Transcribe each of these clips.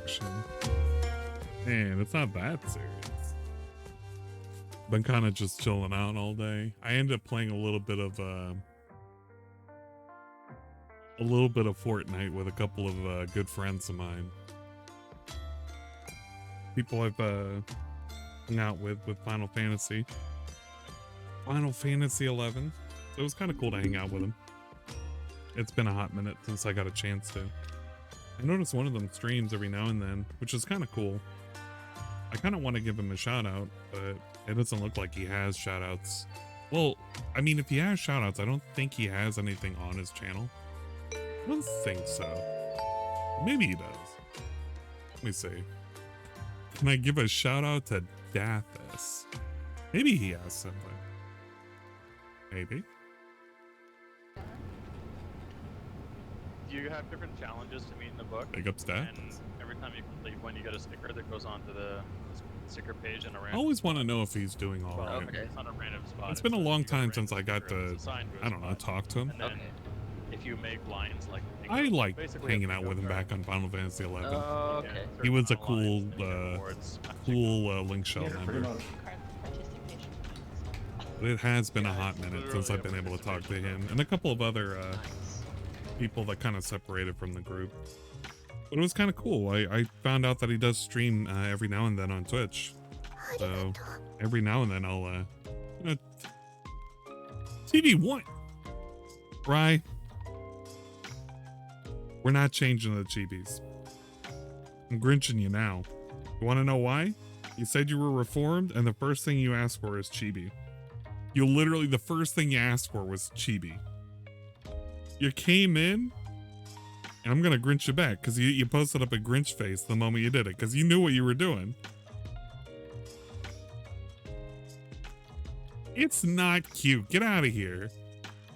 section. Man, it's not that serious. Been kind of just chilling out all day. I ended up playing a little bit of Fortnite with a couple of good friends of mine. People I've hung out with Final Fantasy 11. So it was kind of cool to hang out with them. It's been a hot minute since I got a chance to. I noticed one of them streams every now and then, which is kind of cool. I kind of want to give him a shout out, but it doesn't look like he has shout outs. Well, I mean, if he has shout outs, I don't think he has anything on his channel. I don't think so. Maybe he does. Let me see. Can I give a shout out to Dathis? Maybe he has something. Maybe. You have different challenges to meet in the book. Big up stats. And every time you complete one, you get a sticker that goes onto the sticker page in a random. I always want to know if he's doing all right. Okay. It's on a random spot. It's been a long time since I got to, I don't know, talk to him. And then if you make lines like... I like hanging out with him back on Final Fantasy 11. Oh, okay. He was a cool, Link Shell member. But it has been a hot minute since I've been able to talk to him and a couple of other people that kind of separated from the group. But it was kind of cool. I found out that he does stream every now and then on Twitch. So every now and then I'll, TV what? Right? We're not changing the chibis. I'm grinching you now. You want to know why? You said you were reformed, and the first thing you asked for is chibi. You literally, the first thing you asked for was chibi. You came in, and I'm gonna grinch you back, because you posted up a grinch face the moment you did it, because you knew what you were doing. It's not cute. Get out of here.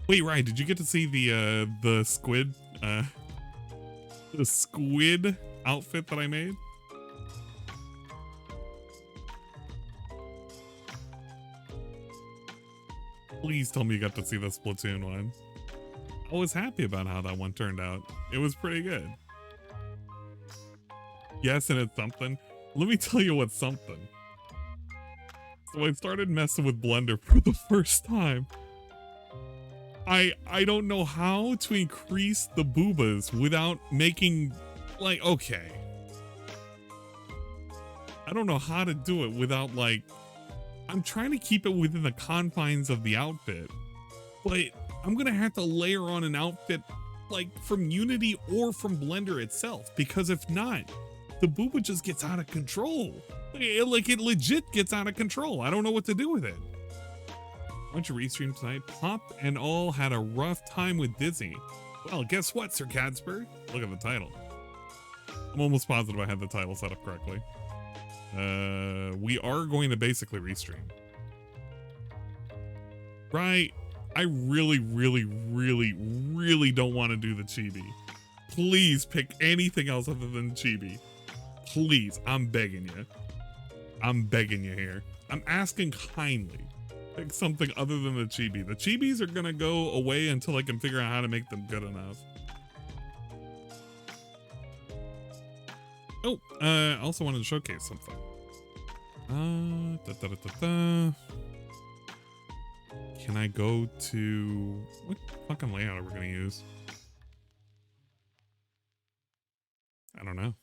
Wait, Ryan, did you get to see the squid, the squid outfit that I made? Please tell me you got to see the Splatoon one. I was happy about how that one turned out. It was pretty good. Yes, and it's something. Let me tell you what's something. So I started messing with Blender for the first time. I don't know how to increase the boobas without making, like, okay. I don't know how to do it without, like, I'm trying to keep it within the confines of the outfit, but I'm gonna have to layer on an outfit like from Unity or from Blender itself, because if not, the booba just gets out of control. Like it legit gets out of control. I don't know what to do with it. Why don't you restream tonight? Pop and all had a rough time with Disney. Well, guess what, Sir Cadsburg? Look at the title. I'm almost positive I had the title set up correctly. We are going to basically restream. Right? I really, really, really, really don't want to do the chibi. Please pick anything else other than chibi. Please, I'm begging you. I'm begging you here. I'm asking kindly. Pick something other than the chibi. The chibis are gonna go away until I can figure out how to make them good enough. Oh, I also wanted to showcase something. Can I go to what fucking layout are we gonna use? I don't know.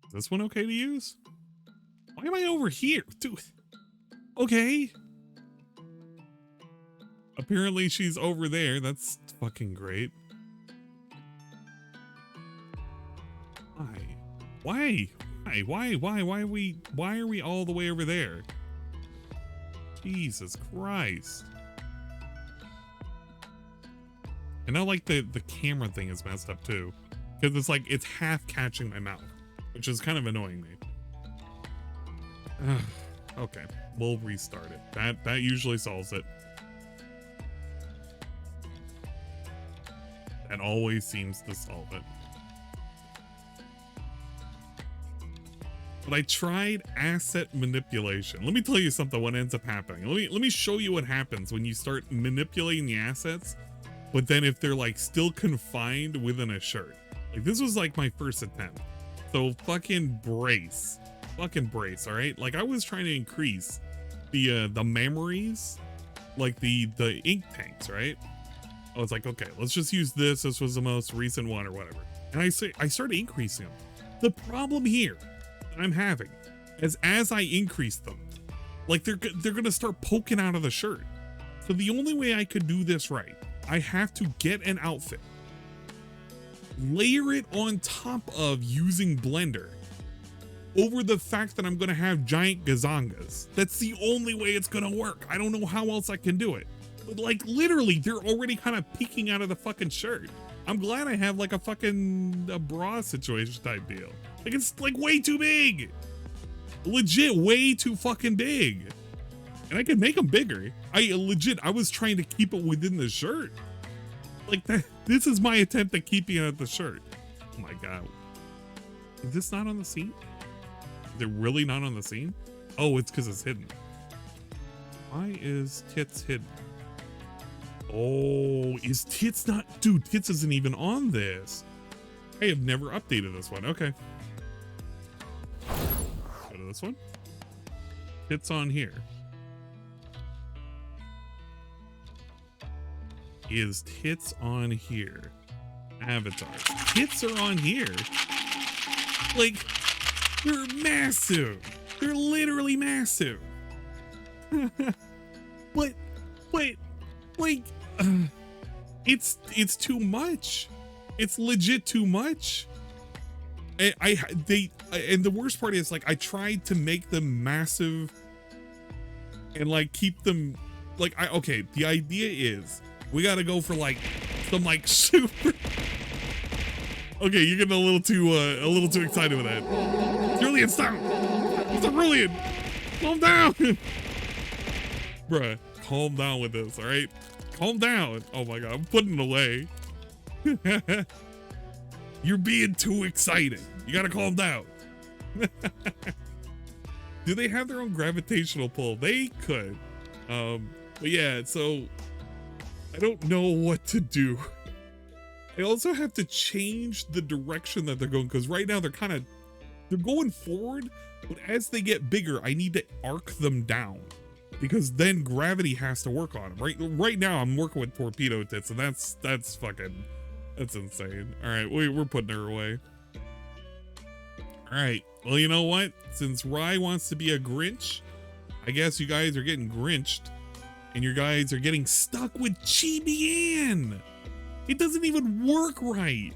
Is this one okay to use? Why am I over here? Dude. Okay. Apparently she's over there. That's fucking great. Why are we all the way over there? Jesus Christ. And now like the camera thing is messed up too, because it's like it's half catching my mouth, which is kind of annoying me. Okay, we'll restart it. That usually solves it. That always seems to solve it. But I tried asset manipulation. Let me tell you something, what ends up happening. Let me show you what happens when you start manipulating the assets, but then if they're like still confined within a shirt. Like, this was like my first attempt. So fucking brace. Fucking brace, all right? Like, I was trying to increase the memories, like the ink tanks, right? I was like, okay, let's just use this. This was the most recent one or whatever. And I started increasing them. The problem here that I'm having is as I increase them, like they're gonna start poking out of the shirt. So the only way I could do this right, I have to get an outfit, layer it on top of using Blender over the fact that I'm gonna have giant gazongas. That's the only way it's gonna work. I don't know how else I can do it. But like literally, they're already kind of peeking out of the fucking shirt. I'm glad I have like a fucking bra situation type deal. Like it's like way too big. Legit way too fucking big. And I can make them bigger. I was trying to keep it within the shirt. Like that, this is my attempt at keeping it at the shirt. Oh my God. Is this not on the scene? Is it really not on the scene? Oh, it's because it's hidden. Why is tits hidden? Oh, is tits not? Dude, tits isn't even on this. I have never updated this one. Okay. Go to this one. Tits on here. Is tits on here? Avatar. Tits are on here. Like, they're massive. They're literally massive. but, like, it's too much. It's legit too much. And the worst part is, like, I tried to make them massive and like keep them like, okay, the idea is we got to go for like some like super. Okay, you're getting a little too excited with that. Cerulean, stop! It's Cerulean! Calm down! Bruh, calm down with this, alright? Calm down. Oh my God, I'm putting it away. You're being too excited. You gotta calm down. Do they have their own gravitational pull? They could. But yeah, so I don't know what to do. I also have to change the direction that they're going, because right now they're going forward, but as they get bigger, I need to arc them down, because then gravity has to work on them. Right now I'm working with torpedo tits, and that's insane. All right, we're putting her away. All right, well, you know what? Since Rye wants to be a Grinch, I guess you guys are getting Grinched, and you guys are getting stuck with Chibi-Ann. It doesn't even work right.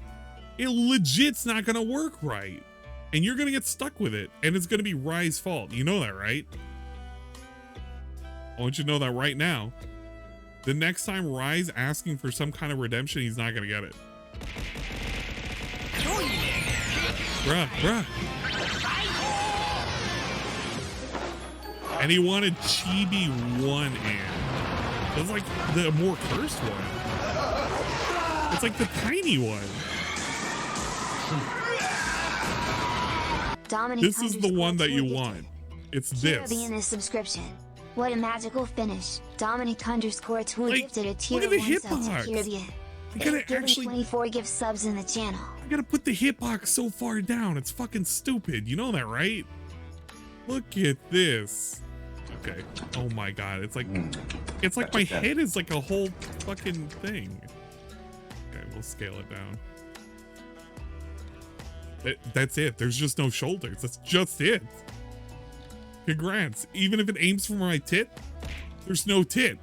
It legit's not gonna work right. And you're gonna get stuck with it, and it's gonna be Rye's fault. You know that, right? I want you to know that right now. The next time Rye's asking for some kind of redemption, he's not gonna get it. Bruh. And he wanted Chibi 1-Ann. That's like the more cursed one. It's like the tiny one. Dominic this is the one that you want. It's this. Caribbean is subscription. What a magical finish. Dominic _2 like, gifted a tier look at the 1 sub to hitbox. Caribbean. I gotta Given actually 24 gift subs in the channel. I gotta put the hitbox so far down. It's fucking stupid. You know that, right? Look at this. Okay. Oh my God. It's like my head is like a whole fucking thing. Okay, we'll scale it down. That's it. There's just no shoulders. That's just it. Congrats. Even if it aims for my tit, there's no tit.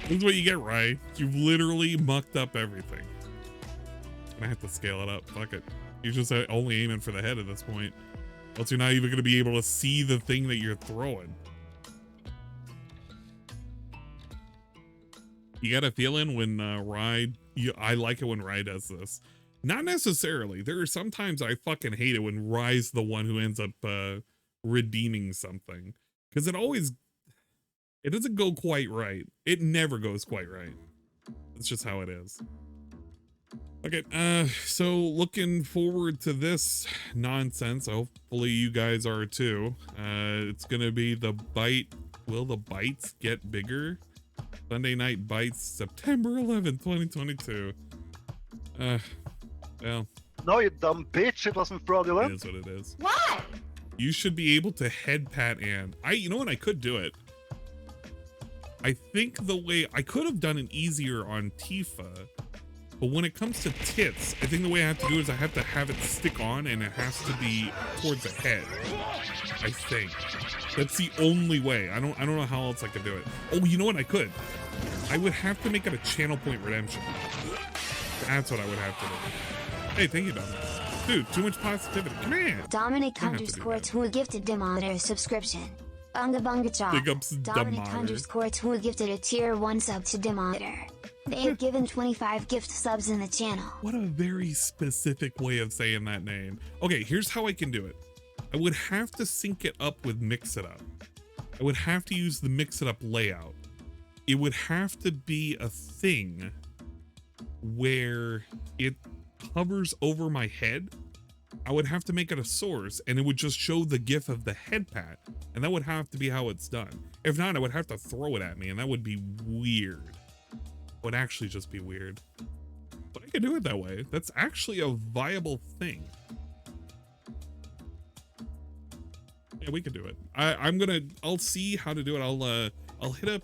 This is what you get, right? You've literally mucked up everything. I have to scale it up. Fuck it. You're just only aiming for the head at this point. Else you're not even going to be able to see the thing that you're throwing. You got a feeling when Rye... I like it when Rye does this. Not necessarily. There are sometimes I fucking hate it when Rye's the one who ends up redeeming something. Because it doesn't go quite right. It never goes quite right. It's just how it is. Okay, so looking forward to this nonsense. Hopefully you guys are too. It's gonna be the bite. Will the bites get bigger? Sunday Night Bites, September 11th, 2022. Well, No, you dumb bitch. It wasn't it fraudulent. is what it is. Why? You should be able to head pat and you know what, I could do it. I think the way I could have done it easier on Tifa, but when it comes to tits, I think the way I have to do it is I have to have it stick on and it has to be towards the head. I think that's the only way. I don't know how else I could do it. Oh, you know what, I could. I would have to make it a channel point redemption. That's what I would have to do. Hey, thank you, Dominic. Dude, too much positivity. Come on. Dominic I have to do that. _ who gifted Demometer a subscription. Bunga bunga chop. Big ups, Dominic Demometer. _ who gifted a tier 1 sub to Demometer. They have given 25 gift subs in the channel. What a very specific way of saying that name. Okay, here's how I can do it. I would have to sync it up with Mix It Up. I would have to use the Mix It Up layout. It would have to be a thing where it hovers over my head. I would have to make it a source and it would just show the gif of the head pat, and that would have to be how it's done. If not, I would have to throw it at me and that would be weird. It would actually just be weird. But I could do it that way. That's actually a viable thing. Yeah, we could do it. I'll see how to do it. I'll hit up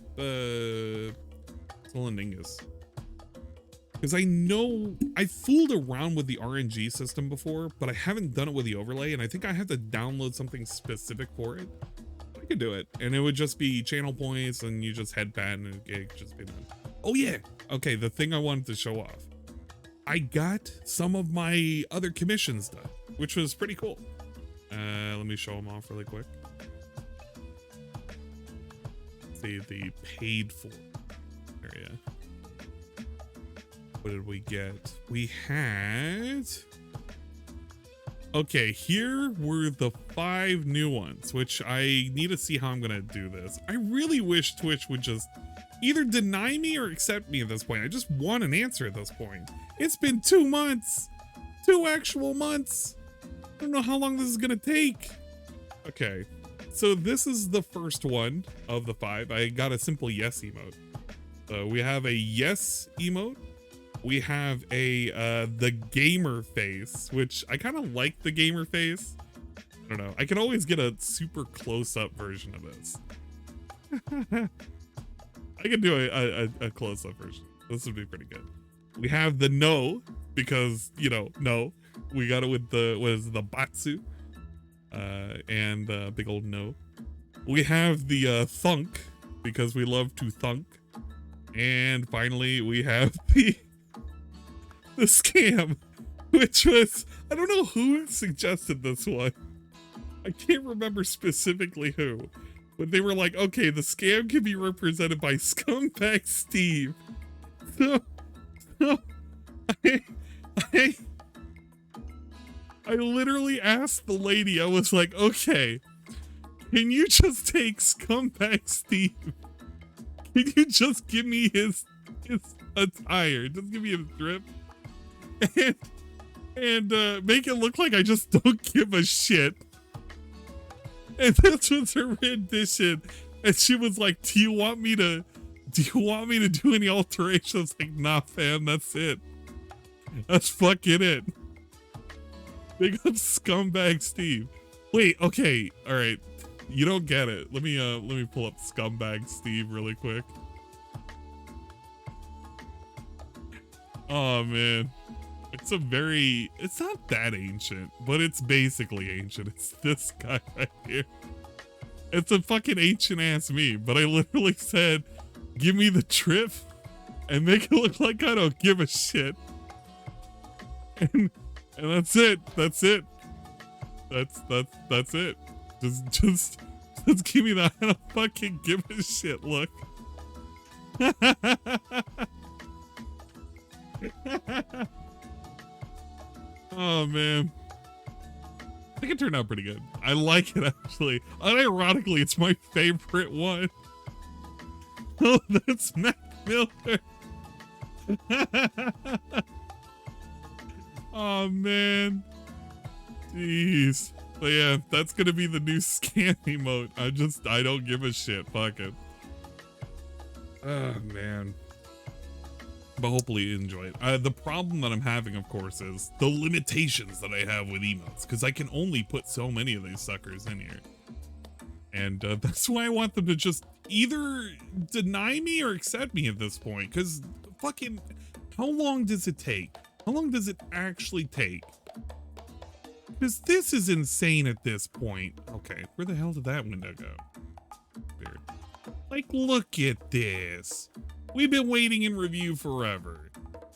Solaningus. Because I know I fooled around with the RNG system before, but I haven't done it with the overlay, and I think I have to download something specific for it. I could do it, and it would just be channel points, and you just head pat, and it could just be done. Oh yeah, okay, the thing I wanted to show off. I got some of my other commissions done, which was pretty cool. Let me show them off really quick. Let's see the paid for area. What did we get? We had... Okay, here were the 5 new ones, which I need to see how I'm gonna do this. I really wish Twitch would just either deny me or accept me at this point. I just want an answer at this point. It's been 2 months. 2 actual months. I don't know how long this is gonna take. Okay, so this is the first one of the 5. I got a simple yes emote. So we have a yes emote. We have a the gamer face, which I kind of like the gamer face. I don't know. I can always get a super close-up version of this. I could do a close-up version. This would be pretty good. We have the no, because, you know, no. We got it with the, what is it, the Batsu. And big old no. We have the thunk, because we love to thunk. And finally, we have the scam, which was, I don't know who suggested this one. I can't remember specifically who, but they were like, okay, the scam can be represented by Scumbag Steve. So I literally asked the lady, I was like, okay, can you just take Scumbag Steve? Can you just give me his attire? Just give me a drip. And make it look like I just don't give a shit. And this was her rendition. And she was like, do you want me to do any alterations? Like, nah, fam, that's it. That's fucking it. Big up Scumbag Steve. Wait, okay, all right. You don't get it. Let me pull up Scumbag Steve really quick. Oh man. It's not that ancient, but it's basically ancient. It's this guy right here. It's a fucking ancient ass meme, but I literally said, give me the trip and make it look like I don't give a shit. And that's it. That's it. That's it. Just give me that I don't fucking give a shit look. Oh man, I think it turned out pretty good. I like it actually. Unironically, it's my favorite one. Oh, that's Mac Miller. Oh man, jeez. But yeah, that's gonna be the new scam emote. I don't give a shit. Fuck it. Oh man. but hopefully you enjoy it. The problem that I'm having, of course, is the limitations that I have with emotes, because I can only put so many of these suckers in here. And that's why I want them to just either deny me or accept me at this point, because fucking, how long does it take? How long does it actually take? Because this is insane at this point. Okay, where the hell did that window go? Weird. Like, look at this. We've been waiting in review forever.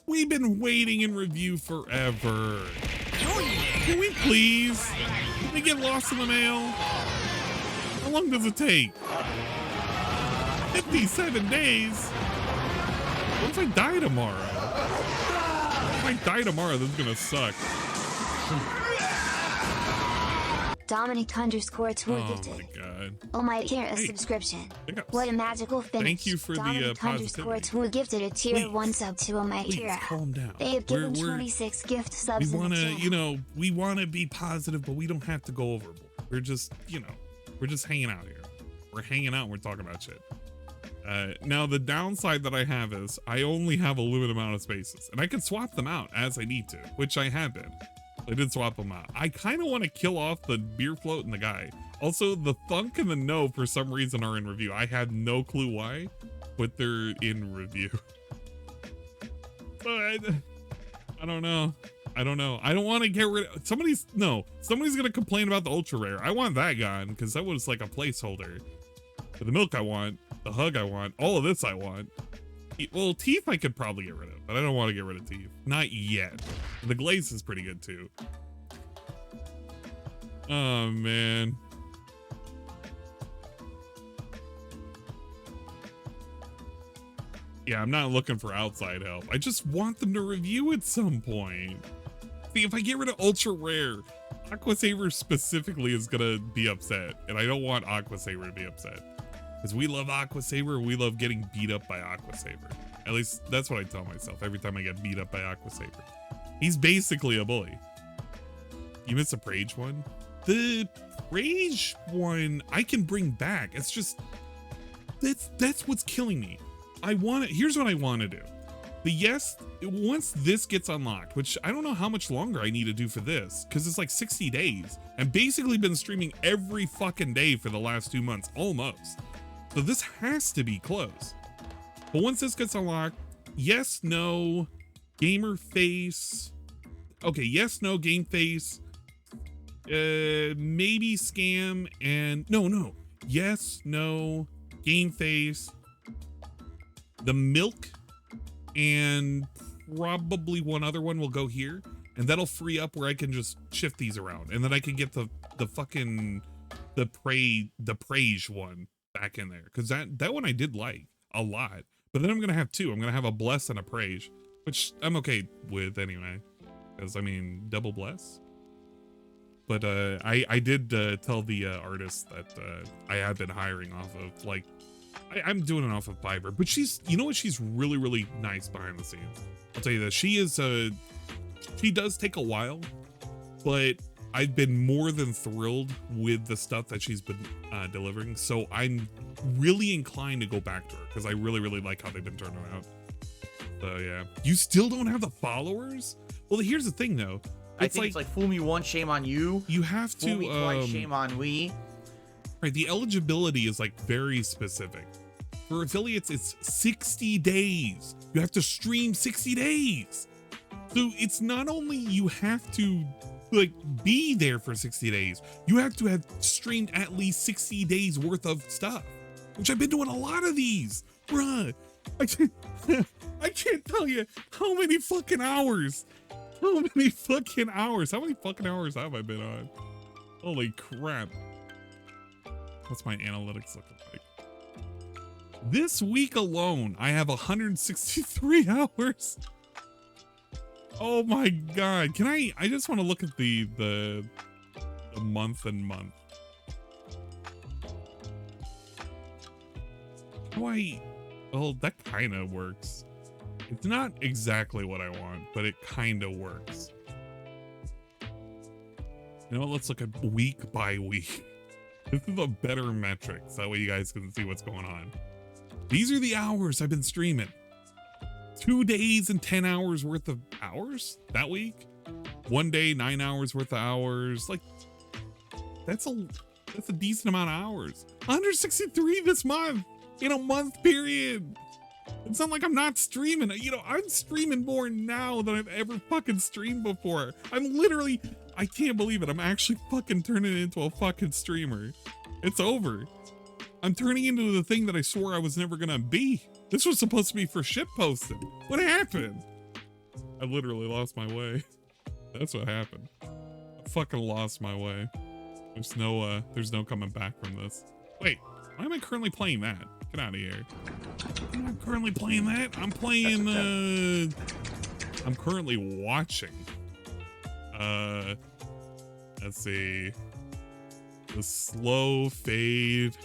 We've been waiting in review forever. Can we please? Can we get lost in the mail? How long does it take? 57 days? What if I die tomorrow? If I die tomorrow, this is gonna suck. Dominic_2 Oh gifted. my god. Oh my, here a Hey, subscription. hiccups. What a magical finish. Thank you for the positivity. Dominic_2 gifted a tier Please. 1 sub to Oh my Please Tira. calm down. They have given We're- 26 gift we subs in want the to, channel. you know, we want to be positive, but we don't have to go overboard. We're just, you know, we're just hanging out here. We're hanging out and we're talking about shit. Now, the downside that I have is I only have a limited amount of spaces, and I can swap them out as I need to, which I have been. I did swap them out. I kind of want to kill off the beer float and the guy. Also, the thunk and the no, for some reason, are in review. I have no clue why, but they're in review. So I don't know. I don't know. I don't want to get rid of somebody's gonna complain about the ultra rare. I want that gone because that was like a placeholder. But the milk I want, the hug I want, all of this I want. Well, teeth I could probably get rid of, but I don't want to get rid of teeth. Not yet. The glaze is pretty good too. Oh man. Yeah, I'm not looking for outside help. I just want them to review at some point. See, if I get rid of ultra rare, Aqua Saver specifically is gonna be upset, and I don't want Aqua Saver to be upset. Because we love Aqua Saver, we love getting beat up by Aqua Saver. At least that's what I tell myself every time I get beat up by Aqua Saver. He's basically a bully. You missed a Prage one? The Prage one I can bring back. It's just that's what's killing me. Here's what I want to do. Once this gets unlocked, which I don't know how much longer I need to do for this, because it's like 60 days. I've basically been streaming every fucking day for the last 2 months, almost. So this has to be close. But once this gets unlocked, yes, no, gamer face. Okay, yes, no, game face. Maybe scam and no. Yes, no, game face. The milk and probably one other one will go here, and that'll free up where I can just shift these around, and then I can get the Prage one back in there, because that one I did like a lot. But then I'm gonna have two. I'm gonna have a bless and a Prage, which I'm okay with anyway, because I mean double bless. But I did tell the artist that I have been hiring off of, like, I'm doing it off of Fiverr, but she's, you know what, she's really, really nice behind the scenes. I'll tell you this, she does take a while, but I've been more than thrilled with the stuff that she's been delivering. So I'm really inclined to go back to her because I really, really like how they've been turning out. So yeah, you still don't have the followers? Well, here's the thing though. I think it's like fool me once, shame on you. You have to fool me twice, shame on we. Right, the eligibility is like very specific. For affiliates, it's 60 days. You have to stream 60 days. So it's not only you have to like be there for 60 days, you have to have streamed at least 60 days worth of stuff, which I've been doing a lot of these. Bruh, I can't tell you how many fucking hours. How many fucking hours have I been on? Holy crap. What's my analytics looking like? This week alone, I have 163 hours. Oh my god. Can I just want to look at the month and month. Well, that kind of works. It's not exactly what I want, but it kind of works. You know what? Let's look at week by week. This is a better metric, so that way you guys can see what's going on. These are the hours I've been streaming. 2 days and 10 hours worth of hours that week. 1 day, 9 hours worth of hours. Like, that's a decent amount of hours. 163 this month in a month period. It's not like I'm not streaming. You know, I'm streaming more now than I've ever fucking streamed before. I'm literally, I can't believe it. I'm actually fucking turning into a fucking streamer. It's over. I'm turning into the thing that I swore I was never gonna be. This was supposed to be for shit posting. What happened? I literally lost my way. That's what happened. I fucking lost my way. There's no coming back from this. Wait, why am I currently playing that? Get out of here. I'm not currently playing that. I'm playing, I'm currently watching. Let's see. The slow fade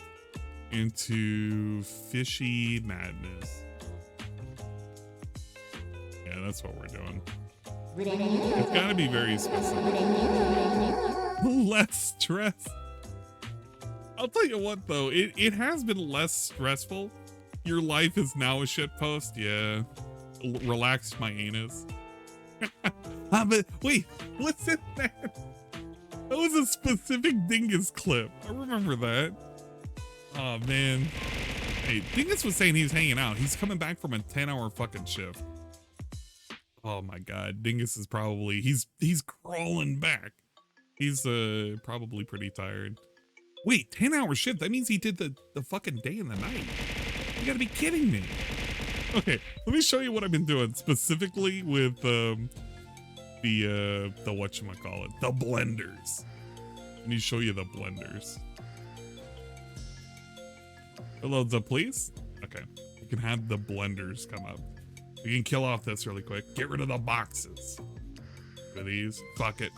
into fishy madness. Yeah, that's what we're doing. It's gotta be very specific. Less stress. I'll tell you what though, it has been less stressful. Your life is now a shit post. Yeah. Relax my anus. But wait, what's in that? That was a specific Dingus clip. I remember that. Oh man. Hey, Dingus was saying he was hanging out. He's coming back from a 10-hour fucking shift. Oh my god. Dingus is probably he's crawling back. He's probably pretty tired. Wait, 10-hour shift? That means he did the fucking day and the night. You gotta be kidding me. Okay, let me show you what I've been doing specifically with the whatchamacallit, the blenders. Let me show you the blenders. It loads up, please. Okay, we can have the blenders come up. We can kill off this really quick. Get rid of the boxes. For these, fuck it.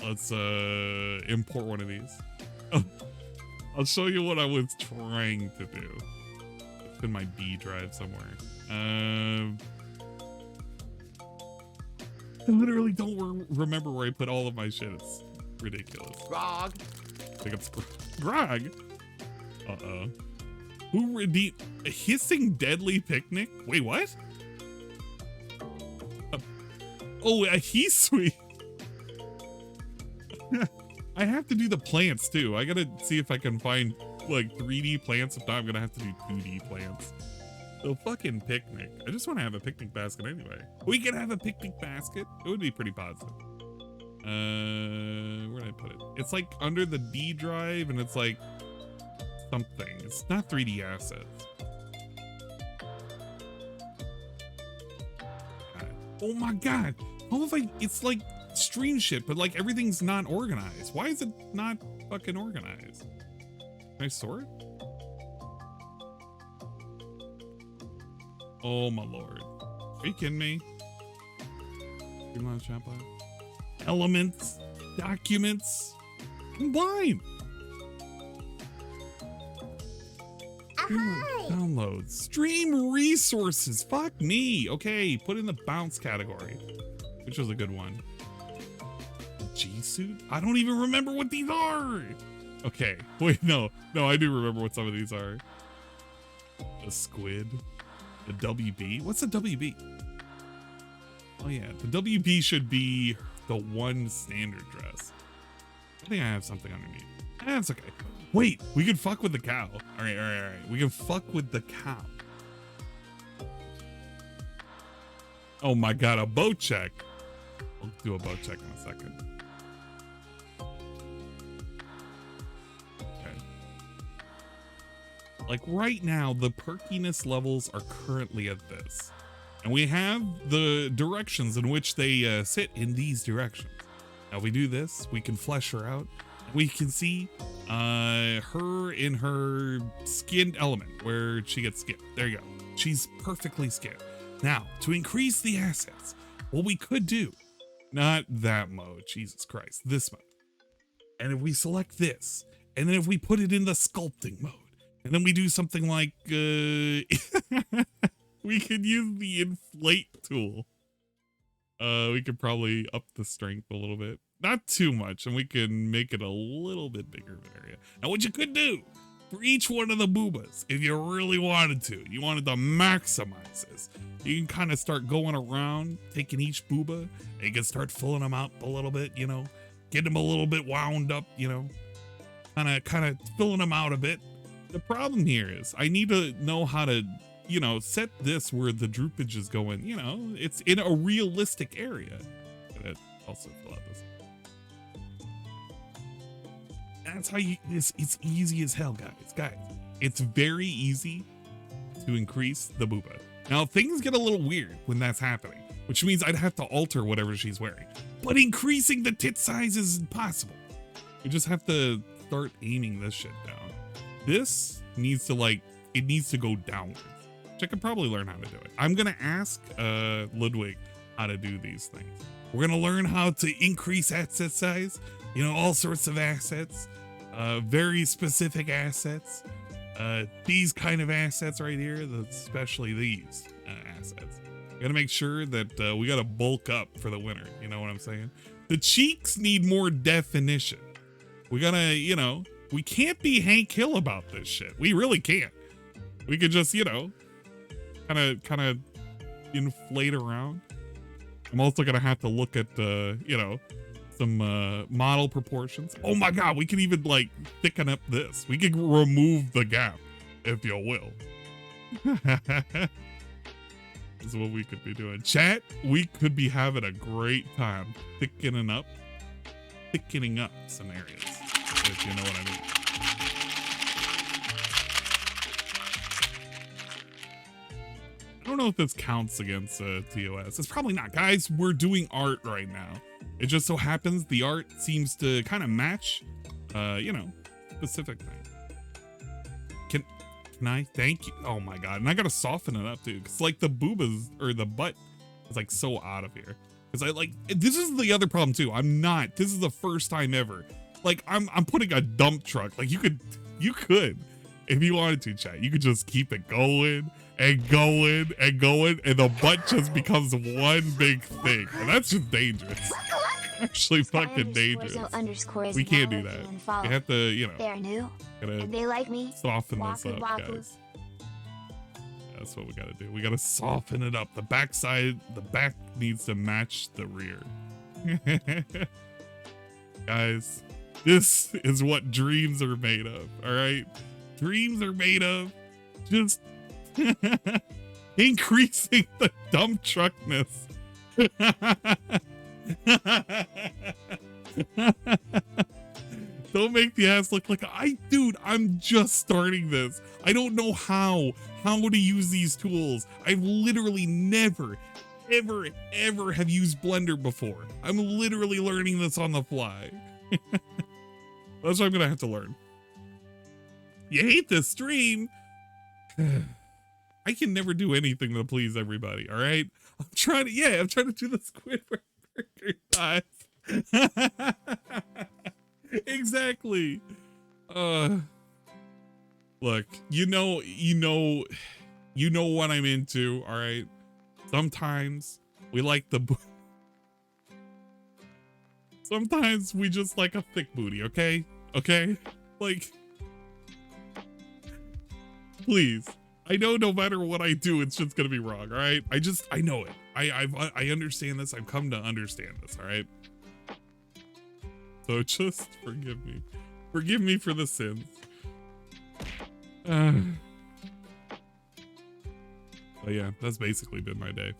Let's import one of these. I'll show you what I was trying to do. It's in my B drive somewhere. I literally don't remember where I put all of my shit. It's ridiculous. Grog. Pick up Grog. Uh-oh. Who redeemed a hissing deadly picnic? Wait, what? Oh, a he sweet. I have to do the plants too. I gotta see if I can find like 3D plants. If not, I'm gonna have to do 2D plants. So fucking picnic. I just want to have a picnic basket anyway. We can have a picnic basket. It would be pretty positive. Where did I put it? It's like under the D drive and it's like something. It's not 3D assets. Oh my god. How have I, it's like stream shit, but like everything's not organized. Why is it not fucking organized? Can I sort? Oh my lord. Are you kidding me? Elements, documents, combine. Downloads, stream resources. Fuck me. Okay, put in the bounce category, which was a good one. G suit? I don't even remember what these are. Okay, wait, no, I do remember what some of these are. The squid, the WB. What's the WB? Oh yeah, the WB should be the one standard dress. I think I have something underneath. That's okay. Wait, we can fuck with the cow. All right. We can fuck with the cow. Oh my god, a boat check. I'll do a boat check in a second. Okay. Like right now, the perkiness levels are currently at this. And we have the directions in which they sit in these directions. Now if we do this, we can flesh her out. We can see her in her skinned element where she gets skinned. There you go. She's perfectly skinned. Now, to increase the assets, what we could do, not that mode, Jesus Christ, this mode. And if we select this, and then if we put it in the sculpting mode, and then we do something like, we could use the inflate tool. We could probably up the strength a little bit. Not too much, and we can make it a little bit bigger of an area. Now what you could do for each one of the boobas, if you really wanted to, you wanted to maximize this, you can kind of start going around, taking each booba, and you can start filling them up a little bit, you know, get them a little bit wound up, you know, kind of filling them out a bit. The problem here is I need to know how to, you know, set this where the droopage is going, you know, it's in a realistic area. But also fill out this. That's how you, it's easy as hell, guys. It's very easy to increase the booba. Now, things get a little weird when that's happening, which means I'd have to alter whatever she's wearing. But increasing the tit size is impossible. We just have to start aiming this shit down. This needs to, like, it needs to go downwards, which I could probably learn how to do it. I'm going to ask Ludwig how to do these things. We're going to learn how to increase asset size, you know, all sorts of assets, very specific assets. These kind of assets right here, especially these assets. Gotta make sure that we gotta bulk up for the winter. You know what I'm saying? The cheeks need more definition. We gotta, you know, we can't be Hank Hill about this shit. We really can't. We could just, you know, kind of inflate around. I'm also gonna have to look at you know, some model proportions. Oh my god, we can even like thicken up this. We can remove the gap, if you will. This is what we could be doing. Chat, we could be having a great time thickening up some areas, if you know what I mean. I don't know if this counts against TOS. It's probably not. Guys, we're doing art right now. It just so happens the art seems to kind of match, you know, specific thing. Can I? Thank you. Oh my god. And I gotta soften it up too. Cause like the boobas or the butt is like so out of here. Cause I like, this is the other problem too. This is the first time ever. Like I'm putting a dump truck. Like you could, if you wanted to, chat, you could just keep it going and going and going. And the butt just becomes one big thing. And that's just dangerous. Actually fucking dangerous. We can't do that. You have to, you know. They're new. And they like me. Soften this up, guys. That's what we gotta do. We gotta soften it up. The back needs to match the rear. Guys, this is what dreams are made of, all right? Dreams are made of just increasing the dump truckness. Don't make the ass look like dude, I'm just starting this. I don't know how to use these tools. I've literally never, ever have used Blender before. I'm literally learning this on the fly. That's what I'm gonna have to learn. You hate this stream? I can never do anything to please everybody, all right? I'm trying to do the Squidward burger thighs. Exactly. Look, you know what I'm into, all right? Sometimes we like sometimes we just like a thick booty, okay? Okay? Like, please. I know no matter what I do, it's just gonna be wrong, all right? I know it. I understand this. I've come to understand this, all right? So just forgive me. Forgive me for the sins. But yeah, that's basically been my day.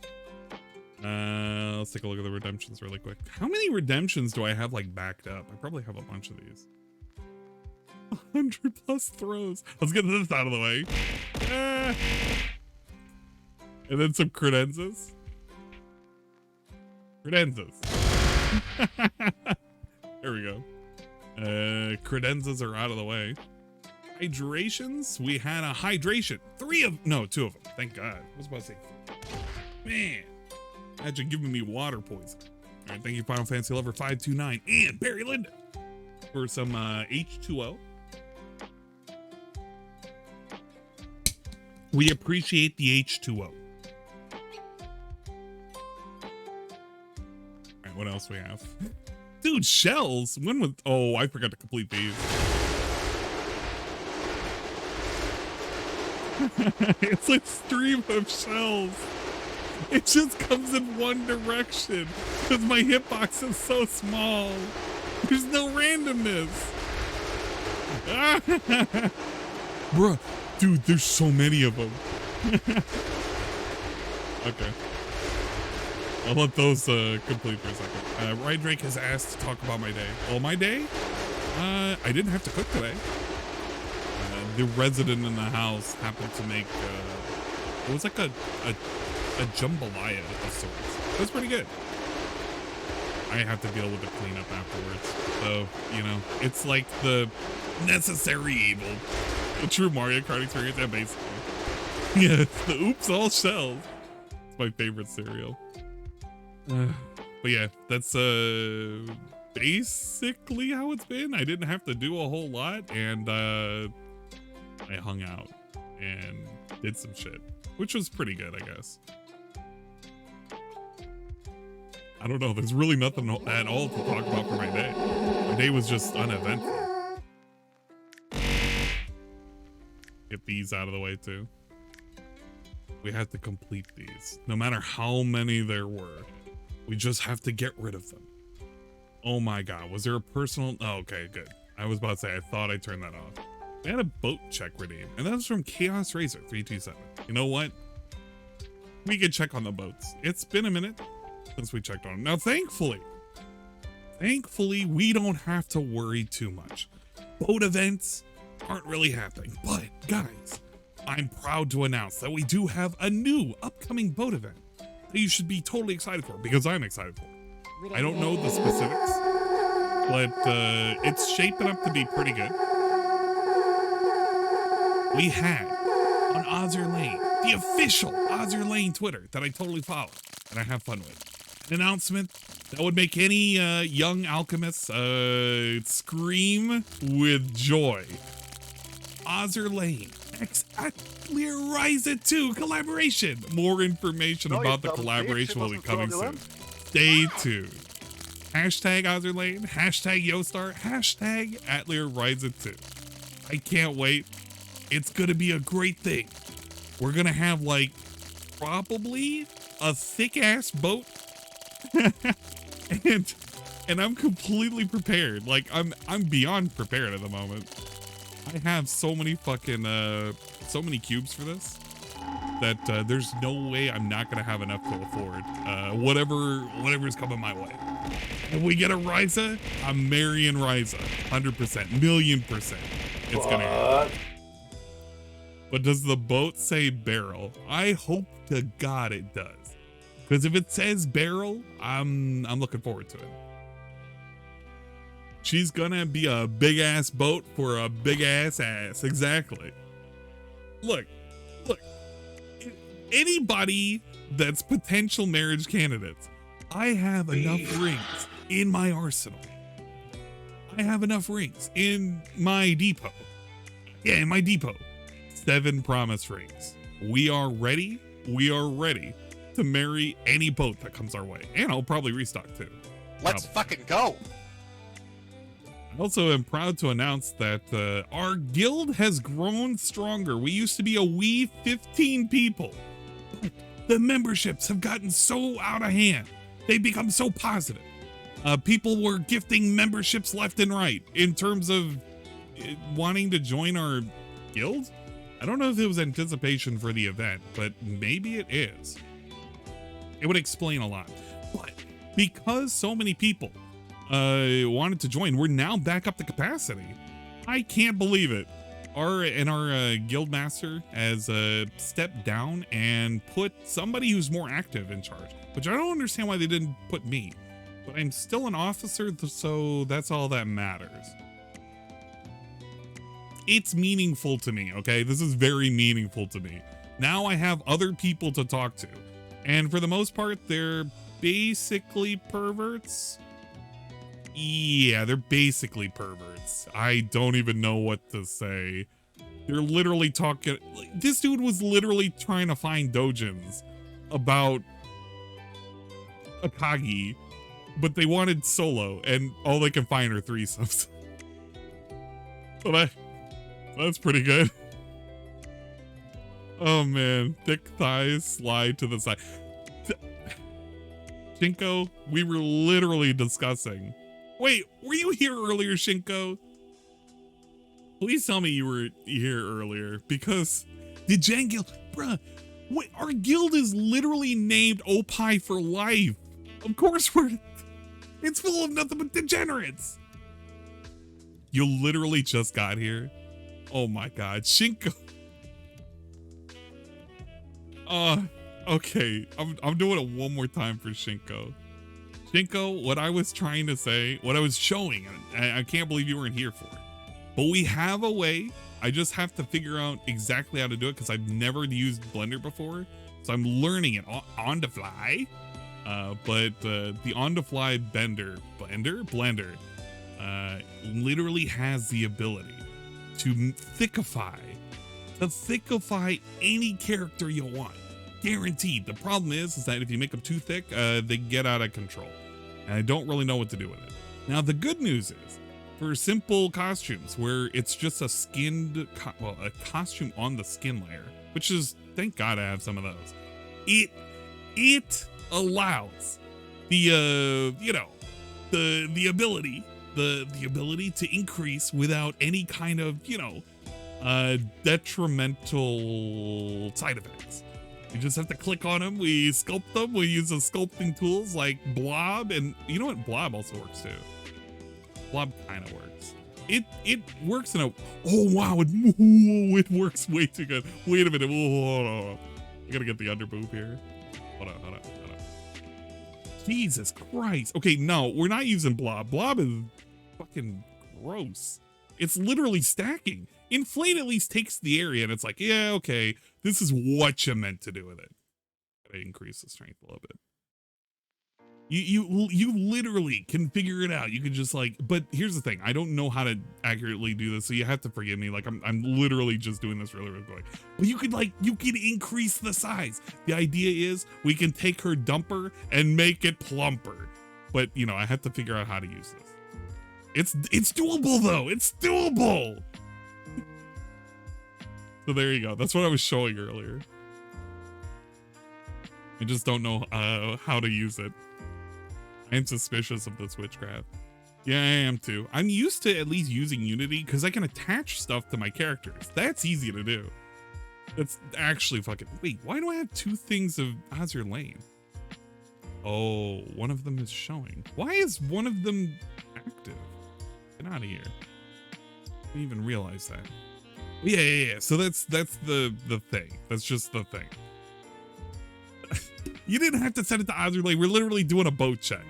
Let's take a look at the redemptions really quick. How many redemptions do I have like backed up? I probably have a bunch of these. 100 plus throws. Let's get this out of the way. And then some credenzas. There we go. Credenzas are out of the way. Hydrations. We had a hydration. 2 of them. Thank God. I was about to say 3. Man. Imagine giving me water poison. All right. Thank you, Final Fantasy Lover 529 and Barry Linda for some H2O. We appreciate the H2O. All right. What else we have? Dude, shells. When was? Oh, I forgot to complete these. It's a stream of shells. It just comes in one direction because my hitbox is so small. There's no randomness. Bruh, dude, there's so many of them. Okay. I'll let those complete for a second. Ryan Drake has asked to talk about my day. Well, my day? I didn't have to cook today. The resident in the house happened to make, it was like a jambalaya of sorts. It was pretty good. I have to deal with the cleanup afterwards. So, you know, it's like the necessary evil. The true Mario Kart experience, yeah, basically. Yeah, it's the oops all shells. It's my favorite cereal. But yeah, that's basically how it's been. I didn't have to do a whole lot, and I hung out and did some shit, which was pretty good, I guess. I don't know. There's really nothing at all to talk about for my day. My day was just uneventful. Get these out of the way too. We had to complete these. No matter how many there were, we just have to get rid of them. Oh my God. Was there a personal? Oh, okay, good. I was about to say, I thought I turned that off. We had a boat check redeem, and that was from Chaos Razor 327. You know what? We can check on the boats. It's been a minute since we checked on them. Now, thankfully, we don't have to worry too much. Boat events aren't really happening, but guys, I'm proud to announce that we do have a new upcoming boat event that you should be totally excited for, because I'm excited for it. I don't know the specifics, but it's shaping up to be pretty good. We had on Ozzer Lane, the official Ozzer Lane Twitter that I totally follow and I have fun with, an announcement that would make any young alchemists scream with joy. Ozzer Lane X Ryza 2 collaboration. More information about the collaboration will be coming soon. Stay tuned. Hashtag Ozzer Lane, hashtag Yostar, hashtag Ryza 2. I can't wait. It's gonna be a great thing. We're gonna have like probably a thick ass boat. and I'm completely prepared. Like I'm beyond prepared at the moment. I have so many fucking so many cubes for this that there's no way I'm not gonna have enough to afford whatever's coming my way. If we get a Ryza, I'm marrying Ryza 100%, 1,000,000%. It's gonna happen. But does the boat say barrel? I hope to God it does. Because if it says barrel, I'm looking forward to it. She's gonna be a big ass boat for a big ass ass. Exactly. Look. Anybody that's potential marriage candidates, I have enough rings in my arsenal. I have enough rings in my depot. Yeah, in my depot. 7 promise rings. We are ready. We are ready to marry any boat that comes our way. And I'll probably restock too. Let's fucking go. I also am proud to announce that our guild has grown stronger. We used to be a wee 15 people. But the memberships have gotten so out of hand. They've become so positive. People were gifting memberships left and right in terms of wanting to join our guild. I don't know if it was anticipation for the event, but maybe it is. It would explain a lot. But because so many people wanted to join, we're now back up to capacity. I can't believe it. Our guild master has stepped down and put somebody who's more active in charge, which I don't understand why they didn't put me. But I'm still an officer, so that's all that matters. It's meaningful to me, okay? This is very meaningful to me. Now I have other people to talk to. And for the most part, they're basically perverts. Yeah, they're basically perverts. I don't even know what to say. They're literally talking. This dude was literally trying to find dojins about Akagi, but they wanted solo, and all they can find are threesomes. So that's pretty good. Oh man, thick thighs slide to the side. Shinko, we were literally discussing. Wait, were you here earlier, Shinko? Please tell me you were here earlier, because the Jan Guild, bruh, wait, our guild is literally named Opie for life. Of course it's full of nothing but degenerates. You literally just got here. Oh my God, Shinko. Okay, I'm doing it one more time for Shinko. Shinko, what I was trying to say, what I was showing, I can't believe you weren't here for it. But we have a way. I just have to figure out exactly how to do it because I've never used Blender before. So I'm learning it on the fly. But the on the fly blender literally has the ability to thickify any character you want. Guaranteed. The problem is that if you make them too thick, they get out of control. And I don't really know what to do with it. Now, the good news is, for simple costumes where it's just a skinned, a costume on the skin layer, which is, thank God I have some of those. It allows the, the ability to increase without any kind of, detrimental side effects. You just have to click on them. We sculpt them. We use the sculpting tools like Blob, and you know what? Blob also works too. Blob kind of works. It works in a. Oh wow! It works way too good. Wait a minute. Hold on. I gotta get the underboob here. Hold on. Jesus Christ. Okay, no, we're not using Blob. Blob is fucking gross. It's literally stacking. Inflate at least takes the area, and it's like, yeah, okay, this is what you meant to do with it. Gotta increase the strength a little bit. You literally can figure it out. You can just like, but here's the thing, I don't know how to accurately do this, so you have to forgive me. Like I'm literally just doing this really quick. But you could increase the size. The idea is we can take her dumper and make it plumper. But I have to figure out how to use this. It's doable though. It's doable. So there you go. That's what I was showing earlier. I just don't know how to use it. I'm suspicious of this witchcraft. Yeah, I am too. I'm used to at least using Unity because I can attach stuff to my characters. That's easy to do. That's actually fucking... Wait, why do I have two things of Azure Lane? Oh, one of them is showing. Why is one of them active? Get out of here. I didn't even realize that. Yeah. So that's the thing. That's just the thing. You didn't have to send it to Azure Lane. We're literally doing a boat check,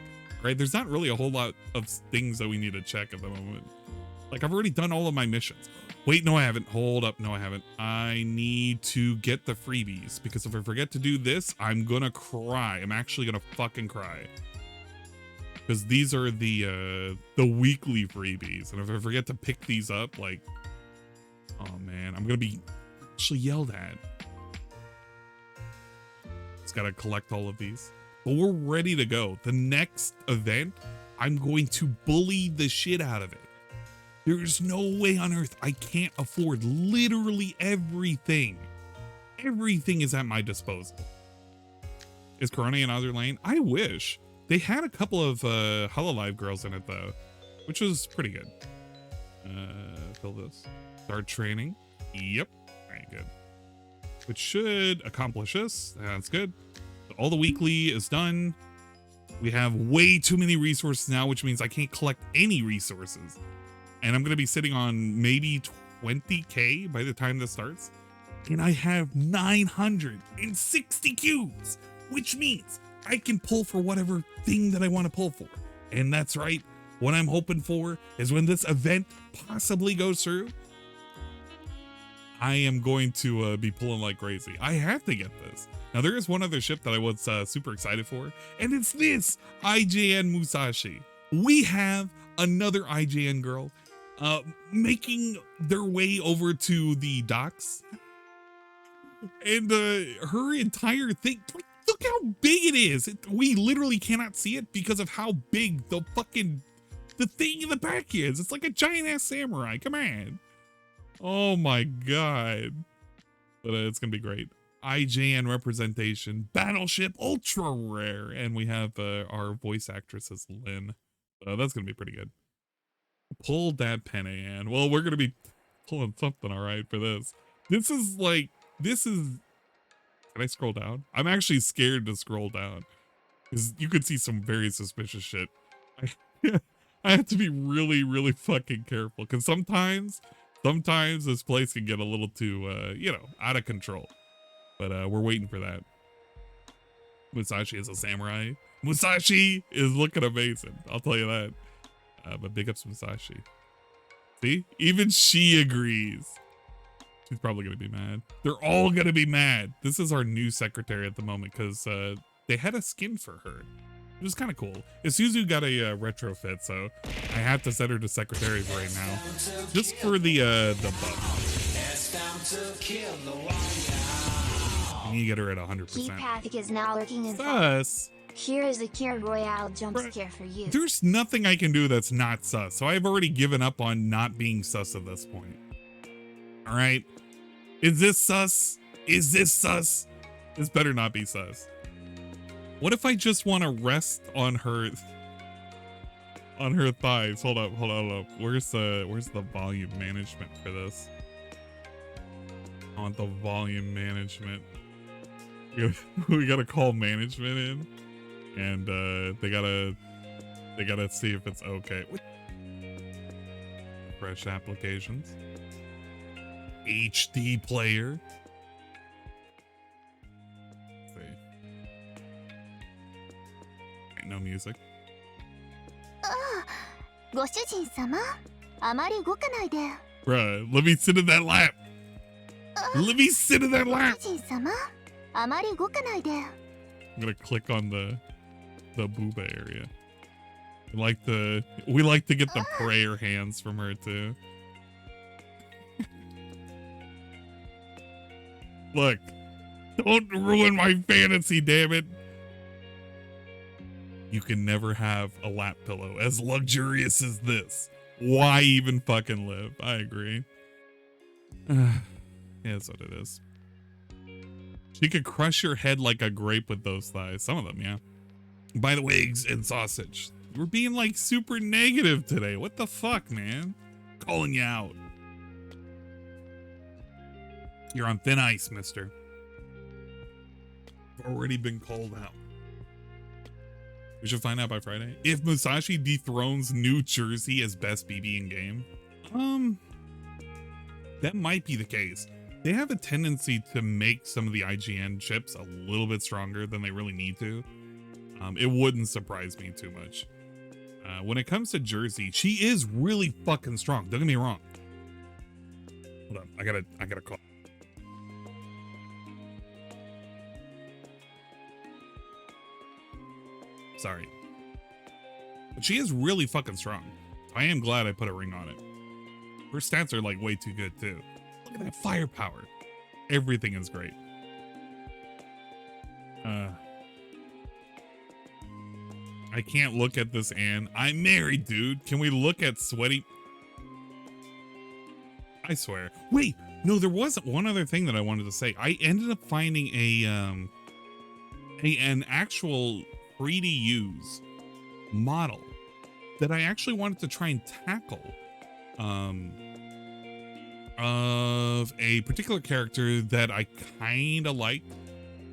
right? There's not really a whole lot of things that we need to check at the moment. Like I've already done all of my missions. Wait, no, I haven't. Hold up. No, I haven't. I need to get the freebies because if I forget to do this, I'm gonna cry. I'm actually gonna fucking cry. Because these are the weekly freebies. And if I forget to pick these up, like, oh man, I'm gonna be actually yelled at. Just gotta collect all of these. But we're ready to go. The next event, I'm going to bully the shit out of it. There's no way on earth I can't afford literally everything. Everything is at my disposal. Is Corona in Azure Lane? I wish. They had a couple of Hololive girls in it though, which was pretty good. Fill this. Start training. Yep. Very good. Which should accomplish this. That's good. All the weekly is done. We have way too many resources now, which means I can't collect any resources. And I'm going to be sitting on maybe 20K by the time this starts. And I have 960 cubes, which means I can pull for whatever thing that I want to pull for. And that's right. What I'm hoping for is when this event possibly goes through, I am going to be pulling like crazy. I have to get this. Now, there is one other ship that I was super excited for, and it's this IJN Musashi. We have another IJN girl making their way over to the docks. And her entire thing, look how big it is. We literally cannot see it because of how big the thing in the back is. It's like a giant ass samurai. Come on. Oh my God. but it's gonna be great. IJN representation, Battleship ultra rare, and we have our voice actress as Lynn. That's gonna be pretty good. Pull that pen, Ann. Well, we're gonna be pulling something, all right, for this. This is. Can I scroll down? I'm actually scared to scroll down because you could see some very suspicious shit. I have to be really, really fucking careful because sometimes this place can get a little too, out of control. But we're waiting for that. Musashi is a samurai. Musashi is looking amazing. I'll tell you that. But big ups Musashi. See? Even she agrees. She's probably going to be mad. They're all going to be mad. This is our new secretary at the moment because they had a skin for her. It was kind of cool. Isuzu got a retrofit, so I have to set her to secretaries right now. Just for the buff. I need to get her at 100%. Keypathic is now lurking in Sus. Here is the Cure Royale jump scare for you. There's nothing I can do that's not sus, so I've already given up on not being sus at this point. All right. Is this sus? Is this sus? This better not be sus. What if I just want to rest on her thighs? Hold up. Where's the volume management for this? I want the volume management. We gotta call management in, and they gotta see if it's okay. Fresh applications. HD player. Let's see. Ain't no music. ご主人様、あまり動かないで。 Bruh, let me sit in that lap. Let me sit in that lap. ご主人様、あまり動かないで。 I'm gonna click on the booba area. We like to get the prayer hands from her too. Look, don't ruin my fantasy, damn it. You can never have a lap pillow as luxurious as this. Why even fucking live? I agree. Yeah, that's what it is. She could crush your head like a grape with those thighs. Some of them, yeah. By the way, eggs and sausage. We're being like super negative today. What the fuck, man? Calling you out. You're on thin ice, mister. Already been called out. We should find out by Friday. If Musashi dethrones New Jersey as best BB in game, that might be the case. They have a tendency to make some of the IGN chips a little bit stronger than they really need to. It wouldn't surprise me too much. When it comes to Jersey, she is really fucking strong. Don't get me wrong. Hold on, I gotta call. Sorry. But she is really fucking strong. I am glad I put a ring on it. Her stats are like way too good too. Look at that firepower. Everything is great. I can't look at this, Anne. I'm married, dude. Can we look at sweaty? I swear. Wait, no, there wasn't one other thing that I wanted to say. I ended up finding an actual free to use model that I actually wanted to try and tackle of a particular character that I kind of liked.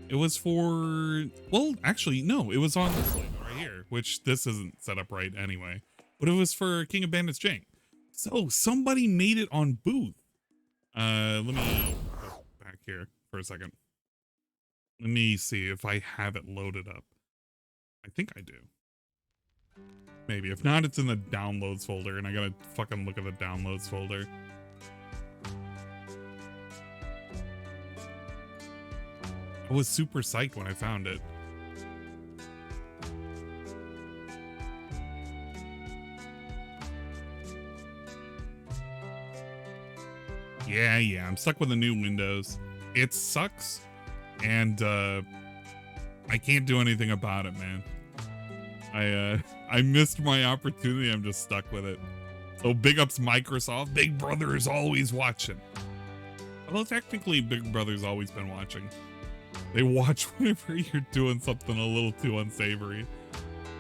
It was for, well, actually, no, it was on this one right here, which this isn't set up right anyway, but it was for King of Bandits Jank. So somebody made it on Booth. Let me go back here for a second. Let me see if I have it loaded up. I think I do. Maybe. If not, it's in the downloads folder, and I gotta fucking look at the downloads folder. I was super psyched when I found it. Yeah, I'm stuck with the new Windows. It sucks, and I can't do anything about it, man. I missed my opportunity. I'm just stuck with it. So big ups Microsoft. Big Brother is always watching. Well, technically, Big Brother's always been watching. They watch whenever you're doing something a little too unsavory.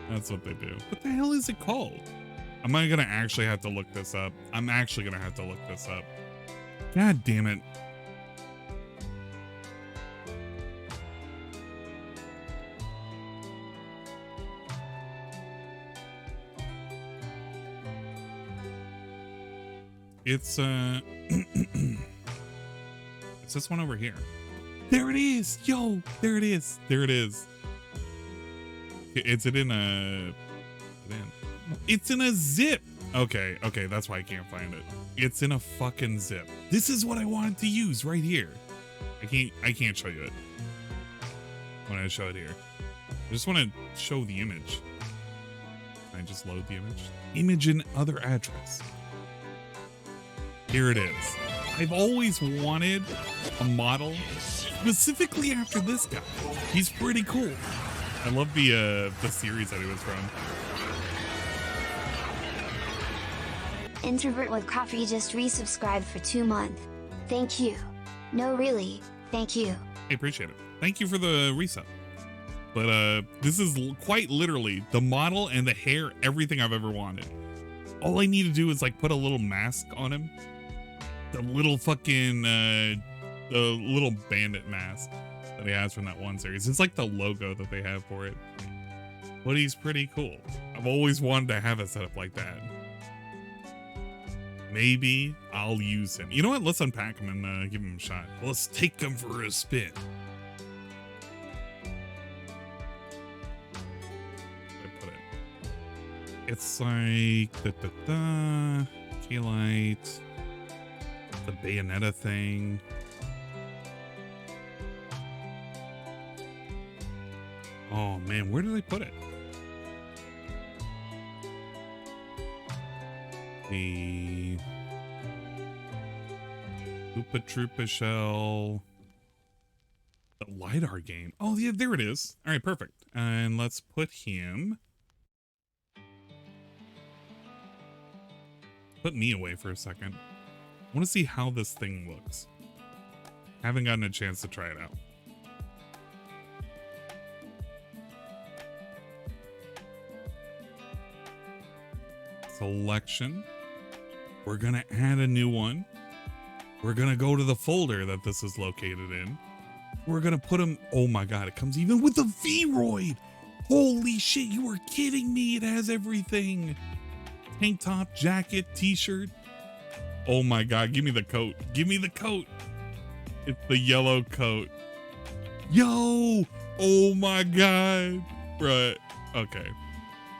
That's what they do. What the hell is it called? Am I gonna actually have to look this up? I'm actually gonna have to look this up. God damn it. It's it's this one over here. There it is. Yo, there it is. There it is. It's in a it's in a zip. Okay, that's why I can't find it. It's in a fucking zip. This is what I wanted to use right here. I can't show you it. When I show it here. I just want to show the image. Can I just load the image? Image and other address. Here it is. I've always wanted a model specifically after this guy. He's pretty cool. I love the series that he was from. Introvert with coffee just resubscribed for 2 months. Thank you. No, really, thank you. I appreciate it. Thank you for the reset. But this is quite literally the model and the hair, everything I've ever wanted. All I need to do is like put a little mask on him. The little fucking, the little bandit mask that he has from that one series. It's like the logo that they have for it. But he's pretty cool. I've always wanted to have it set up like that. Maybe I'll use him. You know what? Let's unpack him and give him a shot. Let's take him for a spin. I put it. It's like K-Light. The Bayonetta thing. Oh man, where did they put it? The Oopa Troopa shell. The LiDAR game. Oh yeah, there it is. All right, perfect. And let's put him. Put me away for a second. I want to see how this thing looks. Haven't gotten a chance to try it out. Selection. We're going to add a new one. We're going to go to the folder that this is located in. We're going to put them. Oh my God, it comes even with the V-Roid. Holy shit, you are kidding me. It has everything. Tank top, jacket, t-shirt. Oh my God, give me the coat. Give me the coat. It's the yellow coat. Yo! Oh my God. Bruh. Okay.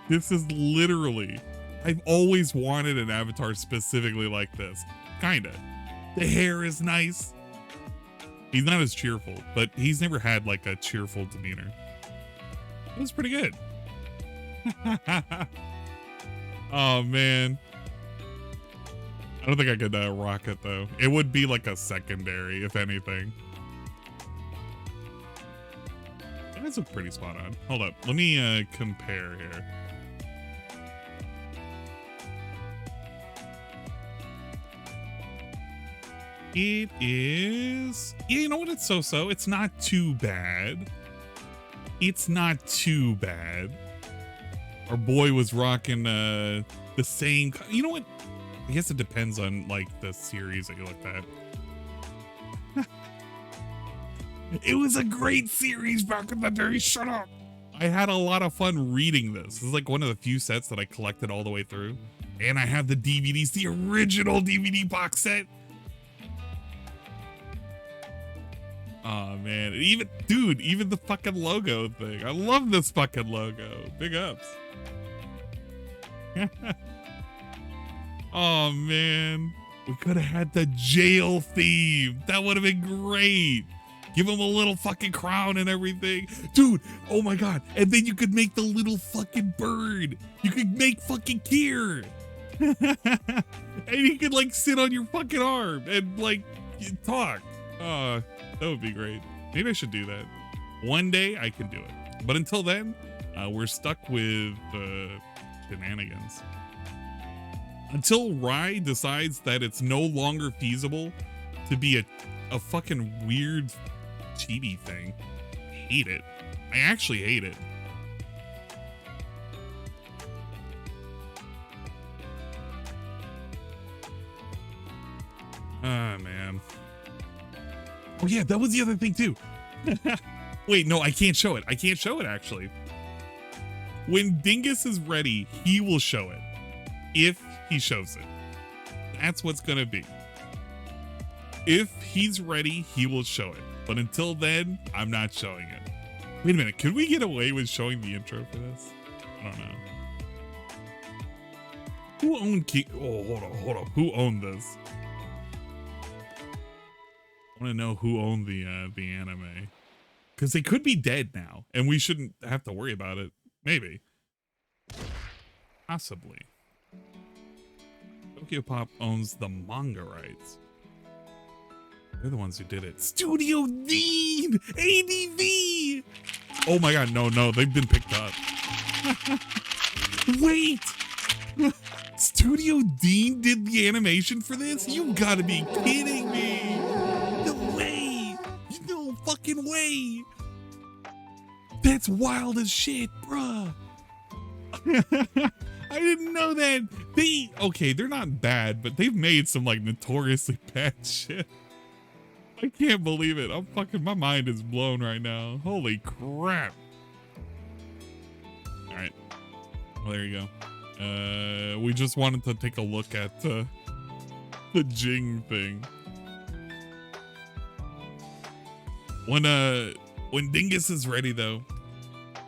This is literally, I've always wanted an avatar specifically like this. Kinda. The hair is nice. He's not as cheerful, but he's never had like a cheerful demeanor. It was pretty good. Oh man. I don't think I could rock it though. It would be like a secondary, if anything. That's a pretty spot on. Hold up, let me compare here. It is, yeah, you know what? It's so-so. It's not too bad. It's not too bad. Our boy was rocking the same, you know what? I guess it depends on like the series that you looked at. It was a great series back in the day. Shut up. I had a lot of fun reading this. This is like one of the few sets that I collected all the way through. And I have the DVDs, the original DVD box set. Oh man, even dude, even the fucking logo thing. I love this fucking logo. Big ups. Oh man, we could have had the jail theme. That would have been great. Give him a little fucking crown and everything. Dude, oh my God. And then you could make the little fucking bird. You could make fucking Kier. And he could like sit on your fucking arm and like talk. That would be great. Maybe I should do that. One day I can do it. But until then, we're stuck with shenanigans. Until Rye decides that it's no longer feasible to be a fucking weird chibi thing. I hate it. I actually hate it. Ah, man. Oh yeah, that was the other thing too. Wait, no, I can't show it. I can't show it actually. When Dingus is ready, he will show it. If he shows it. That's what's gonna be. If he's ready, he will show it. But until then, I'm not showing it. Wait a minute, could we get away with showing the intro for this? I don't know. Who owned hold on. Who owned this? I want to know who owned the anime. Because they could be dead now, and we shouldn't have to worry about it. Maybe. Possibly. Tokyo Pop owns the manga rights. They're the ones who did it. Studio Dean! ADV! Oh my god, no, they've been picked up. Wait! Studio Dean did the animation for this? You gotta be kidding me! No way! No fucking way! That's wild as shit, bruh! I didn't know that. Okay, they're not bad, but they've made some like notoriously bad shit. I can't believe it. My mind is blown right now. Holy crap. All right. Well, there you go. We just wanted to take a look at the Jing thing. When Dingus is ready though,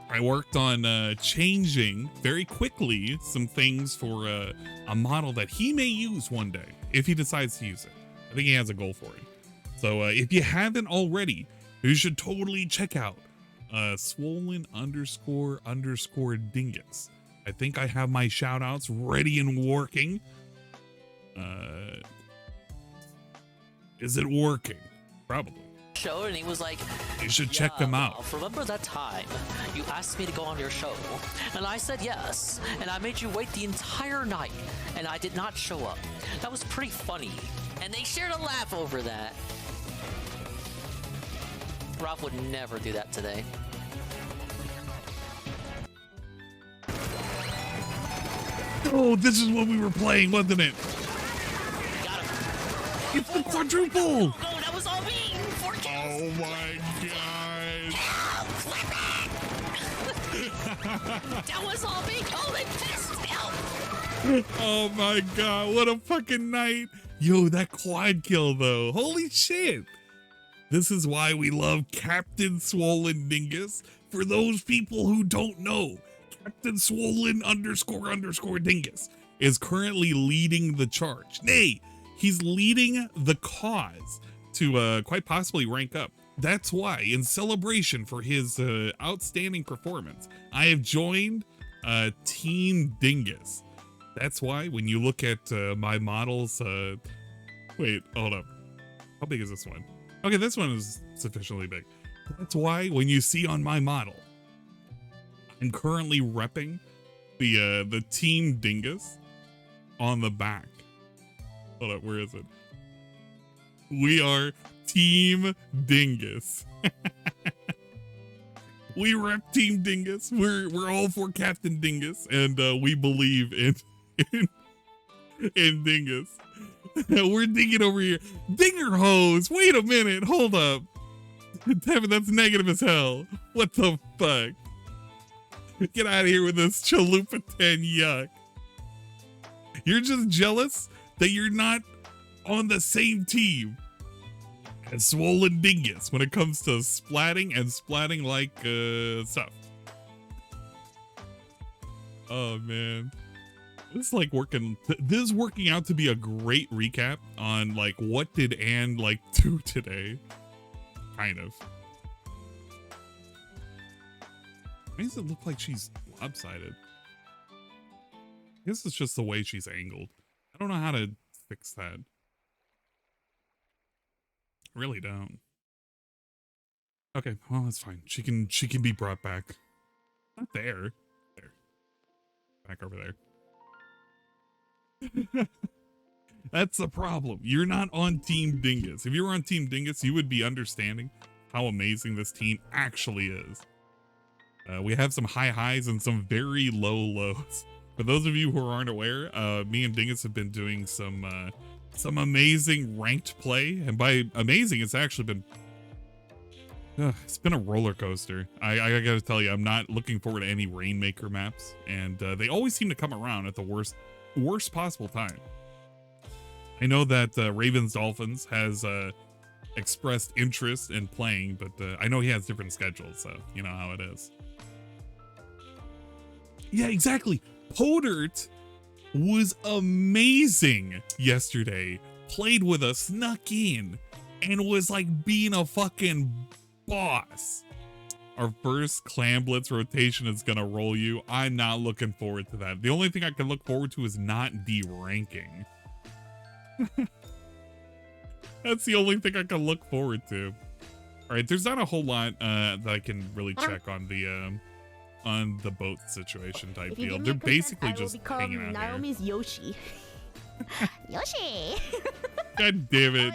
I worked on changing very quickly some things for a model that he may use one day if he decides to use it. I think he has a goal for it. So if you haven't already, you should totally check out swollen __ dingus. I think I have my shout outs ready and working. Is it working? Probably. Show, and he was like, you should check them out. Remember that time you asked me to go on your show, and I said yes, and I made you wait the entire night, and I did not show up. That was pretty funny, and they shared a laugh over that. Rob would never do that today. Oh, this is what we were playing, wasn't it? Got him. It's the quadruple. No, that was all me. 4 kills. Oh my god. That was all me. Oh, they pissed me out. Oh my god, what a fucking night. Yo, that quad kill though. Holy shit. This is why we love Captain Swollen Dingus. For those people who don't know, Captain Swollen __ Dingus is currently leading the charge. Nay, he's leading the cause to quite possibly rank up. That's why, in celebration for his outstanding performance, I have joined Team Dingus. That's why when you look at my models, wait, hold up. How big is this one? Okay, this one is sufficiently big. That's why when you see on my model, I'm currently repping the Team Dingus on the back. Hold up, where is it? We are Team Dingus. We rep Team Dingus. We're all for Captain Dingus, and we believe in Dingus. We're dinging over here. Dinger hose. Wait a minute. Hold up. Devin, that's negative as hell. What the fuck? Get out of here with this chalupa 10 yuck. You're just jealous that you're not on the same team as Swollen Dingus when it comes to splatting and splatting like stuff. Oh man. This is like this is working out to be a great recap on like what did Anne like do today. Kind of. Why does it look like she's lopsided? I guess it's just the way she's angled. I don't know how to fix that. I really don't. Okay, well that's fine. She can be brought back. Not there. There. Back over there. That's the problem. You're not on Team Dingus. If you were on Team Dingus, you would be understanding how amazing this team actually is. We have some high highs and some very low lows. For those of you who aren't aware, me and Dingus have been doing some amazing ranked play. And by amazing, it's actually been... it's been a roller coaster. I gotta tell you, I'm not looking forward to any Rainmaker maps. And they always seem to come around at the worst possible time. I know that Ravens Dolphins has expressed interest in playing, but I know he has different schedules, so you know how it is. Yeah, exactly. Podert was amazing yesterday. Played with us, snuck in, and was like being a fucking boss. Our first Clan Blitz rotation is gonna roll you. I'm not looking forward to that. The only thing I can look forward to is not deranking. That's the only thing I can look forward to. All right, there's not a whole lot that I can really check on the boat situation type deal. They're basically just hanging out Naomi's here. Yoshi. Yoshi. God damn it!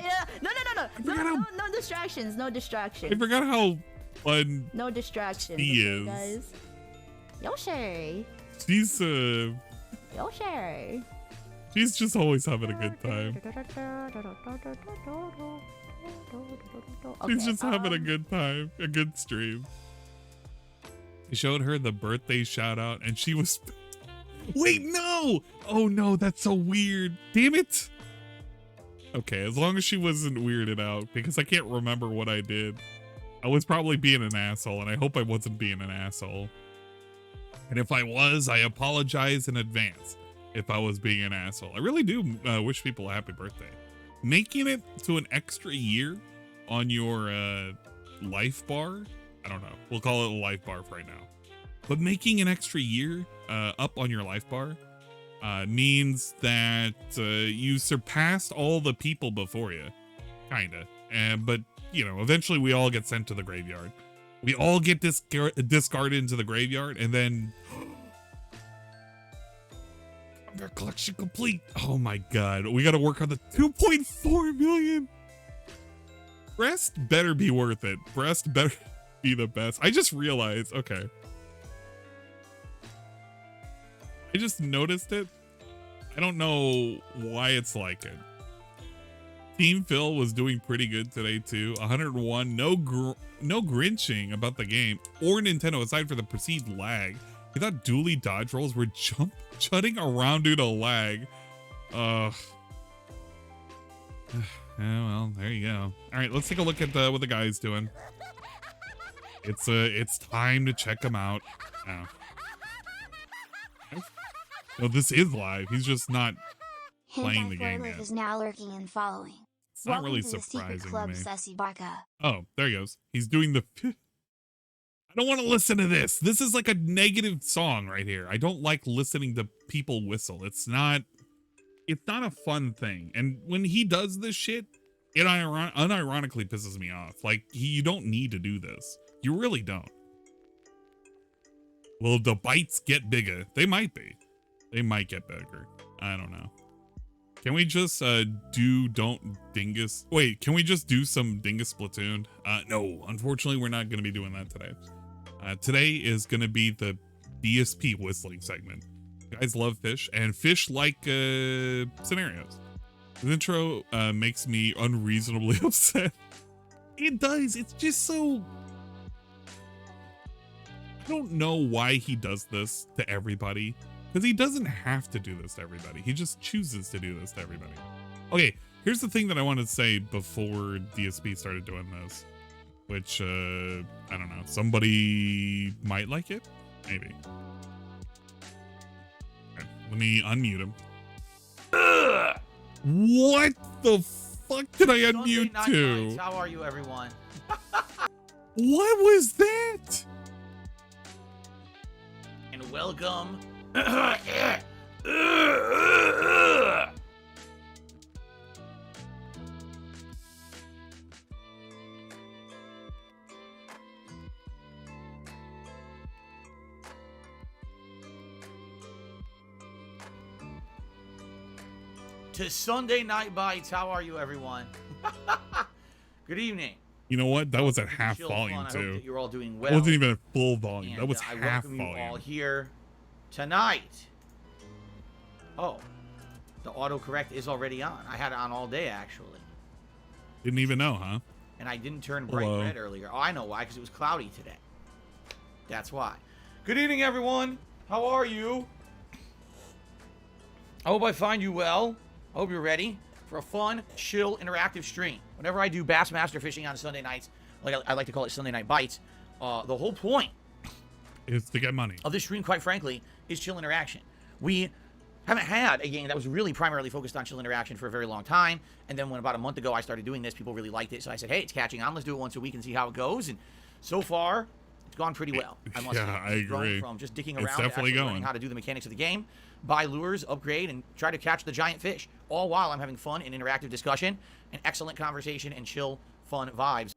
No distractions. No distractions. I forgot how fun. No distractions. He okay, is. Guys. Yoshi. Yoshi. She's just always having a good time. She's just having a good time, a good stream. He showed her the birthday shout out and she was... Wait, no! Oh no, that's so weird. Damn it. Okay, as long as she wasn't weirded out, because I can't remember what I did. I was probably being an asshole, and I hope I wasn't being an asshole. And if I was, I apologize in advance. If I was being an asshole, I really do wish people a happy birthday. Making it to an extra year on your life bar, I don't know, we'll call it a life bar for right now, but making an extra year up on your life bar means that you surpassed all the people before you, kinda. But you know, eventually we all get sent to the graveyard. We all get discarded into the graveyard, and then their collection complete. Oh my god, we got to work on the 2.4 million. Breast better be worth it. Breast better be the best. I just realized, okay, I just noticed it. I don't know why it's like it. Team Phil was doing pretty good today too. 101, no grinching about the game or Nintendo aside for the perceived lag. He thought dually dodge rolls were jutting around due to lag. Yeah, well, there you go. All right, let's take a look at what the guy's doing. It's time to check him out. Oh. No, this is live. He's just not playing the game yet. Is now lurking and following. It's not really surprising to me. Oh, there he goes. He's doing the... I don't want to listen to this. This is like a negative song right here. I don't like listening to people whistle. It's not a fun thing. And when he does this shit, it unironically pisses me off. Like, you don't need to do this. You really don't. Will the bites get bigger? They might be. They might get bigger. I don't know. Can we just don't dingus? Wait, can we just do some dingus Splatoon? No, unfortunately, we're not going to be doing that today. Today is going to be the DSP whistling segment. You guys love fish and fish-like scenarios. The intro makes me unreasonably upset. It does. It's just so... I don't know why he does this to everybody. Because he doesn't have to do this to everybody. He just chooses to do this to everybody. Okay, here's the thing that I wanted to say before DSP started doing this. Which, I don't know. Somebody might like it? Maybe. Okay, let me unmute him. What the fuck did I unmute to? How are you, everyone? What was that? And welcome. to Sunday Night Bites. How are you, everyone? Good evening. You know what? That was at Welcome to half Chill volume Fun. I hope too. that you're all doing It well. wasn't even at full volume. And, That was I half welcome you all volume. here tonight. Oh, the autocorrect is already on. I had it on all day, actually. Didn't even know, huh? And I didn't turn bright Hello. red earlier. Oh, I know why, because it was cloudy today. That's why. Good evening, everyone. How are you? I hope I find you well. I hope you're ready for a fun, chill, interactive stream. Whenever I do Bass Master Fishing on Sunday nights, like I like to call it Sunday Night Bites, the whole point It's to get money. of this stream, quite frankly, is chill interaction. We haven't had a game that was really primarily focused on chill interaction for a very long time. And then when about a month ago I started doing this, people really liked it. So I said, hey, it's catching on. Let's do it once a week and see how it goes. And so far, it's gone pretty well. I must say. Yeah, I It's grown agree. From just dicking It's around to definitely actually learning going. how to do the mechanics of the game, buy lures, upgrade, and try to catch the giant fish. All while I'm having fun and interactive discussion and excellent conversation and chill, fun vibes.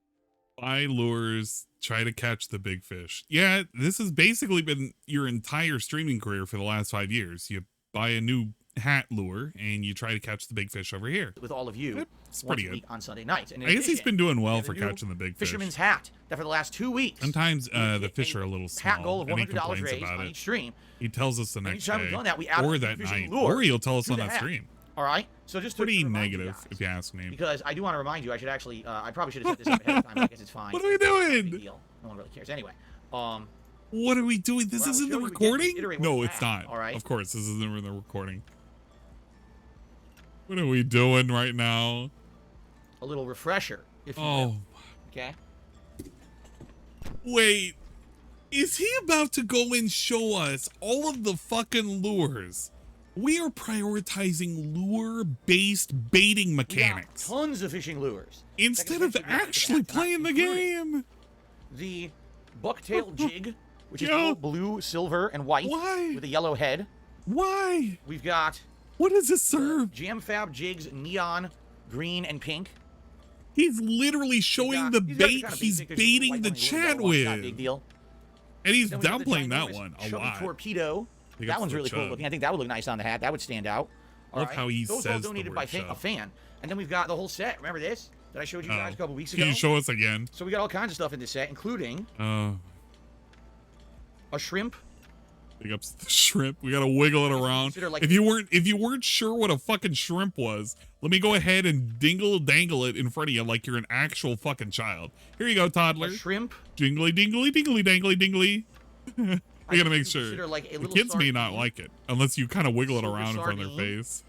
Buy lures, try to catch the big fish. Yeah, this has basically been your entire streaming career for the last 5 years. You buy a new hat lure and you try to catch the big fish over here. With all of you, It's once pretty a good. week on Sunday nights. And in I guess he's addition, been doing we well have a for new catching the big fish. Fisherman's hat that for the last 2 weeks. Sometimes the hit fish a are a little hat goal small of and he $100 complains raised about on it. each stream. He tells us the next Anytime day we've done that, we add or a that fishing night, lure or he'll tell us to on the that hat. stream. All right, so just to Pretty remind you negative, guys, if you ask me. because I do want to remind you, I should actually, I probably should have set this up ahead of time, but I guess it's fine. What are we It's not a doing? big deal. No one really cares. Anyway, What are we doing? This Well, isn't the I'll show you again, recording? iterate No, what it's you have, not. all right? Of course, this isn't the recording. What are we doing right now? a little refresher, if you Oh, will. Okay. wait. Is he about to go and show us all of the fucking lures? We are prioritizing lure-based baiting We got mechanics tons of fishing lures. instead that of can fit into actually hat, playing the including game. The bucktail jig, which is Yeah. all blue, silver, and white Why? with a yellow head. Why? We've got What does it serve? Jam Fab jigs, neon, green, and pink. He's literally showing the These guys are bait kinda he's basic. There's just a baiting white the one, you only chat got one, not a with. big deal. And he's Then we got the downplaying that ginormous one a chubby lot. torpedo. Big That ups one's to really cool Chub. looking. I think that would look nice on the hat. That would stand out. All Love how he Those all says the donated word by Chub. a fan. And then we've got the whole set. Remember this that I showed you guys a couple weeks ago? Can you show us again? So we got all kinds of stuff in this set, including a shrimp. Big ups to the shrimp. We gotta wiggle it around. Consider, like- If you weren't sure what a fucking shrimp was, let me go ahead and dangle it in front of you like you're an actual fucking child. Here you go, toddler. A shrimp. Jingly dingly dingly dangly dingly. We gotta make would sure. consider, like, a The little kids may not sardine. like it unless you kind of wiggle it Silver around in front of their sardine. face.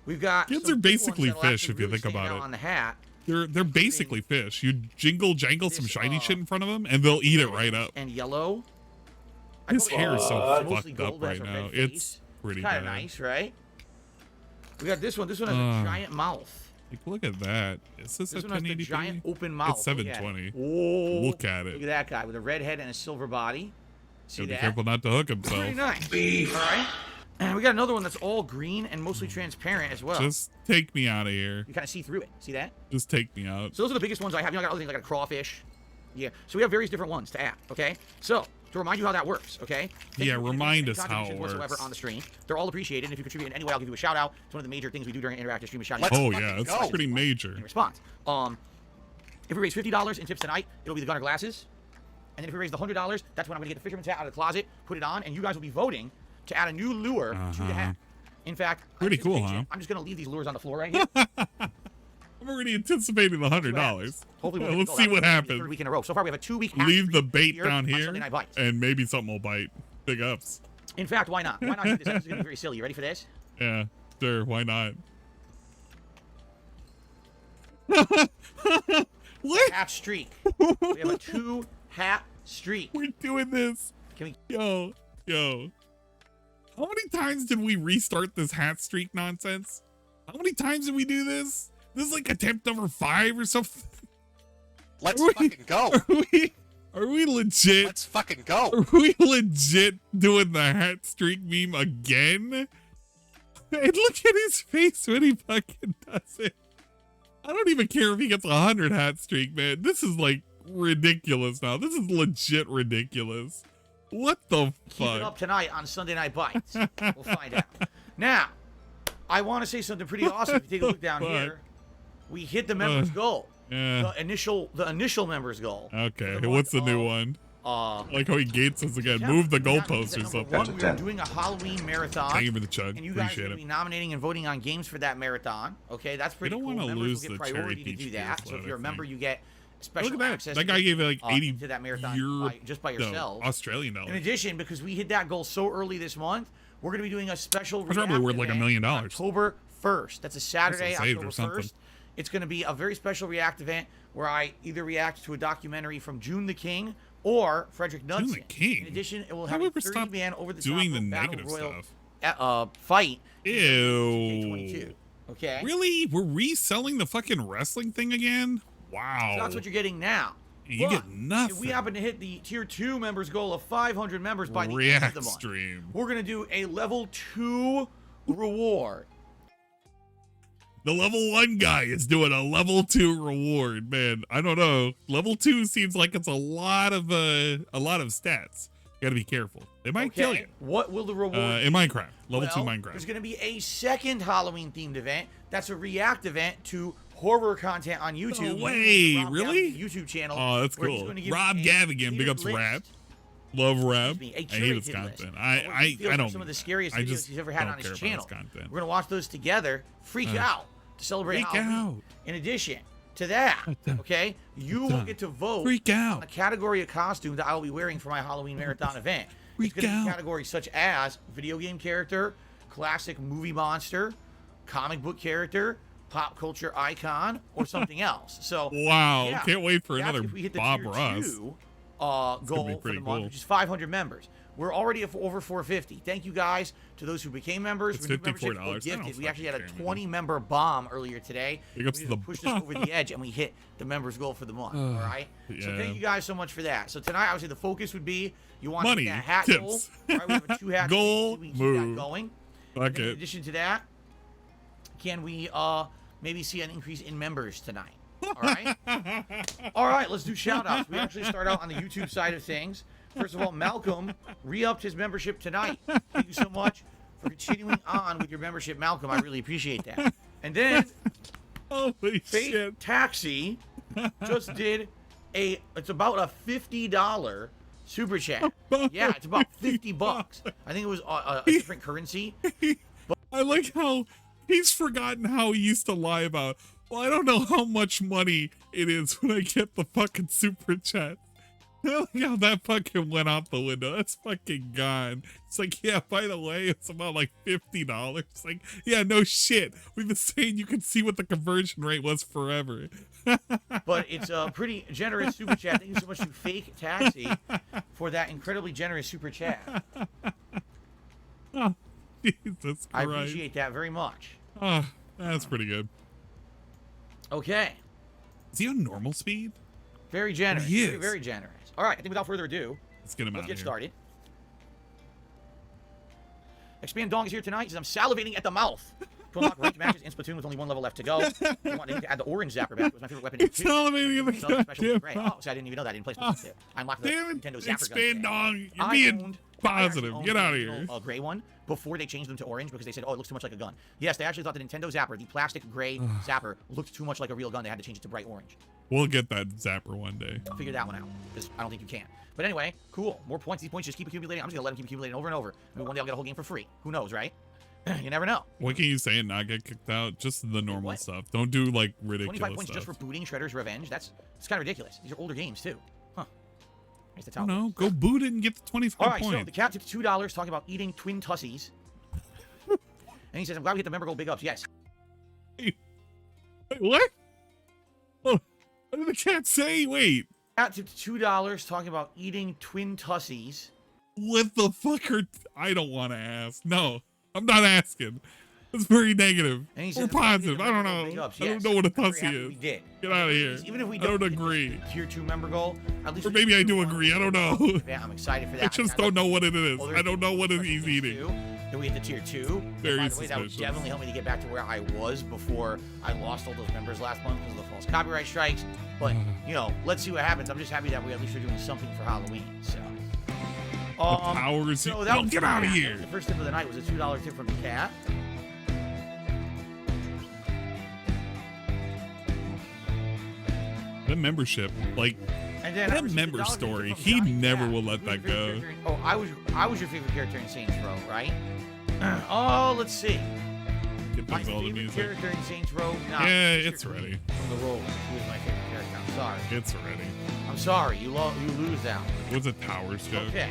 We've got Kids some are big ones basically that'll fish actually if you really think stand about out it. on the hat. They're basically fish. You jangle some This, shiny shit in front of them, and they'll eat it right up. And yellow. I His hope hair is so it's mostly fucked up gold, but has right a now. red It's face. pretty Kind of bad. nice, right? We got this one. This one has a giant mouth. Like, look at that. Is this This a one has the 1080p? giant open mouth. It's Look at it. 720. Whoa. Look at it. Look at that guy with a red head and a silver body. See Gotta be that? careful not to hook Pretty himself. nice. All right. And we got another one that's all green and mostly transparent as well. Just take me out of here. You kind of see through it. See that? Just take me out. So those are the biggest ones I have. You know, I got other things like a crawfish. Yeah. So we have various different ones to add. Okay. So to remind you how that works. Okay. Thank Yeah, you for remind any us how it contributions whatsoever works. on the stream. They're all appreciated, and if you contribute in any way, I'll give you a shout out. It's one of the major things we do during an interactive stream is shouting Let's Oh fucking yeah, it's go. pretty major. in response. If we raise $50 in tips tonight, it'll be the Gunner glasses. And then if we raise the $100, that's when I'm gonna get the fisherman's hat out of the closet, put it on, and you guys will be voting to add a new lure to the hat. In fact, Pretty cool, anticipation, huh? I'm just gonna leave these lures on the floor right here. I'm already anticipating the $100. Hopefully, Yeah, we'll let's see what The happens. third week in a row. So far, we have a 2-week. Leave the bait down on here, Sunday Night Bites. and maybe something will bite. Big ups. In fact, why not? Why not do this? This is gonna be very silly. You ready for this? Yeah, sure. Why not? What? Hat streak. We have a 2-hat streak. We're doing this. Can we? Yo. How many times did we restart this hat streak nonsense? How many times did we do this? This is like attempt number 5 or something. Let's Are we- fucking go. Are we legit? Let's fucking go. Are we legit doing the hat streak meme again? And look at his face when he fucking does it. I don't even care if he gets 100 hat streak, man. This is like ridiculous now. This is legit ridiculous. What the Keep it up fuck? tonight on Sunday Night Bites. We'll find out. Now, I want to say something pretty awesome. If you take a look down here, we hit the members goal. Yeah. The initial members goal. Okay. What's the new one? Like how he gates us again. Move the goalposts or something. We're doing a Halloween marathon. Thank you for the chug. And you guys are Appreciate going to it. be nominating and voting on games for that marathon. Okay, that's pretty cool. don't want to Members lose will get the cherry priority to peach do that. So if you're a member, you get special Look at that. access. That guy gave it like 80 to that marathon just by yourself. Australian dollars. In addition, because we hit that goal so early this month, we're going to be doing a special That's probably worth like $1 million. October 1st. That's a Saturday, Saved or October something. 1st. It's going to be a very special React event where I either react to a documentary from June the King or Frederick Knudsen. June the King? In addition, it will How have do a we stop 30-man over the doing top the battle negative royal fight. Ew. 22. Okay. Really? We're reselling the fucking wrestling thing again? Wow. So that's what you're getting now. You But get nothing. If we happen to hit the tier 2 members goal of 500 members by the end of React the month, stream. we're going to do a level 2 reward. The level 1 guy is doing a level 2 reward, man. I don't know. Level 2 seems like it's a lot of stats. You gotta be careful. They might kill you. What will the reward be? In Minecraft. Level 2 Well, Minecraft. There's going to be a second Halloween themed event. That's a react event to horror content on YouTube. No way, Rob really? Gavigan's YouTube channel. Oh, that's where he's cool. gonna give Rob you a Gavigan, big tiered ups list. Rap. Love Rap. Excuse me, a I hate his curated list. content. What I he feels are don't. some of the scariest I videos just he's ever had don't on his care about channel. content. We're gonna watch those together, freak out to celebrate Freak Halloween. out. In addition to that, okay, you will get to vote Freak out. on the category of costume that I will be wearing for my Halloween marathon event. Freak It's gonna out. be categories such as video game character, classic movie monster, comic book character, pop culture icon, or something else. So Wow, yeah, can't wait for that's another if we hit the Bob tier Ross. 2, gonna be goal for pretty the month, cool. which is 500 members. We're already at over 450. Thank you guys to those who became members. It's For new memberships or $54. I don't gifted. We actually had a fucking care, 20-member bomb earlier today. Big ups We to the just pushed us over the edge, and we hit the members goal for the month. All right. So yeah. thank you guys so much for that. So tonight, obviously, the focus would be you want Money, that hat tips. goal. All right, we have a 2-hat Goal, we can keep move. that going. Fuck And in it. addition to that, can we maybe see an increase in members tonight? All right. All right, let's do shout outs. We actually start out on the YouTube side of things. First of all, Malcolm re-upped his membership tonight. Thank you so much for continuing on with your membership, Malcolm. I really appreciate that. And then Holy Fate shit. Taxi just did it's about a $50 super chat. Yeah, it's about 50 bucks. I think it was a different currency. I like how he's forgotten how he used to lie about, well, I don't know how much money it is when I get the fucking super chat. I like how that fucking went out the window. That's fucking gone. It's like, yeah, by the way, it's about like $50. Like, yeah, no shit. We've been saying you can see what the conversion rate was forever. But it's a pretty generous super chat. Thank you so much to Fake Taxi for that incredibly generous super chat. Oh, Jesus Christ. I appreciate that very much. Oh, that's pretty good. Okay. Is he on normal speed? Very generous. He Very, is. very generous. All right, I think without further ado, Let's get him let's out get of here. started. Expand Dong is here tonight. He says, I'm salivating at the mouth. To unlock ranked matches in Splatoon with only one level left to go. I want to add the orange zapper back. It was my favorite weapon. It's salivating in the Special goddamn gray. Oh, so I didn't even know that. I didn't play Splatoon 2. I unlocked the Damn it. Nintendo zapper gun. Expand today. dong. You're I being actually positive. owned Get the out of original, here. gray one before they changed them to orange because they said, oh, it looks too much like a gun. Yes, they actually thought the Nintendo zapper, the plastic gray zapper, looked too much like a real gun. They had to change it to bright orange. We'll get that zapper one day. Figure that one out because I don't think you can. But anyway, cool. More points. These points just keep accumulating. I'm just going to let them keep accumulating over and over. Maybe one day I'll get a whole game for free. Who knows, right? You never know. What can you say and not get kicked out? Just the normal What? stuff. Don't do like 25 ridiculous points just stuff. for booting Shredder's Revenge. That's kind of ridiculous. These are older games, too. Huh. I guess that's I how don't it know. works. Go boot it and get the 25 All right, so points. the cat tipped $2 talking about eating twin tussies. And he says, I'm glad we hit the member goal. Big ups. Yes. Wait, what? Oh, what did the cat say? Wait. Cat tipped $2 talking about eating twin tussies. What the fuck are... I don't want to ask. No, I'm not asking. It's very negative. And he Or says, positive. I don't big know. ups. I don't Yes. know what a I'm very tussy happy is. We did. Get out of here. Even if we I don't hit the agree. tier 2 member goal, at least Or maybe I do agree. I don't know. Yeah, I'm excited for that. I just don't know what it is. Oh, I don't know what he's eating. Then we hit the tier 2. Very By the way, that would suspicious. definitely help me to get back to where I was before I lost all those members last month because of the false copyright strikes. But, you know, let's see what happens. I'm just happy that we at least are doing something for Halloween. So, powers. so that No, was get the out of cat. here. The first tip of the night was a $2 tip from the cat. The membership, like And then I that received member $1.50 story, from he Johnny never Cat. will let that go. Oh, I was your favorite character in Saints Row, right? Oh, let's see. Get My those all the favorite music. character in Saints Row. Nah, Yeah, Mr. it's ready. From the role, he was my favorite character. I'm sorry. It's ready. I'm sorry. You lose that one. Was it Towers joke? Okay.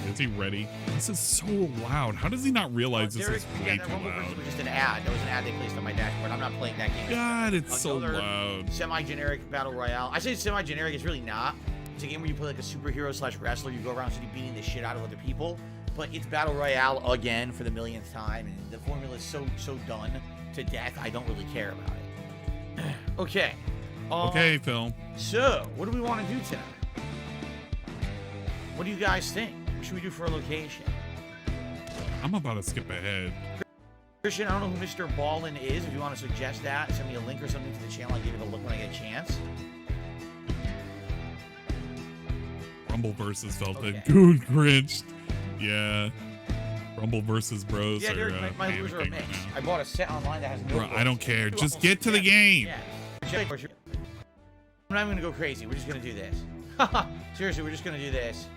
Is he ready? This is so loud. How does he not realize this Derek, is yeah, way that too Rumble Breaks loud? was just an ad. That was an ad they placed on my dashboard. I'm not playing that game. God, it's so Another loud. Semi-generic battle royale. I say semi-generic. It's really not. It's a game where you play like a superhero slash wrestler. You go around beating the shit out of other people. But it's battle royale again for the millionth time, and the formula is so done to death. I don't really care about it. Okay. Okay, Phil. So, what do we want to do tonight? What do you guys think? What should we do for a location? I'm about to skip ahead. Christian, I don't know who Mr. Ballin is. If you want to suggest that, send me a link or something to the channel. I'll give it a look when I get a chance. Rumble versus Velted. Okay. Dude, cringed. Yeah. Rumble versus Bros. Yeah, are, Derek, my lures are a panicking mix. right now. I bought a set online that has no. Bro, I don't care. Just get to the game. Yeah. I'm not even gonna go crazy. We're just gonna do this. Seriously, we're just gonna do this.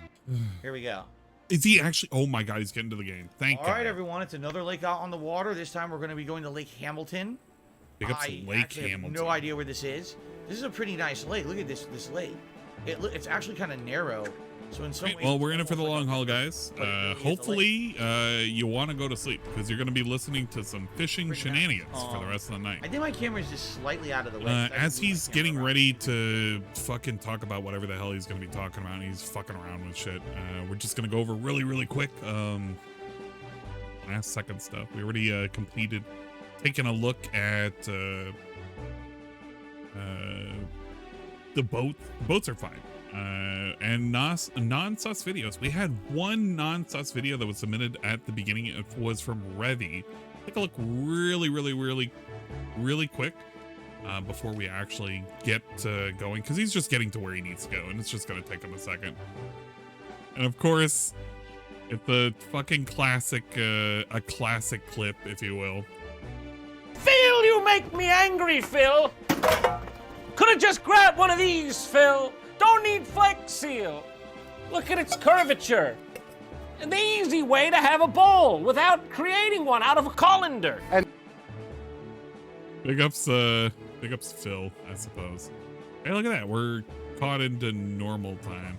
Here we go. Is he actually? Oh my God, he's getting to the game. Thank All God. right, everyone. It's another lake out on the water. This time we're gonna be going to Lake Hamilton. Pick up some Lake actually have Hamilton. no idea where this is. This is a pretty nice lake. Look at this lake. It's actually kind of narrow. So in some Okay, ways, well, we're in it it's for the almost long like haul, a- guys. but it really is a Hopefully, you want to go to sleep because you're going to be listening to some fishing Pretty nice. shenanigans for the rest of the night. I think my camera is just slightly out of the way. so I can As move my he's camera getting around. ready to fucking talk about whatever the hell he's going to be talking about, and he's fucking around with shit. We're just going to go over really quick. Last second stuff. We already completed taking a look at the boat. Boats are fine. And non-sus videos. We had one non-sus video that was submitted at the beginning. It was from Revy. Take a look really quick before we actually get going, because he's just getting to where he needs to go, and it's just going to take him a second. And of course, it's a fucking classic, a classic clip, if you will. Phil, you make me angry, Phil. Could have just grabbed one of these, Phil. Don't need Flex Seal. Look at its curvature. And the easy way to have a bowl without creating one out of a colander. Big ups Phil, I suppose. Hey, look at that. We're caught into normal time.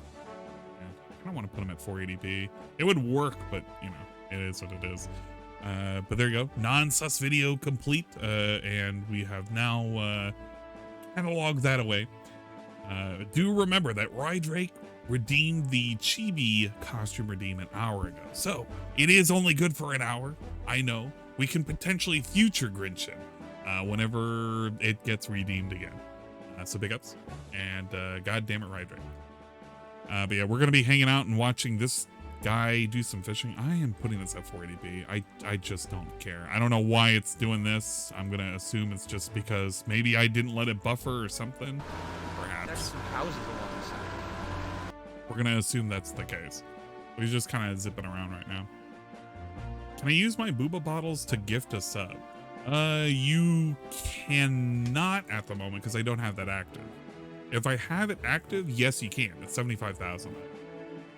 Yeah, I don't want to put him at 480p. It would work, but you know, it is what it is. But there you go. Non-sus video complete. And we have now cataloged that away. Do remember that Rydrake redeemed the Chibi costume redeem an hour ago. So it is only good for an hour. I know. We can potentially future Grinch him whenever it gets redeemed again. So big ups. And God damn it, Rydrake. But yeah, we're going to be hanging out and watching this guy do some fishing. I am putting this at 480p. I just don't care. I don't know why it's doing this. I'm going to assume it's just because maybe I didn't let it buffer or something. There's Perhaps. some houses along the side. We're going to assume that's the case. He's just kind of zipping around right now. Can I use my booba bottles to gift a sub? You cannot at the moment because I don't have that active. If I have it active, yes, you can. It's 75,000.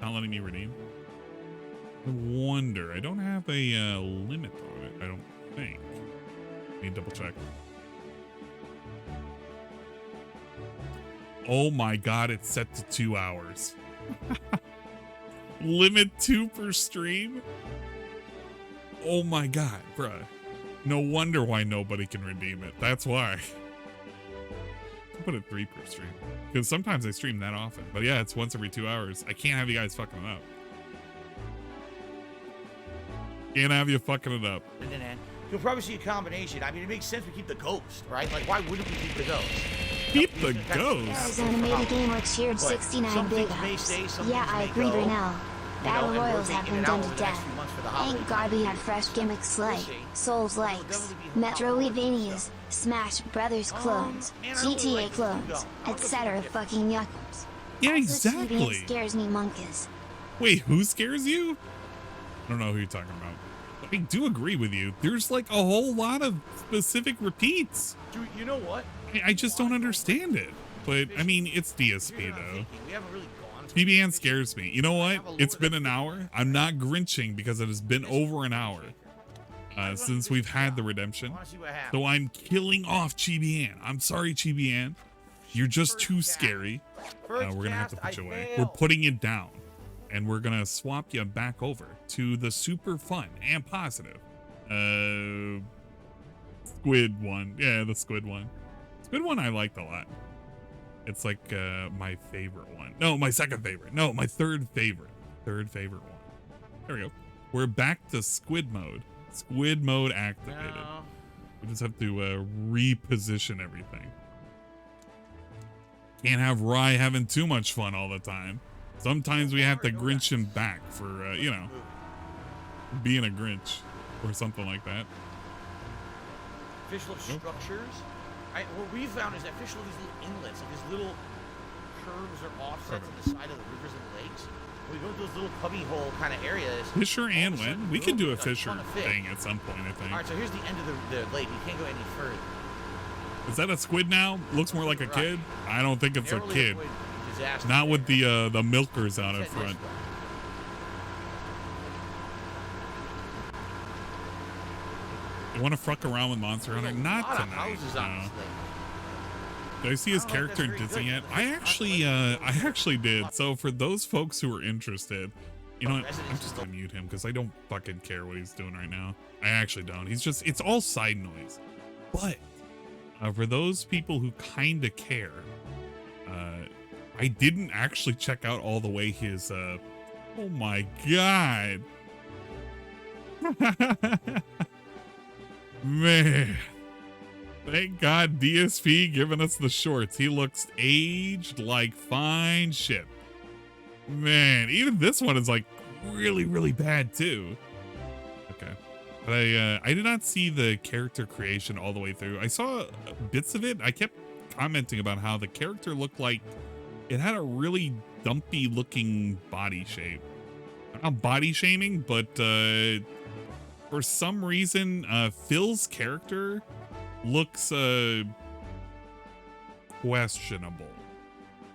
Not letting me redeem. I wonder. I don't have a limit on it, I don't think. Let me double check. Oh my God, it's set to 2 hours. Limit 2 per stream? Oh my God, bruh. No wonder why nobody can redeem it. That's why. I'll put it 3 per stream. Because sometimes I stream that often. But yeah, it's once every 2 hours. I can't have you guys fucking it up. Can't have you fucking it up. You'll probably see a combination. I mean, it makes sense we keep the ghost, right? Like, why wouldn't we keep the ghost? Keep the ghost? Arizona made a gamer cheered But 69 some big things may ups. stay, some Yeah, things I may agree, go. Burnell. Battle and we're Royals have taking been it done out to over the next death. few months for the Thank holiday. God we had fresh gimmicks like Souls Likes, Metroidvanias, Smash Brothers clones, and I really GTA like clones, Squiddo. I'll go etc. for it. fucking yuckums. Yeah, Also, exactly. Deviant scares me monkeys. Wait, who scares you? I don't know who you're talking about. But I do agree with you. There's like a whole lot of specific repeats. Dude, you know what? I just don't understand it. but I mean, it's DSP though. We haven't really gone to TBN scares me. You know what? It's been an hour. I'm not grinching because it has been over an hour since we've had the redemption. So I'm killing off GBN. I'm sorry, GBN. You're just too scary. We're gonna have to put you away. We're putting it down, and we're gonna swap you back over to the super fun and positive Squid one. Yeah, the Squid one. Squid one I liked a lot. It's like my favorite one. No, my second favorite. No, my third favorite. Third favorite one. There we go. We're back to Squid mode. Squid mode activated. No. We just have to reposition everything. Can't have Rye having too much fun all the time. Sometimes we have to Grinch him back for, you know, being a Grinch or something like that. Fish love structures. What we found is that fish love these little inlets, like these little curves or offsets on the side of the rivers and the lakes. We go to those little cubby hole kind of areas. Fisher and Win. We could do a Fisher thing at some point, I think. All right, so here's the end of the lake. You can't go any further. Is that a squid now? Looks more like a kid. I don't think it's a kid. Disaster. Not with the milkers out in front. You want to fuck around with Monster Hunter? Not tonight. No. Did I see his character in Disney yet? I actually did. So for those folks who are interested, you know what? I'm just gonna mute him because I don't fucking care what he's doing right now. I actually don't. It's all side noise. But for those people who kind of care, I didn't actually check out all the way his, oh my God. Man. Thank God DSP giving us the shorts. He looks aged like fine shit. Man, even this one is like really, really bad too. Okay. But I did not see the character creation all the way through. I saw bits of it. I kept commenting about how the character looked like it had a really dumpy looking body shape. I'm not body shaming, but for some reason, Phil's character looks questionable.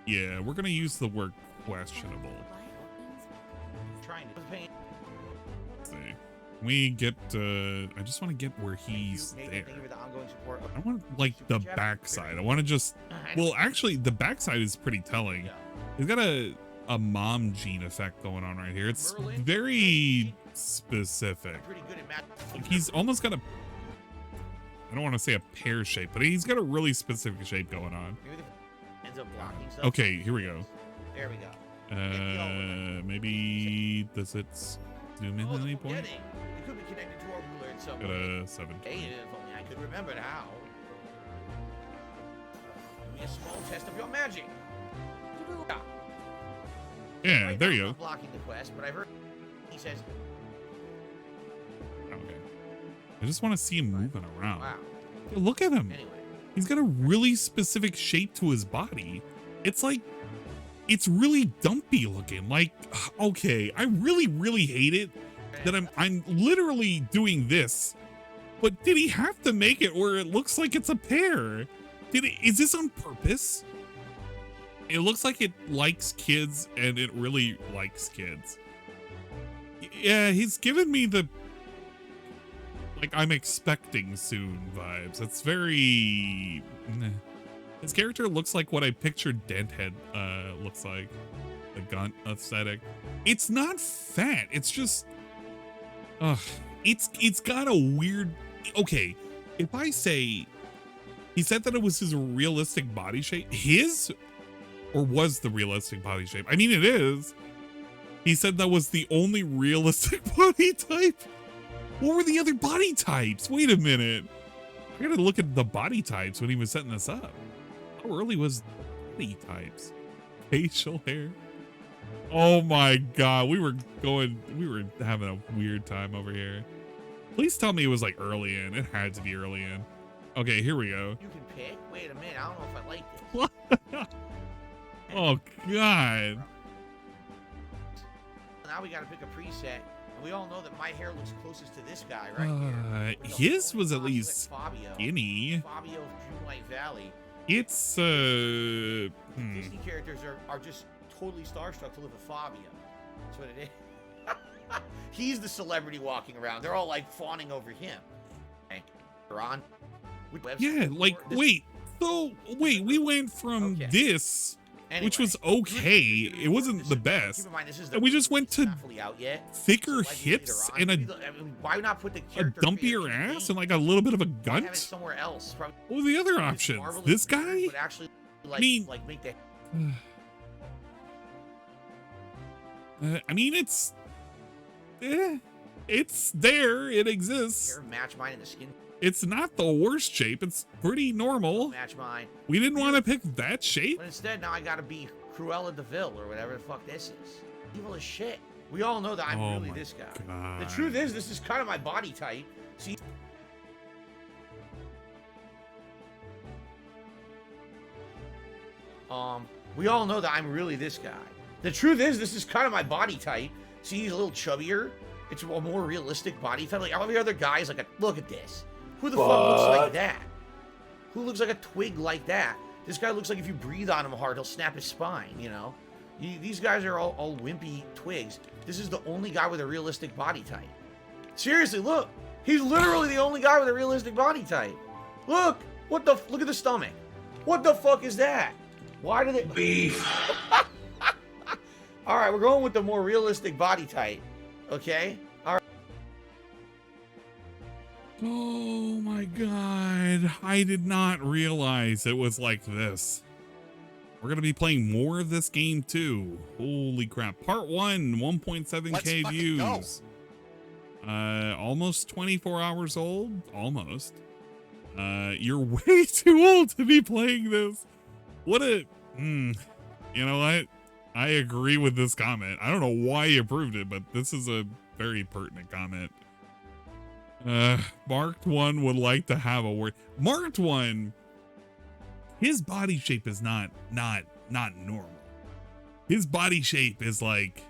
Yeah, we're gonna use the word questionable. Let's see. We get I just want to get where he's there. I don't want like the backside. I want to just, well, actually the backside is pretty telling. He's got a mom gene effect going on right here. It's very specific. He's almost got a, I don't want to say a pear shape, but he's got a really specific shape going on. Okay, here we go. There we go. Maybe does it zoom in at any point? It could be connected to our ruler in some Got way. a 7. Hey, if only I could remember how. Give me a small test of your magic. Yeah, Right there now, you I'm go. not blocking the quest, but I've heard he says, Okay. I just want to see him moving around. wow. Yeah, look at him. Anyway. He's got a really specific shape to his body. It's like, it's really dumpy looking. Like, okay, I really, really hate it that I'm literally doing this. But did he have to make it where it looks like it's a pear? Is this on purpose? It looks like it likes kids and it really likes kids. Yeah, he's giving me the, like, I'm expecting soon vibes. It's very, his character looks like what I pictured Denthead looks like. The gun aesthetic. It's not fat. It's just, it's got a weird, okay, if I say, he said that it was his realistic body shape, or was the realistic body shape? I mean, it is. He said that was the only realistic body type. What were the other body types? Wait a minute. I gotta look at the body types when he was setting this up. How early was body types? Facial hair. Oh my God. We were having a weird time over here. Please tell me it was like early in. It had to be early in. Okay, here we go. You can pick? Wait a minute, I don't know if I like this. Oh God. Now we gotta pick a preset. And we all know that my hair looks closest to this guy right here. His was at least Fabio. skinny. Fabio of Moonlight Valley. It's Disney characters are just totally starstruck to live with Fabio. That's what it is. He's the celebrity walking around. They're all like fawning over him. Okay. They're on. Yeah, like wait. So wait, we went from this, which was okay. It wasn't the best. Keep in mind, this is and we just went to fully out yet. thicker hips and why not put the a dumpier ass and like a little bit of a Have it gunt? somewhere else. What were the other options? This guy? Would actually, like, I mean, like make the. I mean, it's there. It exists. Hair match mine in the skin. It's not the worst shape. It's pretty normal. Match mine. We didn't want to pick that shape. But instead, now I gotta be Cruella DeVille or whatever the fuck this is. Evil as shit. We all know that I'm really this guy. God. The truth is, this is kind of my body type. See. We all know that I'm really this guy. The truth is, this is kind of my body type. See, he's a little chubbier. It's a more realistic body type. Like all the other guys, like, look at this. Who the fuck looks like that? Who looks like a twig like that? This guy looks like if you breathe on him hard, he'll snap his spine, you know? These guys are all wimpy twigs. This is the only guy with a realistic body type. Seriously, look. He's literally the only guy with a realistic body type. Look. Look at the stomach. What the fuck is that? Why do they... Beef. All right, we're going with the more realistic body type. Okay? All right. Oh my God. I did not realize it was like this. We're going to be playing more of this game too. Holy crap. Part 1, 1.7K views. Almost 24 hours old. Almost. You're way too old to be playing this. What a... you know what? I agree with this comment. I don't know why you approved it, but this is a very pertinent comment. Marked One would like to have a word. Marked One, his body shape is not normal. His body shape is like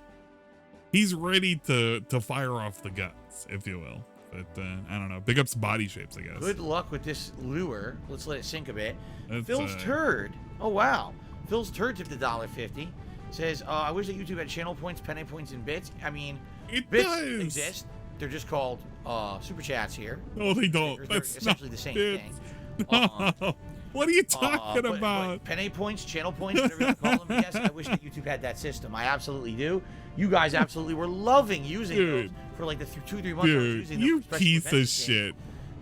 he's ready to fire off the guns, if you will. But I don't know. Big ups body shapes, I guess. Good luck with this lure. Let's let it sink a bit. That's, Phil's turd. Oh wow. Phil's turd tipped $1.50. Says, I wish that YouTube had channel points, penny points, and bits. I mean, bits exist. They're just called super chats here. No, they don't. They're That's essentially not the same bits. thing. What are you talking about? But penny points, channel points, whatever you call them. Yes, I wish that YouTube had that system. I absolutely do. You guys absolutely were loving using those for like the 2-3 months I was using them. You piece of shit.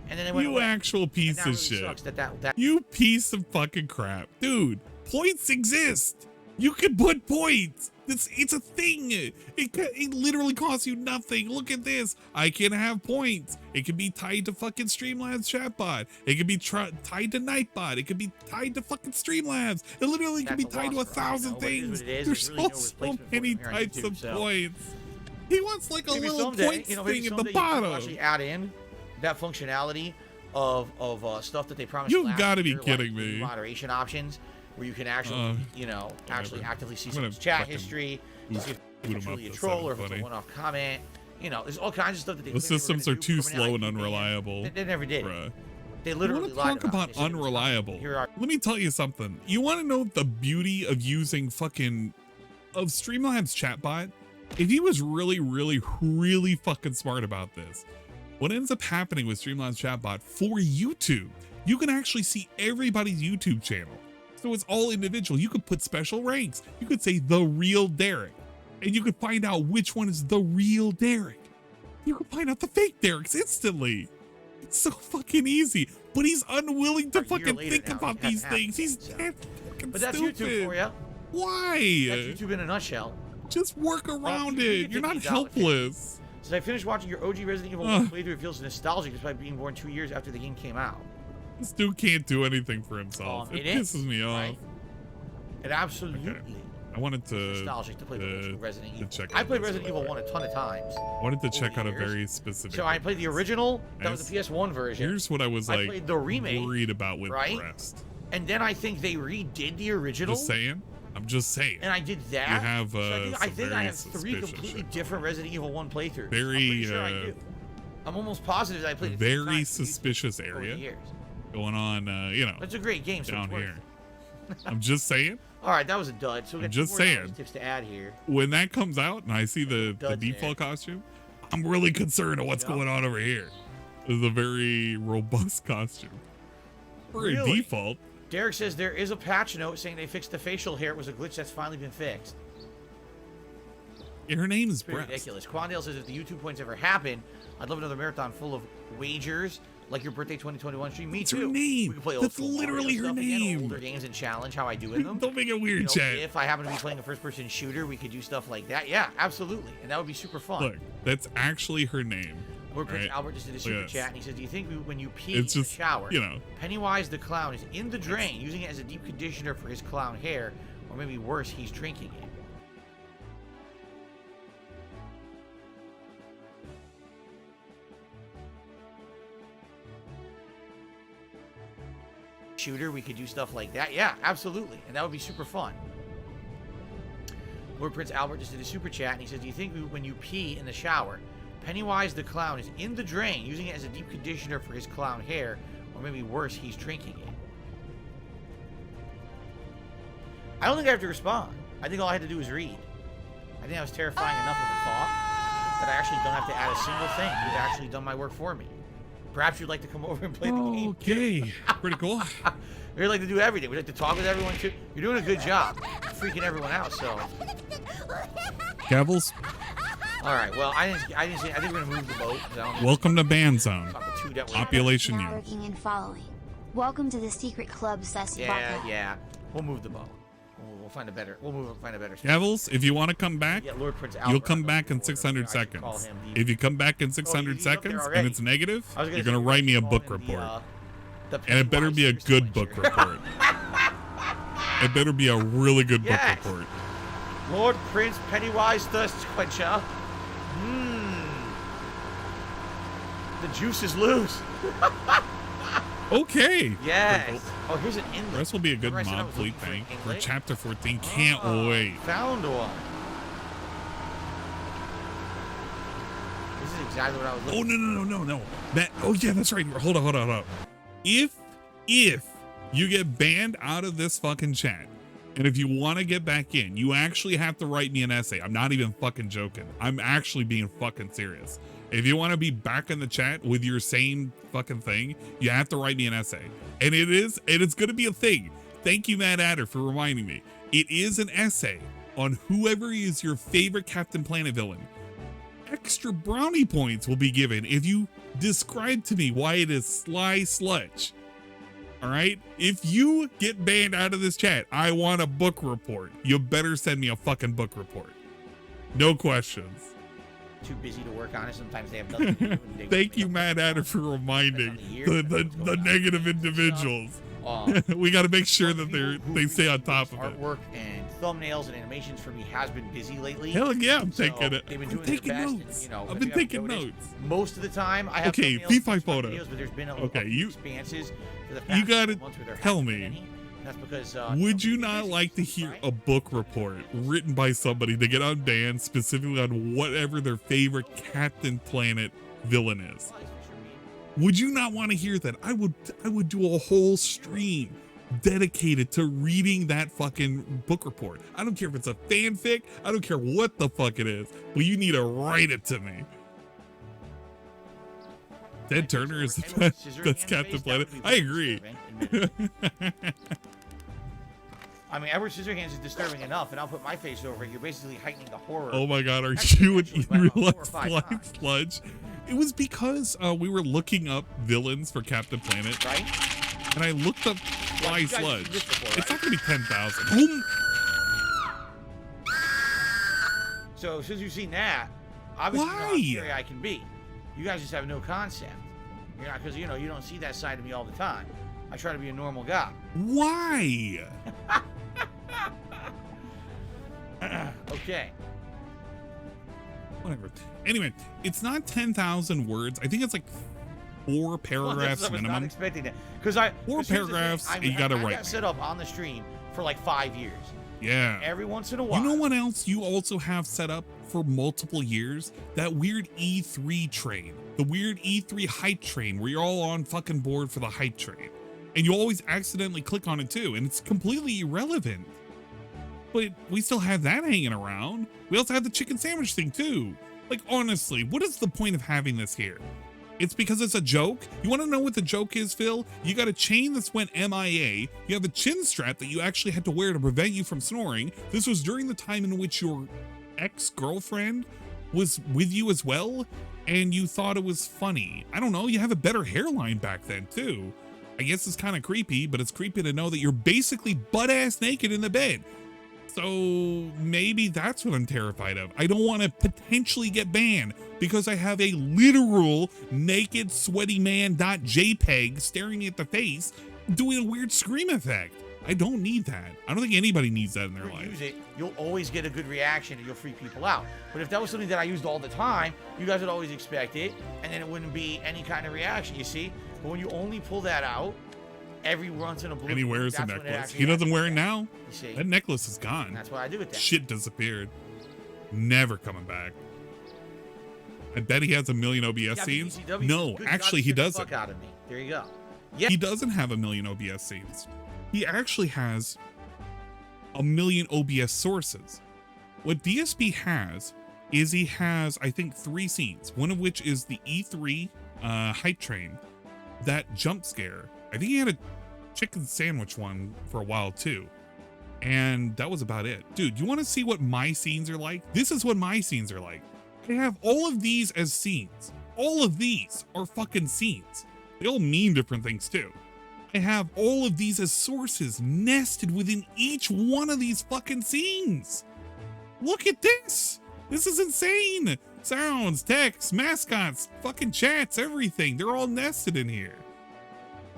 And then they went you away. actual piece And that of really shit. sucks that You piece of fucking crap. Dude, points exist. You can put points. It's a thing. It literally costs you nothing. Look at this. I can have points. It can be tied to fucking Streamlabs chatbot. It can be tied to Nightbot. It can be tied to fucking Streamlabs. It literally can be tied to 1,000 things. There's really so many types YouTube, of so. points. He wants like a Maybe little someday, points maybe thing at the someday bottom. you can actually add in that functionality of stuff that they promised. You've last got to be year, kidding like me. Moderation options where you can actually, actually actively see someone's chat history, see if it's truly a troll or if it's a one-off comment. You know, there's all kinds of stuff that they. The systems are too slow and unreliable. They never did. Bruh. They literally You want to talk about it. unreliable? Let me tell you something. You want to know the beauty of using of Streamlabs chatbot? If he was really fucking smart about this, what ends up happening with Streamlabs chatbot for YouTube, you can actually see everybody's YouTube channel. So it's all individual. You could put special ranks. You could say the real Derek, and you could find out which one is the real Derek. You could find out the fake Derek's instantly. It's so fucking easy. But he's unwilling to fucking think about these things. He's that fucking But that's stupid. YouTube for you. Why? That's YouTube in a nutshell. Just work around it. You're not helpless. So I finished watching your OG Resident Evil 1 playthrough. It feels nostalgic despite being born 2 years after the game came out. This dude can't do anything for himself. It pisses me off. Right? It absolutely. Okay. I wanted to Nostalgic to play the Resident Evil. check I played Resident Evil 1 a ton of times. I wanted to check out a very specific. So I played the original. That was the PS1 version. Here's what I was like played the remake, worried about with right? the rest. And then I think they redid the original. Just saying. I'm just saying. And I did that. You have so I think I have some 3 very completely suspicious different Resident Evil 1 playthroughs. Very I'm pretty sure I do. I'm almost positive that I played very suspicious area. going on, you know, That's a great game. So down it's worth here. it. I'm just saying. All right, that was a dud. So we I'm got just $2 more saying. tips to add here. When that comes out and I see the Duds default costume, I'm really concerned of what's going on over here. This is a very robust costume. For a Really? default. Derek says there is a patch note saying they fixed the facial hair. It was a glitch that's finally been fixed. Yeah, her name is It's pretty Breast. ridiculous. Quandale says if the YouTube points ever happen, I'd love another marathon full of wagers like your birthday 2021 stream. Me That's too. her name. We can play That's old school literally Mario her stuff again, name. older games and challenge how I do in them. Don't make it weird, chat. If I happen to be playing a first-person shooter, we could do stuff like that. Yeah, absolutely, and that would be super fun. Look, that's actually her name. Lord Prince right? Albert just did a Look super at this. chat, and he says, "Do you think when you pee It's in just, the shower, you know. Pennywise the clown is in the drain, using it as a deep conditioner for his clown hair, or maybe worse, he's drinking it?" Shooter, we could do stuff like that. Yeah, absolutely, and that would be super fun. Lord Prince Albert just did a super chat, and he says, "Do you think when you pee in the shower, Pennywise the clown is in the drain, using it as a deep conditioner for his clown hair, or maybe worse, he's drinking it?" I don't think I have to respond. I think all I had to do was read. I think that was terrifying enough of a thought that I actually don't have to add a single thing. You've actually done my work for me. Perhaps you'd like to come over and play the game. Okay, pretty cool. We'd like to do everything. We'd like to talk with everyone too. You're doing a good job. You're freaking everyone out. So. Gavels, All right. Well, I didn't say. I think we're gonna move the boat. 'Cause I don't welcome to Band Zone. talk to two that were- Population you. Networking and following. Welcome to the secret club, Sussy Yeah, Baka. yeah. We'll move the boat. We'll find a better. Find a better. Gavels, if you want to come back, Yeah, Lord Prince Albert. you'll come I'm back in looking for 600 him. I should call seconds. him the- If you come back in Oh, 600 he's up there seconds already. and it's negative, I was you're say, going to you write me a call book him report. The And it better be a Pennywise good book Quencher. report. It better be a really good Yes. book report. Lord Prince Pennywise Thirst Quencher. The juice is loose. Okay. Yes. Pretty Oh, here's an inlet. cool. This will be a good Remember I said I mob was fleet looking for thing an for inlet? chapter 14. Can't Oh, wait. Found one. This is exactly what I was looking Oh, no. That, oh, yeah, that's right. Hold on. If you get banned out of this fucking chat, and if you want to get back in, you actually have to write me an essay. I'm not even fucking joking. I'm actually being fucking serious. If you want to be back in the chat with your same fucking thing, you have to write me an essay. And it's going to be a thing. Thank you, Mad Adder, for reminding me. It is an essay on whoever is your favorite Captain Planet villain. Extra brownie points will be given if you describe to me why it is Sly Sludge. All right? If you get banned out of this chat, I want a book report. You better send me a fucking book report. No questions. Too busy to work on it. Sometimes they have nothing to do. Thank you, Mad Adder, for reminding the negative individuals. We got to make sure that they stay on top of it. Artwork and thumbnails and animations for me has been busy lately. Hell yeah, I'm So taking it. they've been I'm doing their taking best, notes. and, you know, I've if been you haven't taking noticed, notes. Most of the time, I have Okay, thumbnails P5 and photo. videos, but there's been a Okay, you expanses for the you past got to months where there tell hasn't been me. any. That's because Would you not like to hear a book report written by somebody to get on Dan specifically on whatever their favorite Captain Planet villain is? Would you not want to hear that? I would do a whole stream dedicated to reading that fucking book report. I don't care if it's a fanfic. I don't care what the fuck it is, but you need to write it to me. Ted Turner is the best Captain Planet. I agree. I mean, Edward Scissorhands is disturbing enough, and I'll put my face over it. You're basically heightening the horror. Oh my god, are Actually, you actually in went real on 4 or life 5 Sly times. Sludge? It was because we were looking up villains for Captain Planet. Right? And I looked up Sly you guys have Sludge. seen this before, It's right? not gonna be 10,000. Oh, So since you've seen that, obviously you know how Why? scary I can be. You guys just have no concept. You're not, because you don't see that side of me all the time. I try to be a normal guy. why? Okay. Whatever. Anyway, it's not 10,000 words. I think it's like 4 paragraphs I was not minimum. expecting that. Because 4 paragraphs, and you gotta I write got me. set up on the stream for like 5 years. Yeah. Every once in a while. You know what else you also have set up for multiple years? That weird E3 train. The weird E3 hype train where you're all on fucking board for the hype train. And you always accidentally click on it too, and it's completely irrelevant. But we still have that hanging around. We also have the chicken sandwich thing too. Like, honestly, what is the point of having this here? It's because it's a joke? You want to know what the joke is, Phil? You got a chain that's went MIA. You have a chin strap that you actually had to wear to prevent you from snoring. This was during the time in which your ex-girlfriend was with you as well, and you thought it was funny. I don't know, you have a better hairline back then too. I guess it's kind of creepy, but it's creepy to know that you're basically butt-ass naked in the bed. So maybe that's what I'm terrified of. I don't want to potentially get banned because I have a literal naked sweaty man.jpg staring me at the face doing a weird scream effect. I don't need that. I don't think anybody needs that in their life. Use it, you'll always get a good reaction and you'll freak people out. But if that was something that I used all the time, you guys would always expect it, and then it wouldn't be any kind of reaction, you see? But when you only pull that out, every once in a blue and he wears a necklace. He doesn't wear it now. You see? That necklace is gone. And that's what I do with that. Shit disappeared. Never coming back. I bet he has a million OBS scenes. No, actually he doesn't. Fuck out of me. There you go. Yeah. He doesn't have a million OBS scenes. He actually has a million OBS sources. What DSP has is he has, I think, 3 scenes. One of which is the E3 hype train, that jump scare. I think he had a chicken sandwich one for a while too. And that was about it. Dude, you want to see what my scenes are like? This is what my scenes are like. I have all of these as scenes. All of these are fucking scenes. They all mean different things too. I have all of these as sources nested within each one of these fucking scenes. Look at this. This is insane. Sounds, texts, mascots, fucking chats, everything. They're all nested in here.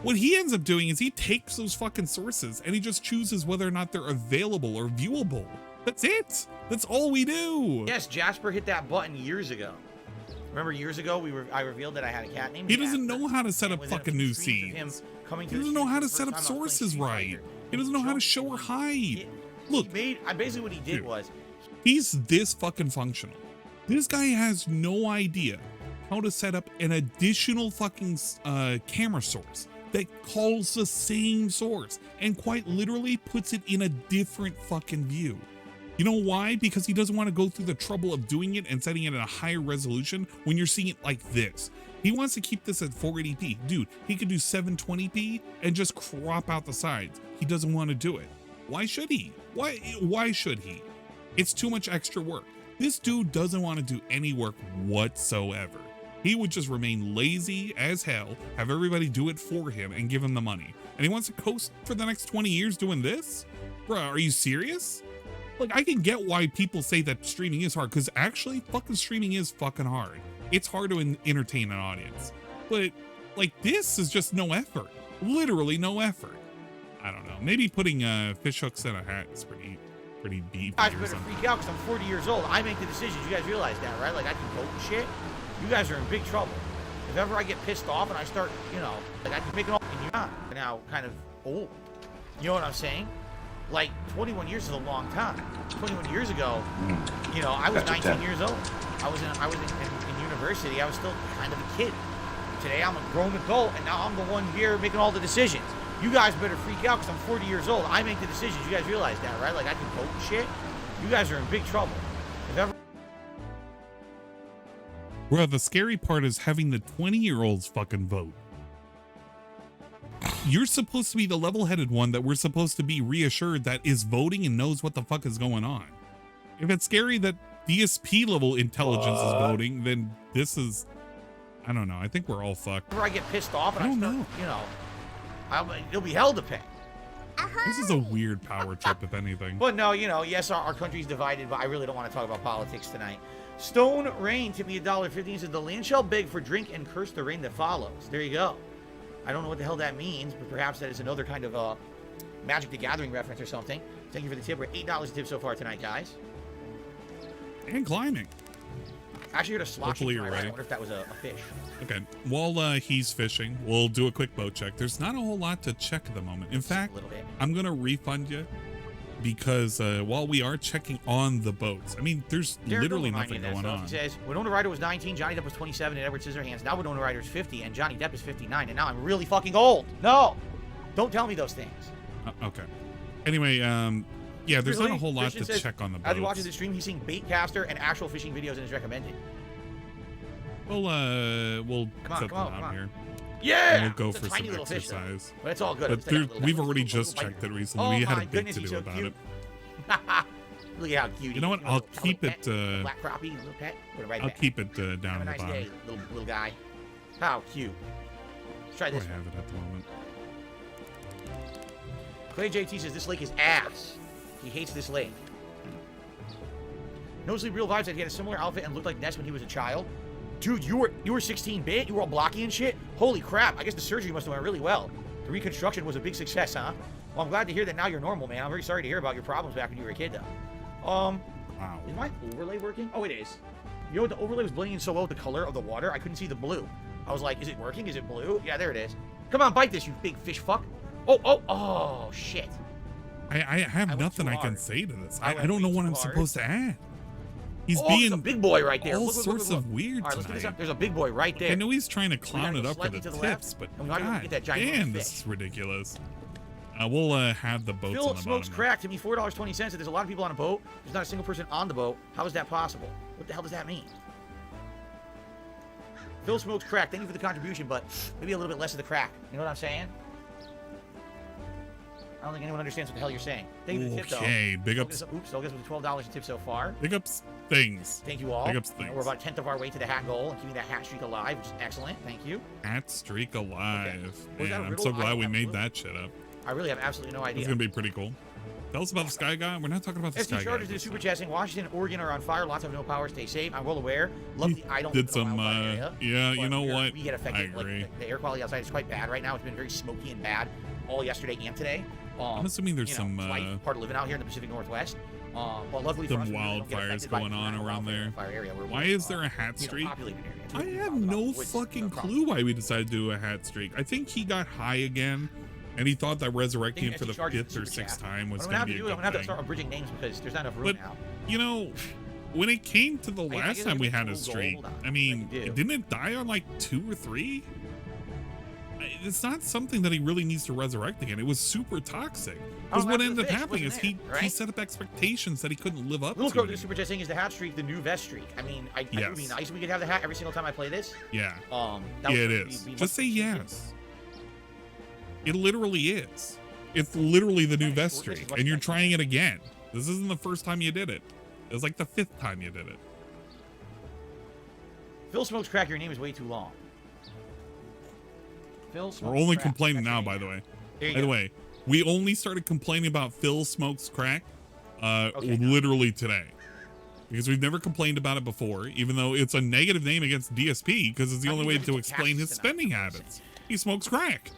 What he ends up doing is he takes those fucking sources and he just chooses whether or not they're available or viewable. That's it. That's all we do. Yes, Jasper hit that button years ago. Remember years ago I revealed that I had a cat named He doesn't Jasper, know how to set up fucking new scenes. He doesn't know how to set up sources right. He doesn't know how to show or hide. Look, basically what he did was he's this fucking functional. This guy has no idea how to set up an additional fucking camera source that calls the same source and quite literally puts it in a different fucking view. You know why? Because he doesn't want to go through the trouble of doing it and setting it at a higher resolution when you're seeing it like this. He wants to keep this at 480p. Dude, he could do 720p and just crop out the sides. He doesn't want to do it. Why should he? Why should he? It's too much extra work. This dude doesn't want to do any work whatsoever. He would just remain lazy as hell, have everybody do it for him and give him the money. And he wants to coast for the next 20 years doing this? Bruh, are you serious? Like, I can get why people say that streaming is hard, because actually, fucking streaming is fucking hard. It's hard to entertain an audience. But, like, this is just no effort. Literally no effort. I don't know. Maybe putting fish hooks in a hat is pretty deep. You guys better freak out because I'm 40 years old. I make the decisions. You guys realize that, right? Like, I can vote and shit. You guys are in big trouble. If ever I get pissed off and I start, you know, like I can make it all, and you're not now kind of old. You know what I'm saying? Like 21 years is a long time. 21 years ago, you know, I was 19 years old. I was in university. I was still kind of a kid. Today I'm a grown adult, and now I'm the one here making all the decisions. You guys better freak out because I'm 40 years old. I make the decisions. You guys realize that, right? Like I can vote and shit. You guys are in big trouble. If ever. Well, the scary part is having the 20-year-olds fucking vote. You're supposed to be the level-headed one that we're supposed to be reassured that is voting and knows what the fuck is going on. If it's scary that DSP level intelligence is voting, then this is, I don't know. I think we're all fucked. Whenever I get pissed off and I start, you know, it'll be hell to pay. This is a weird power trip, if anything. But no, you know, yes, our country's divided, but I really don't want to talk about politics tonight. Stone Rain tipped me $1.50 and said, the land shall beg for drink and curse the rain that follows. There you go. I don't know what the hell that means, but perhaps that is another kind of Magic the Gathering reference or something. Thank you for the tip. We're $8 a tip so far tonight, guys. And climbing. Actually, heard a sloshing. Hopefully you're ready. I wonder if that was a fish. Okay, while he's fishing, we'll do a quick boat check. There's not a whole lot to check at the moment. In fact, a little bit. I'm going to refund you because while we are checking on the boats, I mean, there's literally nothing going on. He says, Winona Ryder was 19, Johnny Depp was 27, and Edward Scissorhands. Now Winona Ryder's 50, and Johnny Depp is 59, and now I'm really fucking old. No! Don't tell me those things. Okay. Anyway, yeah, there's not a whole lot Christian to says, check on the as he boats. watches the stream, he's seeing baitcaster and actual fishing videos and is recommended. We'll set them out here. Yeah! And we'll go It's a for tiny some little fish, though. exercise. But it's all good. But It's like a little we've guy. already Little just bite. checked it recently. Oh We had my a bit goodness, to he's do so about cute. it. Look at how cute. You know what? He's a I'll little keep pet, it. little black crappie, little pet. Put it right I'll back. keep it down Have in a the nice day, bottom. little guy. How cute. Let's try I this. have it at the moment. Clay JT says this lake is ass. He hates this lake. No Sleep Real Vibes said he had a similar outfit and looked like Ness when he was a child. Dude, you were 16-bit? You were all blocky and shit? Holy crap. I guess the surgery must have went really well. The reconstruction was a big success, huh? Well, I'm glad to hear that now you're normal, man. I'm very sorry to hear about your problems back when you were a kid, though. Wow. Is my overlay working? Oh, it is. You know what? The overlay was blending so well with the color of the water, I couldn't see the blue. I was like, is it working? Is it blue? Yeah, there it is. Come on, bite this, you big fish fuck. Oh, shit. I have nothing I can say to this. I don't know what I'm supposed to add. He's being a big boy right there. all Look, sorts of weird all right, let's get this tonight. up. There's a big boy right there. I know he's trying to clown gotta it go up for the slightly to the left, tips, but and we gotta go god get that giant damn, fish. this is ridiculous. We'll have the boats Phil on the Smokes bottom. Crack to me $4.20 said there's a lot of people on a boat. There's not a single person on the boat. How is that possible? What the hell does that mean? Phil Smokes Crack, thank you for the contribution, but maybe a little bit less of the crack. You know what I'm saying? I don't think anyone understands what the hell you're saying. Thank you for the tip, though. Okay, big ups. Oops, so I guess with $12 in tip so far. Big ups things. Thank you all. Big ups things. We're about a tenth of our way to the hat goal and keeping that hat streak alive, which is excellent. Thank you. Hat streak alive. Was that Man, a I'm riddle? so I glad don't we have a made clue. that shit up. I really have absolutely no It's idea. gonna be pretty cool. Tell us about the Sky Guy. We're not talking about the ST Sky Guy. Chargers did a super chat saying Washington and Oregon are on fire. Lots of no power. Stay safe. I'm well aware. Love the I don't Did live in a some, wildfire area, yeah, you but know what? We get affected. I agree. Like, the air quality outside is quite bad right now. It's been very smoky and bad all yesterday and today. I'm assuming there's some part of living out here in the Pacific Northwest. Well, luckily some for us, we really don't get wildfires affected by going on around there. wildfire area. We're Why is there a hat streak? populated area. It's I really have about no woods, fucking across. clue why we decided to do a hat streak. I think he got high again, and he thought that resurrecting him for the 5th or 6th time was What going I'm to be a I'm good gonna have to thing. start abridging names because there's not enough room But, now. you know, when it came to the I last guess time we it's had a gold, streak, hold on. I mean, I do. didn't it die on like 2 or 3? It's not something that he really needs to resurrect again. It was super toxic. Because what after the ended up fish happening is wasn't he there, right? set up expectations that he couldn't live up Little to. Crow did super chat saying is the hat streak the new vest streak. I mean, it would be Yes. nice if we could have the hat every single time I play this. Yeah. That Yeah, would it be is. much Just say easier. yes. It literally is. It's literally the new vest This is streak, much and you're nicer. trying it again. This isn't the first time you did it. It was like the 5th time you did it. Phil Smokes Crack, your name is way too long. Phil Smokes We're only Crack, complaining that's now, your by name the way. There you By the go. way, we only started complaining about Phil Smokes Crack Okay. literally today. Because we've never complained about it before, even though it's a negative name against DSP, because it's the I only mean, way we to get explain his taxes tonight, spending I'm habits. He smokes crack.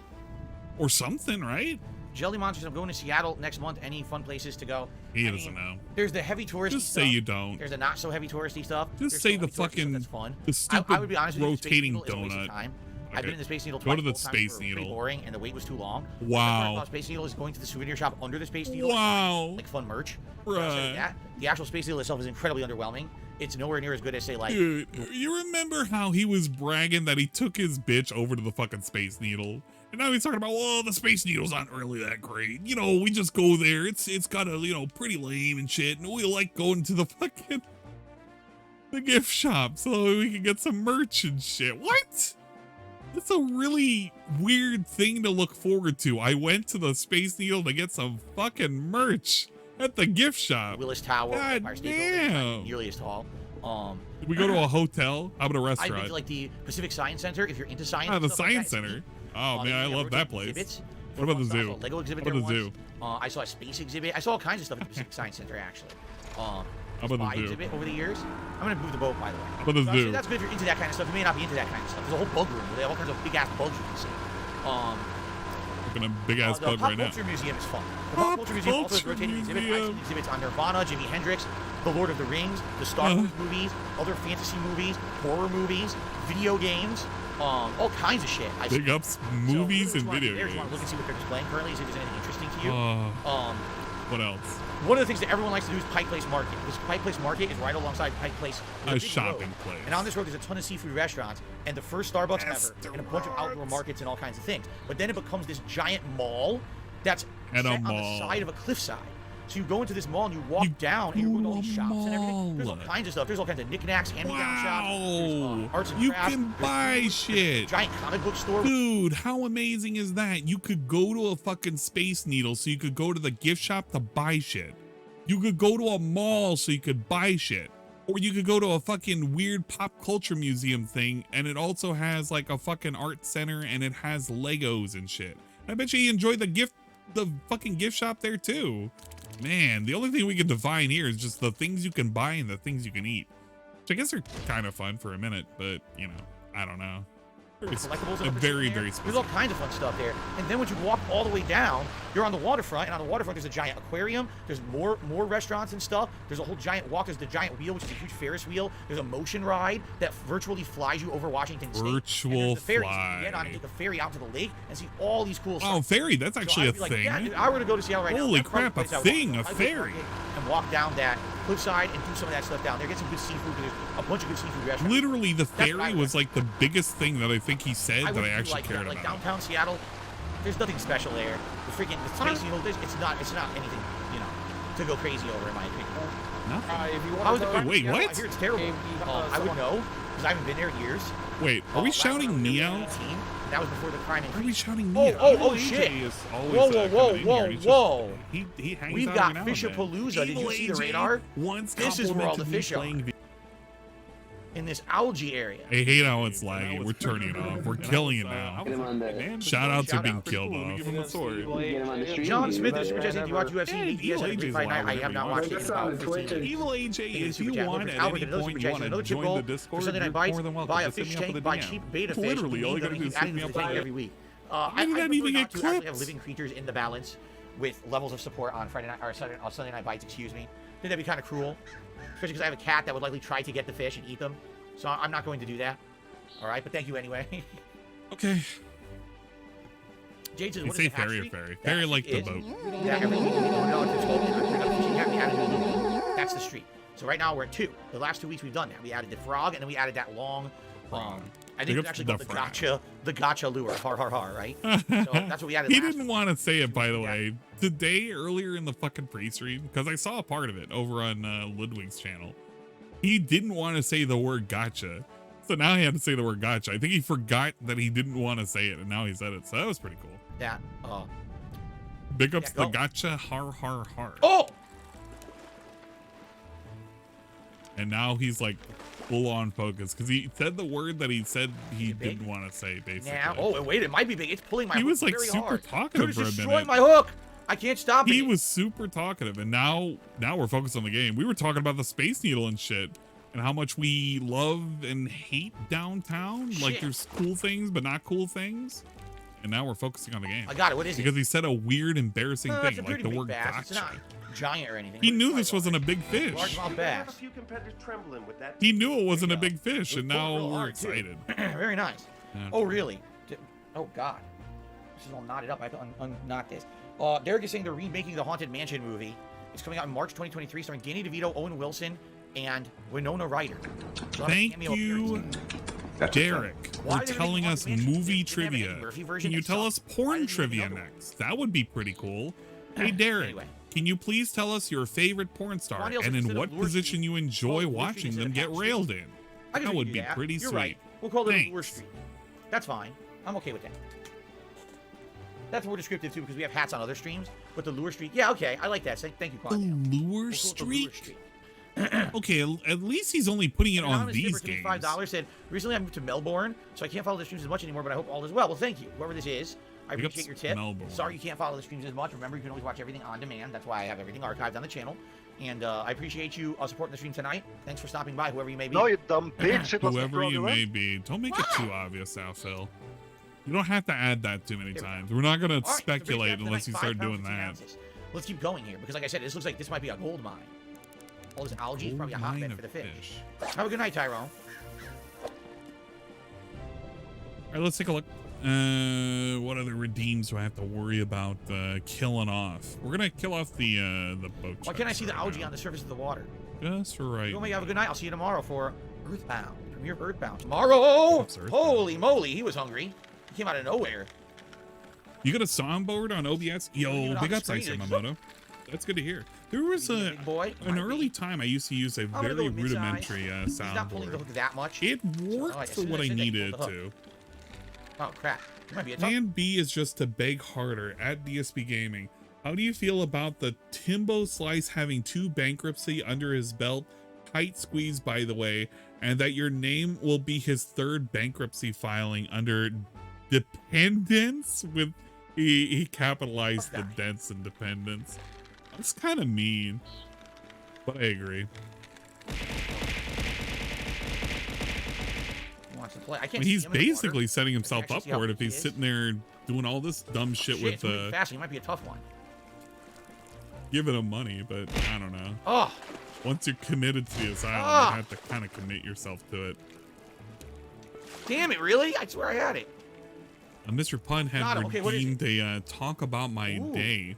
Or something, right? Jelly Monsters, I'm going to Seattle next month. Any fun places to go? He I doesn't mean, know. There's the heavy touristy Just stuff. say you don't. There's the not so heavy touristy stuff. Just There's say the the heavy touristy stuff fucking, that's fun. the stupid I would be honest with you, Space rotating Needle is a waste of donut. time. Okay. I've been in the Space Needle Go twice. to the both times Space were pretty Needle. boring, and the wait was too long. Wow. The best part about Space Needle is going to the souvenir shop under the Space Needle. Wow. Like fun merch. Right. I'll say that. The actual Space Needle itself is incredibly underwhelming. It's nowhere near as good as, say, like... Dude, you remember how he was bragging that he took his bitch over to the fucking Space Needle? And now he's talking about, well, the Space Needle's not really that great. You know, we just go there. It's kind of, you know, pretty lame and shit. And we like going to the fucking... the gift shop so we can get some merch and shit. What? That's a really weird thing to look forward to. I went to the Space Needle to get some fucking merch at the gift shop. Willis Tower, God Empire State Building, it's damn. not nearly as tall. Did we go to a hotel? How about a I've been restaurant? to like the Pacific Science Center if you're into science. Ah, and the stuff like Science that. Center. Oh, They man, I have love that rotating place. exhibits. What about the I saw zoo? a Lego exhibit What there about the once. zoo? I saw a space exhibit. I saw all kinds of stuff at the Pacific Science Center, actually. How about the Spy zoo? exhibit over the years. I'm going to move the boat, by the way. How about the So actually, zoo? that's good if you're into that kind of stuff. You may not be into that kind of stuff. There's a whole bug room where they have all kinds of big-ass bugs you can see. Looking a big ass The bug Pop right now. Culture Museum is fun. The Pop Pop Culture Museum also has Culture rotating exhibits. I've Museum. seen exhibits on Nirvana, Jimi Hendrix, The Lord of the Rings, the Star Wars movies, other fantasy movies, horror movies, video games, all kinds of shit. I've Big seen. ups movies So, and video There's one. games. Look and see what they're displaying currently. See if there's anything interesting to you. What else? One of the things that everyone likes to do is Pike Place Market. Because Pike Place Market is right alongside Pike Place. A shopping place. And on this road, there's a ton of seafood restaurants and the first Starbucks ever, and a bunch of outdoor markets and all kinds of things. But then it becomes this giant mall that's set on the side of a cliffside. So you go into this mall and you walk down and you go to all these shops and everything. There's all kinds of stuff. There's all kinds of knickknacks, hand-me-down shops. There's, arts and crafts. You can buy shit. Giant comic book store. Dude, how amazing is that? You could go to a fucking Space Needle so you could go to the gift shop to buy shit. You could go to a mall so you could buy shit. Or you could go to a fucking weird pop culture museum thing and it also has like a fucking art center and it has Legos and shit. I bet you enjoy the fucking gift shop there too. Man, the only thing we can define here is just the things you can buy and the things you can eat. Which I guess are kind of fun for a minute, but you know, I don't know. Collectibles Very specific. There's all kinds of fun stuff there. And then once you walk all the way down, you're on the waterfront, and on the waterfront there's a giant aquarium. There's more restaurants and stuff. There's a whole giant walk. There's the giant wheel, which is a huge Ferris wheel. There's a motion ride that virtually flies you over Washington State. Virtual fly. fly. You get on and take a ferry out to the lake and see all these cool stuff. Oh, ferry, that's actually a thing. Yeah, dude, I were to go to Seattle right now. Holy crap, a thing, a ferry. And walk down that cliffside and do some of that stuff down there. Get some good seafood. There's a bunch of good seafood restaurants. Literally, the ferry was like the biggest thing that I think he said that I actually cared about. Like downtown Seattle, there's nothing special there. The freaking Space Needle, it's not anything, you know, to go crazy over in my opinion. Nothing. Wait, what? I hear it's terrible. I would know because I haven't been there in years. Wait, are we shouting me out? That was before the crime increase. Are we shouting me out? Oh shit! Whoa! He hangs We've out got every now Fisher-palooza. Did you see the radar? This is where all the fish are. In this algae area. I hate how it's lagging. We're turning it off. We're killing it now. Shout out to being killed off. John Smith is super chatting. Do you watch UFC? He has a great fight night. I have not watched it. Evil AJ, if you want at any point you want to join the Discord, you're more than welcome. Buy a fish tank, buy cheap beta fish. Literally, all you gotta do is hit me up every week. I did not even get clips. I have living creatures in the balance with levels of support on Friday night or Sunday night bites. Excuse me. I think that'd be kind of cruel. Especially because I have a cat that would likely try to get the fish and eat them. So I'm not going to do that. All right, but thank you anyway. Okay. Jade says, what is ferry? Ferry like the boat. Yeah, that's the street. So right now we're at 2. The last 2 weeks we've done that. We added the frog and then we added that long. I think it's actually called the gotcha lure. Har har har, right? So that's what we added. He didn't want to say it, by the way. Today, earlier in the fucking pre-stream, because I saw a part of it over on Ludwig's channel. He didn't want to say the word gotcha. So now he had to say the word gotcha. I think he forgot that he didn't want to say it, and now he said it. So that was pretty cool. Yeah. Big ups the gotcha, har har har. Oh! And now he's like full on focus because he said the word that he said he didn't want to say, basically. Now, wait, it might be big. It's pulling my hook. He was like very super hard. talkative for a minute. Destroy my hook. I can't stop it. He was super talkative, and now we're focused on the game. We were talking about the Space Needle and shit, and how much we love and hate downtown. Shit. Like there's cool things, but not cool things. And now we're focusing on the game. I got it. What is it? Because he said a weird, embarrassing thing, like the word bass. It's not gotcha. giant or anything. He knew this wasn't a big fish. Largemouth bass. He knew it wasn't a big fish, and now we're excited. Very nice. Yeah. Oh, really? Oh, God. This is all knotted up. I have to unknot this. Derek is saying they're remaking the Haunted Mansion movie. It's coming out in March 2023, starring Danny DeVito, Owen Wilson, and Winona Ryder. Thank you, Derek, for telling us movie trivia. Can you tell us porn trivia next? That would be pretty cool. Hey, Derek, can you please tell us your favorite porn star and in what position you enjoy watching them get railed in? That would be pretty sweet. Right. We'll call it Lure Street. That's fine. I'm okay with that. That's more descriptive too because we have hats on other streams. But the Lure Street, yeah, okay, I like that. Thank you, Quantum. The Lure Street. Okay, at least he's only putting it on these games. $5 said, recently I moved to Melbourne, so I can't follow the streams as much anymore, but I hope all is well. Well, thank you, whoever this is. I appreciate your tip. Melbourne. Sorry you can't follow the streams as much. Remember, you can always watch everything on demand. That's why I have everything archived on the channel. And I appreciate you supporting the stream tonight. Thanks for stopping by, whoever you may be. No, you dumb bitch. Whoever you may be. Don't make it too obvious now, Phil. You don't have to add that too many times. We're not going to speculate unless you start doing that. Let's keep going here, because like I said, this looks like this might be a gold mine. All this algae is probably a hotbed for the fish. Have a good night, Tyrone. All right, let's take a look. What other redeems do I have to worry about killing off? We're gonna kill off the boat. Why can't I see the algae on the surface of the water? Just right. You have a good night. I'll see you tomorrow for Earthbound. Premiere Earthbound. Tomorrow! Holy moly, he was hungry. He came out of nowhere. You got a soundboard on OBS? Yo, big ups, Yamamoto. That's good to hear. There was an early time I used to use a very rudimentary soundboard. That much. It worked for what I needed it to. Oh crap! Plan B is just to beg harder at DSP Gaming. How do you feel about the Timbo Slice having 2 bankruptcy under his belt? Tight squeeze, by the way, and that your name will be his 3rd bankruptcy filing under dependence with he capitalized the dents and dependence. That's kind of mean, but I agree. He's basically setting himself up for it if he's sitting there doing all this dumb shit with fast. He might be a tough one. Giving him money, but I don't know. Oh, once you're committed to the asylum, you have to kind of commit yourself to it. Damn it! Really? I swear I had it. Mr. Pun had redeemed a talk about my day.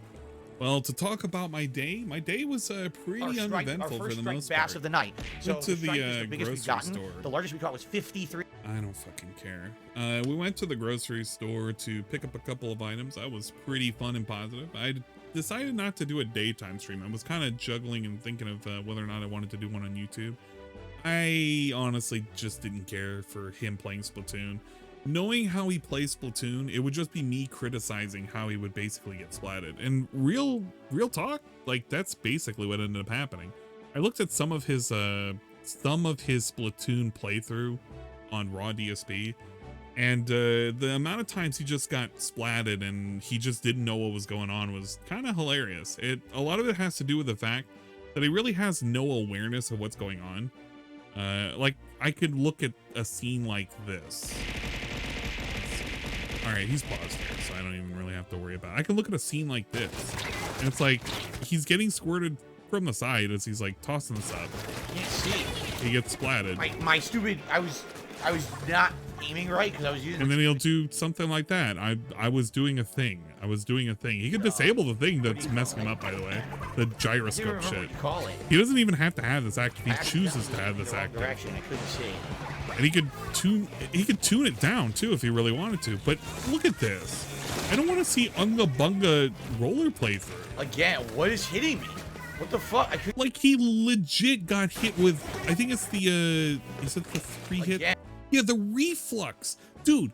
Well, to talk about my day was pretty uneventful for the most part. Of the night. So went to the grocery store. The largest we caught was 53. I don't fucking care. We went to the grocery store to pick up a couple of items. That was pretty fun and positive. I decided not to do a daytime stream. I was kind of juggling and thinking of whether or not I wanted to do one on YouTube. I honestly just didn't care for him playing Splatoon. Knowing how he plays Splatoon, it would just be me criticizing how he would basically get splatted. And real talk, like that's basically what ended up happening. I looked at some of his Splatoon playthrough on Raw DSP, and the amount of times he just got splatted and he just didn't know what was going on was kind of hilarious. A lot of it has to do with the fact that he really has no awareness of what's going on. Like I could look at a scene like this. All right, he's paused here, so I don't even really have to worry about it. I can look at a scene like this, and it's like he's getting squirted from the side as he's like tossing this up. Can't see. He gets splatted. My stupid. I was not aiming right because I was using. And then he'll do something like that. I was doing a thing. He could disable the thing that's messing him up, by the way. The gyroscope shit. He doesn't even have to have this active. He chooses to have this active. I couldn't see. And he could tune it down too if he really wanted to. But look at this. I don't want to see Unga Bunga roller playthrough. Again, what is hitting me? What the fuck? Like he legit got hit with, I think it's the is it the 3 hit? Yeah, the reflux. Dude,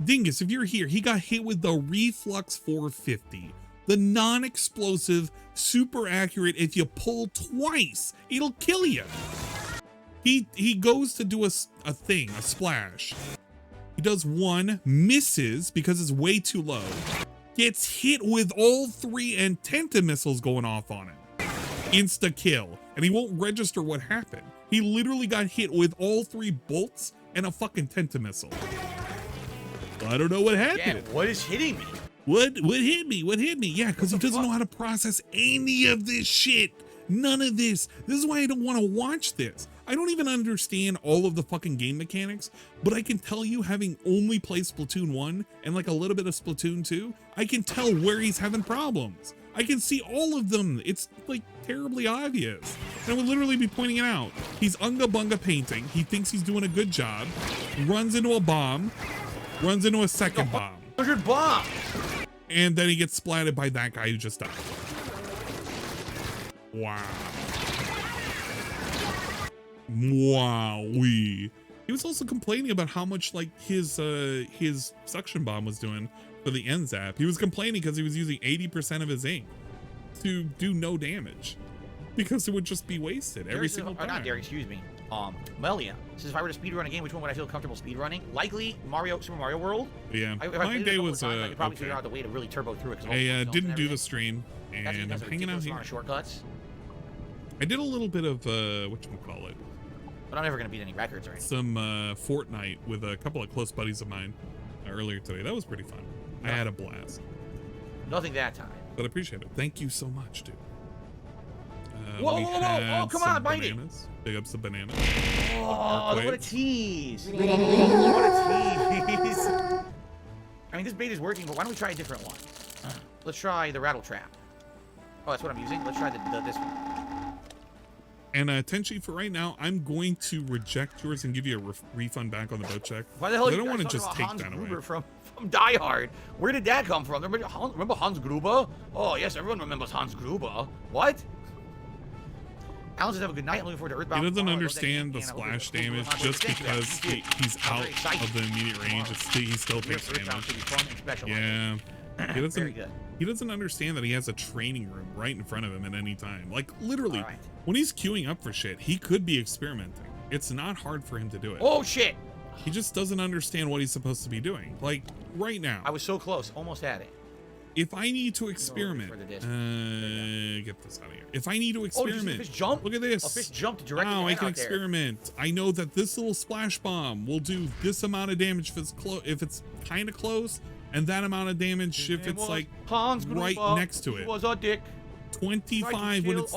Dingus, if you're here, he got hit with the Reflux 450. The non-explosive, super accurate, if you pull twice, it'll kill you. He goes to do a thing, a splash. He does one, misses because it's way too low. Gets hit with all 3 and Tenta missiles going off on him. Insta kill. And he won't register what happened. He literally got hit with all 3 bolts and a fucking Tenta missile. I don't know what happened. Yeah, what is hitting me? What hit me? What hit me? Yeah, because he doesn't know how to process any of this shit. None of this. This is why I don't want to watch this. I don't even understand all of the fucking game mechanics, but I can tell you, having only played Splatoon 1 and like a little bit of Splatoon 2, I can tell where he's having problems. I can see all of them. It's like terribly obvious. And I would literally be pointing it out. He's Unga Bunga painting. He thinks he's doing a good job. Runs into a bomb. Runs into a second bomb. 100 bombs. And then he gets splatted by that guy who just died. Wow. Wowee. He was also complaining about how much like his suction bomb was doing for the end zap. He was complaining because he was using 80% of his ink to do no damage because it would just be wasted every single time. Not Derek, excuse me. Melia says, if I were to speedrun a game, which one would I feel comfortable speedrunning? Likely Super Mario World. Yeah, my day was I could probably figure out the way to really turbo through it. I didn't do the stream, and I'm hanging out here. Shortcuts. I did a little bit of whatchamacallit. But I'm never gonna beat any records or anything. Some Fortnite with a couple of close buddies of mine earlier today. That was pretty fun. I had a blast. Nothing that time. But I appreciate it. Thank you so much, dude. Whoa, oh, come on, bite it. Big ups the banana. Oh, what a tease. What a tease. is... I mean, this bait is working, but why don't we try a different one? Let's try the rattle trap. Oh, that's what I'm using. Let's try this one. And Tenchi, for right now, I'm going to reject yours and give you a refund back on the boat check. Why the hell? I don't want to just take Hans that Gruber away. From Die Hard. Where did that come from? Remember Hans Gruber? Oh yes, everyone remembers Hans Gruber. What? Alan says have a good night. I'm looking forward to Earthbound. He doesn't understand the splash damage just because he's out of the immediate range. He still takes damage. Yeah. He doesn't understand that he has a training room right in front of him at any time. Like literally, when he's queuing up for shit, he could be experimenting. It's not hard for him to do it. Oh shit! He just doesn't understand what he's supposed to be doing. Like right now. I was so close, almost had it. If I need to experiment, get this out of here. If I need to experiment, fish jump? Look at this. A fish jumped directly. Now I can experiment. I know that this little splash bomb will do this amount of damage if it's kind of close, and that amount of damage if it's like right next to it. Was a dick. 25 when it's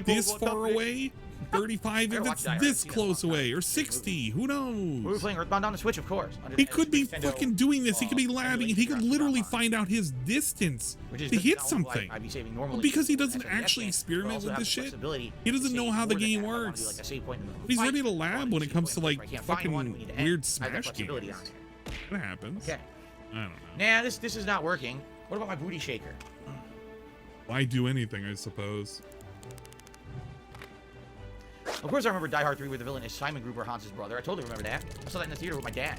this far away. 35 if it's this close away, or 60. Who knows? We were playing Earthbound on the Switch, of course. He could be fucking doing this. He could be labbing, and he could literally find out his distance to hit something. Because he doesn't actually experiment with this shit. He doesn't know how the game works. He's ready to lab when it comes to like fucking weird Smash games. That happens. Okay. I don't know. Nah, this is not working. What about my booty shaker? Why do anything, I suppose? Of course I remember Die Hard 3 where the villain is Simon Gruber, Hans's brother. I totally remember that. I saw that in the theater with my dad.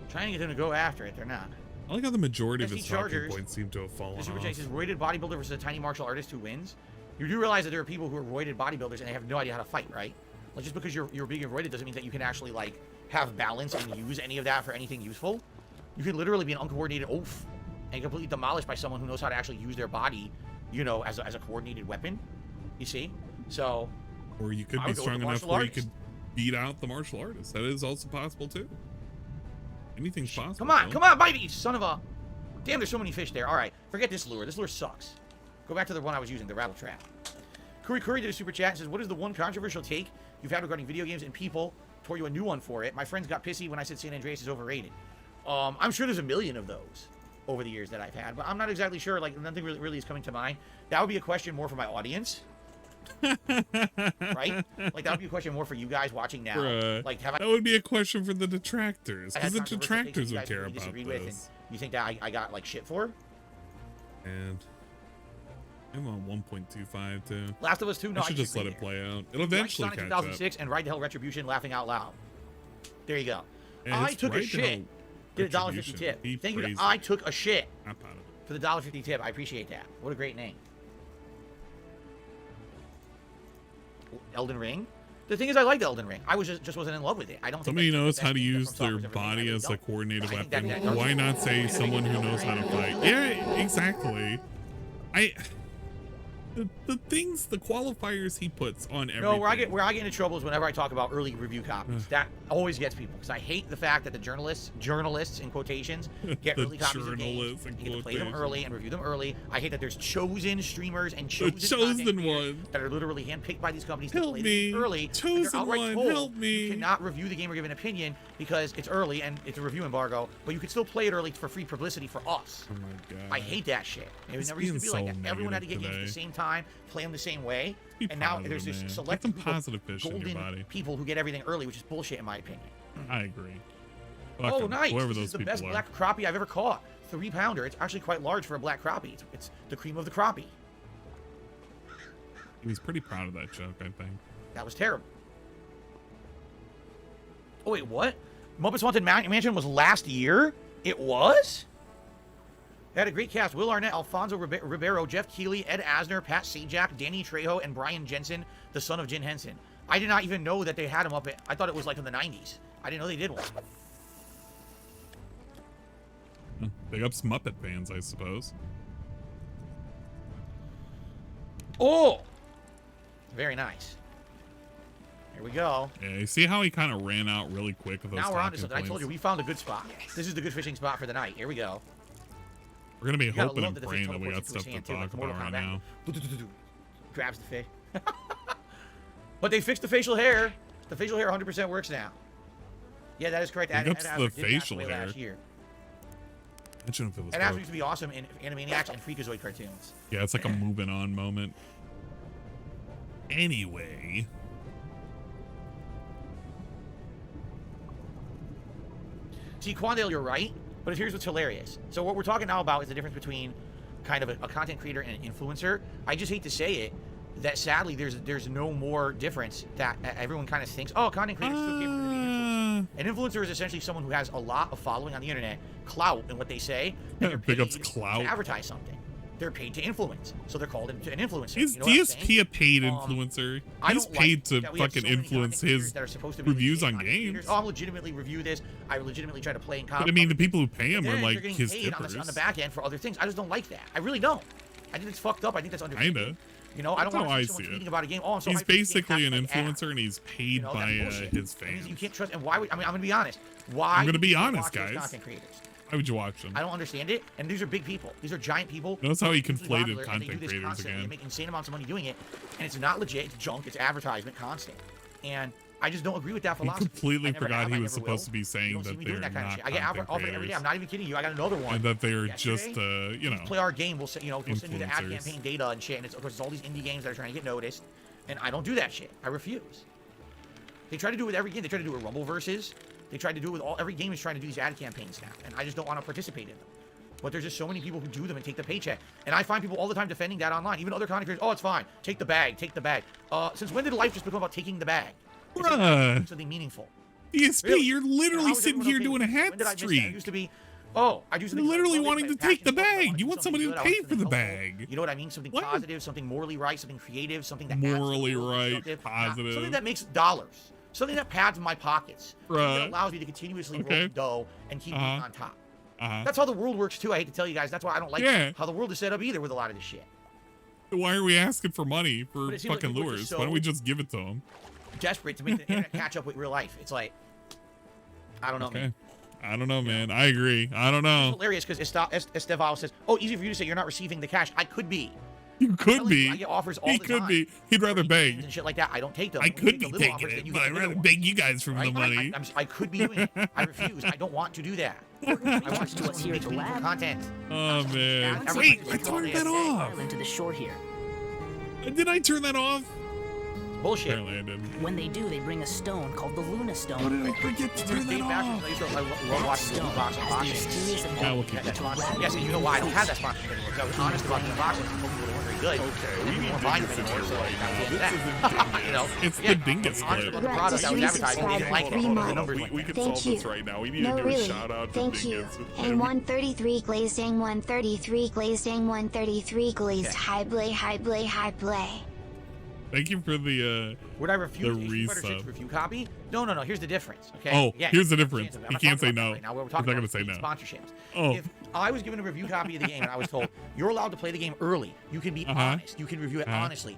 Trying to get them to go after it. They're not. I like how the majority of his talking points seem to have fallen off. Super J says, roided bodybuilder versus a tiny martial artist who wins. You do realize that there are people who are roided bodybuilders and they have no idea how to fight, right? Like, just because you're big and roided doesn't mean that you can actually, like, have balance and use any of that for anything useful. You can literally be an uncoordinated oaf and completely demolished by someone who knows how to actually use their body, you know, as a coordinated weapon. You see? So... Or you could be strong enough where you could beat out the martial artist. That is also possible, too. Anything's possible. Come on, bite me, son of a... Damn, there's so many fish there. All right, forget this lure. This lure sucks. Go back to the one I was using, the rattle trap. Curry did a super chat and says, what is the one controversial take you've had regarding video games and people tore you a new one for it? My friends got pissy when I said San Andreas is overrated. I'm sure there's a million of those over the years that I've had, but I'm not exactly sure. Like, nothing really is coming to mind. That would be a question more for my audience. Right? Like, that would be a question more for you guys watching now. Bruh. Like, have I... That would be a question for the detractors, because the detractors would care about this. You think that I got, like, shit for? And I'm on 1.25 too. Last of Us 2, no, I should just let it play out. It'll eventually catch up. 2006 and Ride to Hell Retribution, laughing out loud. There you go. Yeah, I took a shit. Did a $1.50 tip. Thank you. I took a shit for the $1.50 tip. I appreciate that. What a great name. Elden Ring. The thing is, I liked Elden Ring. I was just wasn't in love with it. I don't. Somebody knows how to use their body as a coordinated weapon. Why not say someone who knows how to fight? Yeah, exactly. The things, the qualifiers he puts on everything. No, where I get into trouble is whenever I talk about early review copies. That always gets people, because I hate the fact that the journalists in quotations, get early copies of games. You get to play them early and review them early. I hate that there's chosen streamers and chosen ones that are literally handpicked by these companies to play them early. Chosen one, help me. You cannot review the game or give an opinion because it's early and it's a review embargo, but you can still play it early for free publicity for us. Oh my god. I hate that shit. It never used to be like that. Everyone had to get games at the same time, play them the same way, and now there's this select golden people who get everything early, which is bullshit in my opinion. I agree. Oh, nice! Whoever This those is the people best are. black crappie I've ever caught. 3-pounder. It's actually quite large for a black crappie. It's the cream of the crappie. He was pretty proud of that joke, I think. That was terrible. Oh wait, what? Muppets Haunted Mansion was last year? It was? They had a great cast. Will Arnett, Alfonso Ribeiro, Jeff Keighley, Ed Asner, Pat Sajak, Danny Trejo, and Brian Jensen, the son of Jim Henson. I did not even know that they had him up. I thought it was like in the 90s. I didn't know they did one. Big ups Muppet fans, I suppose. Oh! Very nice. Here we go. Yeah, you see how he kind of ran out really quick with those Now we're on to talking something. points? I told you, we found a good spot. This is the good fishing spot for the night. Here we go. We're going to be You gotta hoping love and that the praying fish that we got teleports stuff into to his hand, too, talk like about Mortal right Kombat. now. Grabs the fish. But they fixed the facial hair. The facial hair 100% works now. Yeah, that is correct. I think that's the facial hair. Last year. Imagine if it was And actually used to be awesome in Animaniacs and Freakazoid cartoons. Yeah, it's like a moving on moment. Anyway. See, Quandale, you're right, but here's what's hilarious. So what we're talking now about is the difference between kind of a content creator and an influencer. I just hate to say it, that sadly there's no more difference that everyone kind of thinks, oh, content creators still okay for an influencer. An influencer is essentially someone who has a lot of following on the internet, clout in what they say, and they're paid clout to advertise something. They're paid to influence, so they're called an influencer. Is DSP a paid influencer? He's paid to fucking influence his reviews on games. Oh, I'll legitimately review this. I legitimately try to play in But I mean, the people who pay him are like his tippers. On the back end for other things. I just don't like that. I really don't. I think it's fucked up. I think that's underrated. Kinda. You know, I don't want to see someone tweeting about a game. Oh, I'm so he's basically an influencer, and he's paid by his fans. You can't trust. And why would I'm gonna be honest. Why? I'm gonna be honest, guys. Content creators. Why would you watch them? I don't understand it. And these are big people. These are giant people. Notice how he conflated content creators again. They make insane amounts of money doing it, and it's not legit. It's junk. It's advertisement, constant. And I just don't agree with that philosophy. He completely forgot he was supposed to be saying that they're not content I get offered every day. I'm not even kidding you. I got another one. And that they're just, you know, play our game. We'll send you the ad campaign data and shit. And of course, it's all these indie games that are trying to get noticed. And I don't do that shit. I refuse. They try to do it with every game. They try to do it with Rumble Versus. They tried to do it with every game is trying to do these ad campaigns now, and I just don't want to participate in them. But there's just so many people who do them and take the paycheck, and I find people all the time defending that online. Even other content creators, oh, it's fine, take the bag, take the bag. Since when did life just become about taking the bag? Bruh. Something meaningful. DSP, really? You're literally sitting here doing a hat streak. I used to be. Oh, I do something. You're literally wanting to take the bag. You want somebody to pay for the bag. You know what I mean? Something positive, something morally right, something creative, something that morally right, positive, something that makes dollars. Something that pads my pockets. That allows me to continuously roll the dough and keep being on top. That's how the world works too. I hate to tell you guys. That's why I don't like how the world is set up either with a lot of this shit. Why are we asking for money for fucking lures? Why don't we just give it to them? Desperate to make the internet catch up with real life. It's like, I don't know, man. I don't know, man. I agree. I don't know. It's hilarious because Esteval says, oh, easy for you to say you're not receiving the cash. I could be. You could be. I get offers all he the could time. be. He'd rather beg. And shit like that. I don't take them. I could be taking it, but I'd rather beg you guys for the money. I could be doing it. I refuse. I don't want to do that. I want to do what's here to lab content. Oh, man. Wait, I turned that off. Into the shore here. Did I turn that off? Bullshit. Apparently I didn't. When they do, they bring a stone called the Luna Stone. What did I forget to turn that off? I love watching the box unboxing. Yes, and you know why I don't have that sponsorship anymore. Because I was honest about the unboxing. Hopefully it wasn't very good. Okay, we need to buying them anymore, so you know, it's the dingus clip. The product I was advertising, they didn't like it. The numbers we can solve this right now. We need to do a shout out to dingus. And 133 glazed and 133 glazed and 133 glazed. High play, high play, high play. Thank you for the would I refuse a review copy? No. Here's the difference. Okay. Oh, again, here's the difference. You can't say no. Right now, we're not talking going to say no. Sponsorships. Oh. If I was given a review copy of the game and I was told you're allowed to play the game early, you can be honest, you can review it honestly,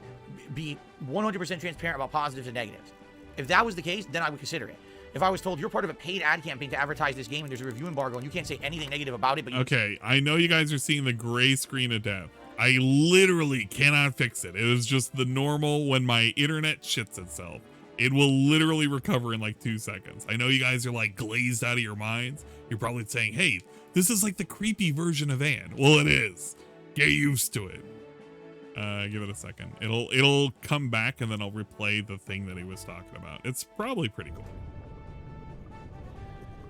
be 100% transparent about positives and negatives. If that was the case, then I would consider it. If I was told you're part of a paid ad campaign to advertise this game and there's a review embargo and you can't say anything negative about it, but okay, I know you guys are seeing the gray screen of death. I literally cannot fix it. It is just the normal when my internet shits itself. It will literally recover in like 2 seconds. I know you guys are like glazed out of your minds. You're probably saying, hey, this is like the creepy version of Anne. Well, it is. Get used to it. Give it a second. It'll come back and then I'll replay the thing that he was talking about. It's probably pretty cool.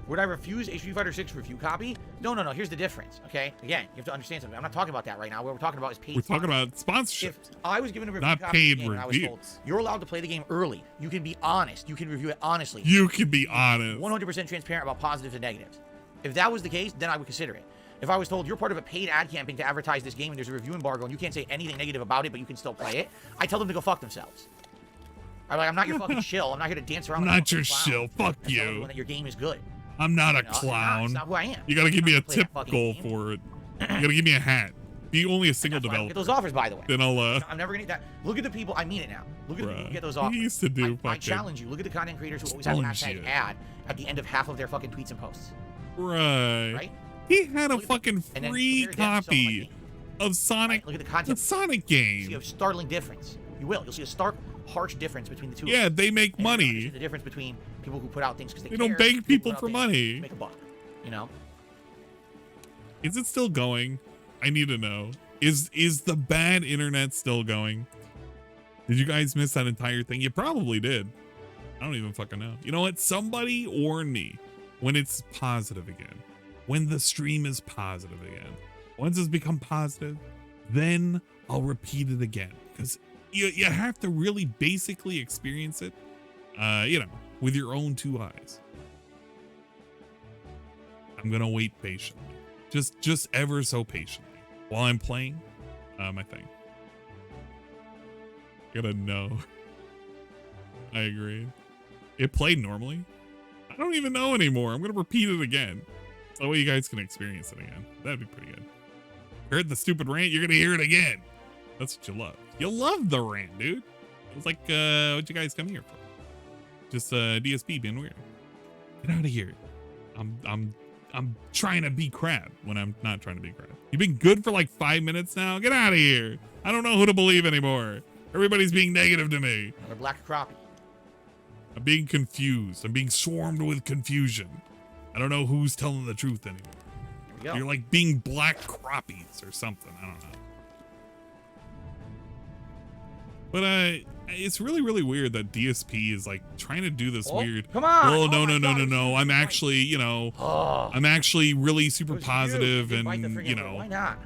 Would I refuse a Street Fighter 6 review copy? No. Here's the difference, okay? Again, you have to understand something. I'm not talking about that right now. What we're talking about is paid. We're talking about sponsorship. If I was given a review not copy paid of the game and I was told, you're allowed to play the game early. You can be honest. You can review it honestly. You can be honest. 100% transparent about positives and negatives. If that was the case, then I would consider it. If I was told you're part of a paid ad campaign to advertise this game and there's a review embargo and you can't say anything negative about it, but you can still play it, I tell them to go fuck themselves. I'm not your fucking shill. I'm not here to dance around. I'm not your shill. Fuck you. That your game is good. I'm not a clown. That's not who I am. You gotta give me a tip goal for it. You gotta give me a hat. Be only a single developer. Get those offers, by the way. Then I'll I'm never gonna get that. Look at the people. I mean it now. Look at the people who get those offers. He used to do I challenge you. Look at the content creators who always have hashtag ad at the end of half of their fucking tweets and posts. Right. He had a fucking free copy of Sonic. Look at the content. The Sonic You see game. a startling difference. You will. You'll see a stark, harsh difference between the two. Yeah, they make and you'll money. understand the difference between people who put out things because They they don't care, beg and people who put for out things money. to make a buck. You know. Is it still going? I need to know. Is the bad internet still going? Did you guys miss that entire thing? You probably did. I don't even fucking know. You know what? Somebody warn me when it's positive again. When the stream is positive again. Once it's become positive, then I'll repeat it again. Because you have to really basically experience it, you know, with your own two eyes. I'm gonna wait patiently. Just ever so patiently. While I'm playing my thing. Gotta know. I agree. It played normally. I don't even know anymore. I'm gonna repeat it again. So that way you guys can experience it again. That'd be pretty good. Heard the stupid rant, you're gonna hear it again. That's what you love. You love the rant, dude. It was like, what you guys come here for? Just DSP being weird. Get out of here. I'm trying to be crab when I'm not trying to be crab. You've been good for like 5 minutes now. Get out of here. I don't know who to believe anymore. Everybody's being negative to me. Another black crappie. I'm being confused. I'm being swarmed with confusion. I don't know who's telling the truth anymore. Here we go. You're like being black crappies or something. I don't know. But it's really, really weird that DSP is like trying to do this weird. Come on. Oh, no, Oh no, my no, God, no, it's no. I'm actually, you know, I'm actually really super It was positive you. Bite the and, friggin' you bullet. know, Why not?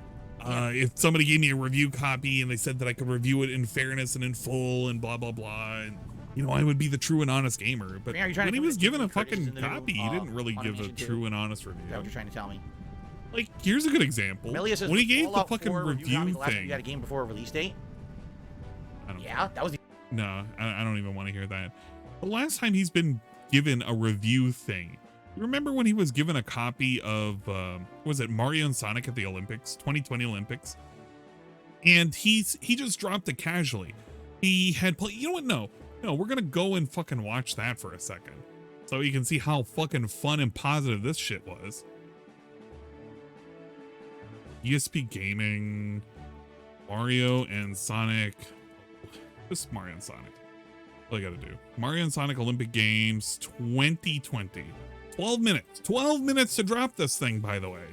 if somebody gave me a review copy and they said that I could review it in fairness and in full and blah, blah, blah. And, you know, I would be the true and honest gamer. But Are you trying when to he was tell me given a that Curtis is fucking in the new, copy, he didn't really give a Automation too? true and honest Is that what review. you're trying to tell me? Like, here's a good example. Melia says When he gave the Fallout fucking 4 review copy the last time thing. you got a game before a release date? I don't Yeah, that was the No, I don't even want to hear that. The last time he's been given a review thing, you remember when he was given a copy of, was it Mario and Sonic at the Olympics, 2020 Olympics? And he just dropped it casually. He had played, you know what? No, we're going to go and fucking watch that for a second. So you can see how fucking fun and positive this shit was. ESP Gaming, Mario and Sonic. Just Mario and Sonic. All I gotta do. Mario and Sonic Olympic Games 2020. 12 minutes. 12 minutes to drop this thing, by the way.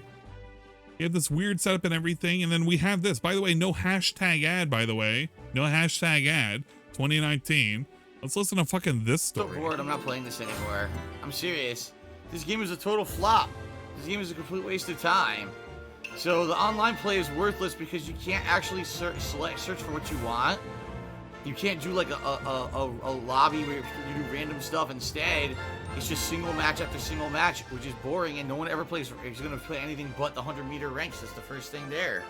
You have this weird setup and everything, and then we have this. By the way, no hashtag ad, by the way. No hashtag ad. 2019. Let's listen to fucking this so story. bored. I'm not playing this anymore. I'm serious. This game is a total flop. This game is a complete waste of time. So the online play is worthless because you can't actually search for what you want. You can't do like a lobby where you do random stuff. Instead, it's just single match after single match, which is boring, and no one ever is going to play anything but the 100-meter ranks. That's the first thing there.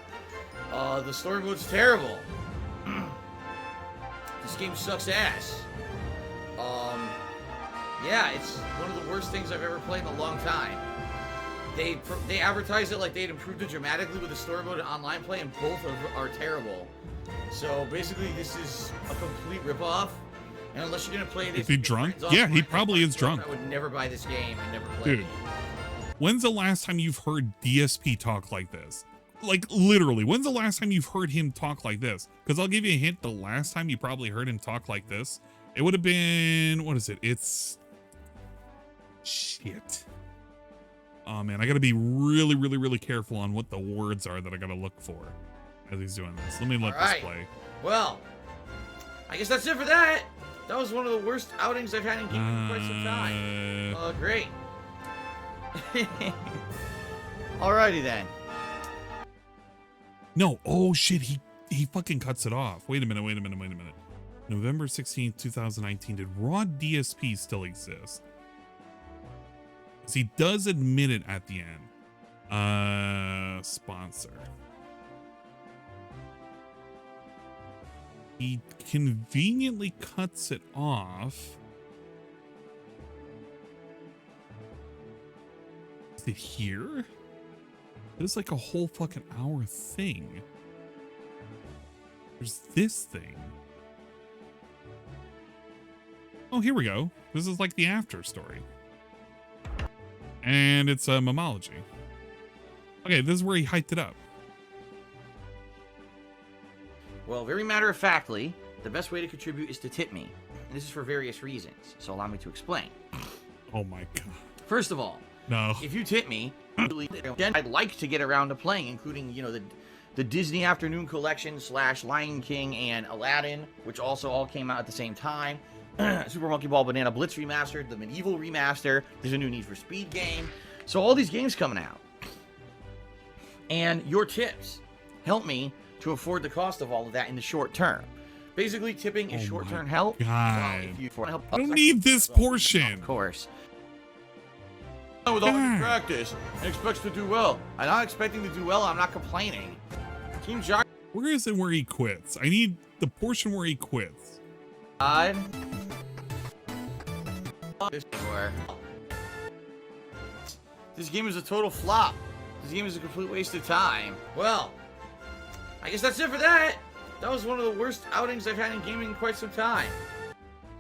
The story mode's terrible. This game sucks ass. Yeah, it's one of the worst things I've ever played in a long time. They advertised it like they'd improved it dramatically with the story mode and online play, and both are terrible. So basically, this is a complete ripoff. And unless you're gonna play this, Is he drunk? Yeah, he probably is drunk. I would never buy this game and never play Dude, it. when's the last time you've heard DSP talk like this? Like, literally, when's the last time you've heard him talk like this? Because I'll give you a hint, the last time you probably heard him talk like this, it would have been, what is it? It's, shit. Oh man, I gotta be really, really, really careful on what the words are that I gotta look for as he's doing this. Let me let this play. Well, I guess that's it for that. That was one of the worst outings I've had in gaming for quite some time. Great. Alrighty then. No, oh shit, he fucking cuts it off. Wait a minute. November 16th, 2019. Did raw DSP still exist? Because he does admit it at the end. Sponsor. He conveniently cuts it off. Is it here? This is like a whole fucking hour thing. There's this thing. Oh, here we go. This is like the after story. And it's a Momology. Okay, this is where he hyped it up. Well, very matter-of-factly, the best way to contribute is to tip me. And this is for various reasons, so allow me to explain. Oh my god. First of all, no. If you tip me, then I'd like to get around to playing, including, you know, the Disney Afternoon Collection / Lion King and Aladdin, which also all came out at the same time. Super Monkey Ball Banana Blitz Remastered, the Medieval Remaster, there's a new Need for Speed game. So all these games coming out. And your tips help me to afford the cost of all of that in the short term. Basically, tipping is short-term help. God. Well, if you help, I don't need this portion. Of course. With all the practice and expects to do well. I'm not expecting to do well. I'm not complaining. Team Jock. Where is it where he quits? I need the portion where he quits. This game is a total flop. This game is a complete waste of time. Well, I guess that's it for that. That was one of the worst outings I've had in gaming in quite some time.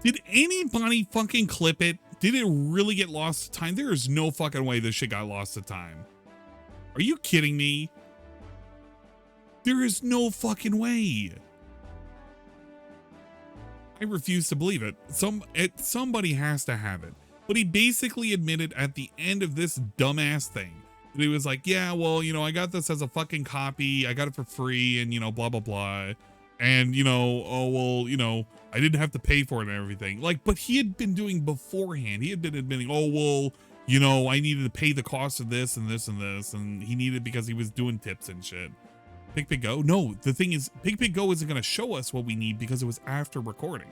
Did anybody fucking clip it? Did it really get lost to time? There is no fucking way this shit got lost to time. Are you kidding me? There is no fucking way. I refuse to believe it. Somebody has to have it. But he basically admitted at the end of this dumbass thing that he was like, yeah, well, you know, I got this as a fucking copy. I got it for free and, you know, blah, blah, blah. And, you know, oh, well, you know, I didn't have to pay for it and everything. Like, but he had been doing beforehand. He had been admitting, oh, well, you know, I needed to pay the cost of this and this and this. And he needed because he was doing tips and shit. Pig Go? No, the thing is, Pig Go isn't going to show us what we need because it was after recording.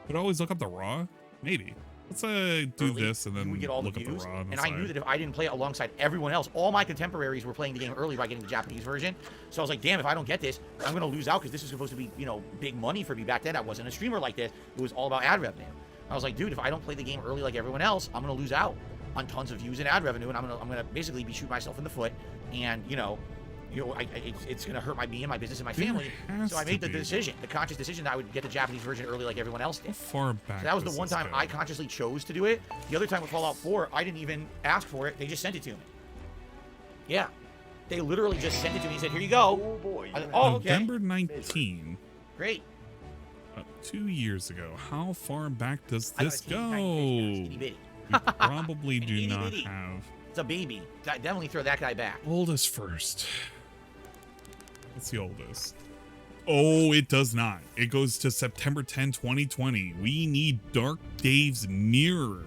Could always look up the raw? Maybe. Let's do this and then we get all look the views, up the raw. and I knew that if I didn't play it alongside everyone else, all my contemporaries were playing the game early by getting the Japanese version. So I was like, damn, if I don't get this, I'm going to lose out because this is supposed to be, you know, big money for me. Back then, I wasn't a streamer like this. It was all about ad revenue. I was like, dude, if I don't play the game early like everyone else, I'm going to lose out on tons of views and ad revenue, and I'm gonna basically be shooting myself in the foot, and you know, it's gonna hurt me and my business and my family. So I made the decision, the conscious decision, that I would get the Japanese version early like everyone else did. How far back? So that was the one time I consciously chose to do it. The other time with Fallout 4, I didn't even ask for it. They just sent it to me. Yeah, they literally just sent it to me and said, "Here you go." Oh boy. November 19. Great. 2 years ago. How far back does this go? You probably do not have. It's a baby. Definitely throw that guy back. Oldest first. What's the oldest? Oh, it does not. It goes to September 10, 2020. We need Dark Dave's Mirror.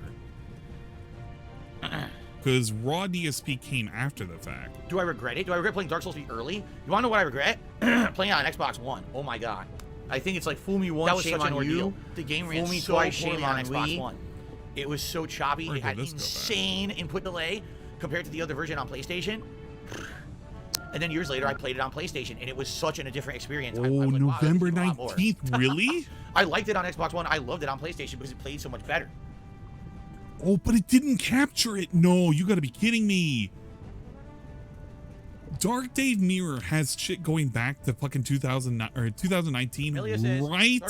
Because Raw DSP came after the fact. Do I regret it? Do I regret playing Dark Souls 3 early? You want to know what I regret? Playing on Xbox One. Oh my god. I think it's like fool me once, shame on you. The game ran so poorly on Xbox One. It was so choppy. It had insane input delay compared to the other version on PlayStation. And then years later, I played it on PlayStation, and it was such a different experience. Oh, like, November 19th, really? I liked it on Xbox One. I loved it on PlayStation because it played so much better. Oh, but it didn't capture it. No, you gotta be kidding me. Dark Dave Mirror has shit going back to fucking 2019, right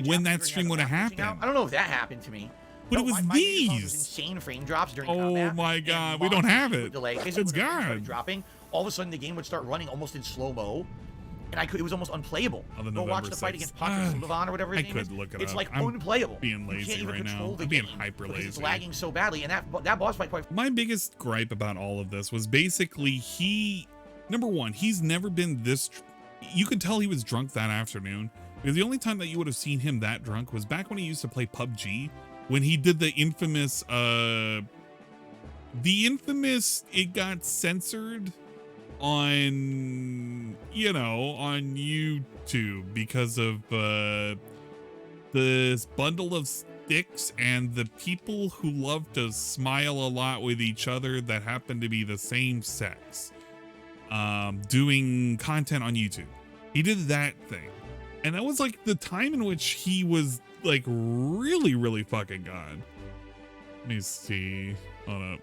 when that stream would have happened. I don't know if that happened to me. But it was these insane frame drops during combat. Oh my god, we don't have it. Delay. It's gone. Dropping. All of a sudden, the game would start running almost in slow mo, and it was almost unplayable. Go watch the fight against Pontus Sullivan or whatever his name is. It's like unplayable. Being lazy right now. I'm being hyper lazy. It's lagging so badly, and that boss fight. My biggest gripe about all of this was basically number one, he's never been this. You could tell he was drunk that afternoon. Because the only time that you would have seen him that drunk was back when he used to play PUBG. When he did the infamous, it got censored on, you know, on YouTube because of this bundle of sticks and the people who love to smile a lot with each other that happen to be the same sex, doing content on YouTube. He did that thing. And that was like the time in which he was like really, really fucking gone. Let me see. Hold up.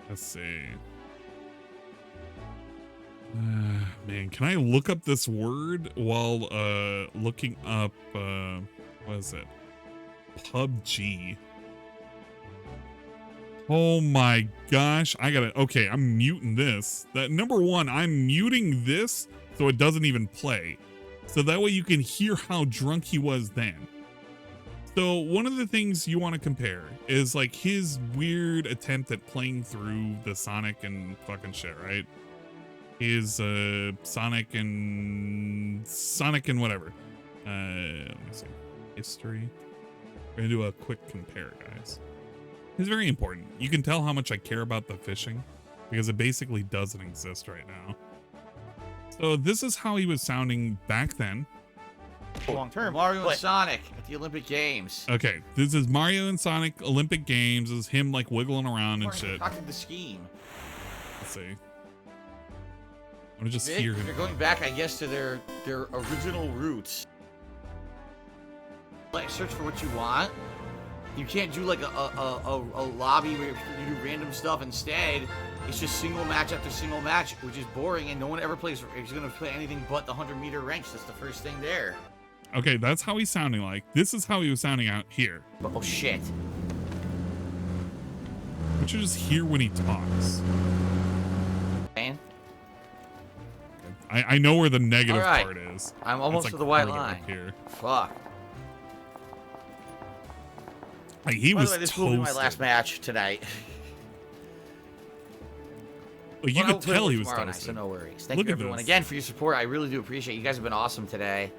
Let's see. Man, can I look up this word while looking up what is it? PUBG. Oh my gosh. Okay, I'm muting this. Number one, I'm muting this so it doesn't even play. So that way you can hear how drunk he was then. So one of the things you want to compare is like his weird attempt at playing through the Sonic and fucking shit, right? His Sonic and whatever. Let me see. History. We're gonna do a quick compare, guys. It's very important. You can tell how much I care about the fishing because it basically doesn't exist right now. So this is how he was sounding back then. Long term. Mario and Sonic at the Olympic Games. Okay, this is Mario and Sonic Olympic Games. This is him like wiggling around and shit. Talking the scheme. Let's see. I'm gonna just hear him. They're going back, I guess, to their original roots. Like search for what you want. You can't do like a lobby where you do random stuff. Instead, it's just single match after single match, which is boring, and no one ever plays. Is gonna play anything but the 100-meter ranks. That's the first thing there. Okay, that's how he's sounding like. This is how he was sounding out here. Oh shit! But you just hear when he talks. Man. I know where the negative part is. I'm almost to the white line. Here. Fuck. Like he By was the way, this will be my last match tonight. Well, you could tell he was tomorrow toasted. night, so no worries. Thank Look you at everyone this. again for your support. I really do appreciate it. You guys have been awesome today.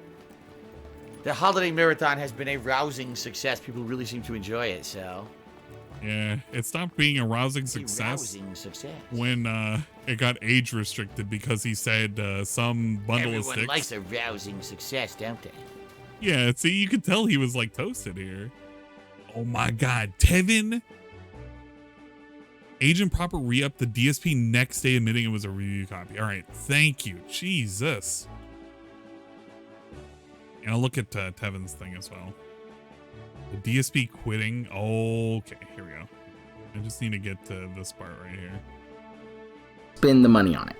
The holiday marathon has been a rousing success. People really seem to enjoy it. So. Yeah, it stopped being a rousing success, when it got age restricted because he said some bundle of sticks. Everyone likes a rousing success, don't they? Yeah, see, you could tell he was like toasted here. Oh my God, Tevin. Agent Proper re-upped the DSP next day, admitting it was a review copy. All right, thank you, Jesus. And I'll look at Tevin's thing as well. The DSP quitting. Okay, here we go. I just need to get to this part right here. Spend the money on it.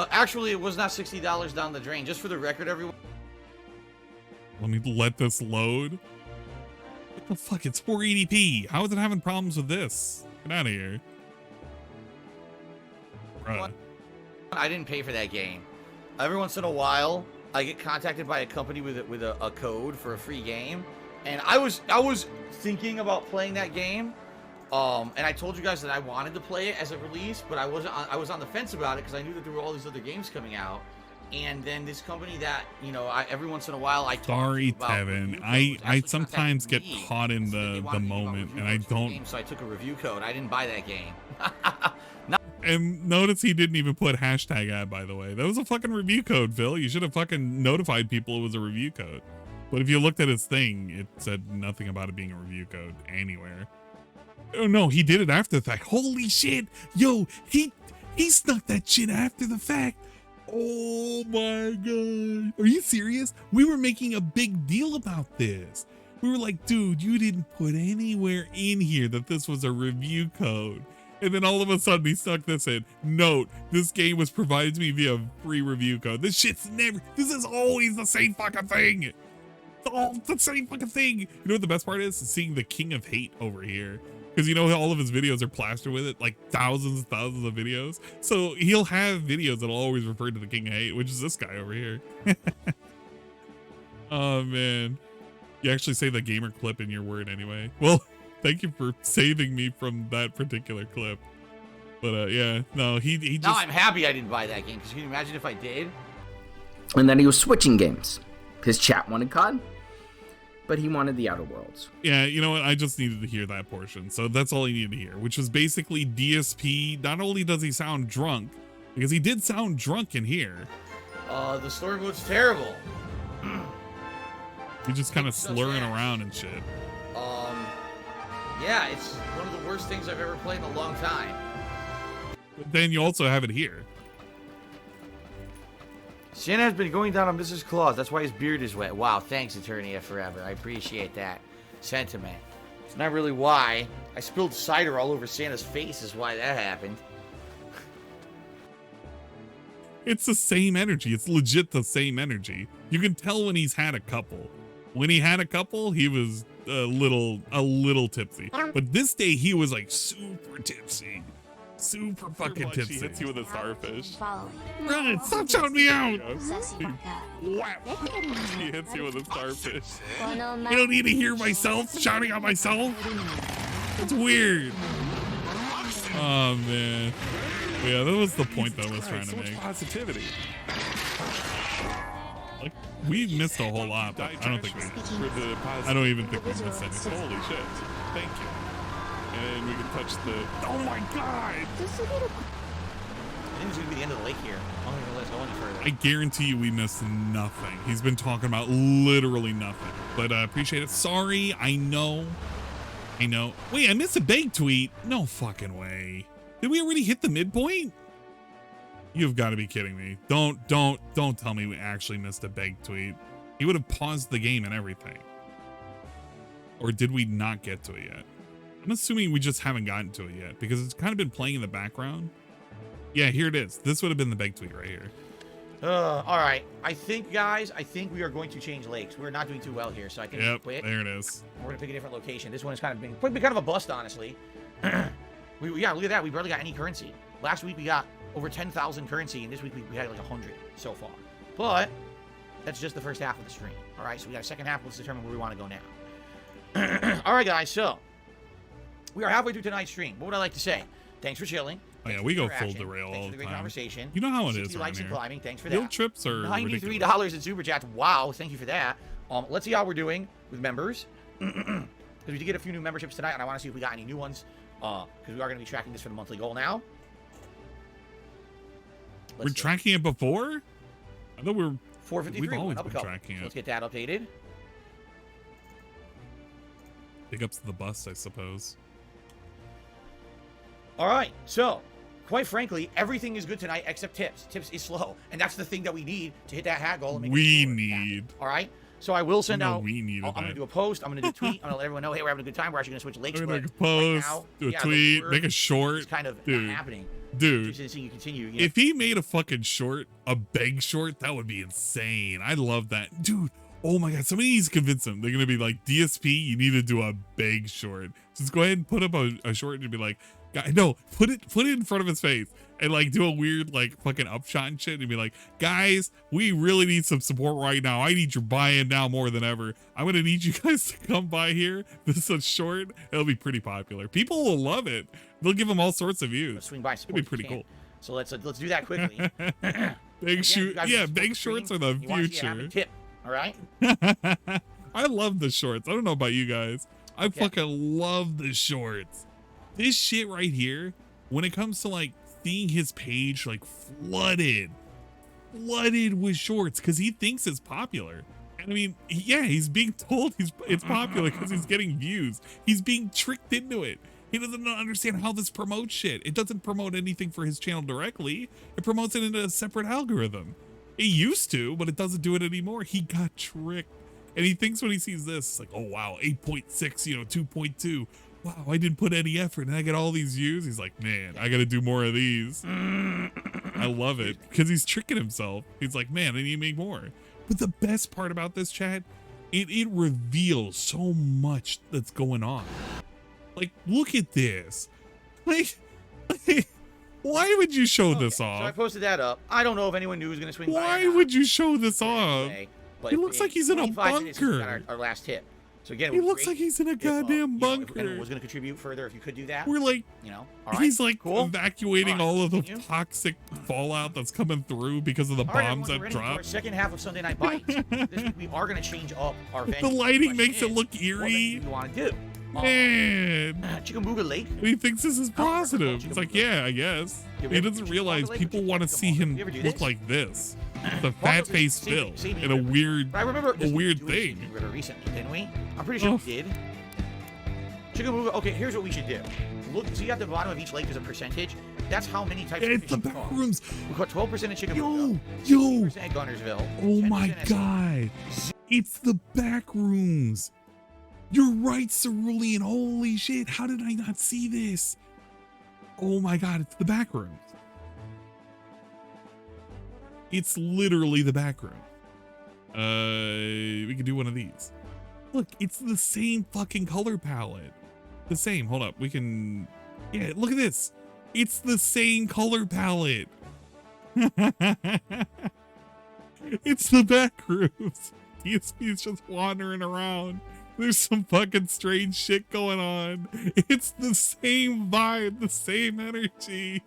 Actually, it was not $60 down the drain. Just for the record, everyone. Let me let this load. What the fuck? It's 480p. How is it having problems with this? Get out of here. Bruh. I didn't pay for that game. Every once in a while, I get contacted by a company with a code for a free game, and I was thinking about playing that game. And I told you guys that I wanted to play it as a release, but I was on the fence about it because I knew that there were all these other games coming out. And then this company that, you know, every once in a while I talk Sorry, about Tevin. I sometimes get caught in the moment, and I don't. So I took a review code. I didn't buy that game. And notice he didn't even put hashtag ad, by the way. That was a fucking review code, Phil. You should have fucking notified people it was a review code. But if you looked at his thing, it said nothing about it being a review code anywhere. Oh no, he did it after the fact. Holy shit. Yo, he snuck that shit after the fact. Oh my God. Are you serious? We were making a big deal about this. We were like, dude, you didn't put anywhere in here that this was a review code. And then all of a sudden he stuck this in. Note, this game was provided to me via free review code. This is always the same fucking thing. It's all the same fucking thing. You know what the best part is? Seeing the King of Hate over here. Because you know all of his videos are plastered with it, like thousands and thousands of videos. So he'll have videos that'll always refer to the King of Hate, which is this guy over here. Oh man. You actually say the gamer clip in your word anyway. Well, thank you for saving me from that particular clip. But yeah, no, he just... Now I'm happy I didn't buy that game, because can you imagine if I did? And then he was switching games. His chat wanted COD, but he wanted the Outer Worlds. Yeah, you know what? I just needed to hear that portion. So that's all he needed to hear, which was basically DSP. Not only does he sound drunk, because he did sound drunk in here. The story mode's terrible. He's just kind of slurring around and shit. Yeah, it's one of the worst things I've ever played in a long time. But then you also have it here. Santa has been going down on Mrs. Claus. That's why his beard is wet. Wow, thanks, Eternia Forever. I appreciate that sentiment. It's not really why. I spilled cider all over Santa's face is why that happened. It's the same energy. It's legit the same energy. You can tell when he's had a couple. When he had a couple, he was a little tipsy. But this day he was like super tipsy. Super fucking tipsy. He hits you with a starfish. Run! Stop shouting me out! He hits you with a starfish. I don't need to hear myself shouting at myself. It's weird. Oh man. Yeah, that was the point that I was trying to make. Positivity. Like, we missed a whole lot, but I don't think we. I don't even think we missed anything. Holy shit! Thank you. And we can touch the. Oh my god! I think it's gonna be the end of the lake here. I don't think let's go any further. I guarantee you we missed nothing. He's been talking about literally nothing. But appreciate it. Sorry, I know. Wait, I missed a big tweet. No fucking way. Did we already hit the midpoint? You've got to be kidding me. Don't tell me we actually missed a big tweet. He would have paused the game and everything. Or did we not get to it yet? I'm assuming we just haven't gotten to it yet because it's kind of been playing in the background. Yeah, here it is. This would have been the big tweet right here. All right. I think, guys, we are going to change lakes. We're not doing too well here, so I think yep, quit. There it is. We're going to pick a different location. This one is kind of been kind of a bust, honestly. Yeah, look at that. We barely got any currency. Last week we got over 10,000 currency, and this week we had like 100 so far. But that's just the first half of the stream. All right, so we got a second half. Let's determine where we want to go now. All right, guys, so we are halfway through tonight's stream. What would I like to say? Thanks for chilling. Oh, yeah, we go full derail all the great time. Conversation. You know how it 60 is likes around and here. climbing. Thanks for that. Field trips are $93 in super chats. Wow, thank you for that. Let's see how we're doing with members. Because we did get a few new memberships tonight, and I want to see if we got any new ones. Because we are going to be tracking this for the monthly goal now. We're tracking it before? I thought we were 453. We've always up a been couple. tracking it. Let's get that updated. Big ups to the bust, I suppose. All right, so quite frankly, everything is good tonight except tips. Tips is slow, and that's the thing that we need to hit that hat goal. And make we need. All right, so I will send out. We need. I'm going to do a post. I'm going to do a tweet. I'm going to let everyone know, hey, we're having a good time. We're actually going to switch lakes. Make a post, right now, do a tweet, make a short. It's kind of dude, not happening. Dude, you continue. You know? If he made a fucking short, a beg short, that would be insane. I love that, dude. Oh my god, somebody needs to convince him. They're gonna be like, DSP, you need to do a beg short. Just go ahead and put up a short and be like, no, put it in front of his face and like do a weird like fucking upshot and shit and be like, guys, we really need some support right now. I need your buy-in now more than ever. I'm gonna need you guys to come by here. This is a short. It'll be pretty popular. People will love it. They'll give him all sorts of views. Let's swing by. It'll be pretty cool. So let's do that quickly. Big shorts are the future. Tip. All right. I love the shorts. I don't know about you guys. I fucking love the shorts. This shit right here, when it comes to like seeing his page like flooded with shorts because he thinks it's popular. And I mean, yeah, he's being told it's popular because he's getting views. He's being tricked into it. He doesn't understand how this promotes shit. It doesn't promote anything for his channel directly. It promotes it into a separate algorithm. It used to, but it doesn't do it anymore. He got tricked. And he thinks when he sees this, it's like, oh wow, 8.6, 2.2. Wow, I didn't put any effort and I get all these views. He's like, man, I gotta do more of these. I love it because he's tricking himself. He's like, man, I need to make more. But the best part about this, chat, it reveals so much that's going on. Like, look at this. Like why would you show this off? So I posted that up. I don't know if anyone knew who was going to swing by. Why would you show this off? But he looks like he's in a bunker. Our last tip. So again, he looks like he's in a goddamn bunker. If anyone was going to contribute further, if you could do that. We're like, all he's like evacuating all of the toxic fallout that's coming through because of the bombs that dropped. Second half of Sunday Night Bites. This week we are going to change up our venue. The lighting makes it look eerie. What do you want to do? Man, Chickamauga Lake. He thinks this is positive. It's like, yeah, I guess. He doesn't realize people want to see him look like this. The fat face Phil in a weird thing. Recently, didn't we? I'm pretty sure we did. Chickamauga. Okay, here's what we should do. Look, see at the bottom of each lake there's a percentage. That's how many types of fish the back rooms. We caught 12% at Chickamauga. Yo. 20% at Gunnersville. Oh my god. It's the back rooms. You're right, Cerulean. Holy shit. How did I not see this? Oh my god, it's the back rooms. It's literally the back room. We could do one of these. Look, it's the same fucking color palette. The same. Hold up. We can. Yeah, look at this. It's the same color palette. It's the back rooms. DSP's just wandering around. There's some fucking strange shit going on. It's the same vibe, the same energy.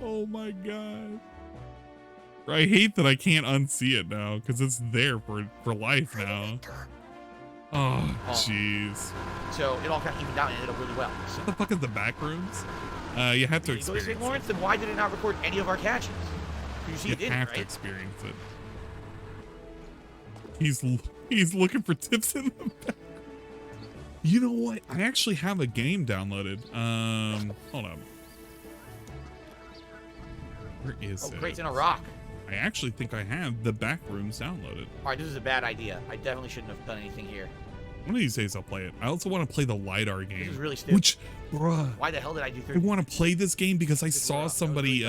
Oh my god. I hate that I can't unsee it now because it's there for life now. Oh, jeez. So it all kind of evened out and ended up really well. So. What the fuck is the back rooms? You have to experience it. Lawrence, then why did it not record any of our catches? You see, it didn't, have right? to experience it. He's looking for tips in the back. You know what? I actually have a game downloaded. Hold on. Where is it? Oh, great, it's in a rock. I actually think I have the back rooms downloaded. All right, this is a bad idea. I definitely shouldn't have done anything here. One of these days I'll play it. I also want to play the LiDAR game. This is really stupid. Which, bruh. Why the hell did I do 30? I want to play this game because I saw somebody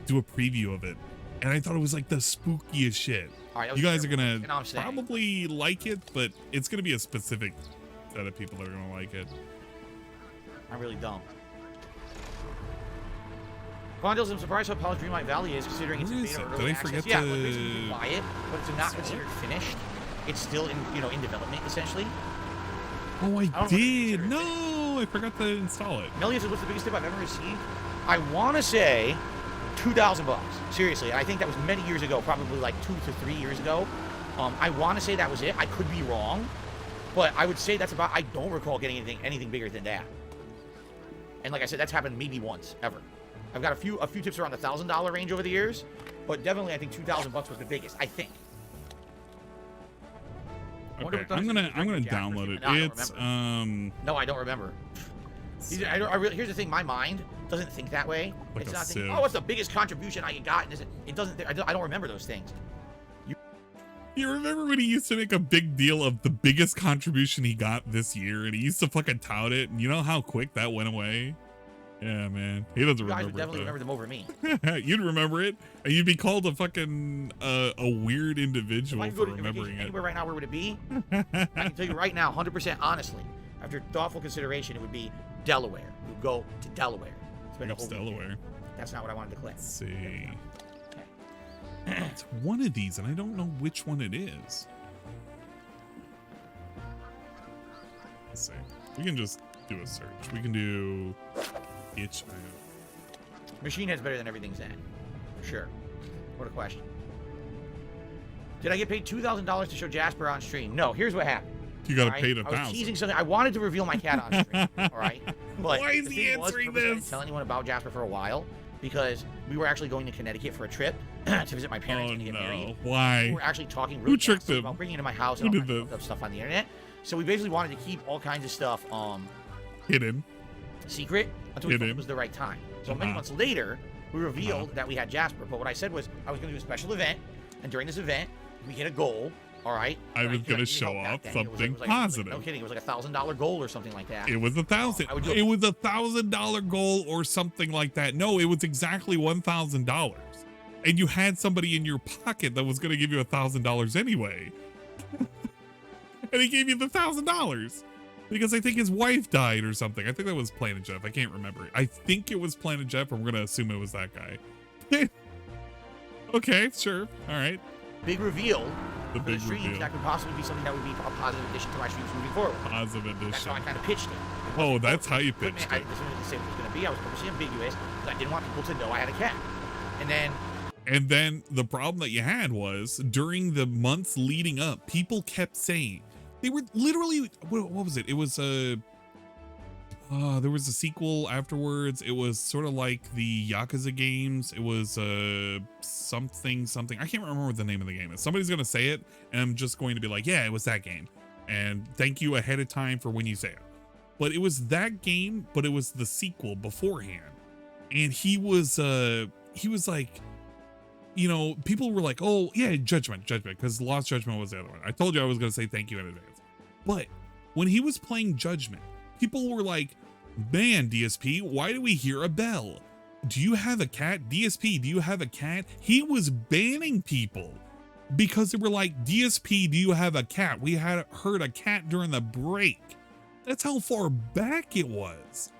do a preview of it. And I thought it was like the spookiest shit. All right, you guys are going to probably like it, but it's going to be a specific set of people that are going to like it. I'm really dumb. Quandles, I'm surprised how polished Dreamlight Valley is, considering it's in beta or early access. Yeah, well, basically you can buy it, but it's not considered finished. It's still in, in development, essentially. Oh, I did. No, I forgot to install it. Melly says, what's the biggest tip I've ever received? I want to say $2,000. Seriously, I think that was many years ago, probably like 2 to 3 years ago. I want to say that was it. I could be wrong, but I would say that's about. I don't recall getting anything bigger than that. And like I said, that's happened maybe once ever. I've got a few tips around the $1,000 range over the years, but definitely I think $2,000 was the biggest. I think. Okay, I'm gonna download it. It's No, I don't remember. Here's the thing. My mind doesn't think that way. Like it's not sieve. thinking, oh, what's the biggest contribution I got? It doesn't. I don't remember those things. You remember when he used to make a big deal of the biggest contribution he got this year, and he used to fucking tout it, and you know how quick that went away? Yeah, man. He doesn't remember it. You guys would definitely remember them over me. You'd remember it, and you'd be called a fucking a weird individual for remembering it. Anywhere right now, where would it be? I can tell you right now, 100% honestly, after thoughtful consideration, it would be Delaware. We would go to Delaware. It's Delaware. That's not what I wanted to click. Let's see. It's one of these, and I don't know which one it is. Let's see. We can just do a search. We can do itch. Machine Head's better than everything's at. For sure. What a question. Did I get paid $2,000 to show Jasper on stream? No, here's what happened. You got paid I was teasing something. I wanted to reveal my cat on stream. All right. But why is he answering this? I didn't tell anyone about Jasper for a while because we were actually going to Connecticut for a trip to visit my parents and get married. Why? We were actually talking really tricked him? about bringing it to my house and all kinds of stuff on the internet. So we basically wanted to keep all kinds of stuff hidden, secret until we thought it was the right time. So many months later, we revealed that we had Jasper. But what I said was I was going to do a special event, and during this event, we hit a goal. All right. I was going to show off something positive. No kidding. It was like $1,000 goal or something like that. It was $1,000. It was $1,000 goal or something like that. No, it was exactly $1,000. And you had somebody in your pocket that was going to give you $1,000 anyway. And he gave you the $1,000 because I think his wife died or something. I think that was Planet Jeff. I can't remember. I think it was Planet Jeff. I'm going to assume it was that guy. Okay, sure. All right. Big reveal. The big reveal. That could possibly be something that would be a positive addition to my streams moving forward. Positive addition. That's how I kind of pitched it. Oh, that's how you pitched it. I didn't say what it was going to be. I was purposely ambiguous because I didn't want people to know I had a cat. And then the problem that you had was during the months leading up, people kept saying they were literally, what was it? It was there was a sequel afterwards. It was sort of like the Yakuza games. It was something. I can't remember what the name of the game is. Somebody's going to say it, and I'm just going to be like, yeah, it was that game. And thank you ahead of time for when you say it. But it was that game, but it was the sequel beforehand. And he was like, you know, people were like, oh, yeah, Judgment, because Lost Judgment was the other one. I told you I was going to say thank you in advance. But when he was playing Judgment, people were like, man, DSP, why do we hear a bell? do you have a cat? DSP, do you have a cat? He was banning people because they were like, DSP, do you have a cat? We had heard a cat during the break. That's how far back it was.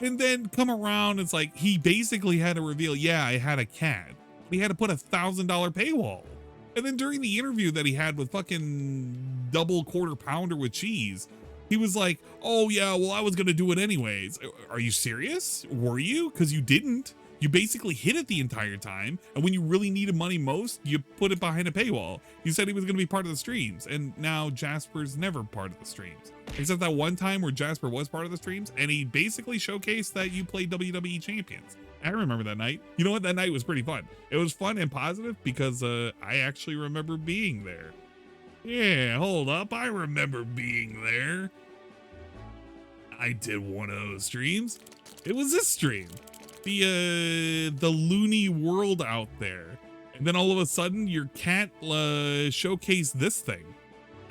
And then come around, it's like, he basically had to reveal, yeah, I had a cat. He had to put $1,000 paywall. And then during the interview that he had with fucking double quarter pounder with cheese, he was like, oh yeah, well, I was gonna do it anyways. Are you serious? Were you? Because you didn't. You basically hid it the entire time, and when you really needed money most, you put it behind a paywall. You said he was gonna be part of the streams, and now Jasper's never part of the streams. Except that one time where Jasper was part of the streams, and he basically showcased that you played WWE Champions. I remember that night. You know what? That night was pretty fun. It was fun and positive because I actually remember being there. Yeah, hold up. I remember being there. I did one of those streams. It was this stream. The loony world out there. And then all of a sudden your cat showcased this thing.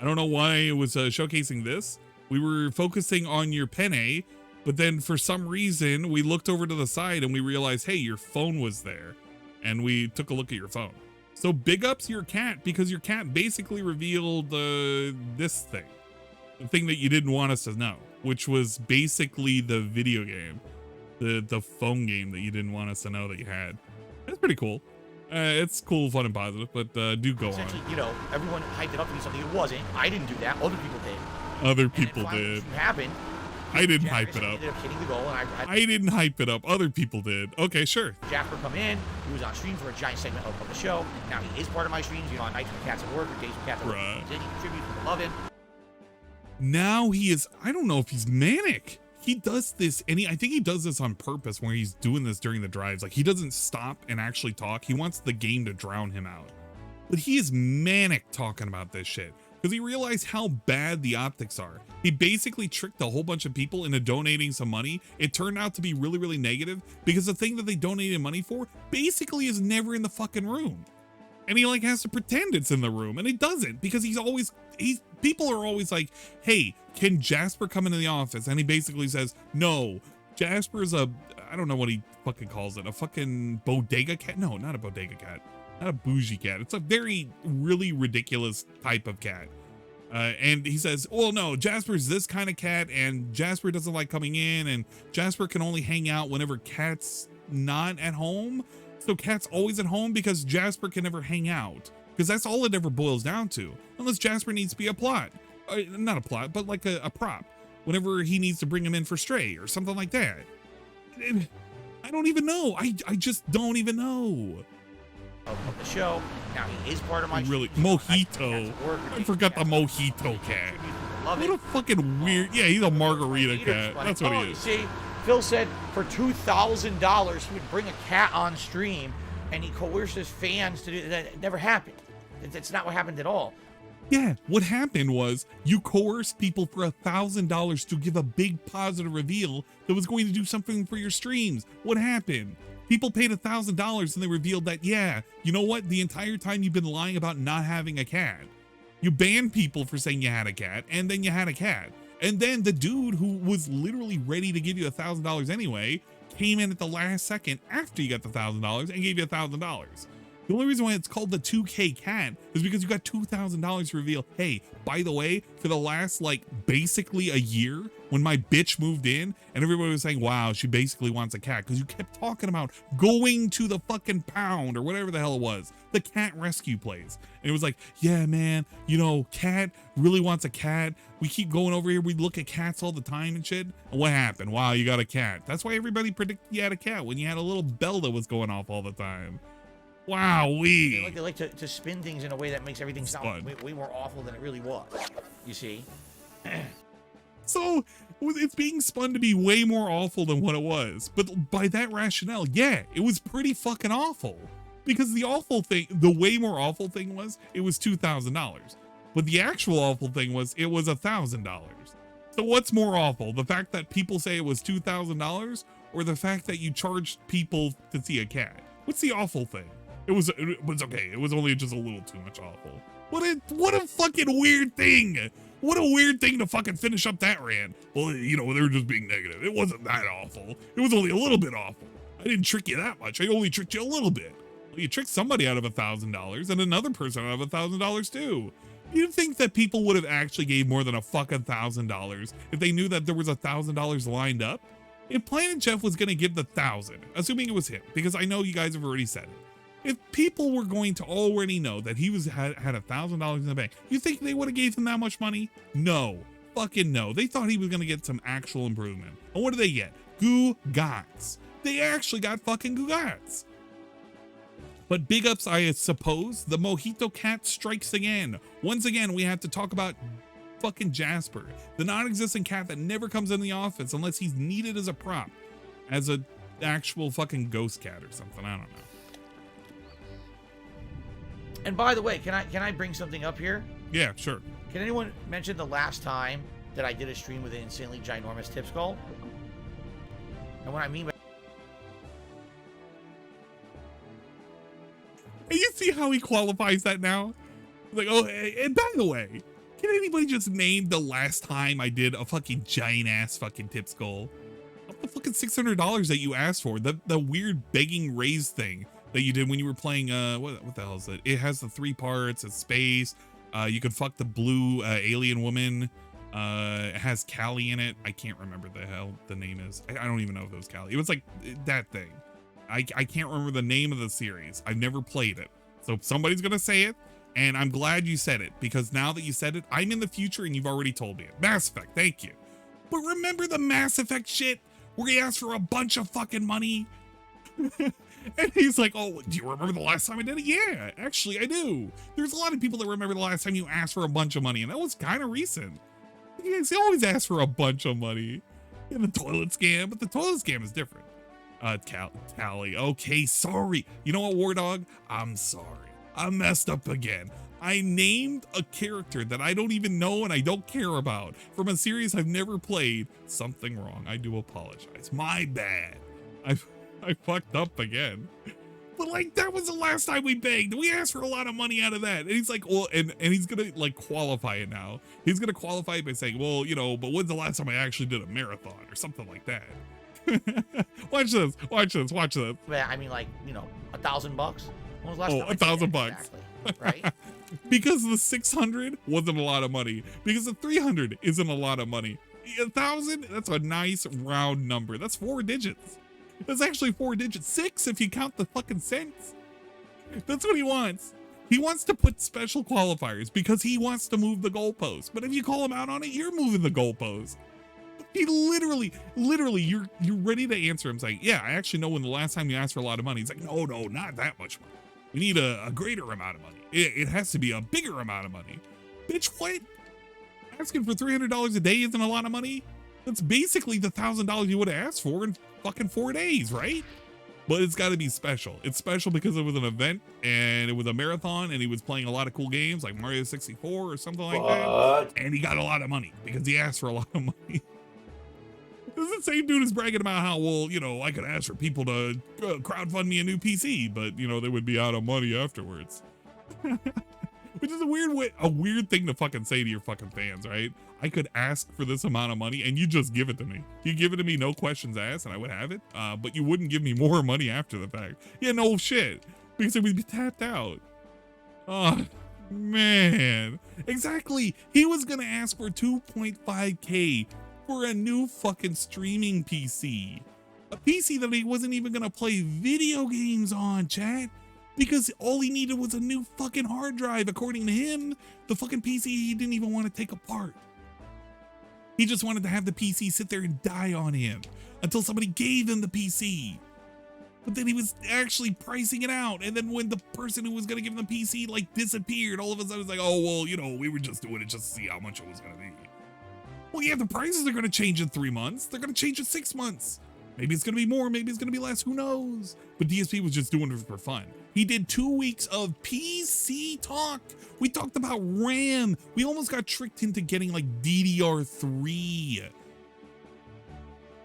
I don't know why it was showcasing this. We were focusing on your penne, but then for some reason we looked over to the side and we realized, hey, your phone was there. And we took a look at your phone. So big ups your cat, because your cat basically revealed this thing. The thing that you didn't want us to know, which was basically the video game. The phone game that you didn't want us to know that you had. That's pretty cool. It's cool, fun, and positive, but do go on. You know, everyone hyped it up to be something it wasn't. I didn't do that. Other people did. Other people did. Happened. I didn't hype it up. Ended up hitting the goal, and I didn't hype it up. Other people did. Okay, sure. Jasper come in. He was on stream for a giant segment of the show. And now he is part of my streams. You know, on nights when cats at work or days when cats at work. He contributes. People love him. Now he is. I don't know if he's manic. He does this, and I think he does this on purpose where he's doing this during the drives. Like, he doesn't stop and actually talk. He wants the game to drown him out. But he is manic talking about this shit because he realized how bad the optics are. He basically tricked a whole bunch of people into donating some money. It turned out to be really, really negative because the thing that they donated money for basically is never in the fucking room. And he like has to pretend it's in the room, and it doesn't, because people are always like, hey, can Jasper come into the office? And he basically says, no, Jasper's I don't know what he fucking calls it, a fucking bodega cat? No, not a bodega cat, not a bougie cat. It's a very really ridiculous type of cat. And he says, well, no, Jasper's this kind of cat, and Jasper doesn't like coming in, and Jasper can only hang out whenever Cat's not at home. So Cat's always at home because Jasper can never hang out. Because that's all it ever boils down to. Unless Jasper needs to be a plot. Not a plot, but like a prop. Whenever he needs to bring him in for Stray or something like that. And I don't even know. I just don't even know. Of the show. Now he is part of my really Mojito. I forgot the Mojito cat. What a fucking weird. Yeah, he's a margarita cat. That's what he is. See, Phil said for $2,000 he would bring a cat on stream, and he coerced his fans to do that. It never happened. That's not what happened at all. Yeah, what happened was you coerced people for $1,000 to give a big positive reveal that was going to do something for your streams. What happened? People paid $1,000 and they revealed that, yeah, you know what? The entire time you've been lying about not having a cat. You banned people for saying you had a cat, and then you had a cat. And then the dude who was literally ready to give you $1,000 anyway came in at the last second after you got the $1,000 and gave you $1,000. The only reason why it's called the 2K cat is because you got $2,000 to reveal, hey, by the way, for the last like basically a year when my bitch moved in and everybody was saying, wow, she basically wants a cat, because you kept talking about going to the fucking pound or whatever the hell it was, the cat rescue place. And it was like, yeah, man, you know, cat really wants a cat. We keep going over here. We look at cats all the time and shit. And what happened? Wow, you got a cat. That's why everybody predicted you had a cat, when you had a little bell that was going off all the time. Wow, They like to spin things in a way that makes everything sound way more awful than it really was. You see? So it's being spun to be way more awful than what it was. But by that rationale, yeah, it was pretty fucking awful. Because the awful thing, the way more awful thing was, it was $2,000. But the actual awful thing was, it was $1,000. So what's more awful? The fact that people say it was $2,000, or the fact that you charged people to see a cat? What's the awful thing? It was okay. It was only just a little too much awful. What a fucking weird thing. What a weird thing to fucking finish up that rant. Well, you know, they were just being negative. It wasn't that awful. It was only a little bit awful. I didn't trick you that much. I only tricked you a little bit. Well, you tricked somebody out of $1,000 and another person out of $1,000 too. You'd think that people would have actually gave more than a fucking $1,000 if they knew that there was $1,000 lined up. If Planet Jeff was going to give the 1,000, assuming it was him, because I know you guys have already said it. If people were going to already know that he had $1,000 in the bank, you think they would have gave him that much money? No. Fucking no. They thought he was going to get some actual improvement. And what did they get? Gugats. They actually got fucking Gugats. But big ups, I suppose. The Mojito Cat strikes again. Once again, we have to talk about fucking Jasper, the non-existent cat that never comes in the office unless he's needed as a prop, as a actual fucking ghost cat or something. I don't know. And by the way, can I bring something up here? Yeah, sure. Can anyone mention the last time that I did a stream with an insanely ginormous tip skull? And what I mean by... And you see how he qualifies that now? Like, oh, and by the way, can anybody just name the last time I did a fucking giant ass fucking tip skull? The fucking $600 that you asked for, the weird begging raise thing that you did when you were playing, what the hell is it? It has the 3 parts, it's space, you can fuck the blue alien woman, it has Callie in it. I can't remember the hell the name is. I don't even know if it was Callie. It was like that thing. I can't remember the name of the series. I've never played it. So somebody's gonna say it, and I'm glad you said it, because now that you said it, I'm in the future and you've already told me it. Mass Effect, thank you. But remember the Mass Effect shit where he asked for a bunch of fucking money? And he's like, oh, do you remember the last time I did it? Yeah, actually I do. There's a lot of people that remember the last time you asked for a bunch of money, and that was kind of recent. You guys always ask for a bunch of money in the toilet scam, but the toilet scam is different. Tally. Okay, sorry. You know what, War Dog? I'm sorry. I messed up again. I named a character that I don't even know and I don't care about from a series I've never played. Something wrong. I do apologize. My bad. I fucked up again. But like, that was the last time we begged. We asked for a lot of money out of that. And he's like, well, and he's gonna like qualify it now. He's gonna qualify it by saying, well, you know, but when's the last time I actually did a marathon or something like that? Watch this. Yeah, I mean, like, you know, $1,000 bucks. When was the last time? $1,000. Exactly. Right? Because the 600 wasn't a lot of money. Because the 300 isn't a lot of money. 1,000, that's a nice round number. That's 4 digits. That's actually 4 digits. 6 if you count the fucking cents. That's what he wants. He wants to put special qualifiers because he wants to move the goalpost. But if you call him out on it, you're moving the goalpost. He literally, you're ready to answer him saying, yeah, I actually know when the last time you asked for a lot of money. He's like, no, not that much money. We need a greater amount of money. It has to be a bigger amount of money. Bitch, what? Asking for $300 a day isn't a lot of money? That's basically the $1,000 you would have asked for in fucking 4 days, right? But it's got to be special. It's special because it was an event and it was a marathon and he was playing a lot of cool games like Mario 64 or something like that. And he got a lot of money because he asked for a lot of money. This is the same dude is bragging about how, well, you know, I could ask for people to crowdfund me a new PC, but, you know, they would be out of money afterwards. Which is a weird thing to fucking say to your fucking fans, right? I could ask for this amount of money and you just give it to me. You give it to me, no questions asked, and I would have it, but you wouldn't give me more money after the fact. Yeah, no shit, because it would be tapped out. Oh, man. Exactly. He was going to ask for 2.5K for a new fucking streaming PC. A PC that he wasn't even gonna play video games on, chat. Because all he needed was a new fucking hard drive, according to him. The fucking PC he didn't even want to take apart. He just wanted to have the PC sit there and die on him until somebody gave him the PC. But then he was actually pricing it out. And then when the person who was gonna give him the PC like disappeared, all of a sudden it's like, oh, well, you know, we were just doing it just to see how much it was gonna be. Well, yeah, the prices are going to change in 3 months. They're going to change in 6 months. Maybe it's going to be more. Maybe it's going to be less. Who knows? But DSP was just doing it for fun. He did 2 weeks of PC talk. We talked about RAM. We almost got tricked into getting like DDR3.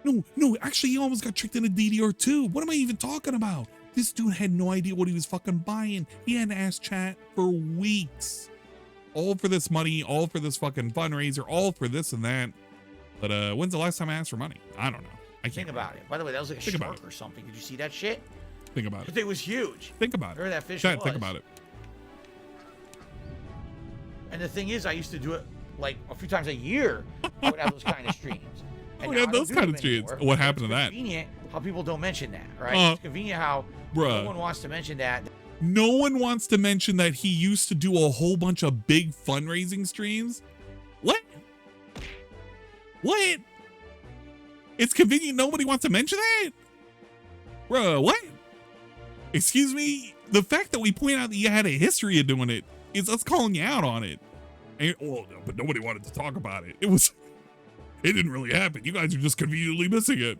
No, actually, he almost got tricked into DDR2. What am I even talking about? This dude had no idea what he was fucking buying. He had to ask chat for weeks. All for this money, all for this fucking fundraiser, all for this and that. But when's the last time I asked for money? I don't know. Think about it. By the way, that was like a shark or something. Did you see that shit? Think about it. It was huge. Think about it. Where that fish Chad, was. think about it. And the thing is, I used to do it like a few times a year. I would have those kind of streams. And We had those kind of streams. What happened to that? It's convenient how people don't mention that, right? It's convenient how no one wants to mention that. No one wants to mention that he used to do a whole bunch of big fundraising streams. What? What? It's convenient nobody wants to mention that? Bruh, what? Excuse me? The fact that we point out that you had a history of doing it is us calling you out on it. And, but nobody wanted to talk about it. It didn't really happen. You guys are just conveniently missing it.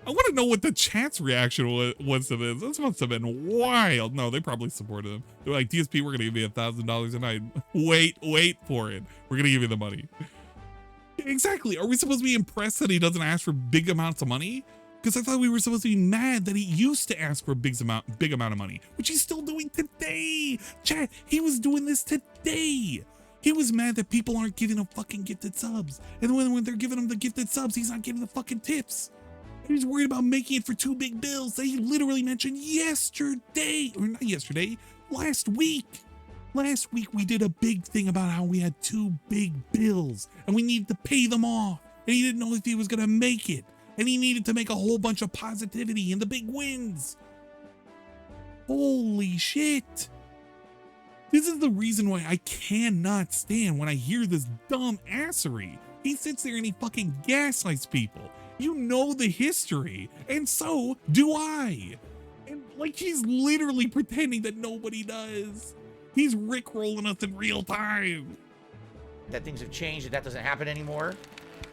I want to know what the chat's reaction was to this. This must have been wild. No, they probably supported him. They're like, DSP, we're going to give you $1,000 a night. Wait for it. We're going to give you the money. Exactly. Are we supposed to be impressed that he doesn't ask for big amounts of money? Because I thought we were supposed to be mad that he used to ask for a big amount of money, which he's still doing today. Chat, he was doing this today. He was mad that people aren't giving him fucking gifted subs. And when they're giving him the gifted subs, he's not giving the fucking tips. He's worried about making it for 2 big bills that he literally mentioned yesterday. Or not yesterday, last week. Last week we did a big thing about how we had 2 big bills and we needed to pay them off. And he didn't know if he was going to make it. And he needed to make a whole bunch of positivity and the big wins. Holy shit. This is the reason why I cannot stand when I hear this dumb assery. He sits there and he fucking gaslights people. You know the history, and so do I. And like he's literally pretending that nobody does. He's rickrolling us in real time. That things have changed, that doesn't happen anymore.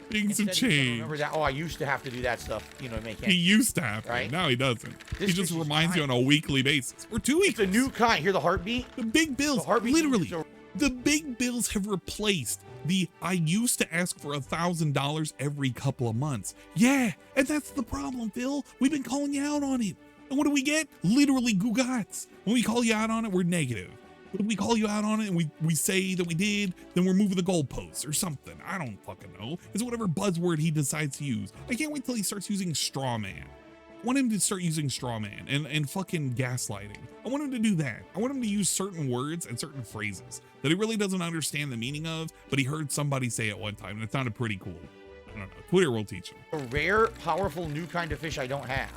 Things have changed. Remember that? Oh, I used to have to do that stuff, to make it. He used to have to. Right? Now he doesn't. He just reminds you on a weekly basis. Or 2 weeks. It's a new kind. Hear the heartbeat? The big bills. Literally. The big bills have replaced I used to ask for $1,000 every couple of months. Yeah, and that's the problem, Phil. We've been calling you out on it. And what do we get? Literally gugats. When we call you out on it, we're negative. When we call you out on it and we say that we did, then we're moving the goalposts or something. I don't fucking know. It's whatever buzzword he decides to use. I can't wait till he starts using straw man. I want him to start using straw man and fucking gaslighting. I want him to do that. I want him to use certain words and certain phrases that he really doesn't understand the meaning of, but he heard somebody say it one time and it sounded pretty cool. I don't know. Twitter will teach him. A rare, powerful new kind of fish I don't have.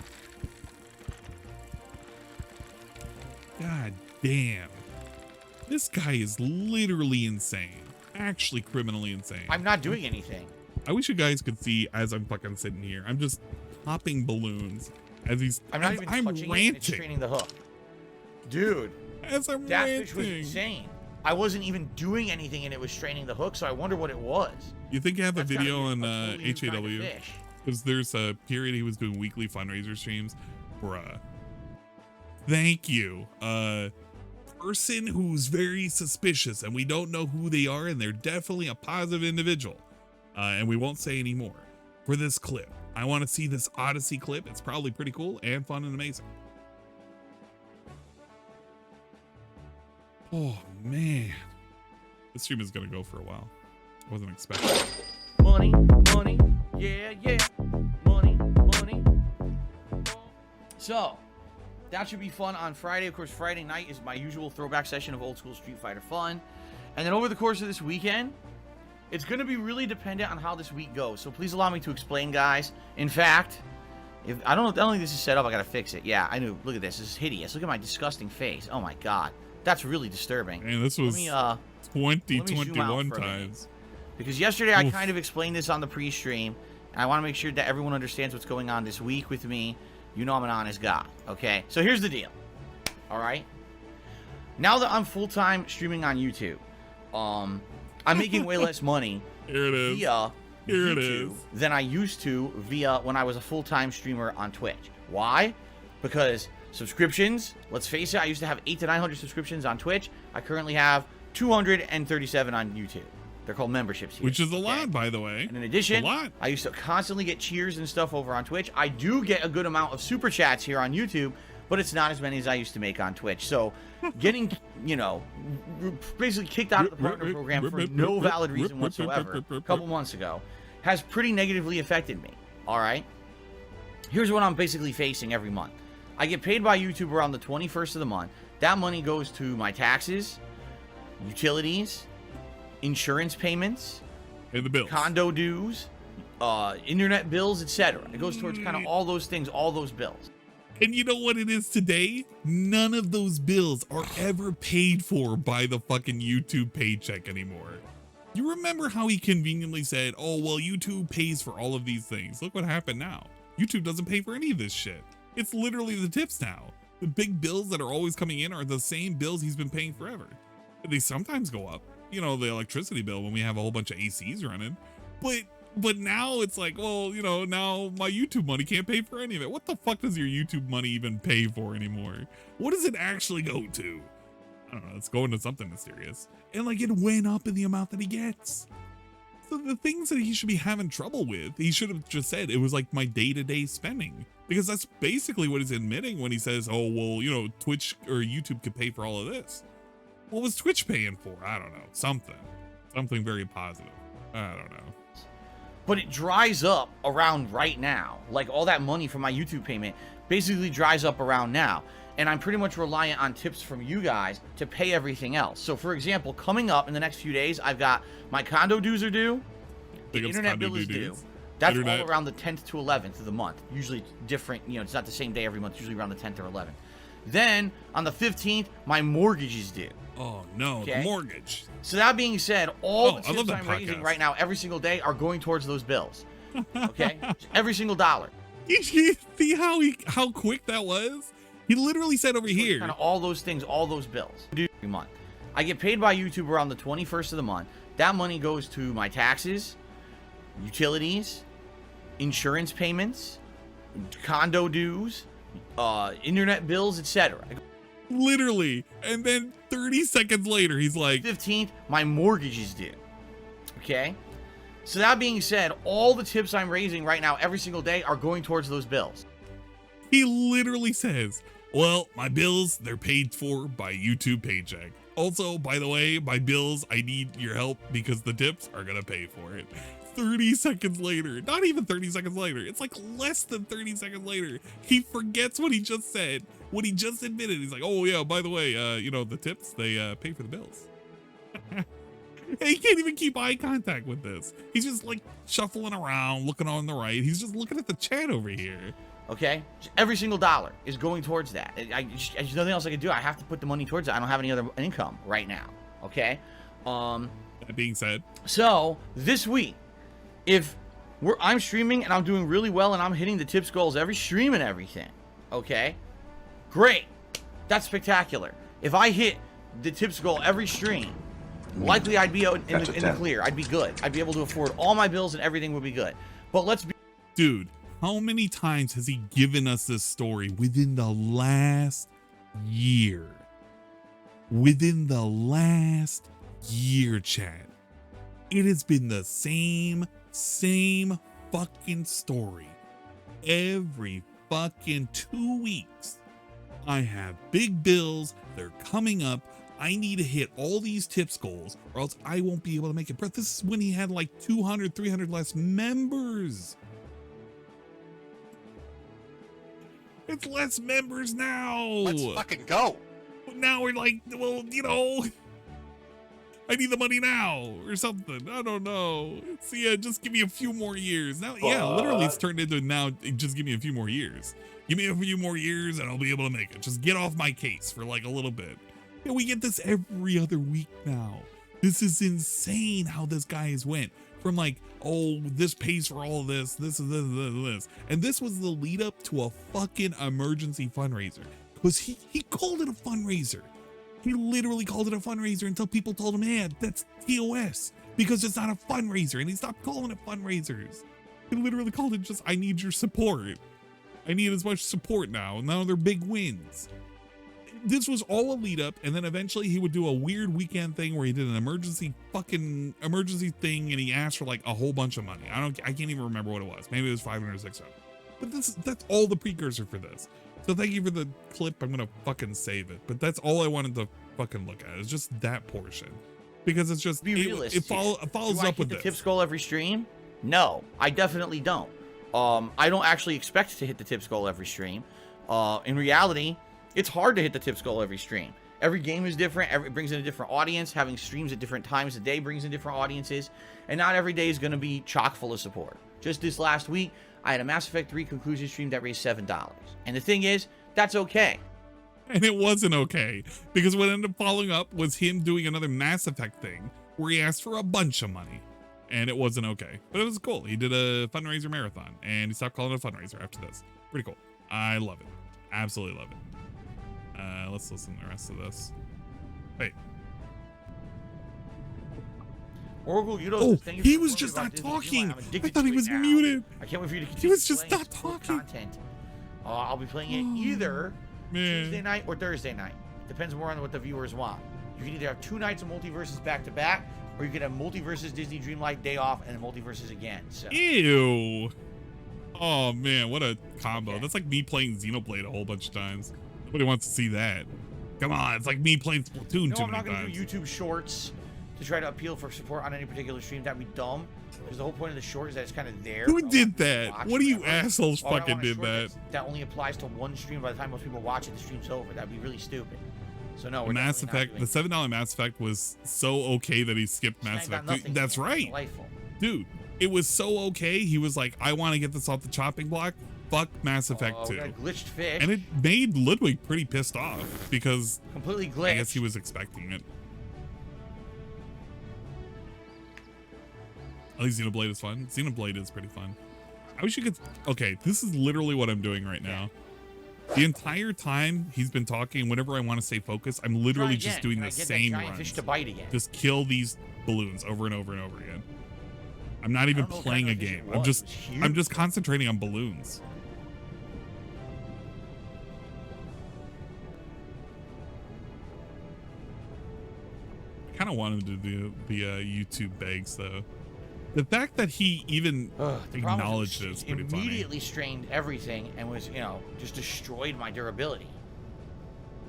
God damn. This guy is literally insane. Actually criminally insane. I'm not doing anything. I wish you guys could see as I'm fucking sitting here. I'm just popping balloons as I'm not even touching ranting. it, it's straining the hook. Dude. As I'm that ranting. fish was insane. I wasn't even doing anything and it was straining the hook, so I wonder what it was. You think you have a video on totally HAW? Because there's a period he was doing weekly fundraiser streams. Bruh. Thank you. Person who's very suspicious and we don't know who they are and they're definitely a positive individual. And we won't say any more for this clip. I want to see this Odyssey clip. It's probably pretty cool and fun and amazing. Oh man, this stream is gonna go for a while. I wasn't expecting. Money, money, yeah, yeah, money, money. So that should be fun on Friday. Of course, Friday night is my usual throwback session of old school Street Fighter fun. And then over the course of this weekend, it's going to be really dependent on how this week goes. So please allow me to explain, guys. In fact, if I don't think this is set up, I got to fix it. Yeah, I knew. Look at this. This is hideous. Look at my disgusting face. Oh my God. That's really disturbing. And this was 2021 times. Because yesterday I kind of explained this on the pre-stream. And I want to make sure that everyone understands what's going on this week with me. You know I'm an honest guy, okay? So here's the deal, all right? Now that I'm full-time streaming on YouTube, I'm making way less money via YouTube than I used to via when I was a full-time streamer on Twitch. Why? Because subscriptions, let's face it, I used to have 800 to 900 subscriptions on Twitch. I currently have 237 on YouTube. They're called memberships here. Which is a lot, by the way. And in addition, I used to constantly get cheers and stuff over on Twitch. I do get a good amount of super chats here on YouTube, but it's not as many as I used to make on Twitch. So getting, basically kicked out of the partner program for no valid reason whatsoever a couple months ago has pretty negatively affected me. All right. Here's what I'm basically facing every month. I get paid by YouTube around the 21st of the month. That money goes to my taxes, utilities, insurance payments, and the bills, condo dues, internet bills, etc. It goes towards kind of all those things, all those bills. And you know what it is today? None of those bills are ever paid for by the fucking YouTube paycheck anymore. You remember how he conveniently said, oh, well, YouTube pays for all of these things. Look what happened now. YouTube doesn't pay for any of this shit. It's literally the tips now. The big bills that are always coming in are the same bills he's been paying forever. They sometimes go up. You know, the electricity bill when we have a whole bunch of ACs running. But now it's like, well, you know, now my YouTube money can't pay for any of it. What the fuck does your YouTube money even pay for anymore? What does it actually go to? I don't know. It's going to something mysterious. And like it went up in the amount that he gets. So the things that he should be having trouble with, he should have just said it was like my day-to-day spending. Because that's basically what he's admitting when he says, oh, well, you know, Twitch or YouTube could pay for all of this. What was Twitch paying for? I don't know. Something very positive. I don't know. But it dries up around right now. Like all that money from my YouTube payment basically dries up around now. And I'm pretty much reliant on tips from you guys to pay everything else. So for example, coming up in the next few days, I've got my condo dues are due. The internet bill is due. That's all around the 10th to 11th of the month. Usually different, you know, it's not the same day every month, usually around the 10th or 11th. Then on the 15th, my mortgage is due. Oh no, the mortgage. So that being said, all the tips I'm raising right now every single day are going towards those bills. Okay? Every single dollar. You see how quick that was? He literally said over here. Kind of all those things, all those bills. Every month. I get paid by YouTube around the 21st of the month. That money goes to my taxes, utilities, insurance payments, condo dues, internet bills, etc. Literally. And then 30 seconds later, he's like, 15th, my mortgage is due. Okay? So that being said, all the tips I'm raising right now every single day are going towards those bills. He literally says, well, my bills, they're paid for by YouTube paycheck. Also, by the way, my bills, I need your help because the tips are going to pay for it. 30 seconds later, not even 30 seconds later, it's like less than 30 seconds later, he forgets what he just said, what he just admitted. He's like, oh yeah, by the way, you know, the tips, they pay for the bills. And he can't even keep eye contact with this. He's just like shuffling around, looking on the right. He's just looking at the chat over here. Okay? Every single dollar is going towards that. There's nothing else I can do. I have to put the money towards it. I don't have any other income right now. Okay? That being said. So, this week, if I'm streaming and I'm doing really well and I'm hitting the tips goals every stream and everything, okay? Great. That's spectacular. If I hit the tips goal every stream, likely I'd be in the clear. I'd be good. I'd be able to afford all my bills and everything would be good. But let's be... Dude, how many times has he given us this story within the last year? Within the last year, chat. It has been the same fucking story. Every fucking 2 weeks. I have big bills. They're coming up. I need to hit all these tips goals or else I won't be able to make it. Bro, this is when he had like 200, 300 less members. It's less members now. Let's fucking go. Now we're like, well, you know, I need the money now or something. I don't know. So yeah, just give me a few more years. Now, yeah, literally it's turned into now, just give me a few more years. Give me a few more years and I'll be able to make it. Just get off my case for like a little bit. Yeah, we get this every other week now. This is insane how this guy has went from like, oh, this pays for all of this, this is this. And this was the lead up to a fucking emergency fundraiser. Because he called it a fundraiser. He literally called it a fundraiser until people told him, yeah, that's TOS. Because it's not a fundraiser. And he stopped calling it fundraisers. He literally called it just, I need your support. I need as much support now. And now they're big wins. This was all a lead up, and then eventually he would do a weird weekend thing where he did an emergency thing, and he asked for like a whole bunch of money. I can't even remember what it was. Maybe it was 500 or 600. But that's all the precursor for this. So thank you for the clip. I'm gonna fucking save it. But that's all I wanted to fucking look at. It's just that portion, because it's just it follows up with the this. tips goal every stream. No, I definitely don't. I don't actually expect to hit the tips goal every stream. In reality, it's hard to hit the tips goal every stream. Every game is different. It brings in a different audience. Having streams at different times of the day brings in different audiences. And not every day is going to be chock full of support. Just this last week, I had a Mass Effect 3 conclusion stream that raised $7. And the thing is, that's okay. And it wasn't okay, because what ended up following up was him doing another Mass Effect thing where he asked for a bunch of money. And it wasn't okay. But it was cool. He did a fundraiser marathon, and he stopped calling it a fundraiser after this. Pretty cool. I love it. Absolutely love it. Let's listen to the rest of this. Wait. Oracle, you know, oh, he was just not talking. I thought he was muted. I can't wait for you to continue. He was just not talking. Content. I'll be playing it either Tuesday night or Thursday night. Depends more on what the viewers want. You can either have 2 nights of multiverses back to back, or you can have multiverses Disney Dreamlight day off and then multiverses again. So. Ew. Oh man, what a combo. That's like me playing Xenoblade a whole bunch of times. Nobody wants to see that. Come on, it's like me playing Splatoon too many times. I'm not going to do YouTube shorts to try to appeal for support on any particular stream. That'd be dumb. Because the whole point of the short is that it's kind of there. Who did that? What do you assholes fucking did that? That only applies to one stream. By the time most people watch it, the stream's over. That'd be really stupid. So no, we're Mass Effect, the $7 Mass Effect was so okay that he skipped Mass Effect. Dude, that's right. Delightful. Dude, it was so okay. He was like, I want to get this off the chopping block. Fuck Mass Effect 2. Glitched fish. And it made Ludwig pretty pissed off because completely glitched. I guess he was expecting it. At least Xenoblade is fun. Xenoblade is pretty fun. I wish you could. Okay, this is literally what I'm doing right now. The entire time he's been talking, whenever I want to stay focused, I'm literally just doing the same runs. Fish to bite again. Just kill these balloons over and over and over again. I'm not even playing a game. I'm just concentrating on balloons. I kind of wanted to do the YouTube begs though. The fact that he even acknowledged it is pretty funny. Immediately strained everything and was, you know, just destroyed my durability.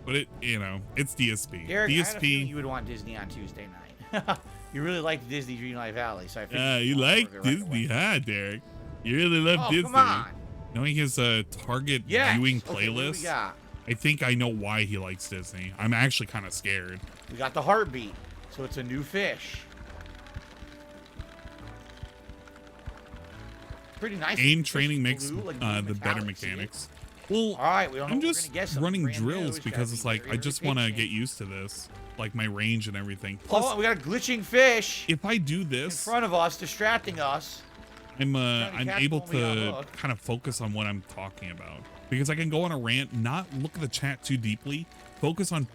But it, you know, it's DSP. Derek, DSP. I had a feeling you would want Disney on Tuesday night. You really liked Disney Dreamlight Valley, so I figured you like Disney, huh, Derek? You really love Disney. Come on. Knowing his target viewing playlist, I think I know why he likes Disney. I'm actually kind of scared. We got the heartbeat, so it's a new fish. Pretty nice. Aim training makes the better mechanics. Well, all right, I'm just running drills because it's like I just want to get used to this, like my range and everything. Plus, we got a glitching fish. If I do this in front of us, distracting us, I'm able to kind of focus on what I'm talking about because I can go on a rant, not look at the chat too deeply, focus on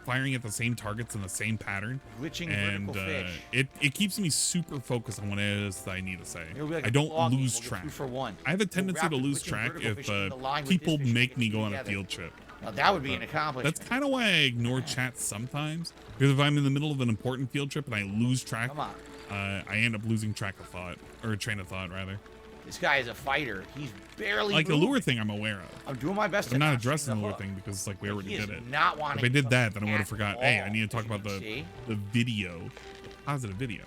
firing at the same targets in the same pattern, glitching and fish. It keeps me super focused on what it is that I need to say. Like I don't lose track. I have a tendency to lose track if people make me go on a field trip. Now that would be an accomplishment. That's kind of why I ignore chat sometimes, because if I'm in the middle of an important field trip and I lose track, I end up losing track of thought, or train of thought rather. This guy is a fighter. He's barely like the lure thing I'm aware of. I'm doing my best. I'm not addressing the lure thing because it's like we already did it. If I did that, then I would have forgot. Hey, I need to talk about the video, the positive video.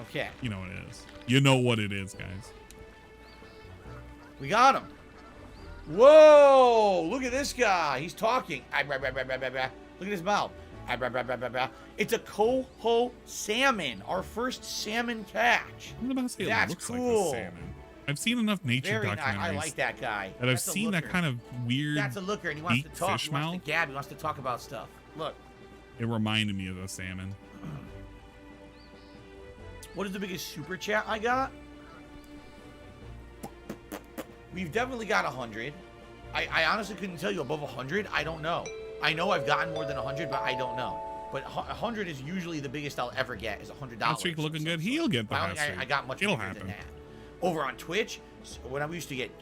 Okay. You know what it is. You know what it is, guys. We got him. Whoa! Look at this guy. He's talking. Look at his mouth. It's a coho salmon. Our first salmon catch. That's cool. Like a salmon. I've seen enough nature documentaries. Nice. I like that guy. And I've seen that kind of weird. That's a looker, and he wants to talk. Fish mouth. He wants to gab. He wants to talk about stuff. Look. It reminded me of a salmon. What is the biggest super chat I got? We've definitely got 100. I honestly couldn't tell you above 100. I don't know. I know I've gotten more than 100, but I don't know. But 100 is usually the biggest I'll ever get is $100. Hot streak looking good. He'll get the hot streak. I got much bigger than that. Over on Twitch, when I used to get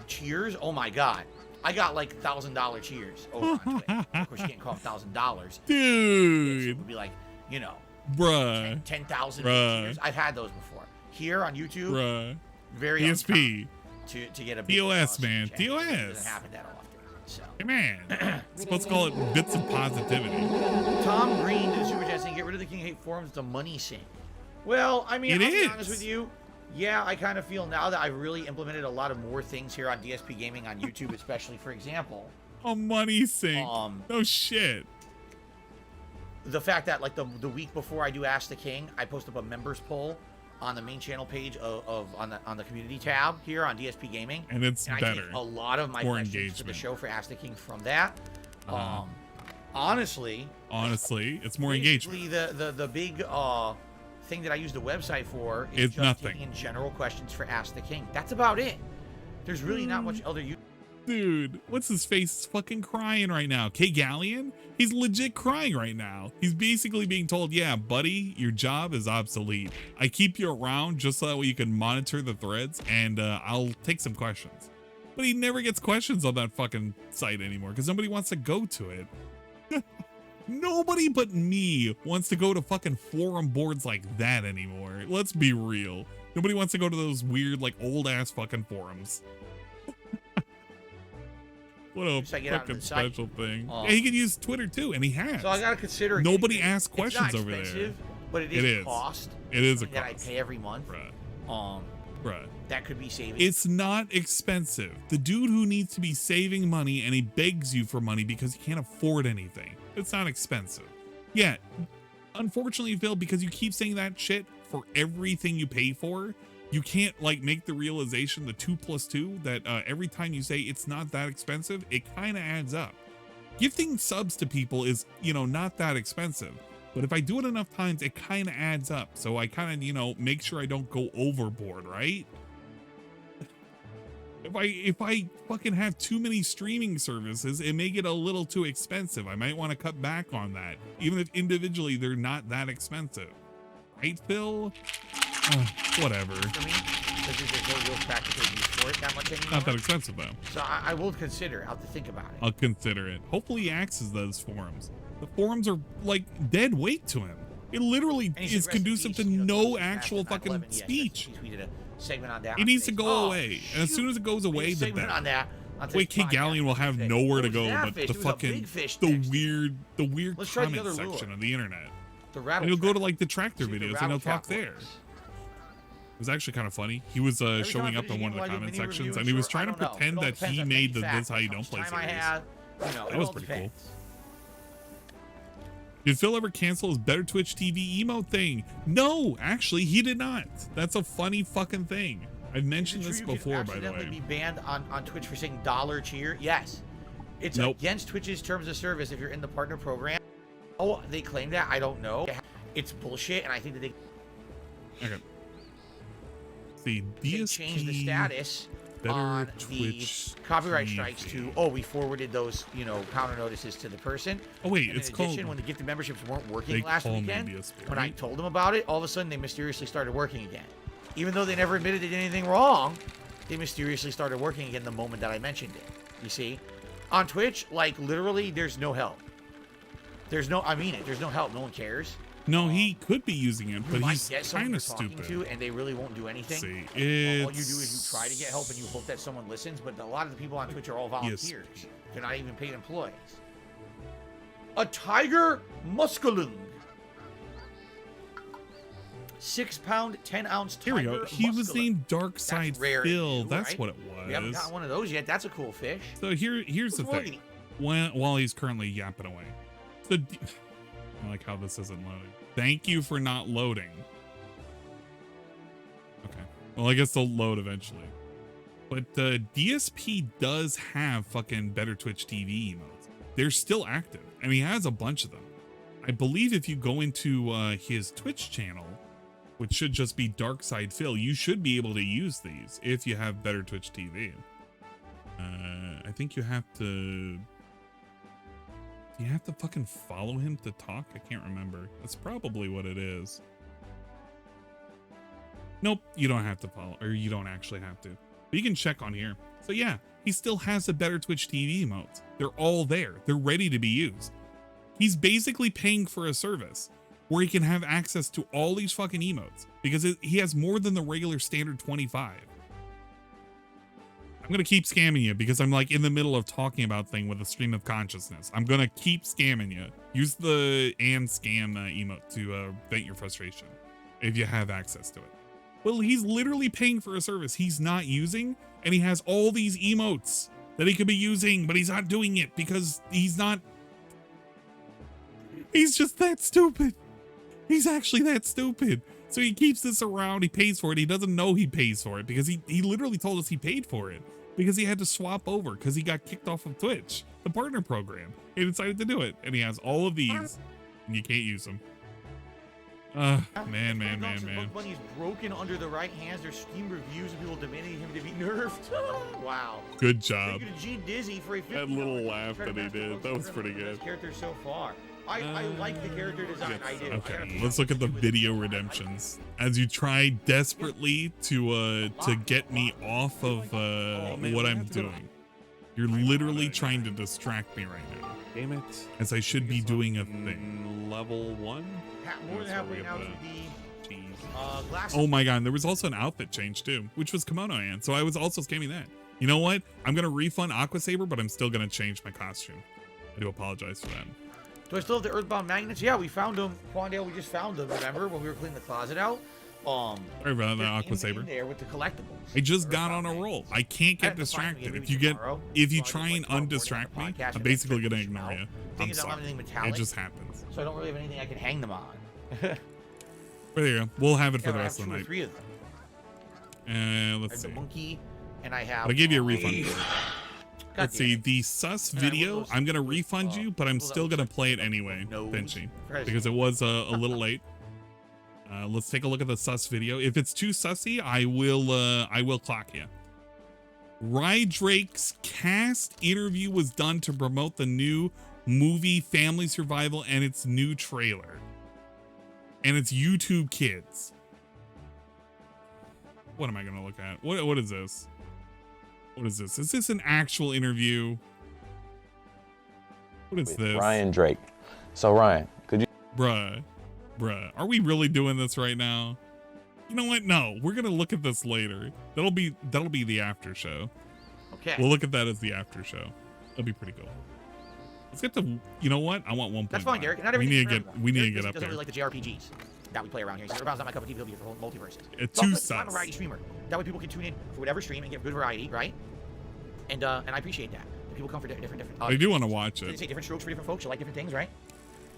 cheers, oh my god, I got like $1,000 cheers over on Twitch. Of course, you can't call them $1,000, dude. It would be like, you know, bruh, 10,000 cheers. I've had those before. Here on YouTube, bruh, very PSP to get a TOS, man, TOS. It doesn't happen that often. So. Hey man, let's call it bits of positivity. Tom Green did a super chat saying, "Get rid of the King Hate forums. It's a money sink." Well, I mean, I'll be honest with you. Yeah, I kind of feel now that I've really implemented a lot of more things here on DSP Gaming on YouTube, especially, for example. A money sink. No shit. The fact that, like, the week before I do Ask the King, I post up a members poll on the main channel page on the community tab here on DSP Gaming. And it's better. I take a lot of my more questions engagement for the show for Ask the King from that. Honestly, it's more engagement. The big thing that I use the website for is it's just nothing. taking in general questions for Ask the King. That's about it. There's really not much other use. Dude, what's his face? He's fucking crying right now. K Galleon? He's legit crying right now. He's basically being told, yeah, buddy, your job is obsolete. I keep you around just so that way you can monitor the threads, and I'll take some questions. But he never gets questions on that fucking site anymore because nobody wants to go to it. Nobody but me wants to go to fucking forum boards like that anymore. Let's be real. Nobody wants to go to those weird, like, old-ass fucking forums. What a fucking special thing. Yeah, he could use Twitter too, and he has. So I gotta consider. Nobody asks questions over there. But it is cost. It is a that cost. I pay every month. Right. That could be saving. It's not expensive. The dude who needs to be saving money and he begs you for money because he can't afford anything. It's not expensive. Yeah. Unfortunately, Phil, because you keep saying that shit for everything you pay for, you can't like make the realization, the 2 + 2, that every time you say it's not that expensive, it kind of adds up. Gifting subs to people is, not that expensive. But if I do it enough times, it kind of adds up. So I kind of, make sure I don't go overboard, right? If I fucking have too many streaming services, it may get a little too expensive. I might want to cut back on that, even if individually they're not that expensive. Right, Phil? Whatever. For me, there's no real practical use for it that much anymore. Not that expensive, though. So I will consider. I'll have to think about it. I'll consider it. Hopefully he accesses those forums. The forums are like dead weight to him. It literally is conducive to no actual fucking speech. He tweeted a segment on that. It needs to go away. And as soon as it goes away, the better. Wait, Kid Galleon will have nowhere to go but the fucking the weird comment section of the internet. And he'll go to like the tractor videos and he'll talk there. It was actually kind of funny. He was showing up in one of the comment sections and he was trying to pretend that he made the This How You Don't Play series. That was pretty cool. Did Phil ever cancel his Better Twitch TV emote thing? No, actually, he did not. That's a funny fucking thing. I've mentioned this before, by the way. Be banned on Twitch for saying dollar cheer? Yes. It's against Twitch's terms of service if you're in the partner program. Oh, they claim that? I don't know. It's bullshit, and I think that they... Okay. See, DSP... change the status on the copyright strikes to, we forwarded those, counter notices to the person. Oh, wait, and it's in addition, called... when the gifted memberships weren't working last weekend, when I told them about it, all of a sudden they mysteriously started working again. Even though they never admitted they did anything wrong, they mysteriously started working again the moment that I mentioned it. You see? On Twitch, like, literally, there's no help. There's no help. No one cares. No, he could be using it, but he's kind of stupid. And they really won't do anything. See, all you do is you try to get help and you hope that someone listens, but a lot of the people on Twitch are all volunteers. They're not even paid employees. A tiger muskalung. 6 pound, 10 ounce tiger. Here we go. He was named Dark Side Phil. That's what it was. We haven't got one of those yet. That's a cool fish. So here's the thing. While he's currently yapping away. So I like how this isn't loading. Thank you for not loading. Okay. Well, I guess they'll load eventually. But DSP does have fucking Better Twitch TV emotes. They're still active, and he has a bunch of them. I believe if you go into his Twitch channel, which should just be Darkside Phil, you should be able to use these if you have Better Twitch TV. I think you have to... Do you have to fucking follow him to talk? I can't remember. That's probably what it is. Nope, you don't have to follow, or you don't actually have to. But you can check on here. So yeah, he still has the Better Twitch TV emotes. They're all there. They're ready to be used. He's basically paying for a service where he can have access to all these fucking emotes because he has more than the regular standard 25. I'm going to keep scamming you because I'm like in the middle of talking about thing with a stream of consciousness. I'm going to keep scamming you. Use the and scam emote to vent your frustration if you have access to it. Well, he's literally paying for a service he's not using, and he has all these emotes that he could be using, but he's not doing it because he's just that stupid. He's actually that stupid. So he keeps this around, he pays for it, he doesn't know he pays for it because he literally told us he paid for it because he had to swap over because he got kicked off of Twitch, the partner program. He decided to do it, and he has all of these, and you can't use them. Man. Bunny's broken under the right hands. There's Steam reviews of people demanding him to be nerfed. Wow. Good job. Thank you to G Dizzy for a That little laugh that he did, that was pretty good. Character so far. I like the character design. I do. Okay, let's look at the video redemptions. As you try desperately to get me off of what I'm doing. You're literally trying to distract me right now. Damn it. As I should be doing a thing. Level 1? More than halfway now to the glass. Oh my god, there was also an outfit change too, which was kimono and so I was also scamming that. You know what? I'm gonna refund Aqua Saber, but I'm still gonna change my costume. I do apologize for that. Do I still have the Earthbound magnets? Yeah, we found them. Quandale, we just found them, remember, when we were cleaning the closet out? Sorry about that, Aqua Saber. There with the collectibles. I just got on a roll. I can't get distracted. If you try and undistract me, I'm basically gonna ignore you. I'm sorry. It just happens. So I don't really have anything I can hang them on. But there you go. We'll have it for the rest of the night. 3 of them. Let's see. The monkey, and I have. I gave you a refund. Let's see, the sus video, I'm going to refund you, but I'm still going to play it anyway, Benchy, because it was a little late. Let's take a look at the sus video. If it's too sussy, I will clock you. Rye Drake's cast interview was done to promote the new movie Family Survival and its new trailer. And it's YouTube Kids. What am I going to look at? What is this? What is this? Is this an actual interview? What is this? Ryan Drake. So Ryan, could you? Bruh, are we really doing this right now? You know what? No, we're gonna look at this later. That'll be the after show. Okay. We'll look at that as the after show. That'll be pretty cool. Let's get to. You know what? I want 1.5. That's fine, Derek. Not we need to everything's get. We need to get up doesn't there. really like the JRPGs that we play around here. So Earthbound's not my cup of tea. He'll be for multiverses. It's So too I'm a sus. variety streamer. That way people can tune in for whatever stream and get good variety, right? And I appreciate that. People come for different. I do want to watch They it. say different strokes for different folks. You like different things, right?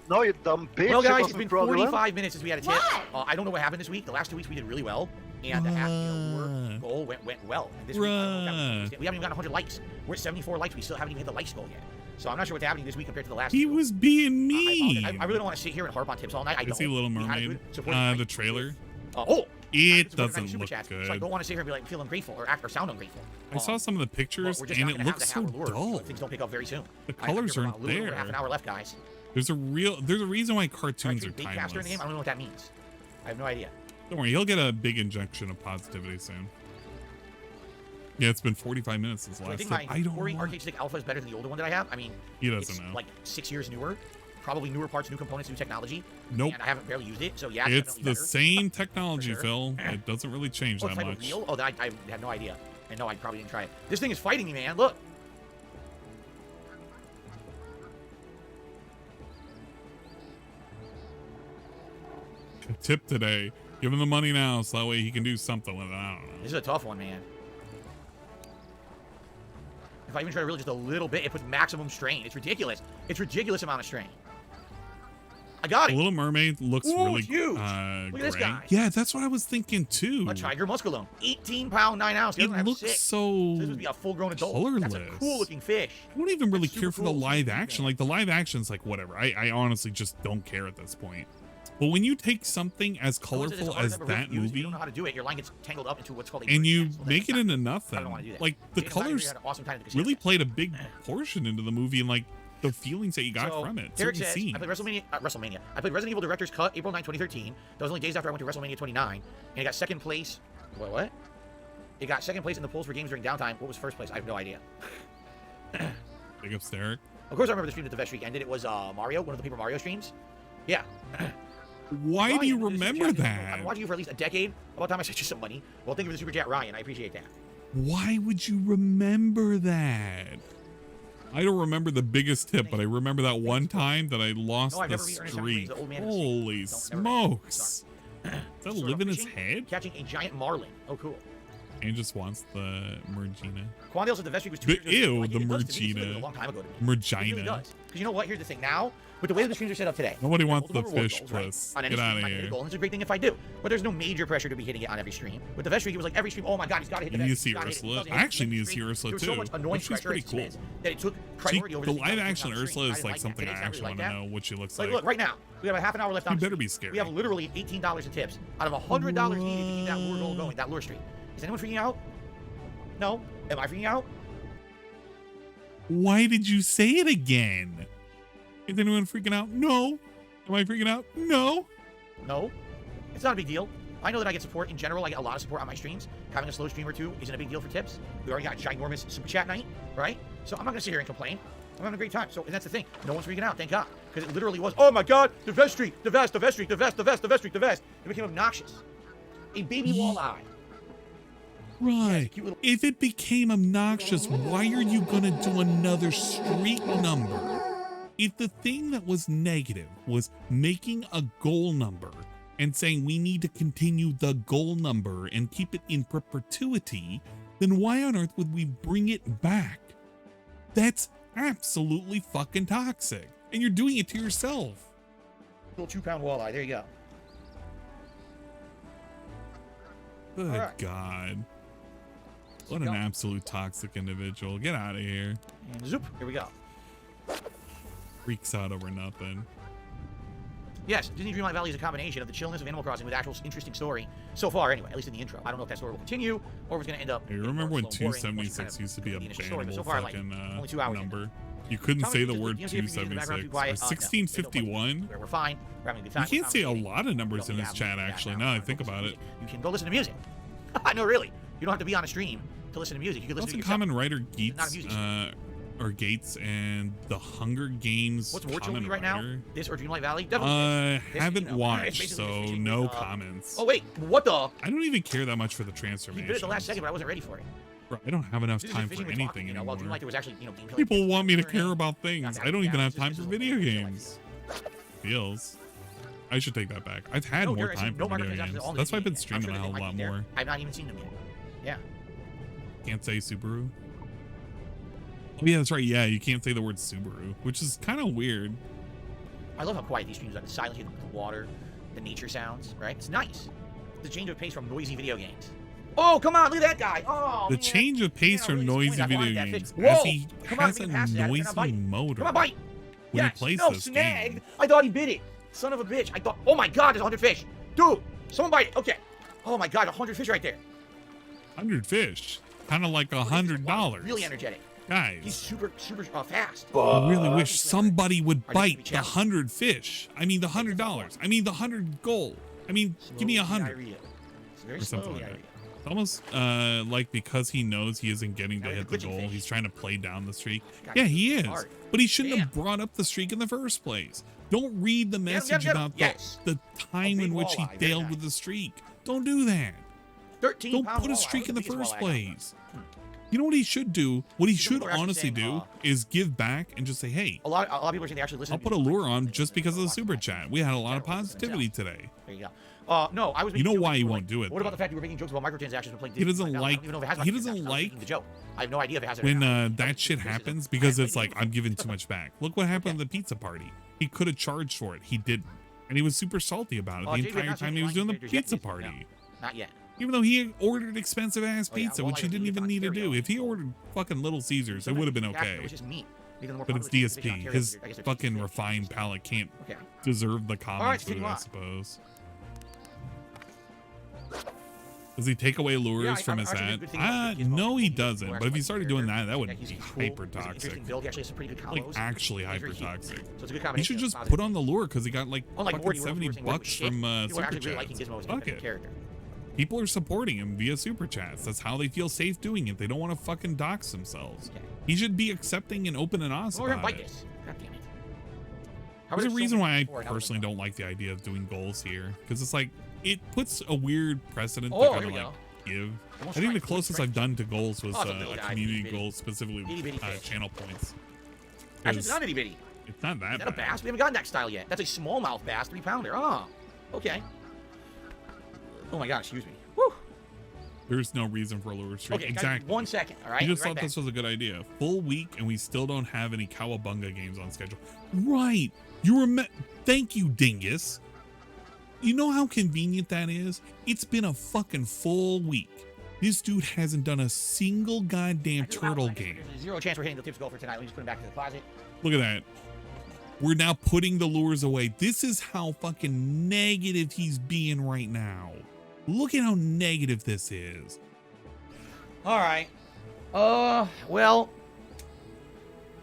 No, you dumb bitch. Well, it guys, it's wasn't been problem. 45 minutes since we had a tip. I don't know what happened this week. The last 2 weeks we did really well, and the half goal went well. And this week, we haven't even gotten 100 likes. We're at 74 likes. We still haven't even hit the likes goal yet. So I'm not sure what's happening this week compared to the last. He was being mean. I really don't want to sit here and harp on tips all night. I You see Little Mermaid? The trailer. Oh, it doesn't look chats, good. So I don't want to sit here and be like feel ungrateful or act or sound ungrateful. I saw some of the pictures and it looks so dull. Things don't pick up very soon. The colors aren't there. Half an hour left, guys. There's a reason why cartoons are Caster in the game. I timeless. don't know what that means. I have no idea. Don't worry, he'll get a big injection of positivity soon. Yeah, it's been 45 minutes since So I last think time. my Ori arcade stick alpha is better than the older one that I have. I mean, He doesn't it's know. like 6 years newer. Probably newer parts, new components, new technology. Nope. And I haven't barely used it, so yeah. It's definitely the better. same technology, sure. Phil. It doesn't really change that type of much. wheel? Oh, I had no idea. And no, I probably didn't try it. This thing is fighting me, man. Look. Tip today. Give him the money now so that way he can do something with it. I don't know. This is a tough one, man. If I even try to really just a little bit, it puts maximum strain. It's ridiculous. It's ridiculous amount of strain. I got The it. Little Mermaid looks Ooh, really it's huge. Look at this guy. Yeah, that's what I was thinking too. A Tiger Muscalone. 18-pound, 9 ounce. He It doesn't have looks 6. so This would be a full-grown adult. colorless. That's a cool-looking fish. I don't even really That's care super for the cool. live action. Like the live action's like whatever. I honestly just don't care at this point. But when you take something as colorful as that You movie don't know how to do it. Your line gets tangled up into what's called a and bird you nest. Well, make it that's in enough, I then don't want to do that. like the James Ivory colors had an awesome time at the casino. really played a big portion into the movie and like the feelings that you got So, from it. Derek Certain says, scenes. I played WrestleMania. I played Resident Evil Director's Cut, April 9, 2013. That was only days after I went to WrestleMania 29, and it got second place. What? It got second place in the polls for games during downtime. What was first place? I have no idea. Big ups, Derek. Of course, I remember the stream that the vet streak ended. It was Mario, one of the Paper Mario streams. Yeah. Why do you Ryan, remember I've that? been watching you for at least a decade. About time I sent you some money. Well, thank you for the super chat, Ryan. I appreciate that. Why would you remember that? I don't remember the biggest tip, but I remember that one time that I lost No, I've the never earned a streak. the old man Holy smokes. Does that live in his head? Catching a giant marlin. Oh, cool. And just wants the Mergina. Quandale said the vestry was 2 years ago. Ew, Like, the it does to me. It's Mergina. a long time ago to me. It really Mergina. does. Because you know what? Here's the thing. Now, with the way the streams are set up today, Nobody wants the multiple reward fish goals, right? twist. On any Get stream, out of I can hit a here. goal, and it's a great thing if I do. But there's no major pressure to be hitting it on every stream. With the vestry, it was like every stream, oh my god, he's got to hit the You need to vestry. see He's gotta hit it, he Ursula. doesn't I hit it, actually he need to hits see the Ursula stream. There was so too. much annoying She's pressure pretty at cool. Smiths that it took priority over The the live thing action on the Ursula stream. is like something I didn't actually like want to that. know what she looks Like, like. look, right now, we have a half an hour left on She the better stream. be scary. We have literally $18 in tips out of $100 needed to keep that lure goal going, that lure streak. Is anyone freaking out? No? Am I freaking out? Why did you say it again? Is anyone freaking out? No. Am I freaking out? No. No. It's not a big deal. I know that I get support in general. I get a lot of support on my streams. Having a slow stream or two isn't a big deal for tips. We already got ginormous super chat night, right? So I'm not gonna sit here and complain. I'm having a great time. So and that's the thing. No one's freaking out, thank God. Because it literally was, oh my God, the vest streak, the vest, the vest streak, the vest, the vest, the vest streak, the vest. It became obnoxious. A baby walleye. Right. If it became obnoxious, why are you gonna do another streak number? If the thing that was negative was making a goal number and saying we need to continue the goal number and keep it in perpetuity, then why on earth would we bring it back? That's absolutely fucking toxic. And you're doing it to yourself. Little 2-pound walleye, there you go. Good right. God. What an absolute toxic individual. Get out of here. And zoop, here we go. Freaks out over nothing. Yes, Disney Dreamlight Valley is a combination of the chillness of Animal Crossing with actual interesting story. So far, anyway, at least in the intro. I don't know if that story will continue or if it's going to end up... Hey, remember when slow and boring, 276 used to be a bannable so far, like, fucking only 2 hours number? You couldn't say the word 276. Or 1651? We're fine. We're having a good time. You can't say a lot of numbers in this chat, actually, now that I think about it. You can go listen to music. I know, really. You don't have to be on a stream to listen to music. You can listen to yourself. Common Writer Gates and the Hunger Games. What's more Common chilling right now? Writer? This or Dreamlight Valley? Definitely. Haven't watched, so no comments. Oh wait, what the? I don't even care that much for the You transformation. did it the last second, but I wasn't ready for it. Bro, I don't have enough This is time fishing for with anything talking, anymore. While Dreamlight there was actually, gameplay. People want me to care about things. I don't even have time for video games. Feels. I should take that back. I've had more time for video games. That's why I've been streaming a hell of a lot more. I've not even seen them yet. Yeah. Can't say Subaru. Oh yeah, that's right. Yeah, you can't say the word Subaru, which is kind of weird. I love how quiet these streams are. The silence, the water, the nature sounds, right? It's nice. The change of pace from noisy video games. Oh, come on, look at that guy. Oh, The man. change of pace from noisy video games, Whoa, as he come on, has a make it past that. noisy motor Come on, bite. when Yes. he plays No, this snagged. game. I thought he bit it. Son of a bitch. I thought, oh my God, there's 100 fish. Dude, someone bite it. Okay. Oh my God, 100 fish right there. 100 fish, kind of like $100. Really energetic. Guys, He's super fast. I really wish somebody would bite the 100 fish. I mean, the $100. I mean, the 100 gold. I mean, give me 100. It's very Or something slowly like that. It's almost like because he knows he isn't getting to hit the goal, he's trying to play down the streak. Yeah, he is. But he shouldn't have brought up the streak in the first place. Don't read the message about the time in which he failed with the streak. Don't do that. Don't put a streak in the first place. You know what he should do? What he should honestly do is give back and just say, hey, A lot of people are saying they actually listen I'll to put a lure on just because of the super chat. We had a lot of positivity today. There you go. No, I was. You know why he won't do it, What about the fact that we're making jokes about microtransactions and playing? He doesn't Disney? I like- don't even know if it has he microtransactions. doesn't I was like making the joke. I have no idea if it has it. when that shit happens because it's like I'm giving too much back. Look what happened at the pizza party. He could have charged for it. He didn't, and he was super salty about it the entire time he was doing the pizza party. Not yet. Even though he ordered expensive ass Oh, yeah, pizza, well, which I he didn't didn't even need to Ontario. do. If he ordered fucking Little Caesars, it would have been okay. It was just meat. Even the more But it's popular dish in DSP. Ontario, His I guess they're fucking cheap. refined palate can't Okay. deserve the right, common food, continue I on. suppose. Does he take away lures from his ad? No, he doesn't. But if he started doing that, that would be hyper toxic. Interesting build. He actually has some pretty good combos. Like actually He's hyper very cute. toxic. So it's a good He combination. should just of put positive. on the lure because he got like Unlike fucking Morty, where 70 we're saying bucks shit, from people are super actually really liking chats. Gizmo as a Fuck good it. character. People are supporting him via super chats. That's how they feel safe doing it. They don't want to fucking dox themselves. Okay. He should be accepting and open and honest Oh, we're gonna about bite it. this. God damn it. There's a so reason many why I before, and that was personally enough. don't like the idea of doing goals here, because it's like it puts a weird precedent Oh, to kind here of we like go. give. Almost I think the right, closest right. I've done to goals was Oh, it's a little a guy, community bitty, goal, specifically bitty, bitty fish. channel points. Actually, it's 'Cause not itty bitty. It's not that Is that a bad. bass? We haven't gotten that style yet. That's a smallmouth bass, 3-pounder. Oh, okay. Oh my god, excuse me. Woo. There's no reason for a lure streak. Okay, exactly. 1 second, all right? You just Right thought back. this was a good idea. Full week, and we still don't have any Cowabunga games on schedule. Right. You remember? Thank you, dingus. You know how convenient that is? It's been a fucking full week. This dude hasn't done a single goddamn turtle game. There's a 0 chance we're hitting the tips goal for tonight. We just put him back in the closet. Look at that. We're now putting the lures away. This is how fucking negative he's being right now. Look at how negative this is. All right. Well,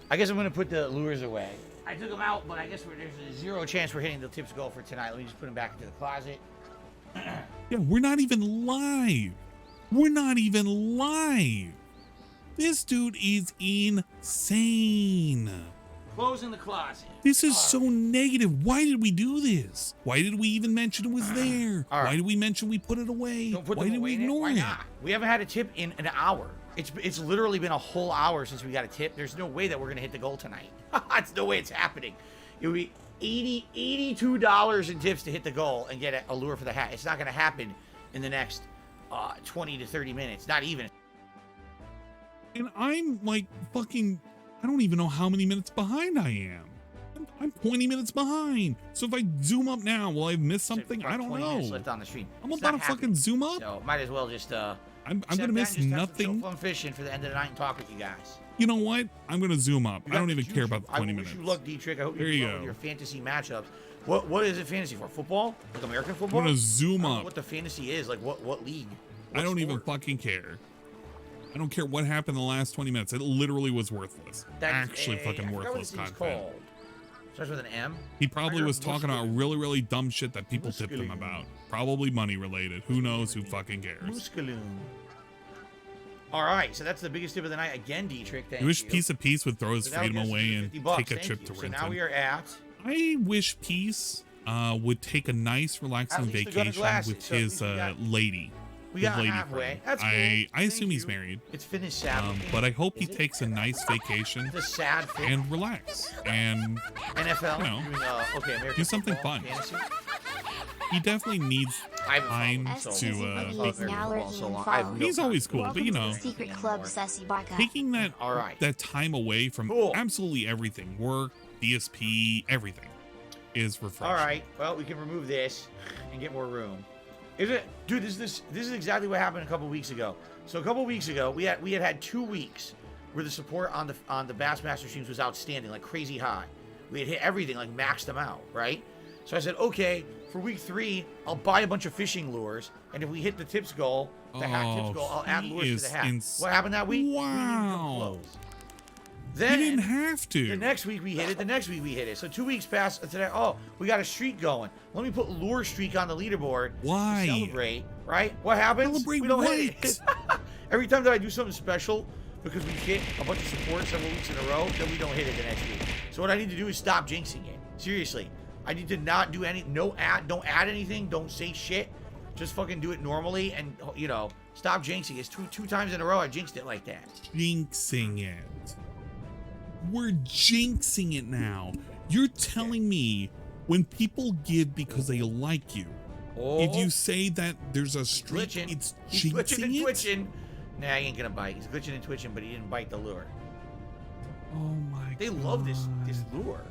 I guess I'm going to put the lures away. I took them out, but I guess there's a 0 chance we're hitting the tips goal for tonight. Let me just put them back into the closet. Yeah, we're not even live. We're not even live. This dude is insane. Closing the closet. This is so negative. Why did we do this? Why did we even mention it was there? All right. Why did we mention we put it away? Don't put Why them did we away. ignore Why it? not? We haven't had a tip in an hour. It's literally been a whole hour since we got a tip. There's no way that we're gonna hit the goal tonight. It's no way it's happening. It would be $82 in tips to hit the goal and get a lure for the hat. It's not gonna happen in the next 20 to 30 minutes. Not even. And I'm like fucking, I don't even know how many minutes behind I am. I'm 20 minutes behind. So if I zoom up now, will I miss something? I don't 20 know. minutes left on the stream. I'm It's about to not fucking zoom up. So might as well just I'm gonna miss nothing. Fun fishing for the end of the night and talk with you guys. You know what? I'm gonna zoom up. I don't even care about the 20 I minutes. wish you luck, D-Trick. I hope There you you do well go. with your fantasy matchups. What is it fantasy for? Football? Like American football? I'm gonna zoom I don't know up. what the fantasy is. Like what league? I don't even fucking care. I don't care what happened in the last 20 minutes. It literally was worthless. Actually fucking worthless content. Called. Starts with an M. He probably was talking about really dumb shit that people tipped him about. Probably money related. Who knows? Who fucking cares? Muscaloon. All right, so that's the biggest tip of the night again, D-Trick. Thank I wish you. Piece of Peace would throw his So now freedom it gets away to and $50. take a Thank trip you. to So Renton. now we are at. I wish Peace would take a nice, relaxing At least we got his vacation glasses, with so at his least we got- lady. We his got lady halfway. friend. That's cool. I Thank assume he's you. married. It's finished Saturday. But I hope he takes a nice vacation It's a sad fit. and relax and NFL. you know, Doing, okay, American do something football, fun. fantasy. He definitely needs time to he's always cool, but you know, Secret Club Sassy Baka. taking that that time away from absolutely everything, work, DSP, everything, is refreshing. All right. Well, we can remove this and get more room. Is it, dude? This is exactly what happened a couple weeks ago. So a couple weeks ago, we had 2 weeks where the support on the Bassmaster streams was outstanding, like crazy high. We had hit everything, like maxed them out, right? So I said, okay, for week 3, I'll buy a bunch of fishing lures, and if we hit the tips goal, the hat tips goal, I'll add lures to the hat. What happened that week? Wow. Then, you didn't have to. The next week we hit it. The next week we hit it. So 2 weeks passed. Today, we got a streak going. Let me put lure streak on the leaderboard. Why? To celebrate, right? What happens? Celebrate we don't what? hit it. Every time that I do something special, because we hit a bunch of support several weeks in a row, then we don't hit it the next week. So what I need to do is stop jinxing it. Seriously, I need to not do don't add anything. Don't say shit. Just fucking do it normally, and stop jinxing. It's two times in a row I jinxed it like that. Jinxing it. We're jinxing it now. You're telling me when people give because they like you, if you say that there's a streak, Glitching. it's He's glitching and jinxing it? twitching. Nah, he ain't gonna bite. He's glitching and twitching, but he didn't bite the lure. Oh my god. They love this lure.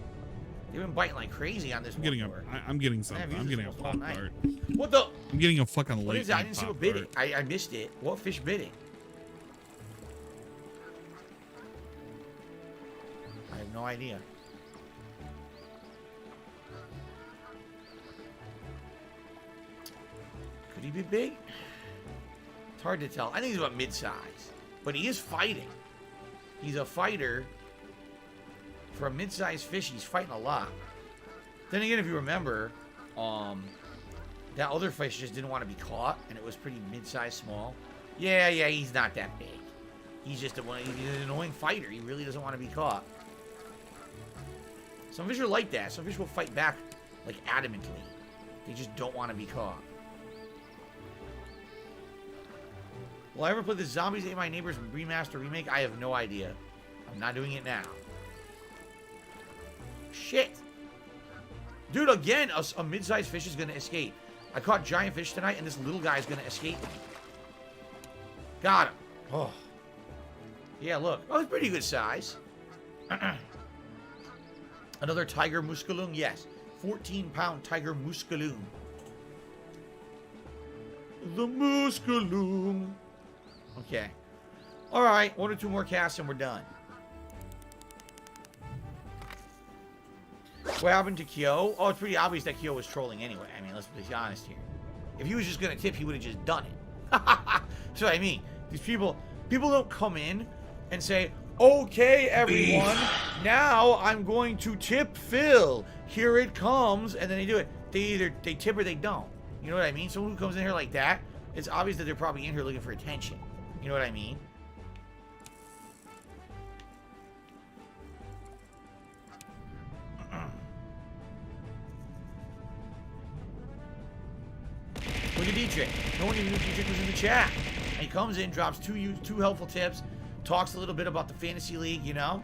They've been biting like crazy on this I'm getting lure. I'm getting something. I'm getting a all pop night. tart. What the? I'm getting a fucking What late is that? I night didn't see what Pop bit Tart. it. I missed it. What fish bit it? I have no idea. Could he be big? It's hard to tell. I think he's about mid-size. But he is fighting. He's a fighter. For a mid-sized fish, he's fighting a lot. Then again, if you remember, that other fish just didn't want to be caught, and it was pretty mid-sized small. Yeah, he's not that big. He's just he's an annoying fighter. He really doesn't want to be caught. Some fish are like that. Some fish will fight back, like, adamantly. They just don't want to be caught. Will I ever play the Zombies Ate My Neighbors remaster remake? I have no idea. I'm not doing it now. Shit. Dude, again, a mid-sized fish is going to escape. I caught giant fish tonight, and this little guy's gonna escape me. Got him. Oh. Yeah, look. Oh, it's pretty good size. Another tiger muscaloon? Yes. 14-pound tiger muscaloon. The muscaloon. Okay. Alright, 1 or 2 more casts and we're done. What happened to Kleo? Oh, it's pretty obvious that Kleo was trolling anyway. I mean, let's be honest here. If he was just gonna tip, he would have just done it. That's what I mean. These people don't come in and say, okay, everyone, now I'm going to tip Phil. Here it comes, and then they do it. They tip or they don't. You know what I mean? Someone who comes in here like that, it's obvious that they're probably in here looking for attention. You know what I mean? Look at Dietrich. No one even knew Dietrich was in the chat. And he comes in, drops two helpful tips, talks a little bit about the fantasy league, you know?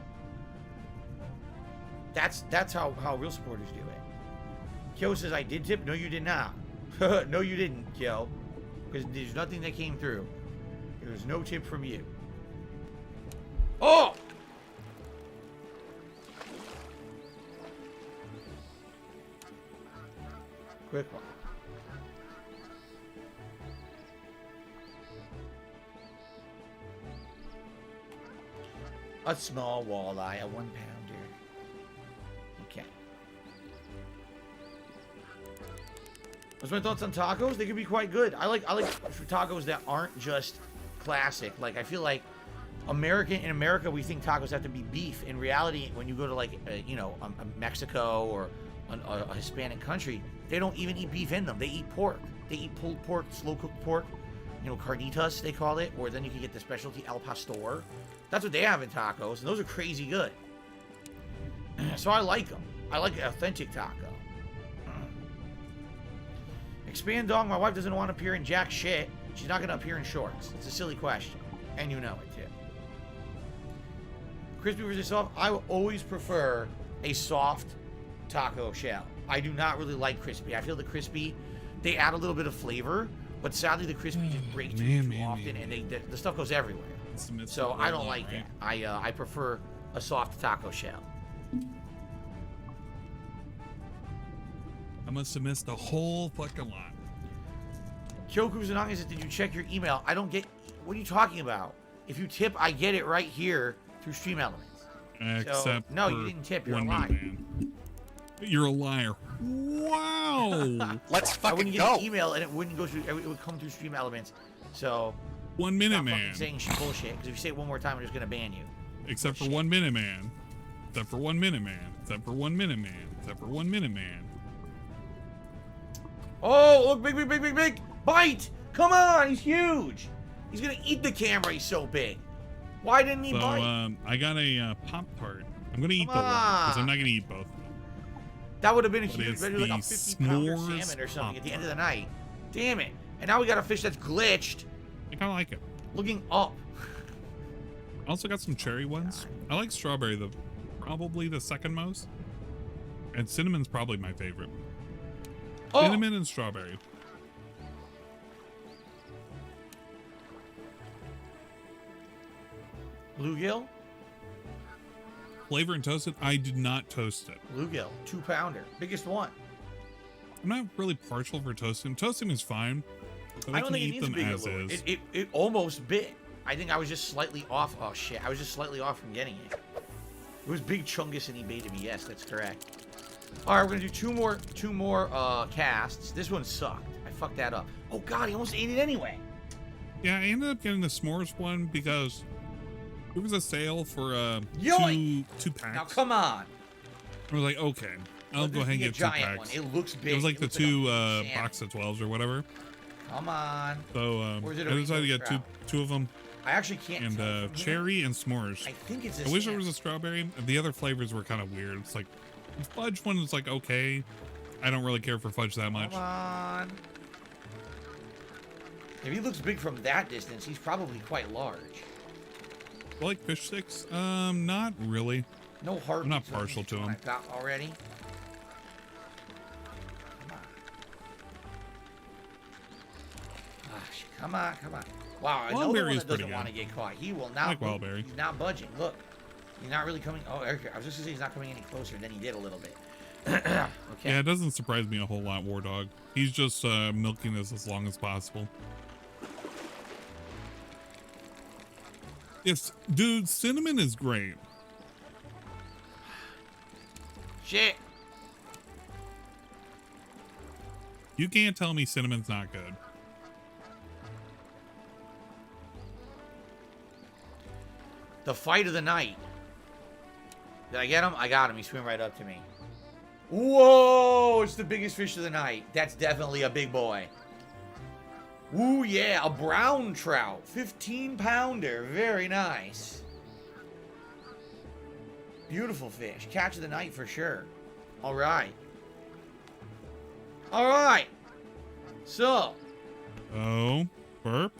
That's how real supporters do it. Kyo says, I did tip. No, you did not. No, you didn't, Kyo. Because there's nothing that came through. There was no tip from you. Oh! Quick one. A small walleye, a 1-pounder. Okay. What's my thoughts on tacos? They can be quite good. I like tacos that aren't just classic. Like, I feel like in America we think tacos have to be beef. In reality, when you go to like Mexico or a Hispanic country, they don't even eat beef in them. They eat pork. They eat pulled pork, slow cooked pork. You know, carnitas they call it, or then you can get the specialty al pastor. That's what they have in tacos, and those are crazy good. So I like them. I like an authentic taco. Expand dog, my wife doesn't want to appear in jack shit. She's not going to appear in shorts. It's a silly question. And you know it, too. Crispy versus soft, I will always prefer a soft taco shell. I do not really like crispy. I feel the crispy, they add a little bit of flavor, but sadly the crispy just breaks too often, and the stuff goes everywhere. So I don't like that. I prefer a soft taco shell. I must have missed a whole fucking lot. Kyoku Zanagi says, did you check your email? I don't get... What are you talking about? If you tip, I get it right here through Stream Elements. Except no, you didn't tip. You're a liar. You're a liar. Wow. Let's fucking go. I wouldn't get an email and it wouldn't go through... It would come through Stream Elements. So... 1 Minute Man. Saying she bullshit, because if you say it one more time, I'm just gonna ban you. Except for 1 Minute Man. Except for 1 Minute Man. Except for 1 Minute Man. Except for 1 Minute Man. Oh, look, big bite! Come on, he's huge. He's gonna eat the camera. He's so big. Why didn't he bite? I got a Pop-Tart. I'm gonna eat the one because I'm not gonna eat both. That would have been a huge, like a 50-pounder salmon or something at the end of the night. Damn it! And now we got a fish that's glitched. I kind of like it. Looking up. I also got some cherry ones. I like strawberry, probably the second most. And cinnamon's probably my favorite. Oh. Cinnamon and strawberry. Bluegill? Flavor and toasted? I did not toast it. Bluegill, 2-pounder, biggest one. I'm not really partial for toasting. Toasting is fine. But I don't can think eat them as is. It almost bit. I think I was just slightly off. Oh shit! I was just slightly off from getting it. It was big chungus and he baited me. Yes, that's correct. All right, we're gonna do two more casts. This one sucked. I fucked that up. Oh god, he almost ate it anyway. Yeah, I ended up getting the s'mores one because it was a sale for two packs. Now come on. I was like, okay, I'll go ahead and get 2 packs. One. It looks big. It was like the 2 box of 12s or whatever. Come on. So I decided to get two of them. I actually can't. And cherry and s'mores. I think it's. I wish there was a strawberry. The other flavors were kind of weird. It's like the fudge one is like okay. I don't really care for fudge that much. Come on. If he looks big from that distance, he's probably quite large. I like fish sticks. Not really. No heart. I'm not partial to them. I've got already. Come on, come on. Wow, another one that doesn't want to get caught. He will not. He's not budging. Look, he's not really coming. Oh, I was just gonna say he's not coming any closer than he did a little bit. Okay. Yeah, it doesn't surprise me a whole lot, War Dog. He's just milking this as long as possible. Yes, dude, cinnamon is great. Shit. You can't tell me cinnamon's not good. The fight of the night. Did I get him? I got him. He swam right up to me. Whoa! It's the biggest fish of the night. That's definitely a big boy. Ooh, yeah. A brown trout. 15-pounder. Very nice. Beautiful fish. Catch of the night for sure. All right. All right. So. Oh, burp.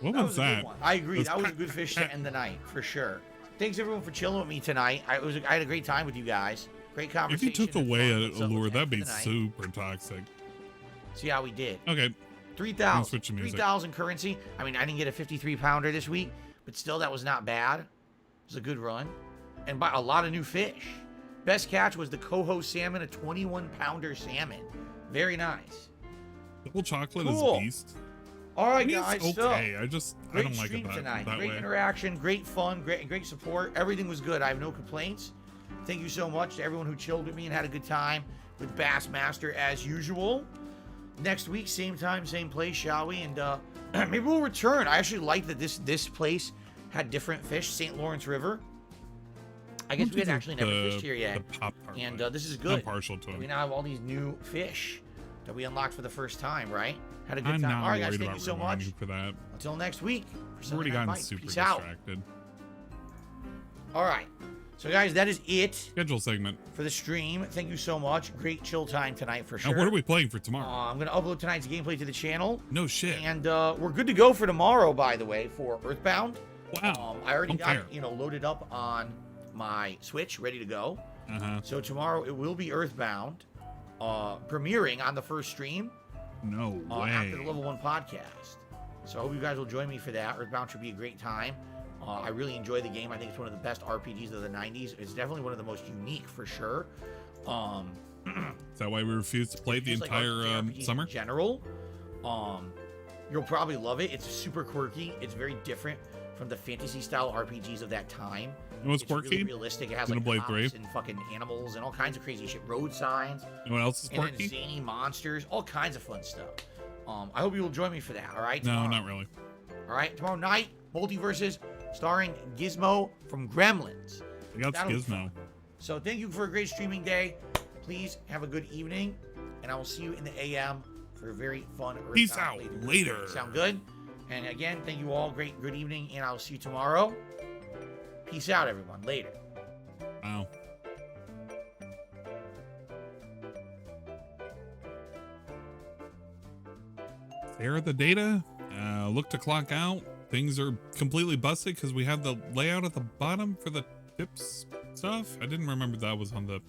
What was that? I agree. That was a good fish to end the night for sure. Thanks everyone for chilling with me tonight. I had a great time with you guys. Great conversation. If you took away a lure, that'd be super toxic. See how we did. Okay. 3,000 currency. I mean, I didn't get a 53-pounder this week, but still, that was not bad. It was a good run. And by a lot of new fish. Best catch was the coho salmon, a 21-pounder salmon. Very nice. Double chocolate is a beast. All right, I mean, guys. it's okay. I don't like it tonight. that Great way. interaction, great fun, great support. Everything was good. I have no complaints. Thank you so much to everyone who chilled with me and had a good time with Bassmaster as usual. Next week, same time, same place, shall we? And maybe we'll return. I actually like that this place had different fish. St. Lawrence River. I guess we had actually never fished here yet. And this is good. I'm partial to it. We now have all these new fish that we unlocked for the first time, right? Had a good time. All right, guys, thank you so much. For that. Until next week. I've already gotten super distracted. All right. So, guys, that is it. Schedule segment. For the stream. Thank you so much. Great chill time tonight for sure. Now, what are we playing for tomorrow? I'm going to upload tonight's gameplay to the channel. No shit. And we're good to go for tomorrow, by the way, for Earthbound. Wow. I already got it, loaded up on my Switch, ready to go. So tomorrow it will be Earthbound, premiering on the first stream. No way. After the Level 1 podcast. So I hope you guys will join me for that. Earthbound should be a great time. I really enjoy the game. I think it's one of the best RPGs of the 90s. It's definitely one of the most unique for sure. Is that why we refuse to play the entire summer? In general, you'll probably love it. It's super quirky. It's very different from the fantasy style RPGs of that time. You know what's quirky? Really realistic. It has like cops and fucking animals and all kinds of crazy shit. Road signs. You know what else is quirky? And zany monsters. All kinds of fun stuff. I hope you will join me for that. All right. No, not really. All right. Tomorrow night, Multiverses, starring Gizmo from Gremlins. I got Gizmo. So thank you for a great streaming day. Please have a good evening, and I will see you in the AM for a very fun. Peace out later. Sound good? And again, thank you all. Good evening, and I'll see you tomorrow. Peace out, everyone. Later. Wow. There are the data. Look to clock out. Things are completely busted because we have the layout at the bottom for the tips stuff. I didn't remember that was on the...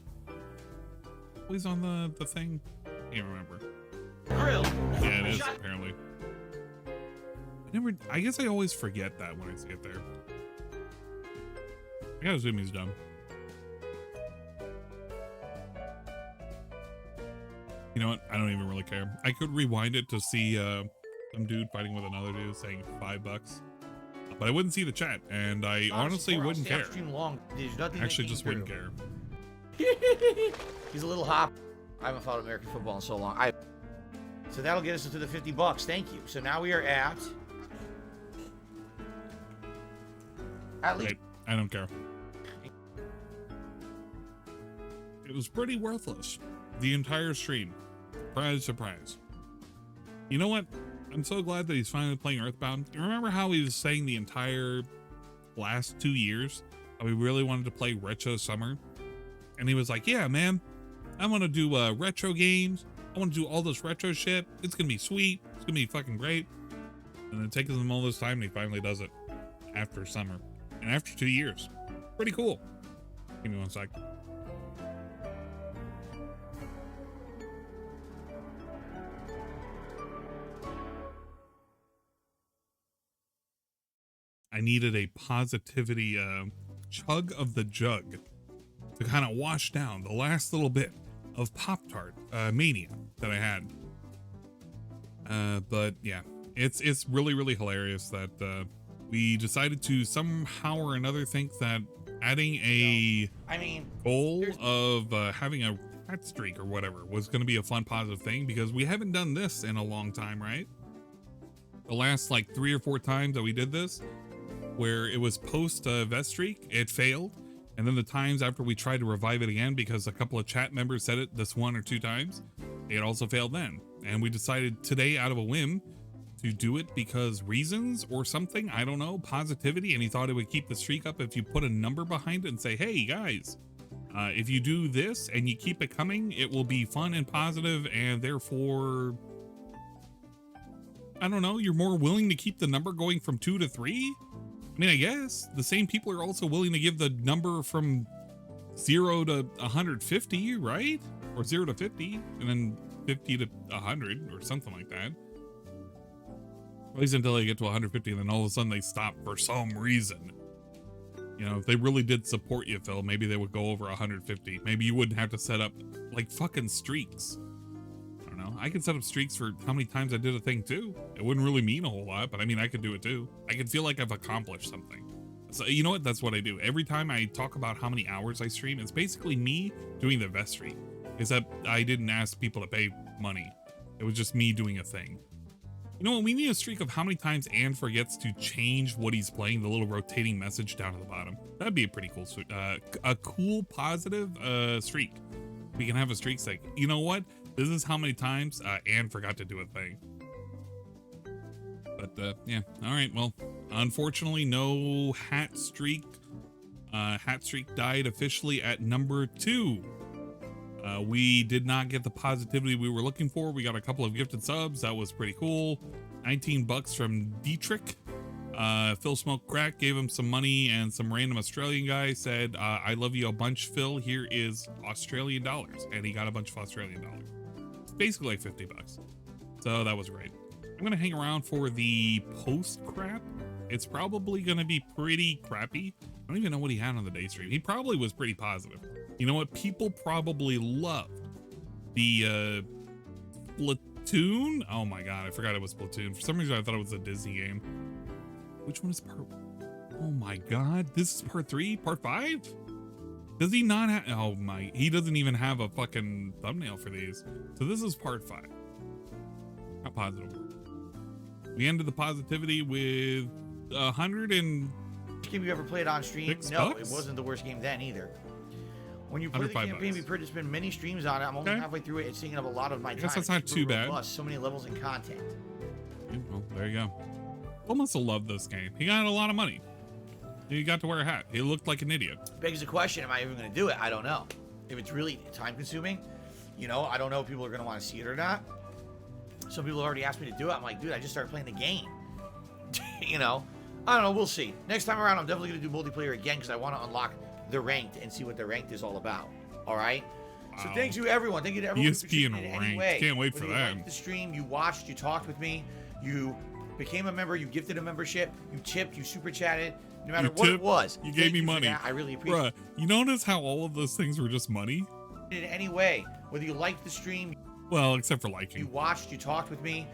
Always on the thing. Can't remember. Yeah, it is apparently. I guess I always forget that when I see it there. I gotta assume he's done. You know what? I don't even really care. I could rewind it to see some dude fighting with another dude saying $5, but I wouldn't see the chat, and I honestly wouldn't care. Actually, just wouldn't care. He's a little hop. I haven't followed American football in so long. So that'll get us to the $50. Thank you. So now we are at least. Wait, I don't care. It was pretty worthless. The entire stream. Surprise, surprise. You know what? I'm so glad that he's finally playing Earthbound. You remember how he was saying the entire last 2 years how he really wanted to play Retro Summer? And he was like, yeah, man, I want to do retro games. I want to do all this retro shit. It's going to be sweet. It's going to be fucking great. And it takes him all this time, and he finally does it after summer. And after 2 years. Pretty cool. Give me one sec. I needed a positivity chug of the jug to kind of wash down the last little bit of Pop-Tart mania that I had. But yeah, it's really, really hilarious that we decided to somehow or another think that adding a goal of having a hat streak or whatever was going to be a fun, positive thing, because we haven't done this in a long time, right? The last like 3 or 4 times that we did this, where it was post vest streak, it failed. And then the times after we tried to revive it again, because a couple of chat members said it this 1 or 2 times, it also failed then. And we decided today, out of a whim, to do it because reasons or something, I don't know, positivity. And he thought it would keep the streak up if you put a number behind it and say, hey guys, if you do this and you keep it coming, it will be fun and positive, and therefore, I don't know, you're more willing to keep the number going from 2 to 3. I mean, I guess the same people are also willing to give the number from 0 to 150, right? Or 0 to 50, and then 50 to 100 or something like that. At least until they get to 150, and then all of a sudden they stop for some reason. You know, if they really did support you, Phil, maybe they would go over 150. Maybe you wouldn't have to set up like fucking streaks. I don't know. I can set up streaks for how many times I did a thing too. It wouldn't really mean a whole lot, but I mean, I could do it too. I could feel like I've accomplished something. So you know what? That's what I do. Every time I talk about how many hours I stream, it's basically me doing the vest stream. Except I didn't ask people to pay money. It was just me doing a thing. You know what? We need a streak of how many times Ann forgets to change what he's playing, the little rotating message down at the bottom. That'd be a pretty cool, a cool, positive streak. We can have a streak like, you know what? This is how many times Ann forgot to do a thing. But yeah, all right. Well, unfortunately, no hat streak. Hat streak died officially at number 2. We did not get the positivity we were looking for. We got a couple of gifted subs. That was pretty cool. 19 bucks from Dietrich. Phil Smoke Crack gave him some money, and some random Australian guy said, I love you a bunch, Phil. Here is Australian dollars. And he got a bunch of Australian dollars. It's basically like 50 bucks. So that was great. I'm going to hang around for the post crap. It's probably going to be pretty crappy. I don't even know what he had on the day stream. He probably was pretty positive. You know what? People probably loved the Splatoon. Oh my god, I forgot it was Splatoon. For some reason, I thought it was a Disney game. Which one is part? Oh my god, this is part 3, part 5. Does he not have? Oh my, he doesn't even have a fucking thumbnail for these. So this is part 5. How positive. We ended the positivity with 100 and. Which game you ever played on stream? No, it wasn't the worst game then either. When you play the campaign, we pretty spent many streams on it. I'm only halfway through it. It's taking up a lot of my time. I guess that's not too bad. So many levels and content. Yeah, well, there you go. Phil must have loved this game. He got a lot of money. He got to wear a hat. He looked like an idiot. Begs the question, am I even going to do it? I don't know. If it's really time consuming, you know, I don't know if people are going to want to see it or not. Some people already asked me to do it. I'm like, dude, I just started playing the game. You know, I don't know. We'll see. Next time around, I'm definitely going to do multiplayer again because I want to unlock the ranked and see what the ranked is all about. All right. Wow. So thank you everyone. Thank you to everyone. ESP and ranked. Can't wait for that. You liked the stream, you watched, you talked with me, you became a member, you gifted a membership, you tipped, you super chatted. No matter what it was, you gave me money. I really appreciate it. You notice how all of those things were just money? In any way, whether you liked the stream, well, except for liking. You watched, you talked with me.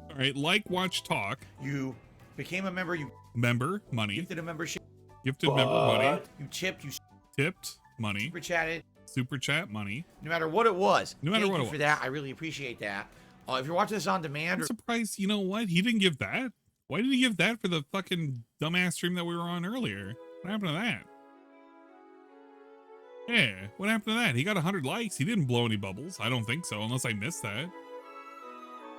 All right, like, watch, talk. You became a member, you money. Gifted a membership. Gifted member money. You tipped, you tipped money. Super chatted. Super chat money. No matter what it was. No matter what it was. For that, I really appreciate that. If you're watching this on demand, I'm surprised. You know what? He didn't give that. Why did he give that for the fucking dumbass stream that we were on earlier? What happened to that? Yeah, what happened to that? He got 100 likes. He didn't blow any bubbles. I don't think so, unless I missed that.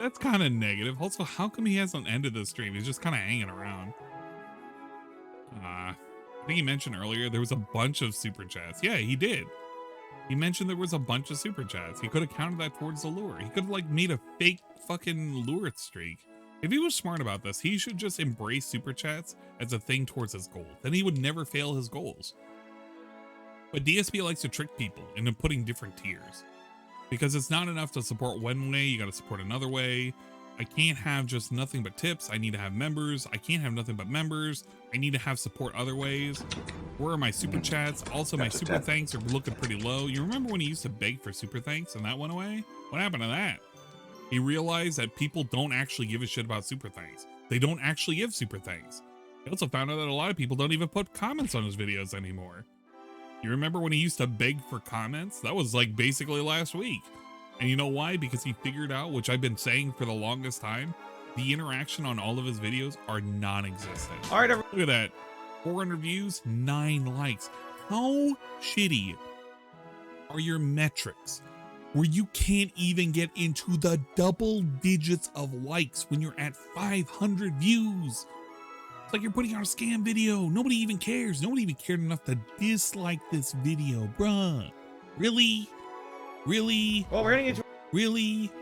That's kind of negative. Also, how come he hasn't ended the stream? He's just kind of hanging around. I think he mentioned earlier there was a bunch of super chats. Yeah, he did. He mentioned there was a bunch of super chats. He could have counted that towards the lure. He could have like made a fake fucking lure streak. If he was smart about this, he should just embrace super chats as a thing towards his goal. Then he would never fail his goals. But DSP likes to trick people into putting different tiers. Because it's not enough to support one way, you got to support another way. I can't have just nothing but tips. I need to have members. I can't have nothing but members. I need to have support other ways. Where are my super chats? Also, my super thanks are looking pretty low. You remember when he used to beg for super thanks and that went away? What happened to that? He realized that people don't actually give a shit about super thanks. They don't actually give super thanks. He also found out that a lot of people don't even put comments on his videos anymore. You remember when he used to beg for comments? That was like basically last week. And you know why? Because he figured out, which I've been saying for the longest time, the interaction on all of his videos are non-existent. All right, look at that. 400 views, 9 likes. How shitty are your metrics where you can't even get into the double digits of likes when you're at 500 views? It's like you're putting out a scam video. Nobody even cares. Nobody even cared enough to dislike this video, bruh. Really? Really? Well, we're gonna get to really?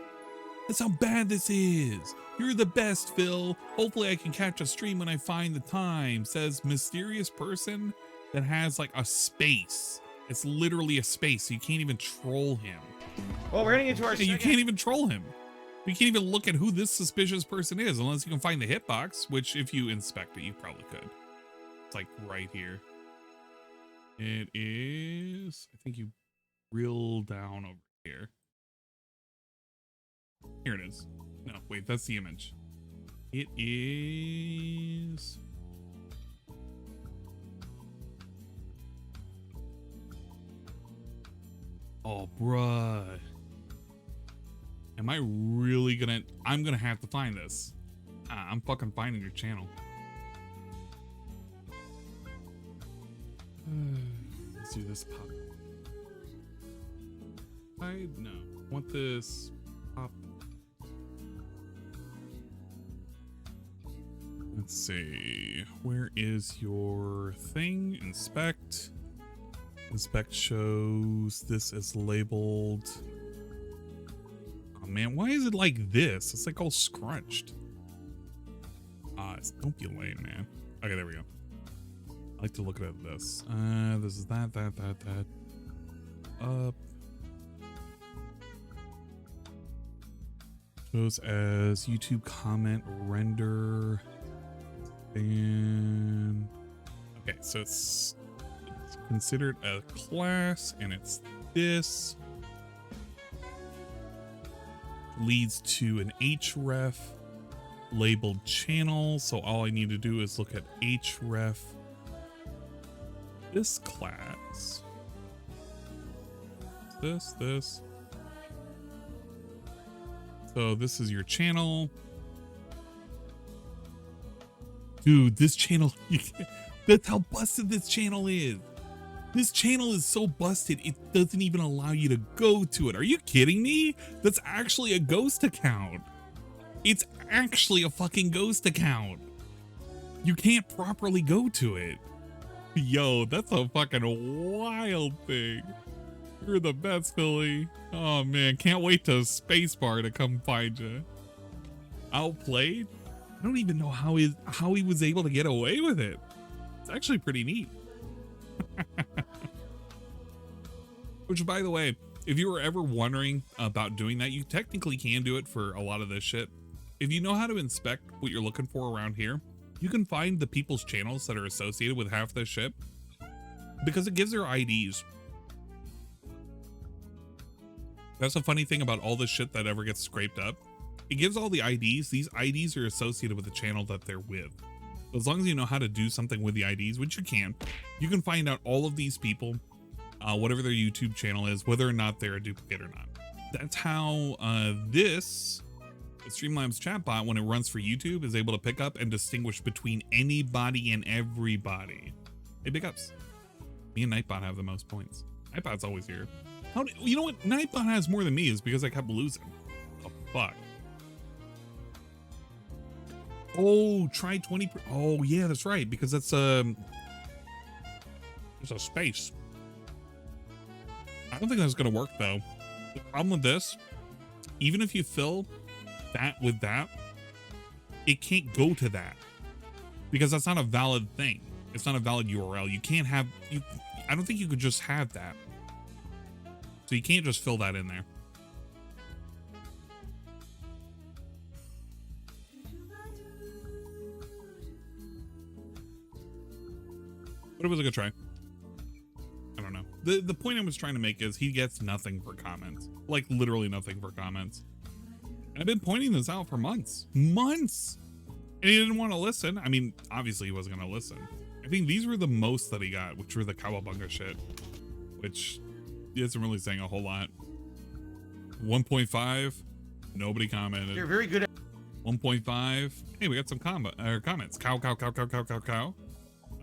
That's how bad this is. You're the best, Phil. Hopefully I can catch a stream when I find the time. Says mysterious person that has like a space. It's literally a space, so you can't even troll him. Well, we're gonna get to our You can't even troll him. You can't even look at who this suspicious person is unless you can find the hitbox, which if you inspect it, you probably could. It's like right here. It is, I think you reel down over here. Here it is. No, wait, that's the image. It is... Oh, bruh. Am I really gonna... I'm gonna have to find this. I'm fucking finding your channel. Let's do this pop. No. Want this pop. Let's see. Where is your thing? Inspect. Inspect shows this is labeled. Oh man, why is it like this? It's like all scrunched. Don't be lame, man. Okay, there we go. I like to look at this. This is that. Up. Shows as YouTube comment render. And okay, so it's considered a class, and it's this. Leads to an href labeled channel. So all I need to do is look at href this class. This. So this is your channel. Dude, this channel, that's how busted this channel is. This channel is so busted, it doesn't even allow you to go to it. Are you kidding me? That's actually a ghost account. It's actually a fucking ghost account. You can't properly go to it. Yo, that's a fucking wild thing. You're the best, Philly. Oh man, can't wait to Spacebar to come find you. Outplayed? I don't even know how he was able to get away with it. It's actually pretty neat. Which, by the way, if you were ever wondering about doing that, you technically can do it for a lot of this shit. If you know how to inspect what you're looking for around here, you can find the people's channels that are associated with half this shit because it gives their IDs. That's a funny thing about all this shit that ever gets scraped up. It gives all the IDs. These IDs are associated with the channel that they're with. So as long as you know how to do something with the IDs, which you can find out all of these people, whatever their YouTube channel is, whether or not they're a duplicate or not. That's how this Streamlabs chatbot, when it runs for YouTube, is able to pick up and distinguish between anybody and everybody. Hey, big ups. Me and Nightbot have the most points. Nightbot's always here. You know what? Nightbot has more than me is because I kept losing. Oh, fuck. Oh, try 20. Oh, yeah, that's right. Because that's there's a space. I don't think that's gonna work though. The problem with this, even if you fill that with that, it can't go to that because that's not a valid thing. It's not a valid URL. You can't have I don't think you could just have that. So you can't just fill that in there. But it was a good try. I don't know. The point I was trying to make is he gets nothing for comments. Like literally nothing for comments. And I've been pointing this out for months. Months! And he didn't want to listen. I mean, obviously he wasn't going to listen. I think these were the most that he got, which were the Cowabunga shit. Which isn't really saying a whole lot. 1.5, nobody commented. You're very good at 1.5. Hey, we got some comments. Cow.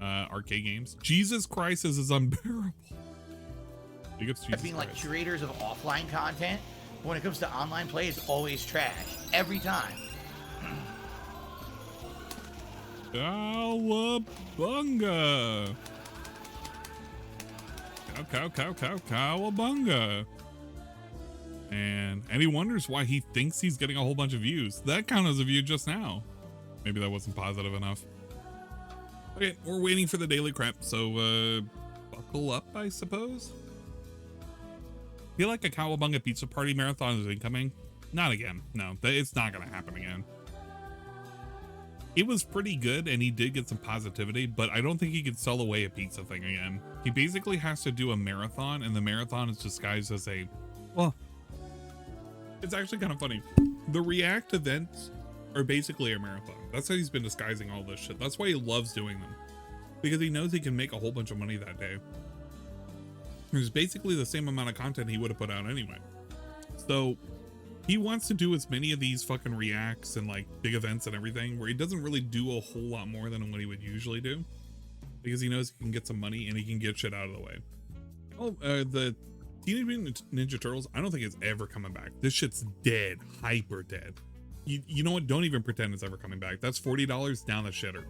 Arcade games. Jesus Christ, this is unbearable. being like curators of offline content. But when it comes to online play, it's always trash. Every time. Cowabunga. Cowabunga. And he wonders why he thinks he's getting a whole bunch of views. That counted as a view just now. Maybe that wasn't positive enough. Okay, we're waiting for the daily crap, so buckle up, I suppose. Feel like a Cowabunga pizza party marathon is incoming. Not again. No, it's not gonna happen again. It was pretty good, and he did get some positivity, but I don't think he could sell away a pizza thing again. He basically has to do a marathon, and the marathon is disguised as a, well, it's actually kind of funny. The React events are basically a marathon. That's how he's been disguising all this shit. That's why he loves doing them, because he knows he can make a whole bunch of money that day. There's basically the same amount of content he would have put out anyway. So he wants to do as many of these fucking reacts and like big events and everything where he doesn't really do a whole lot more than what he would usually do, because he knows he can get some money and he can get shit out of the way. Oh, the Teenage Mutant Ninja Turtles, I don't think it's ever coming back. This shit's dead, hyper dead. You know what? Don't even pretend it's ever coming back. That's $40 down the shitter.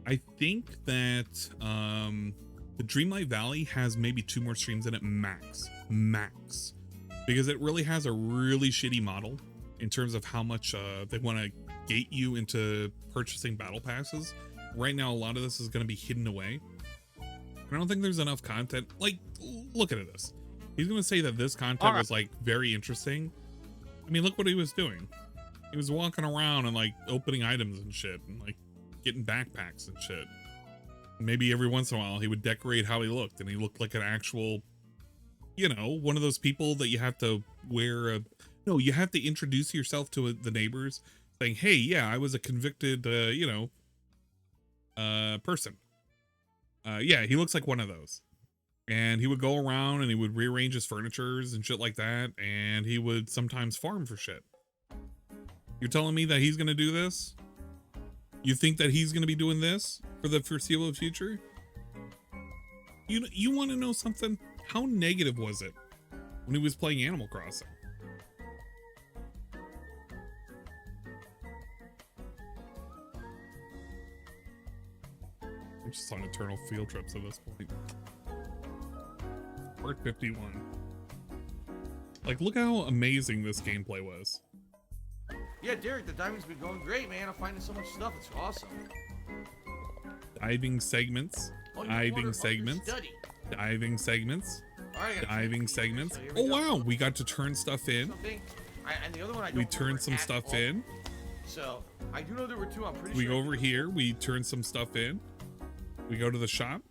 I think that the Dreamlight Valley has maybe 2 more streams in it max, because it really has a really shitty model in terms of how much they want to gate you into purchasing battle passes. Right now, a lot of this is going to be hidden away. I don't think there's enough content. Like, look at this. He's going to say that this content was like very interesting. I mean, look what he was doing. He was walking around and like opening items and shit and like getting backpacks and shit. Maybe every once in a while he would decorate how he looked, and he looked like an actual, you know, one of those people that you have to wear a, no, you have to introduce yourself to the neighbors saying, hey, yeah, I was a convicted, you know, person. Yeah, he looks like one of those. And he would go around and he would rearrange his furnitures and shit like that. And he would sometimes farm for shit. You're telling me that he's going to do this? You think that he's going to be doing this for the foreseeable future? You want to know something? How negative was it when he was playing Animal Crossing? I'm just on eternal field trips at this point. Part 51. Like, look how amazing this gameplay was. Yeah, Derek, the diving's been going great, man. I'm finding so much stuff. It's awesome. Diving segments. Diving segments. Diving segments. Diving segments. Oh, wow. We got to turn stuff in. We turned some stuff in. So, I do know there were 2. I'm pretty sure. We go go over here. We turn some stuff in. We go to the shop.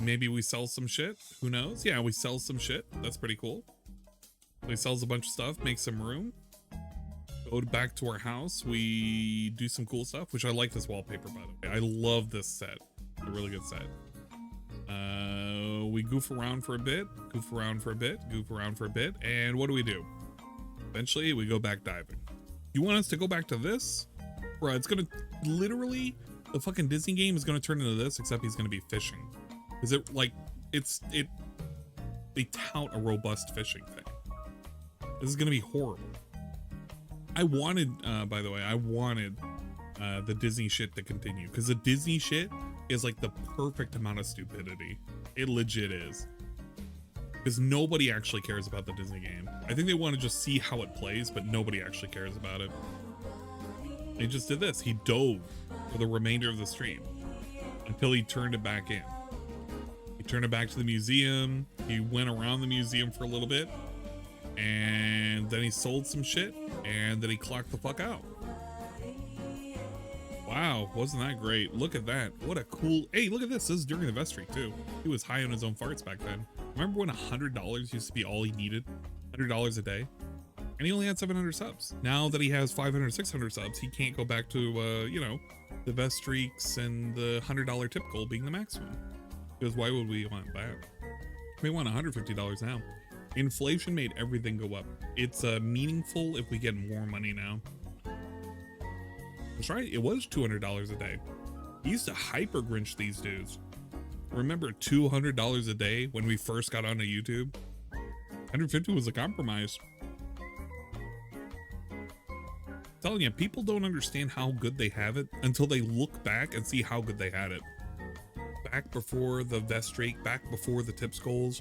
Maybe we sell some shit. Who knows? Yeah, we sell some shit. That's pretty cool. We sells a bunch of stuff, make some room. Go back to our house. We do some cool stuff, which I like this wallpaper, by the way. I love this set. It's a really good set. We goof around for a bit, goof around for a bit, goof around for a bit, and what do? Eventually, we go back diving. You want us to go back to this? Bro, it's gonna literally, the fucking Disney game is gonna turn into this, except he's gonna be fishing. Is it like, they tout a robust fishing thing. This is gonna be horrible. I wanted, by the way, I wanted the Disney shit to continue, because the Disney shit is like the perfect amount of stupidity. It legit is. Because nobody actually cares about the Disney game. I think they want to just see how it plays, but nobody actually cares about it. He just did this. He dove for the remainder of the stream until he turned it back in. He turned it back to the museum. He went around the museum for a little bit. And then he sold some shit, and then he clocked the fuck out. Wow, wasn't that great? Look at that. What a cool... Hey, look at this. This is during the vest streak, too. He was high on his own farts back then. Remember when $100 used to be all he needed? $100 a day? And he only had 700 subs. Now that he has 500, 600 subs, he can't go back to, you know, the vest streaks and the $100 tip goal being the maximum. Because why would we want that? We want $150 now. Inflation made everything go up. It's meaningful if we get more money now. That's right, it was $200 a day. He used to hyper grinch these dudes. Remember $200 a day when we first got onto YouTube? 150 was a compromise. I'm telling you, people don't understand how good they have it until they look back and see how good they had it. Back before the vest streak, back before the tips goals,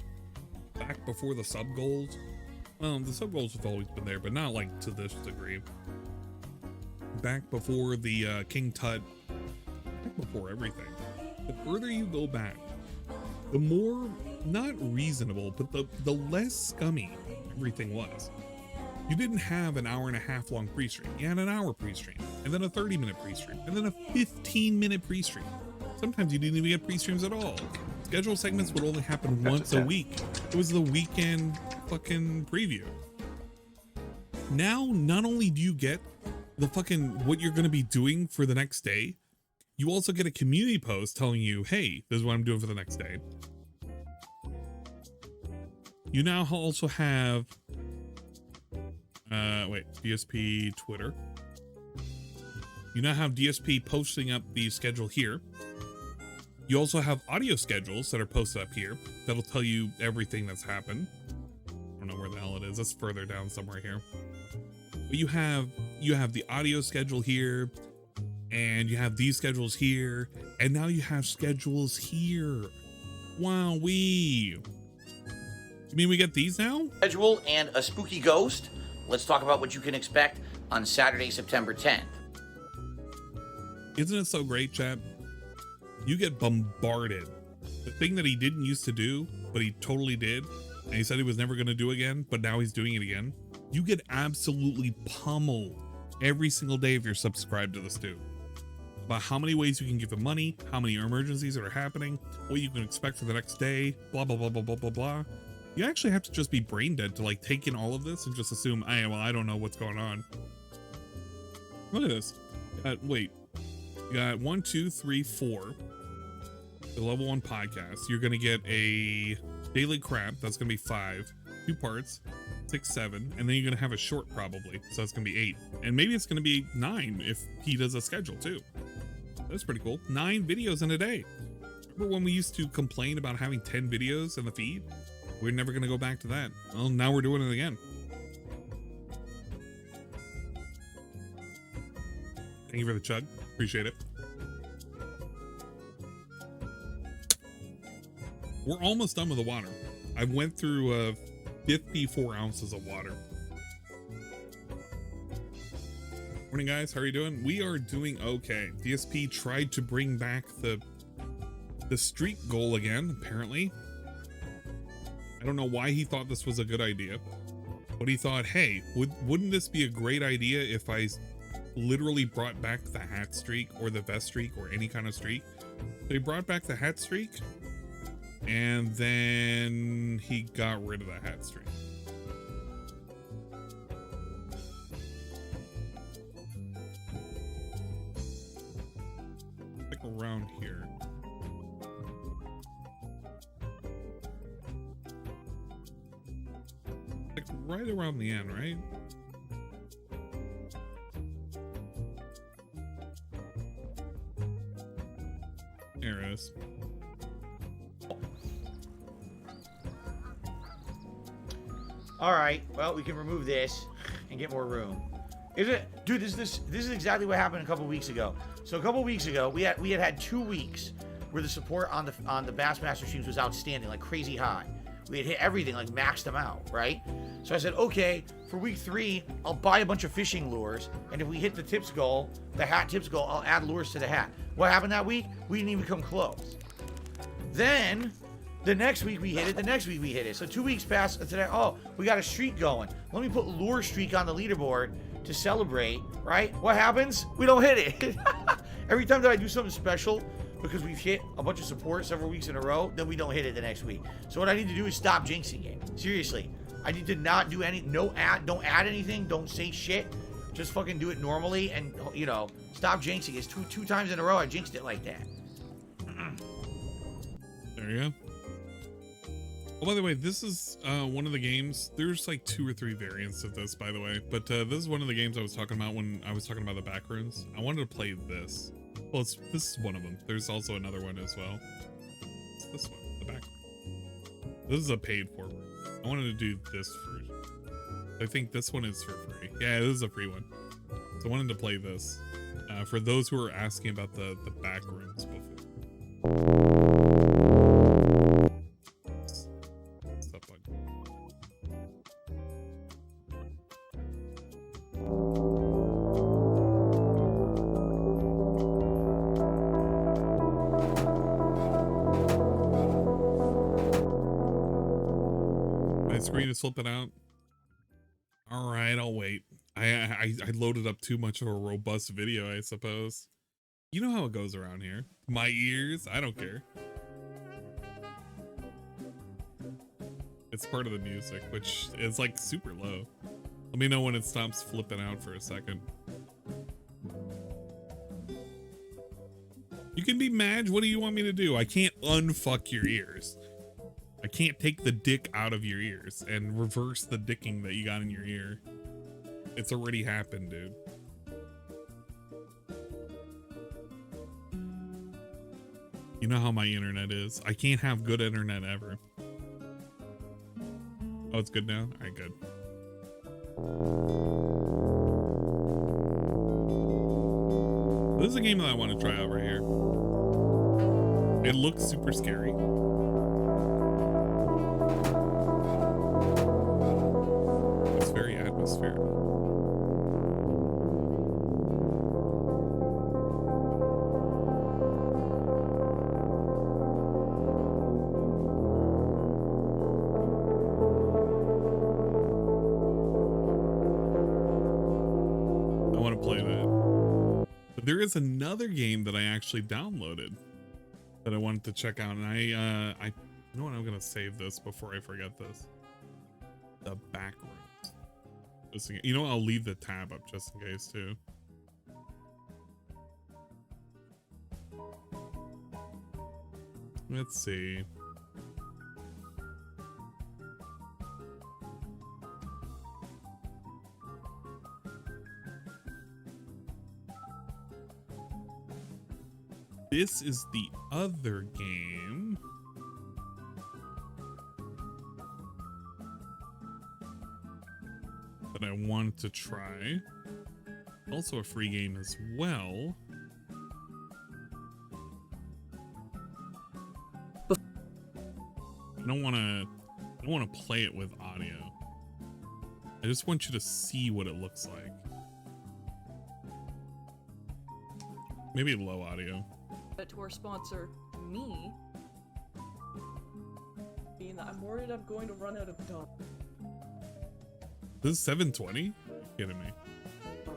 back before the sub goals. Well, the sub goals have always been there, but not like to this degree. Back before the King Tut, back before everything. The further you go back, the more, not reasonable, but the less scummy everything was. You didn't have an hour and a half long pre-stream. You had an hour pre-stream, and then a 30-minute pre-stream, and then a 15-minute pre-stream. Sometimes you didn't even get pre-streams at all. Schedule segments would only happen once a week. It was the weekend fucking preview. Now, not only do you get the fucking what you're going to be doing for the next day, you also get a community post telling you, hey, this is what I'm doing for the next day. You now also have DSP Twitter. You now have DSP posting up the schedule here. You also have audio schedules that are posted up here that'll tell you everything that's happened. I don't know where the hell it is. It's further down somewhere here. But you have the audio schedule here, and you have these schedules here, and now you have schedules here. Wowee. You mean we get these now? Schedule and a spooky ghost. Let's talk about what you can expect on Saturday, September 10th. Isn't it so great, chat? You get bombarded. The thing that he didn't used to do, but he totally did, and he said he was never going to do again, but now he's doing it again. You get absolutely pummeled every single day if you're subscribed to this dude. About how many ways you can give him money, how many emergencies that are happening, what you can expect for the next day, blah, blah, blah, blah, blah, blah, blah. You actually have to just be brain dead to like take in all of this and just assume, I don't know what's going on. Look at this. Wait, you got 1, 2, 3, 4. The level 1 podcast. You're going to get a daily crap. That's going to be 5. 2 parts. 6, 7. And then you're going to have a short probably. So it's going to be 8. And maybe it's going to be 9 if he does a schedule too. That's pretty cool. 9 videos in a day. Remember when we used to complain about having 10 videos in the feed? We're never going to go back to that. Well, now we're doing it again. Thank you for the chug. Appreciate it. We're almost done with the water. I went through 54 ounces of water. Morning, guys. How are you doing? We are doing okay. DSP tried to bring back the streak goal again, apparently. I don't know why he thought this was a good idea, but he thought, hey, wouldn't this be a great idea if I literally brought back the hat streak or the vest streak or any kind of streak? So he brought back the hat streak, and then he got rid of the hat streak. Stick around here. Like right around the end, right? There it is. All right, well, we can remove this and get more room. Is it, dude? This is exactly what happened a couple weeks ago. So a couple weeks ago, we had 2 weeks where the support on the Bassmaster streams was outstanding, like crazy high. We had hit everything, like maxed them out, right? So I said, okay, for week 3, I'll buy a bunch of fishing lures, and if we hit the tips goal, the hat tips goal, I'll add lures to the hat. What happened that week? We didn't even come close. Then the next week we hit it, the next week we hit it. So 2 weeks passed today. Oh, we got a streak going. Let me put lure streak on the leaderboard to celebrate, right? What happens? We don't hit it. Every time that I do something special, because we've hit a bunch of support several weeks in a row, then we don't hit it the next week. So what I need to do is stop jinxing it. Seriously. I need to not do any, don't add anything, don't say shit. Just fucking do it normally and, you know, stop jinxing. It's two times in a row I jinxed it like that. There you go. Oh, by the way, this is one of the games. There's like 2 or 3 variants of this, by the way. But this is one of the games I was talking about when I was talking about the backrooms. I wanted to play this. Well, this is one of them. There's also another one as well. It's this one, the back. This is a paid for one. I wanted to do this first. I think this one is for free. Yeah, this is a free one. So I wanted to play this. For those who are asking about the backrooms before. Stop button. My screen is flipping out. All right, I'll wait. I loaded up too much of a robust video, I suppose. You know how it goes around here. My ears, I don't care. It's part of the music, which is like super low. Let me know when it stops flipping out for a second. You can be mad. What do you want me to do? I can't unfuck your ears. I can't take the dick out of your ears and reverse the dicking that you got in your ear. It's already happened, dude. You know how my internet is. I can't have good internet ever. Oh, it's good now? Alright, good. This is a game that I want to try out right here. It looks super scary. It's very atmospheric. There is another game that I actually downloaded that I wanted to check out, and I you know what, I'm gonna save this before I forget this. The backrooms. You know what, I'll leave the tab up just in case too. Let's see. This is the other game. That I wanted to try. Also a free game as well. I don't want to play it with audio. I just want you to see what it looks like. Maybe low audio. To our sponsor, me, being that I'm worried I'm going to run out of dump. This is 720? You're kidding me. Oh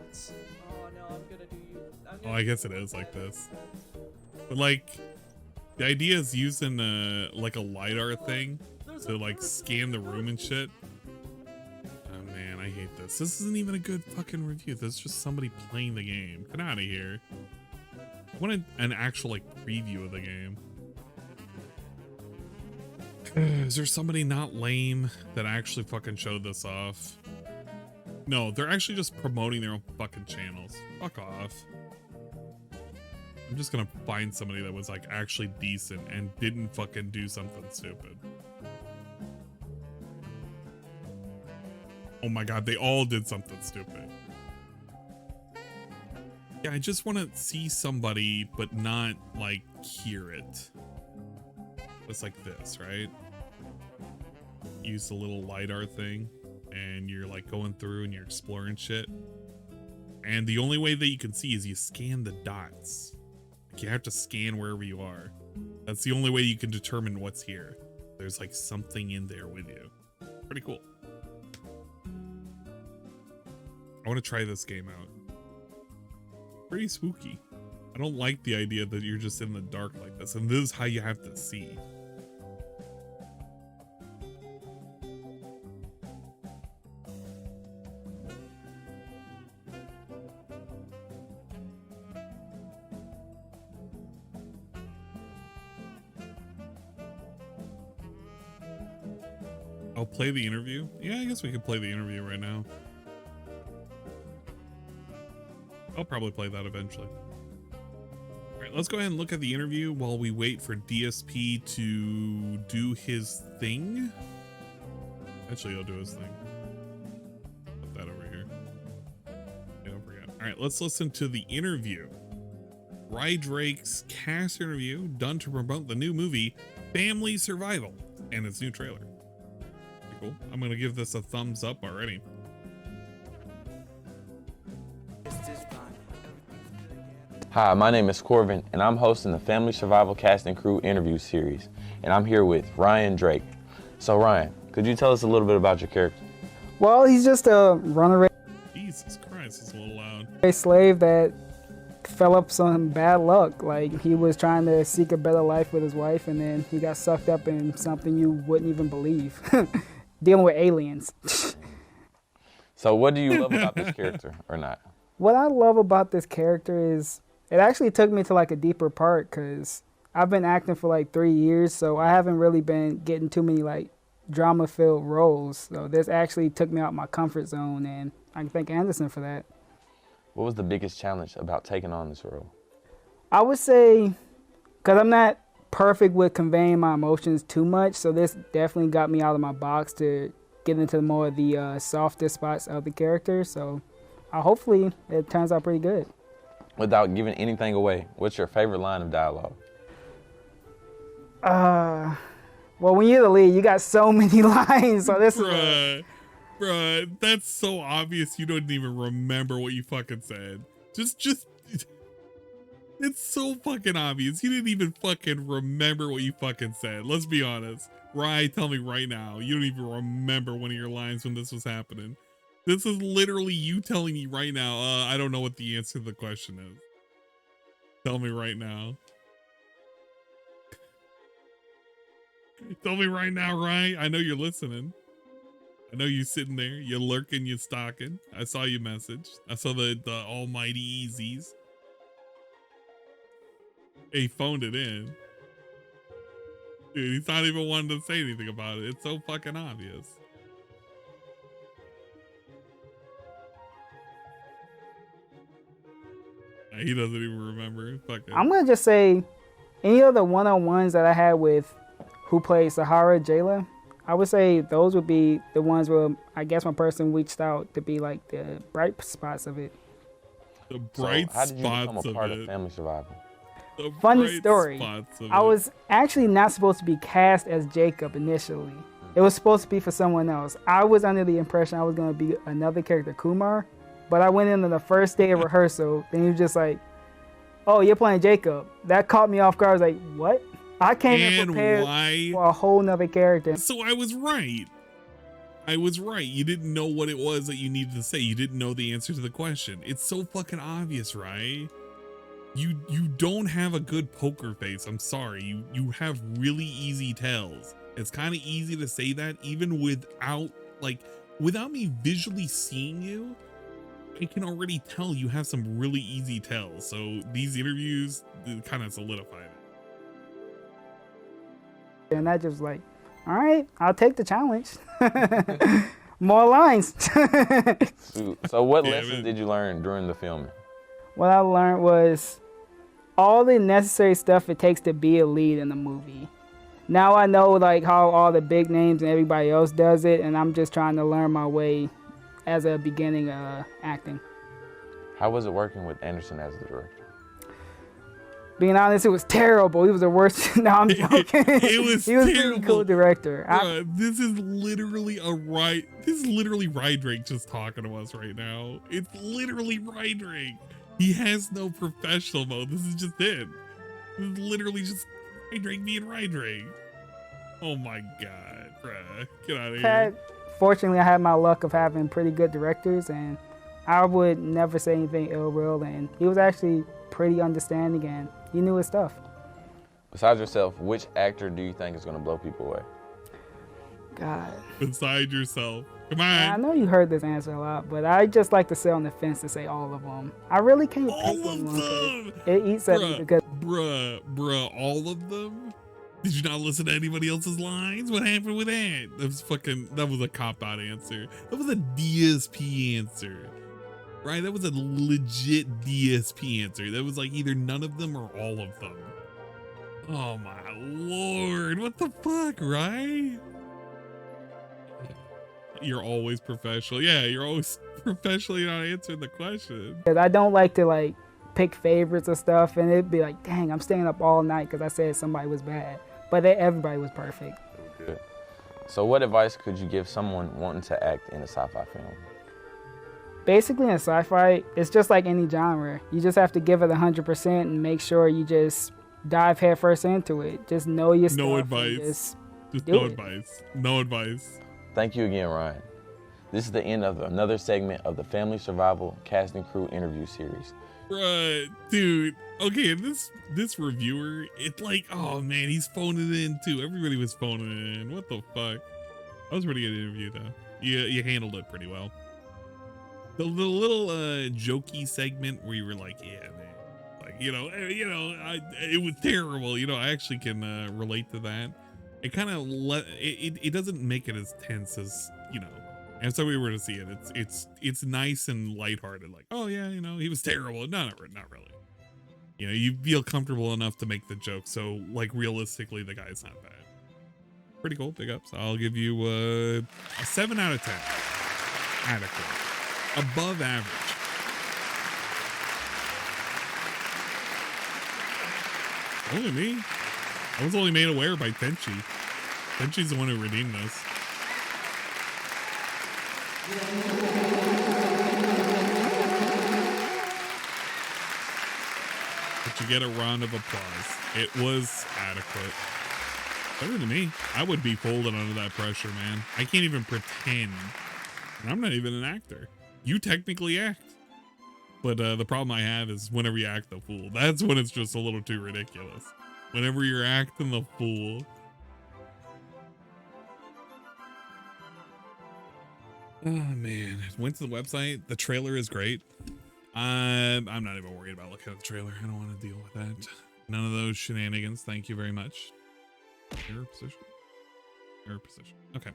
no, I'm gonna do you. Oh, I guess it is like this. But like, the idea is using like a LiDAR thing to like scan the room and shit. Oh man, I hate this. This isn't even a good fucking review. This is just somebody playing the game. Get out of here. I wanted an actual like preview of the game. Is there somebody not lame that actually fucking showed this off? No, they're actually just promoting their own fucking channels. Fuck off. I'm just gonna find somebody that was like actually decent and didn't fucking do something stupid. Oh my god, they all did something stupid. Yeah, I just want to see somebody, but not, like, hear it. It's like this, right? Use the little LiDAR thing, and you're, like, going through and you're exploring shit. And the only way that you can see is you scan the dots. Like, you have to scan wherever you are. That's the only way you can determine what's here. There's, like, something in there with you. Pretty cool. I want to try this game out. Pretty spooky. I don't like the idea that you're just in the dark like this, and this is how you have to see. I'll play the interview. Yeah, I guess we could play the interview right now. I'll probably play that eventually. All right, let's go ahead and look at the interview while we wait for DSP to do his thing. Actually, he'll do his thing. Put that over here. Yeah, don't forget. All right, let's listen to the interview. Rydrake's cast interview done to promote the new movie Family Survival and its new trailer. Pretty cool. I'm gonna give this a thumbs up already. Hi, my name is Corvin, and I'm hosting the Family Survival Cast and Crew interview series, and I'm here with Ryan Drake. So Ryan, could you tell us a little bit about your character? Well, he's just a runaway Jesus Christ, it's a little loud. slave that fell up some bad luck. Like, he was trying to seek a better life with his wife, and then he got sucked up in something you wouldn't even believe. Dealing with aliens. So what do you love about this character, or not? What I love about this character is it actually took me to like a deeper part, because I've been acting for like 3 years, so I haven't really been getting too many like drama-filled roles. So this actually took me out my comfort zone, and I can thank Anderson for that. What was the biggest challenge about taking on this role? I would say, because I'm not perfect with conveying my emotions too much, so this definitely got me out of my box to get into more of the softer spots of the character. So hopefully it turns out pretty good. Without giving anything away, what's your favorite line of dialogue? Well, when you're the lead, you got so many lines, so this is... Bruh, that's so obvious you don't even remember what you fucking said. Just, it's so fucking obvious. You didn't even fucking remember what you fucking said. Let's be honest. Rye, tell me right now, you don't even remember one of your lines when this was happening. This is literally you telling me right now, I don't know what the answer to the question is. Tell me right now. Tell me right now, Rye. I know you're listening. I know you sitting there. You're lurking, you're stalking. I saw your message. I saw the almighty easies. He phoned it in. Dude, he's not even wanting to say anything about it. It's so fucking obvious. He doesn't even remember. Fuck it. I'm going to just say, any of the one-on-ones that I had with who played Sahara Jayla, I would say those would be the ones where I guess my person reached out to be like the bright spots of it. The bright spots of it. How did you become a part of Family Survival? Funny story. I was actually not supposed to be cast as Jacob initially. It was supposed to be for someone else. I was under the impression I was going to be another character, Kumar. But I went in on the first day of rehearsal, and he was just like, "Oh, you're playing Jacob." That caught me off guard. I was like, "What?" I came in prepared for a whole nother character. So I was right. I was right. You didn't know what it was that you needed to say. You didn't know the answer to the question. It's so fucking obvious, right? You don't have a good poker face. I'm sorry. You have really easy tells. It's kind of easy to say that even without me visually seeing you. I can already tell you have some really easy tells. So these interviews kind of solidify that. And I just like, all right, I'll take the challenge. More lines. So what lessons did you learn during the filming? What I learned was all the necessary stuff it takes to be a lead in a movie. Now I know like how all the big names and everybody else does it, and I'm just trying to learn my way as a beginning acting. How was it working with Anderson as the director? Being honest, it was terrible. He was the worst. No, I'm joking. He was a pretty cool director. This is literally Rydrake just talking to us right now. It's literally Rydrake. He has no professional mode. This is just it. This is literally just Rydrake being Rydrake. Oh my god, bruh. Get out of here. Fortunately, I had my luck of having pretty good directors, and I would never say anything ill will, and he was actually pretty understanding and he knew his stuff. Besides yourself, which actor do you think is going to blow people away? God. Beside yourself. Come on. I know you heard this answer a lot, but I just like to sit on the fence to say all of them. I really can't pick one. It eats at me because... Bruh, all of them? Did you not listen to anybody else's lines? What happened with that? That was a cop-out answer. That was a DSP answer. Right? That was a legit DSP answer. That was like either none of them or all of them. Oh my lord. What the fuck, right? You're always professional. Yeah, you're always professionally not answering the question. I don't like to like pick favorites or stuff, and it'd be like, dang, I'm staying up all night because I said somebody was bad. But everybody was perfect. Good. So what advice could you give someone wanting to act in a sci-fi film? Basically in sci-fi, it's just like any genre. You just have to give it 100% and make sure you just dive headfirst into it. Just know your stuff. No advice. Just no advice. No advice. Thank you again, Ryan. This is the end of another segment of the Family Survival Cast and Crew interview series. Bruh, dude. Okay, this reviewer, it's like, oh man, he's phoning it in too. Everybody was phoning it in. What the fuck? That was a pretty good interview though. You handled it pretty well. The little jokey segment where you were like, yeah, man, like it was terrible. I actually can relate to that. It kind of it doesn't make it as tense as and so we were to see it. It's nice and lighthearted. Like, oh yeah, he was terrible. No, not really. You feel comfortable enough to make the joke. So like realistically, the guy's not bad. Pretty cool. Big ups. I'll give you a 7 out of 10. Adequate. Above average. Only me. I was only made aware by Tenchi. Tenchi's the one who redeemed this. But you get a round of applause. It was adequate. Better than me. I would be folded under that pressure, man. I can't even pretend. And I'm not even an actor. You technically act. But the problem I have is whenever you act the fool. That's when it's just a little too ridiculous. Whenever you're acting the fool. Oh man, went to the website. The trailer is great. I'm not even worried about looking at the trailer. I don't want to deal with that. None of those shenanigans. Thank you very much. Error position. Error position. Okay.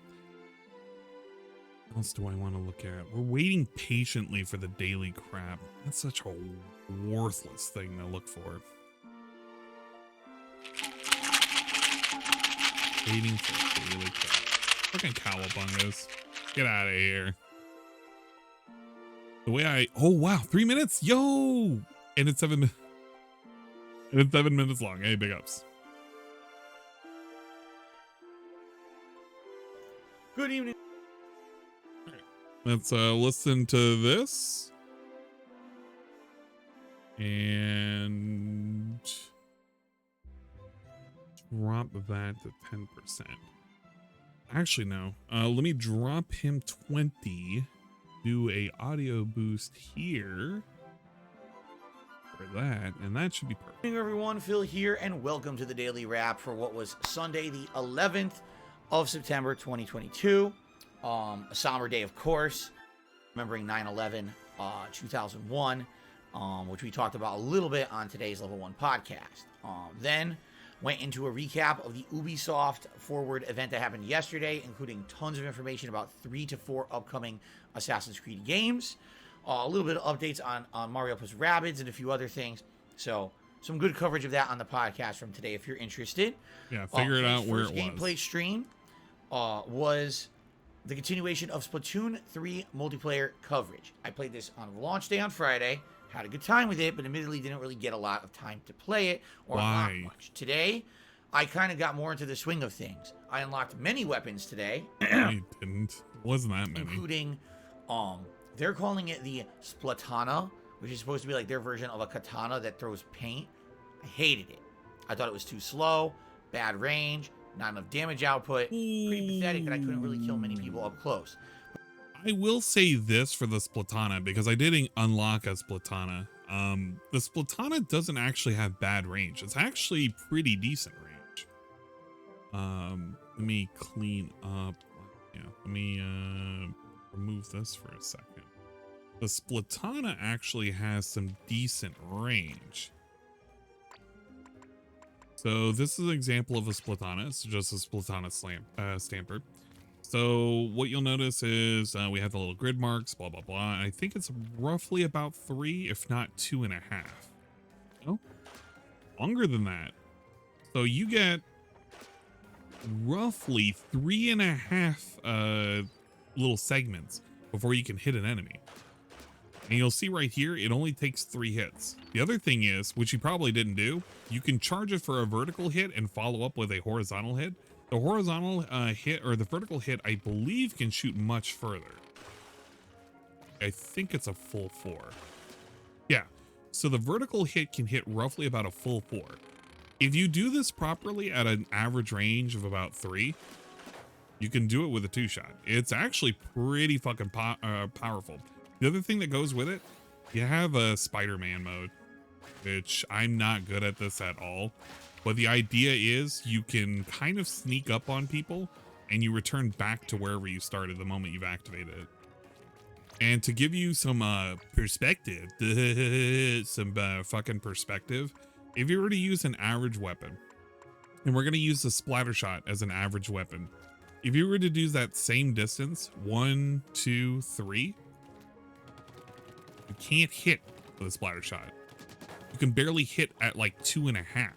What else do I want to look at? We're waiting patiently for the daily crap. That's such a worthless thing to look for. Waiting for daily crap. Fucking cowabungas. Get out of here. The way oh wow, 3 minutes? Yo! And it's 7 minutes long. Hey, big ups. Good evening. Let's listen to this. And drop that to 10%. Actually, no. Let me drop him 20. Do a audio boost here for that, and that should be perfect. Good evening, everyone. Phil here, and welcome to the Daily Wrap for what was Sunday, the 11th of September, 2022. A somber day, of course, remembering 9/11, 2001, which we talked about a little bit on today's Level 1 podcast. Then went into a recap of the Ubisoft Forward event that happened yesterday, including tons of information about 3 to 4 upcoming Assassin's Creed games. A little bit of updates on Mario plus Rabbids and a few other things. So some good coverage of that on the podcast from today if you're interested. Yeah, figure it out where it was. Gameplay stream was the continuation of Splatoon 3 multiplayer coverage. I played this on launch day on Friday. Had a good time with it, but admittedly didn't really get a lot of time to play it or unlock much. Today, I kind of got more into the swing of things. I unlocked many weapons today. I didn't. Wasn't that many. Including, they're calling it the Splatana, which is supposed to be like their version of a katana that throws paint. I hated it. I thought it was too slow, bad range, not enough damage output. Pretty pathetic that I couldn't really kill many people up close. I will say this for the Splatana, because I did unlock a Splatana. The Splatana doesn't actually have bad range. It's actually pretty decent range. Let me clean up. Yeah, let me remove this for a second. The Splatana actually has some decent range. So this is an example of a Splatana. It's just a Splatana stamper. So what you'll notice is we have the little grid marks, blah, blah, blah. And I think it's roughly about 3, if not 2.5. No, longer than that. So you get roughly 3.5 little segments before you can hit an enemy. And you'll see right here, it only takes 3 hits. The other thing is, which you probably didn't do, you can charge it for a vertical hit and follow up with a horizontal hit. The horizontal hit, or the vertical hit, I believe can shoot much further. I think it's a full 4. Yeah, so the vertical hit can hit roughly about a full 4. If you do this properly at an average range of about 3, you can do it with a 2-shot. It's actually pretty fucking powerful. The other thing that goes with it, you have a Spider-Man mode, which I'm not good at this at all. But the idea is you can kind of sneak up on people and you return back to wherever you started the moment you've activated it. And to give you some perspective, some fucking perspective, if you were to use an average weapon, and we're going to use the splatter shot as an average weapon, if you were to do that same distance, 1, 2, 3, you can't hit with a splatter shot. You can barely hit at like 2.5.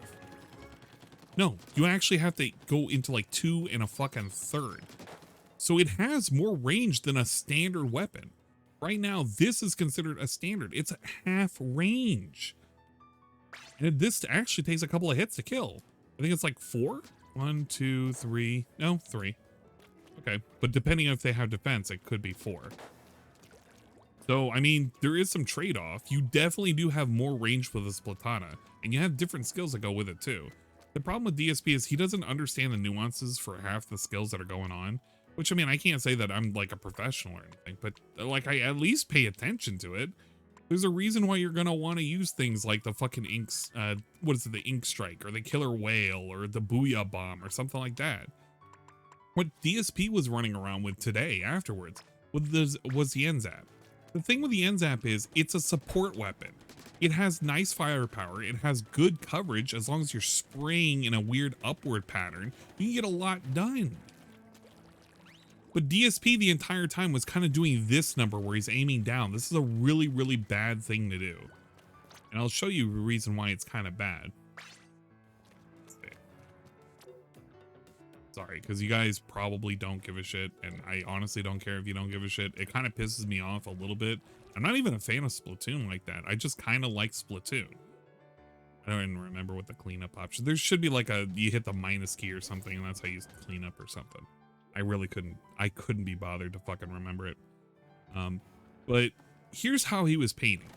No, you actually have to go into like 2 1/3. So it has more range than a standard weapon. Right now, this is considered a standard. It's half range. And this actually takes a couple of hits to kill. I think it's like 4. 1, 2, 3. No, 3. Okay, but depending on if they have defense, it could be 4. So, I mean, there is some trade-off. You definitely do have more range with a Splatana, and you have different skills that go with it too. The problem with DSP is he doesn't understand the nuances for half the skills that are going on, which, I mean, I can't say that I'm like a professional or anything, but like I at least pay attention to it. There's a reason why you're going to want to use things like the fucking what is it, the Ink Strike or the Killer Whale or the Booyah Bomb or something like that. What DSP was running around with today afterwards was the NZAP. The thing with the NZAP is it's a support weapon. It has nice firepower. It has good coverage. As long as you're spraying in a weird upward pattern, you can get a lot done. But DSP the entire time was kind of doing this number where he's aiming down. This is a really, really bad thing to do. And I'll show you the reason why it's kind of bad. Sorry, because you guys probably don't give a shit, and I honestly don't care if you don't give a shit. It kind of pisses me off a little bit. I'm not even a fan of Splatoon like that. I just kind of like Splatoon. I don't even remember what the cleanup option. There should be like you hit the minus key or something, and that's how you clean up or something. I couldn't be bothered to fucking remember it. But here's how he was painting.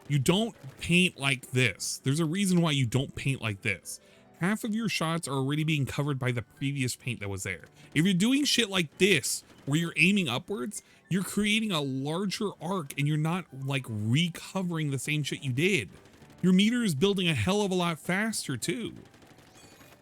You don't paint like this. There's a reason why you don't paint like this. Half of your shots are already being covered by the previous paint that was there. If you're doing shit like this, where you're aiming upwards, you're creating a larger arc and you're not like recovering the same shit you did. Your meter is building a hell of a lot faster too.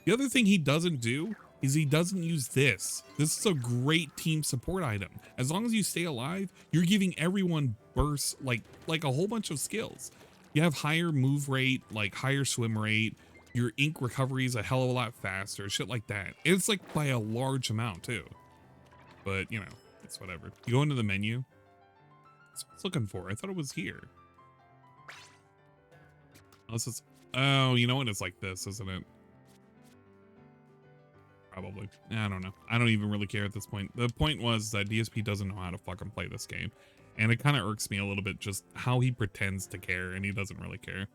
The other thing he doesn't do is he doesn't use this. This is a great team support item. As long as you stay alive, you're giving everyone bursts, like a whole bunch of skills. You have higher move rate, like higher swim rate. Your ink recovery is a hell of a lot faster, shit like that. It's like by a large amount too. But you know, it's whatever. You go into the menu. That's what I was looking for. I thought it was here. Unless it's, oh, you know what? It's like this, isn't it? Probably. I don't know. I don't even really care at this point. The point was that DSP doesn't know how to fucking play this game. And it kind of irks me a little bit just how he pretends to care and he doesn't really care.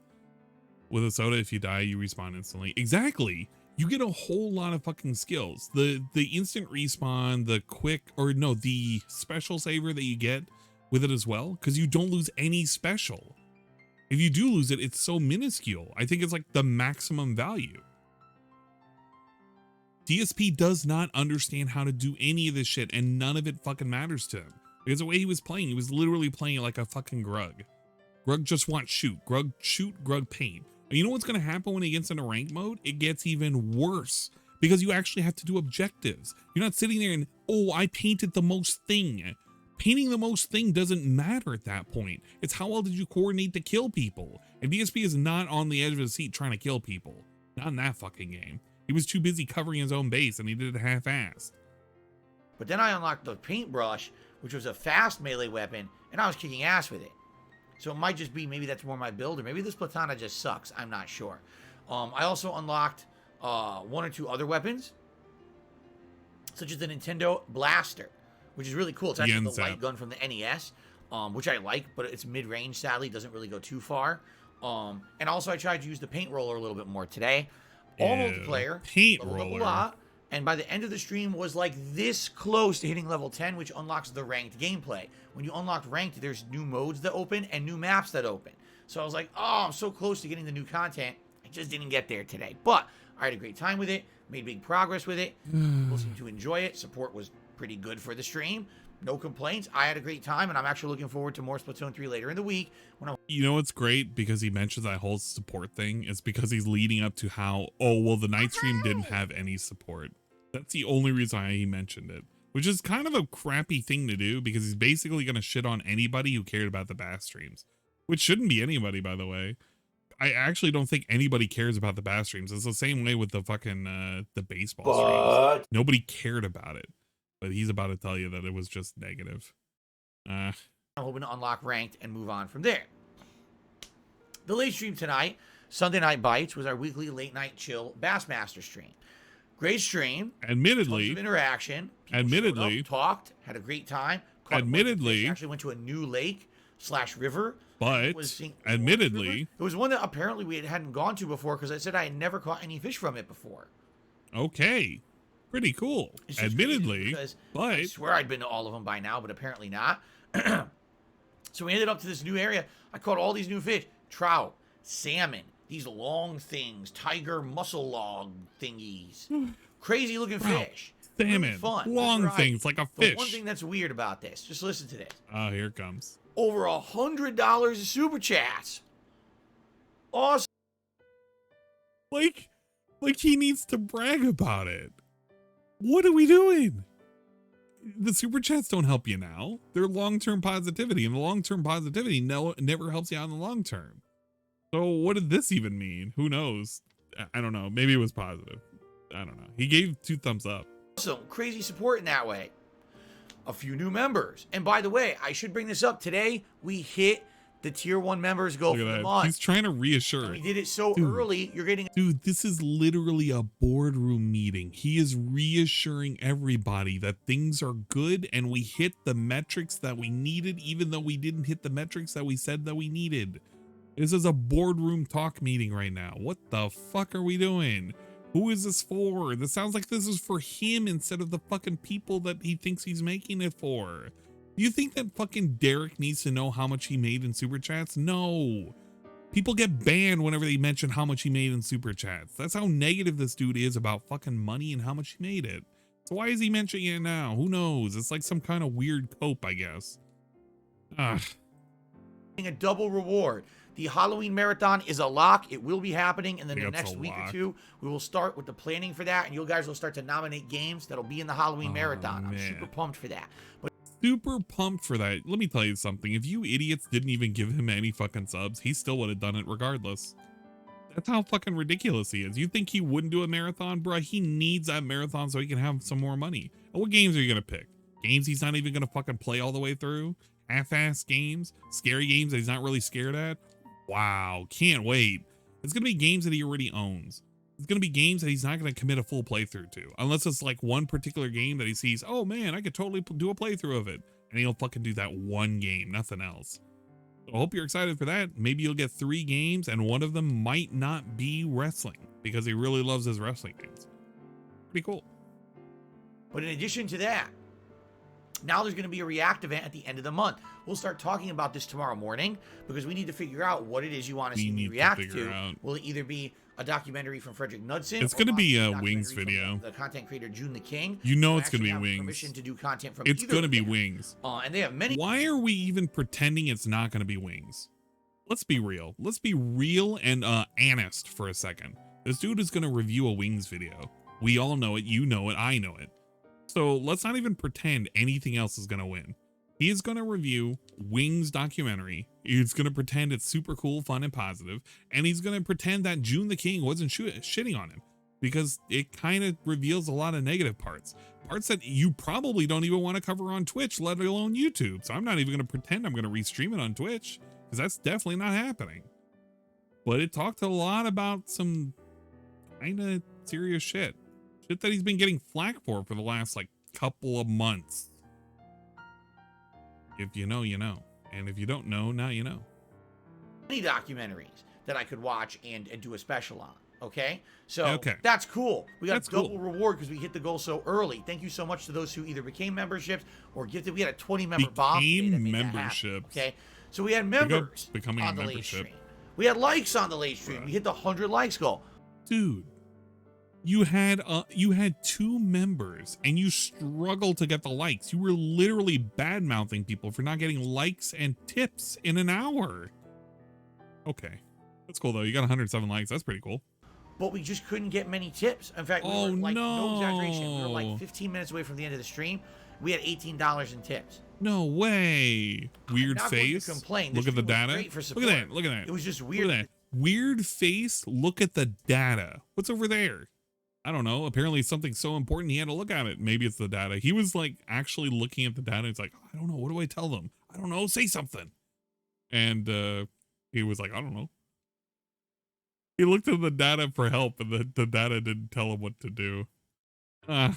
With a soda, if you die, you respawn instantly. Exactly. You get a whole lot of fucking skills. The instant respawn, the quick, or no, the special saver that you get with it as well, because you don't lose any special. If you do lose it, it's so minuscule. I think it's like the maximum value. DSP does not understand how to do any of this shit, and none of it fucking matters to him. Because the way he was playing, he was literally playing like a fucking Grug. Grug just wants shoot. Grug shoot, Grug paint. And you know what's going to happen when he gets into rank mode? It gets even worse. Because you actually have to do objectives. You're not sitting there and, oh, I painted the most thing. Painting the most thing doesn't matter at that point. It's how well did you coordinate to kill people. And DSP is not on the edge of his seat trying to kill people. Not in that fucking game. He was too busy covering his own base and he did it half-assed. But then I unlocked the paintbrush, which was a fast melee weapon, and I was kicking ass with it. So it might just be, maybe that's more my build, or maybe this Platana just sucks. I'm not sure. I also unlocked 1 or 2 other weapons, such as the Nintendo Blaster, which is really cool. It's actually the light gun from the NES, which I like, but it's mid-range, sadly. It doesn't really go too far. And also I tried to use the paint roller a little bit more today. All multiplayer. Paint leveled up roller. a lot, and by the end of the stream was like this close to hitting level 10, which unlocks the ranked gameplay. When you unlock ranked, there's new modes that open and new maps that open. So I was like, oh, I'm so close to getting the new content. I just didn't get there today. But I had a great time with it, made big progress with it. People seem to enjoy it. Support was pretty good for the stream. No complaints. I had a great time, and I'm actually looking forward to more Splatoon 3 later in the week. You know what's great? Because he mentions that whole support thing. It's because he's leading up to how, oh, well, the night stream didn't have any support. That's the only reason why he mentioned it. Which is kind of a crappy thing to do, because he's basically going to shit on anybody who cared about the Bass streams. Which shouldn't be anybody, by the way. I actually don't think anybody cares about the Bass streams. It's the same way with the fucking, the baseball streams. Nobody cared about it. But he's about to tell you that it was just negative. I'm hoping to unlock ranked and move on from there. The late stream tonight, Sunday Night Bites, was our weekly late night chill Bassmaster stream. Great stream. Admittedly. Tons of interaction. People Admittedly. up, talked, had a great time. Admittedly. Actually went to a new lake/river. But admittedly. It was one that apparently we hadn't gone to before, because I said I had never caught any fish from it before. Okay. Pretty cool. Admittedly. But I swear I'd been to all of them by now, but apparently not. So we ended up to this new area. I caught all these new fish. Trout, salmon, these long things, tiger muscle log thingies. Crazy looking fish. Salmon, really fun. long things like a fish. The one thing that's weird about this, just listen to this. Oh, here it comes. Over $100 of super chats. Awesome. Like he needs to brag about it. What are we doing? The super chats don't help you now. They're long-term positivity, and the long-term positivity never helps you out in the long term. So what did this even mean? Who knows? I don't know. Maybe it was positive. I don't know. He gave 2 thumbs up. Some crazy support in that way. A few new members. And by the way, I should bring this up. Today, we hit the tier 1 members goal for the month. He's trying to reassure. And we did it so early, you're getting... Dude, this is literally a boardroom meeting. He is reassuring everybody that things are good and we hit the metrics that we needed, even though we didn't hit the metrics that we said that we needed. This is a boardroom talk meeting right now. What the fuck are we doing? Who is this for? This sounds like this is for him instead of the fucking people that he thinks he's making it for. Do you think that fucking Derek needs to know how much he made in super chats? No. People get banned whenever they mention how much he made in super chats. That's how negative this dude is about fucking money and how much he made it. So why is he mentioning it now? Who knows? It's like some kind of weird cope, I guess. Ugh. A double reward. The Halloween marathon is a lock. It will be happening, and then the next week or 2, we will start with the planning for that, and you guys will start to nominate games that'll be in the Halloween marathon. I'm super pumped for that. But super pumped for that. Let me tell you something. If you idiots didn't even give him any fucking subs, he still would have done it regardless. That's how fucking ridiculous he is. You think he wouldn't do a marathon? Bruh, he needs that marathon so he can have some more money. And what games are you going to pick? Games he's not even going to fucking play all the way through? Half-ass games? Scary games that he's not really scared at? Wow, can't wait. It's going to be games that he already owns. It's going to be games that he's not going to commit a full playthrough to. Unless it's like one particular game that he sees, oh man, I could totally do a playthrough of it. And he'll fucking do that one game, nothing else. So I hope you're excited for that. Maybe you'll get 3 games and one of them might not be wrestling because he really loves his wrestling games. Pretty cool. But in addition to that, now there's going to be a React event at the end of the month. We'll start talking about this tomorrow morning because we need to figure out what it is you want to see me react to. Will it either be a documentary from Frederick Knudsen. It's gonna be a Wings video. The content creator June the King. You know So I it's gonna be actually have Wings. Permission to do content from It's either gonna of be them. Wings. And they have many. Why are we even pretending it's not gonna be Wings? Let's be real. Let's be real and honest for a second. This dude is gonna review a Wings video. We all know it. You know it. I know it. So let's not even pretend anything else is gonna win. He is going to review Wings documentary. He's going to pretend it's super cool, fun, and positive. And he's going to pretend that June the King wasn't shitting on him, because it kind of reveals a lot of negative parts. Parts that you probably don't even want to cover on Twitch, let alone YouTube. So I'm not even going to pretend I'm going to restream it on Twitch, because that's definitely not happening. But it talked a lot about some kind of serious shit. Shit that he's been getting flack for the last like couple of months. If you know, you know. And if you don't know, now you know. Many documentaries that I could watch and do a special on. Okay? So that's cool. We got a double reward because we hit the goal so early. Thank you so much to those who either became memberships or gifted. We had a 20-member bomb. Became memberships. Okay? So we had members becoming on a the late membership. stream. We had likes on the late stream. We hit the 100 likes goal. Dude, you had 2 members and you struggled to get the likes. You were literally bad-mouthing people for not getting likes and tips in an hour. Okay. That's cool though. You got 107 likes. That's pretty cool. But we just couldn't get many tips. In fact, we were like, no exaggeration, we were like 15 minutes away from the end of the stream. We had $18 in tips. No way. Weird I'm not face. going to complain. Look at the data. Great for Look support. at that. Look at that. It was just weird. Look at that. Weird face. Look at the data. What's over there? I don't know. Apparently something so important he had to look at it. Maybe it's the data. He was like actually looking at the data. He's like, I don't know. What do I tell them? I don't know. Say something. And he was like, I don't know. He looked at the data for help, and the data didn't tell him what to do. I'm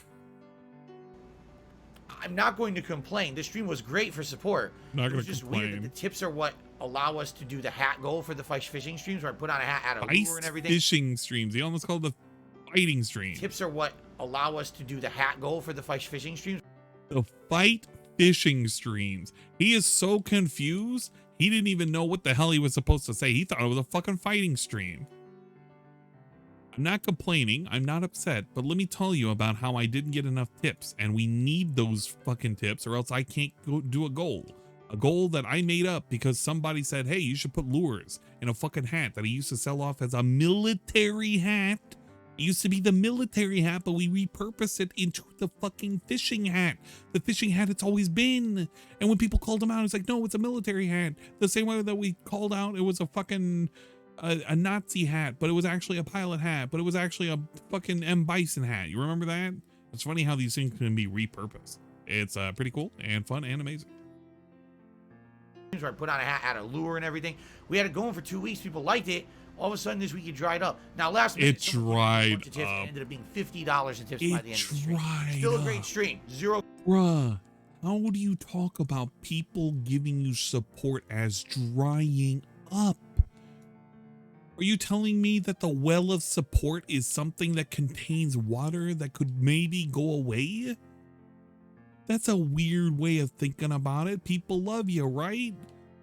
not going to complain. The stream was great for support. Not It going was to just complain. weird that the tips are what allow us to do the hat goal for the fishing streams, where I put on a hat, add a lure Ice and everything. fishing streams. He almost called the fighting stream. Tips are what allow us to do the hat goal for the fishing streams. The fight fishing streams. He is so confused. He didn't even know what the hell he was supposed to say. He thought it was a fucking fighting stream. I'm not complaining. I'm not upset. But let me tell you about how I didn't get enough tips. And we need those fucking tips or else I can't go do a goal. A goal that I made up because somebody said, hey, you should put lures in a fucking hat that he used to sell off as a military hat. It used to be the military hat, but we repurposed it into the fucking fishing hat. The fishing hat it's always been. And when people called him out, it's like, no, it's a military hat. The same way that we called out it was a fucking a Nazi hat, but it was actually a pilot hat, but it was actually a fucking M. Bison hat. You remember that? It's funny how these things can be repurposed. It's pretty cool and fun and amazing. Where I put on a hat, add a lure and everything. We had it going for 2 weeks. People liked it. All of a sudden this week it dried up. Now last minute, it dried tips, up. It ended up being $50 in tips by the end of the stream. Dried Still a up. great stream. Zero. Bruh, how do you talk about people giving you support as drying up? Are you telling me that the well of support is something that contains water that could maybe go away? That's a weird way of thinking about it. People love you, right?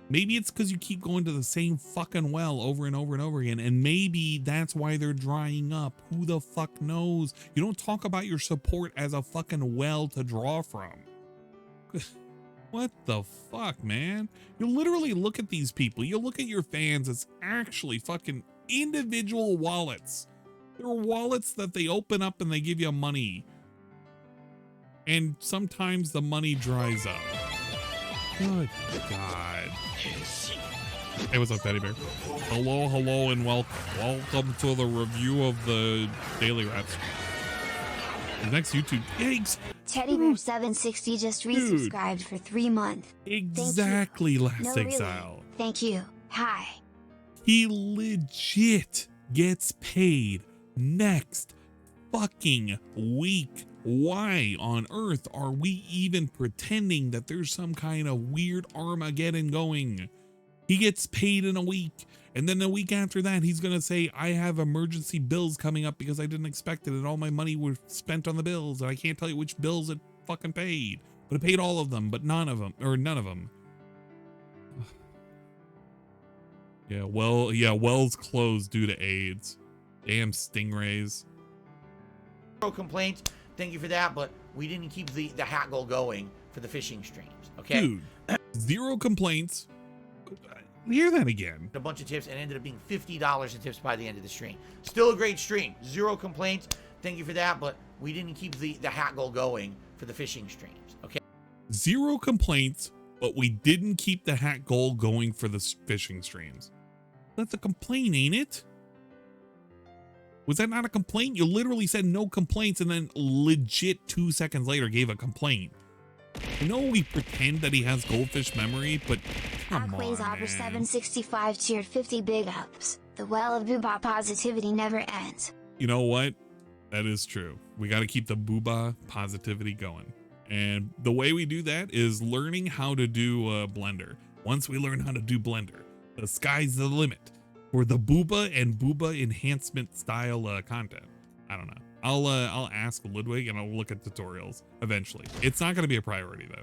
Maybe it's because you keep going to the same fucking well over and over and over again, and maybe that's why they're drying up. Who the fuck knows? You don't talk about your support as a fucking well to draw from. What the fuck, man? You literally look at these people. You look at your fans as actually fucking individual wallets. They're wallets that they open up and they give you money. And sometimes the money dries up. Good God. Hey, what's up, Teddy Bear? Hello, hello, and welcome. Welcome to the review of the Daily Raps. The next YouTube. Thanks. Teddy Bear 760 just resubscribed for 3 months. Exactly, Last No, Exile. really. Thank you. Hi. He legit gets paid next fucking week. Why on earth are we even pretending that there's some kind of weird Armageddon going? He gets paid in a week, and then a week after that, he's gonna say, I have emergency bills coming up because I didn't expect it, and all my money was spent on the bills, and I can't tell you which bills it fucking paid. But it paid all of them, but none of them. Yeah, well, yeah, Wells closed due to AIDS. Damn stingrays. Zero complaints. Thank you for that, but we didn't keep the hat goal going for the fishing streams. Okay. Dude, 0 complaints. Hear that again. A bunch of tips and ended up being $50 in tips by the end of the stream. Still a great stream. 0 complaints. Thank you for that, but we didn't keep the hat goal going for the fishing streams. Okay. 0 complaints, but we didn't keep the hat goal going for the fishing streams. That's a complaint, ain't it? Was that not a complaint? You literally said no complaints and then legit 2 seconds later gave a complaint. I know we pretend that he has goldfish memory, but come on, Aqua's 765 tiered 50 big ups. The well of booba positivity never ends. You know what? That is true. We got to keep the booba positivity going. And the way we do that is learning how to do Blender. Once we learn how to do Blender, the sky's the limit for the booba and booba enhancement style content. I don't know. I'll ask Ludwig and I'll look at tutorials eventually. It's not going to be a priority though.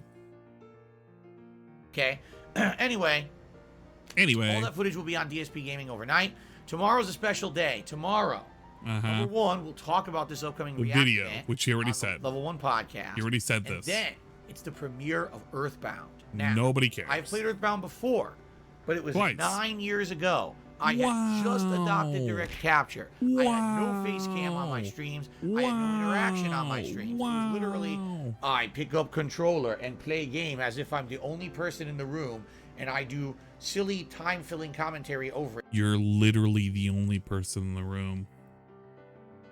Okay. Anyway, all that footage will be on DSP Gaming overnight. Tomorrow's a special day. Tomorrow, number 1, we'll talk about this upcoming video, which he already said. Level 1 podcast. He already said this. Then it's the premiere of Earthbound. Now, nobody cares. I've played Earthbound before, but it was Twice. 9 years ago. I had just adopted direct capture. I had no face cam on my streams. I had no interaction on my streams. It was literally, I pick up controller and play game as if I'm the only person in the room, and I do silly time-filling commentary over it. You're literally the only person in the room.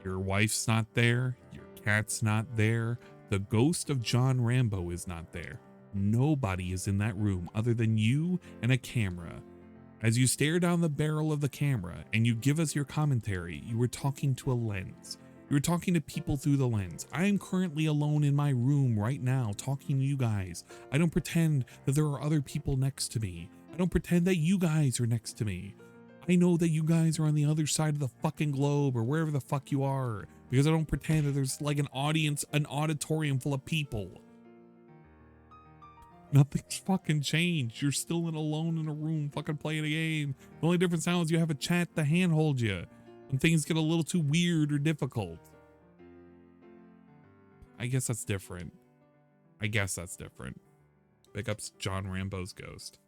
Your wife's not there. Your cat's not there. The ghost of John Rambo is not there. Nobody is in that room other than you and a camera. As you stare down the barrel of the camera and you give us your commentary, you are talking to a lens. You're talking to people through the lens. I am currently alone in my room right now talking to you guys. I don't pretend that there are other people next to me. I don't pretend that you guys are next to me. I know that you guys are on the other side of the fucking globe or wherever the fuck you are, because I don't pretend that there's like an audience, an auditorium full of people. Nothing's fucking changed. You're still alone in a room fucking playing a game. The only difference now is you have a chat to handhold you when things get a little too weird or difficult. I guess that's different. Big ups John Rambo's ghost.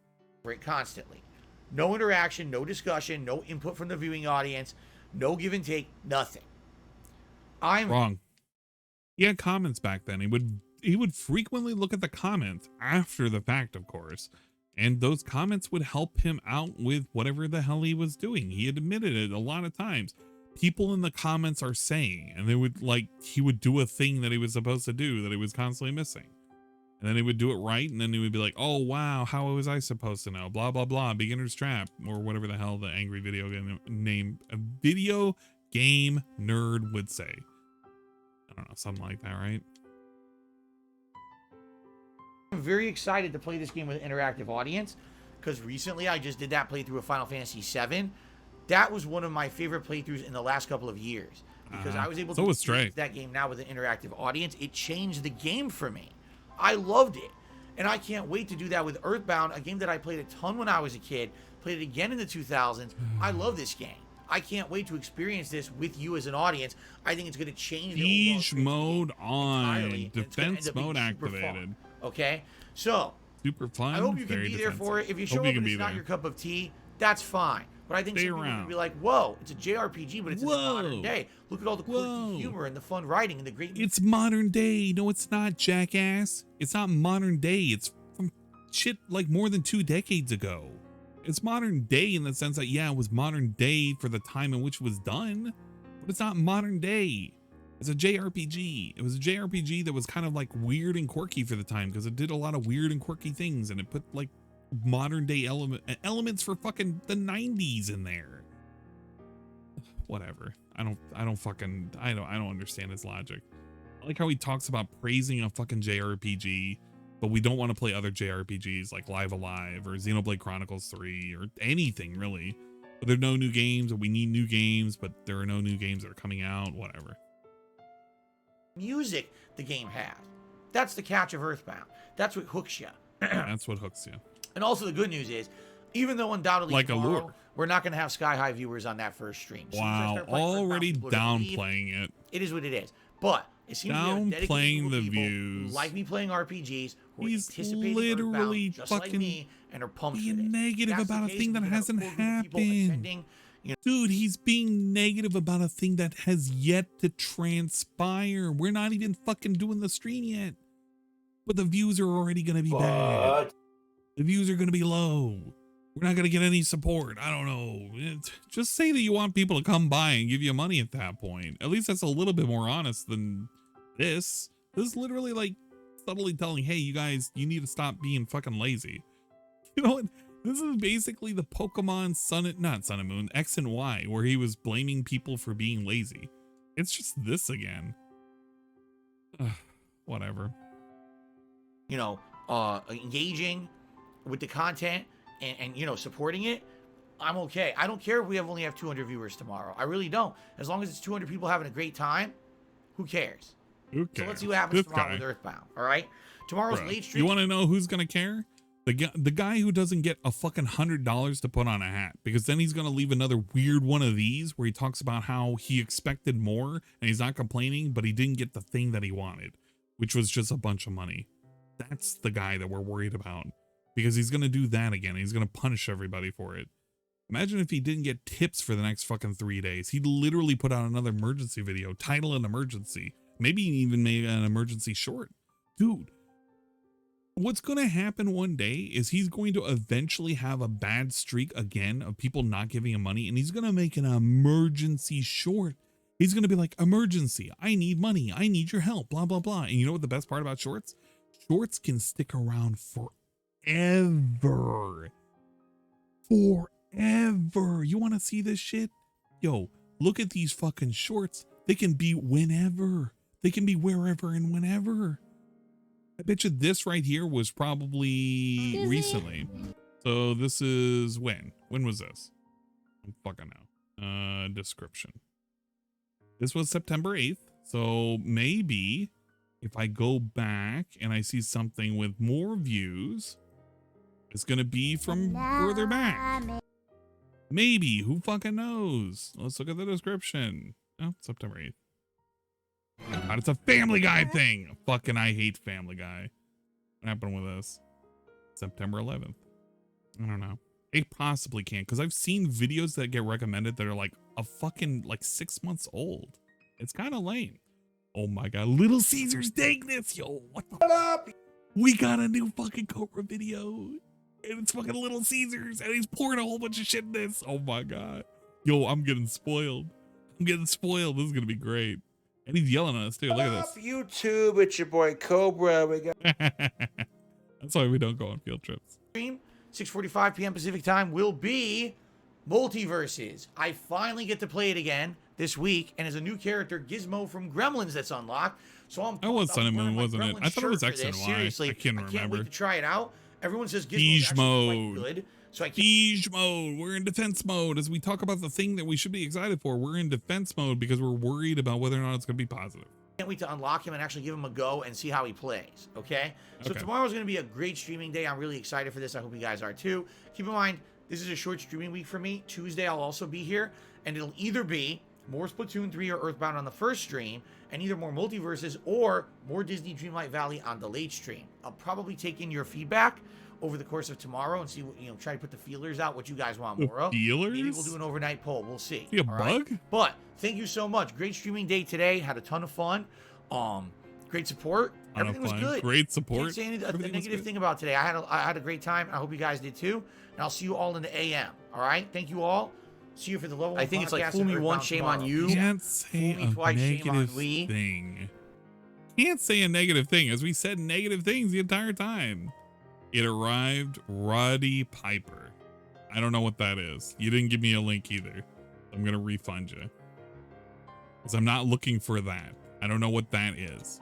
Constantly. No interaction, no discussion, no input from the viewing audience, no give and take, nothing. I'm wrong. He had comments back then. He would frequently look at the comments after the fact, of course, and those comments would help him out with whatever the hell he was doing. He had admitted it a lot of times. People in the comments are saying, and they would he would do a thing that he was supposed to do that he was constantly missing. And then he would do it right, and then he would be like, oh wow, how was I supposed to know? Blah blah blah, beginner's trap, or whatever the hell the angry video game nerd would say. I don't know, something like that, right? I'm very excited to play this game with an interactive audience, because recently I just did that playthrough of Final Fantasy VII. That was one of my favorite playthroughs in the last couple of years, because I was able to play that game now with an interactive audience. It changed the game for me. I loved it, and I can't wait to do that with Earthbound, a game that I played a ton when I was a kid, played it again in the 2000s. I love this game. I can't wait to experience this with you as an audience. I think it's going to change the Siege mode on, defense mode activated. Okay, so super fun. I hope you can be there for it. If you show up and it's not your cup of tea, that's fine. But I think some people can be like, whoa, it's a JRPG, but it's in the modern day. Look at all the quirky humor and the fun writing and the great... It's modern day. No, it's not, jackass. It's not modern day. It's from shit like more than 2 decades ago. It's modern day in the sense that, yeah, it was modern day for the time in which it was done, but it's not modern day. It's a JRPG. It was a JRPG that was kind of like weird and quirky for the time because it did a lot of weird and quirky things, and it put like modern day elements for fucking the 90s in there. Whatever. I don't understand his logic. I like how he talks about praising a fucking JRPG, but we don't want to play other JRPGs like Live Alive or Xenoblade Chronicles 3 or anything really. But there are no new games, or we need new games, but there are no new games that are coming out, whatever. Music the game has. That's the catch of Earthbound. That's what hooks you. That's what hooks you. And also the good news is, Even though undoubtedly like tomorrow, Allure. we're not going to have sky-high viewers on that first stream. So Wow, already downplaying it. It is what it is. But it seems to be a dedicated Downplaying group the of people who views. like me playing RPGs, who are He's anticipating literally Earthbound, just like fucking me, and are pumped for being this. negative That's about the a case, thing that we have a hasn't core group of people happened. attending, you know. Dude, he's being negative about a thing that has yet to transpire. We're not even fucking doing the stream yet. But the views are already going to be bad. The views are going to be low. We're not going to get any support. I don't know. Just say that you want people to come by and give you money at that point. At least that's a little bit more honest than this. This is literally like subtly telling, hey, you guys, you need to stop being fucking lazy. You know what? This is basically the Pokemon not Sun and Moon, X and Y, where he was blaming people for being lazy. It's just this again. Whatever. You know, engaging with the content and you know, supporting it, I'm okay. I don't care if we only have 200 viewers tomorrow. I really don't. As long as it's 200 people having a great time, who cares? Who cares? So let's see what happens tomorrow with Earthbound, all right? Tomorrow's late stream. You want to know who's going to care? The guy who doesn't get a fucking $100 to put on a hat, because then he's going to leave another weird one of these where he talks about how he expected more and he's not complaining, but he didn't get the thing that he wanted, which was just a bunch of money. That's the guy that we're worried about, because he's going to do that again. He's going to punish everybody for it. Imagine if he didn't get tips for the next fucking 3 days. He'd literally put out another emergency video, title an emergency. Maybe he even made an emergency short. Dude, what's going to happen one day is he's going to eventually have a bad streak again of people not giving him money, and he's going to make an emergency short. He's going to be like, emergency, I need money, I need your help, blah, blah, blah. And you know what the best part about shorts? Shorts can stick around forever. Forever. You want to see this shit? Yo, look at these fucking shorts. They can be whenever. They can be wherever and whenever. I bet you this right here was probably recently. So this is when? When was this? I'm fucking know. Description. This was September 8th. So maybe if I go back and I see something with more views, it's going to be from further back. Maybe. Who fucking knows? Let's look at the description. Oh, September 8th. God, it's a Family Guy thing. Fucking I hate Family Guy. What happened with this? September 11th. I don't know. It possibly can't, because I've seen videos that get recommended that are like a fucking like 6 months old. It's kind of lame. Oh my god, Little Caesar's Dankness, yo, what the fuck? We got a new fucking Cobra video, and it's fucking Little Caesars, and he's pouring a whole bunch of shit in this. Oh my god. Yo, I'm getting spoiled. I'm getting spoiled. This is gonna be great. And he's yelling at us too. Look at this. YouTube, it's your boy Cobra. We got That's why we don't go on field trips. 6:45 p.m. Pacific time will be Multiverses. I finally get to play it again this week, and as a new character, Gizmo from Gremlins that's unlocked. So I'm. That was Sun and Moon, wasn't it? I thought it was X and Y. Seriously, I can't remember. wait to try it out. Everyone says Gizmo Siege is actually mode. quite good. So I can't. Siege mode. We're in defense mode. As we talk about the thing that we should be excited for, we're in defense mode because we're worried about whether or not it's going to be positive. Can't wait to unlock him and actually give him a go and see how he plays. Okay. So tomorrow's going to be a great streaming day. I'm really excited for this. I hope you guys are too. Keep in mind, this is a short streaming week for me. Tuesday, I'll also be here, and it'll either be more Splatoon 3 or Earthbound on the first stream, and either more Multiverses or more Disney Dreamlight Valley on the late stream. I'll probably take in your feedback over the course of tomorrow and see what, you know, try to put the feelers out, what you guys want more of. Feelers? Maybe we'll do an overnight poll. We'll see. See a bug? But thank you so much. Great streaming day today. Had a ton of fun. Great support. Everything was good. Great support. Can't say a negative thing about today. I had a great time. I hope you guys did too. And I'll see you all in the AM. All right. Thank you all. See you for the level. I think it's like fool me once, shame on you. Can't say a negative thing. Can't say a negative thing, as we said negative things the entire time. It arrived, Roddy Piper. I don't know what that is. You didn't give me a link either. I'm gonna refund you, because I'm not looking for that. I don't know what that is.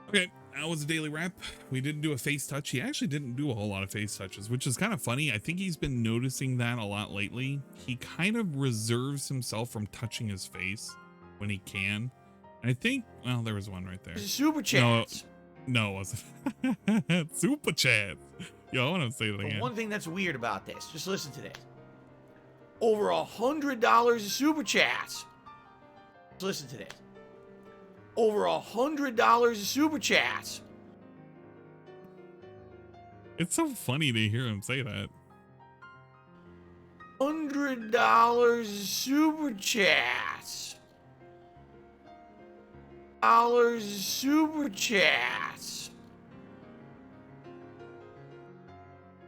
Okay, that was a daily wrap. We didn't do a face touch. He actually didn't do a whole lot of face touches, which is kind of funny. I think he's been noticing that a lot lately. He kind of reserves himself from touching his face when he can. And I think, well, there was one right there. Super chat. No, it wasn't. Super chat. Yo, I want to say that But again. one thing that's weird about this, just listen to this. Over $100 of super chats. Just listen to this. Over $100 of super chats. It's so funny to hear him say that. $100 super chats. Super chats.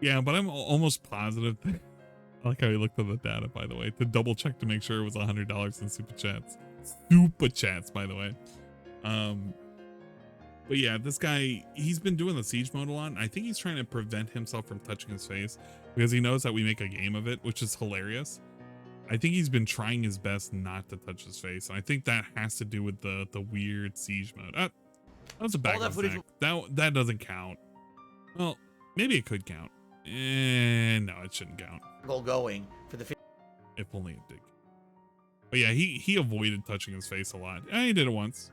Yeah, but I'm almost positive. I like how he looked at the data, by the way, to double check to make sure it was $100 in super chats. Super chats, by the way. But yeah, this guy, he's been doing the siege mode a lot. I think he's trying to prevent himself from touching his face because he knows that we make a game of it, which is hilarious. I think he's been trying his best not to touch his face. And I think that has to do with the weird siege mode. That was a background snack. That doesn't count. Well, maybe it could count. No, it shouldn't count. Going for the. If only it did. But yeah, he avoided touching his face a lot. He did it once.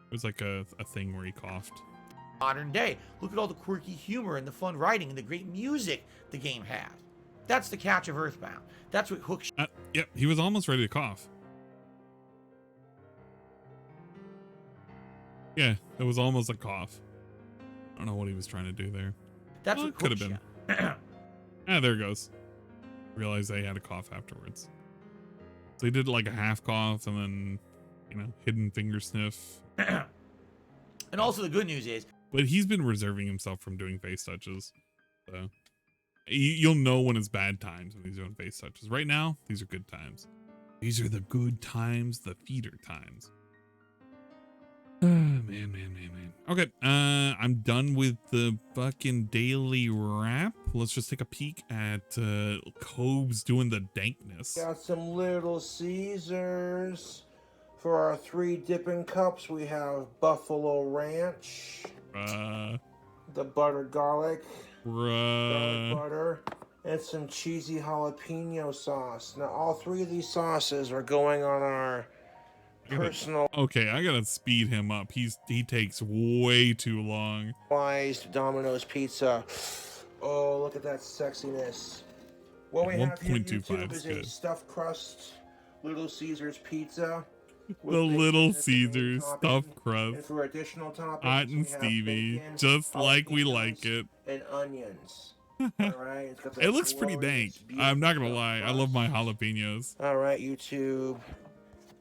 It was like a thing where he coughed. Modern day. Look at all the quirky humor and the fun writing and the great music the game had. That's the catch of Earthbound. That's what hooks. Yep, he was almost ready to cough. Yeah, it was almost a cough. I don't know what he was trying to do there. That's what could have been. There it goes. Realized they had a cough afterwards. So he did like a half cough and then, hidden finger sniff. And also the good news is. But he's been reserving himself from doing face touches. So you'll know when it's bad times when he's doing face touches. Right now, these are good times. These are the good times, the feeder times. Man. Okay, I'm done with the fucking daily wrap. Let's just take a peek at Cobb's doing the dankness. Got some Little Caesars. For our 3 dipping cups, we have Buffalo Ranch. The buttered garlic. Garlic butter. And some cheesy jalapeno sauce. Now, all 3 of these sauces are going on our personal. Okay, I gotta speed him up. He takes way too long. Domino's pizza. Oh, look at that sexiness. What we have here on YouTube is a stuffed crust Little Caesars pizza. The Little Caesars stuffed crust. And for additional toppings, Hot and steamy, bacon, just like we like it. And onions. All right, it's got that It looks pretty glorious, dank. I'm not gonna lie. I love my jalapenos. All right, YouTube.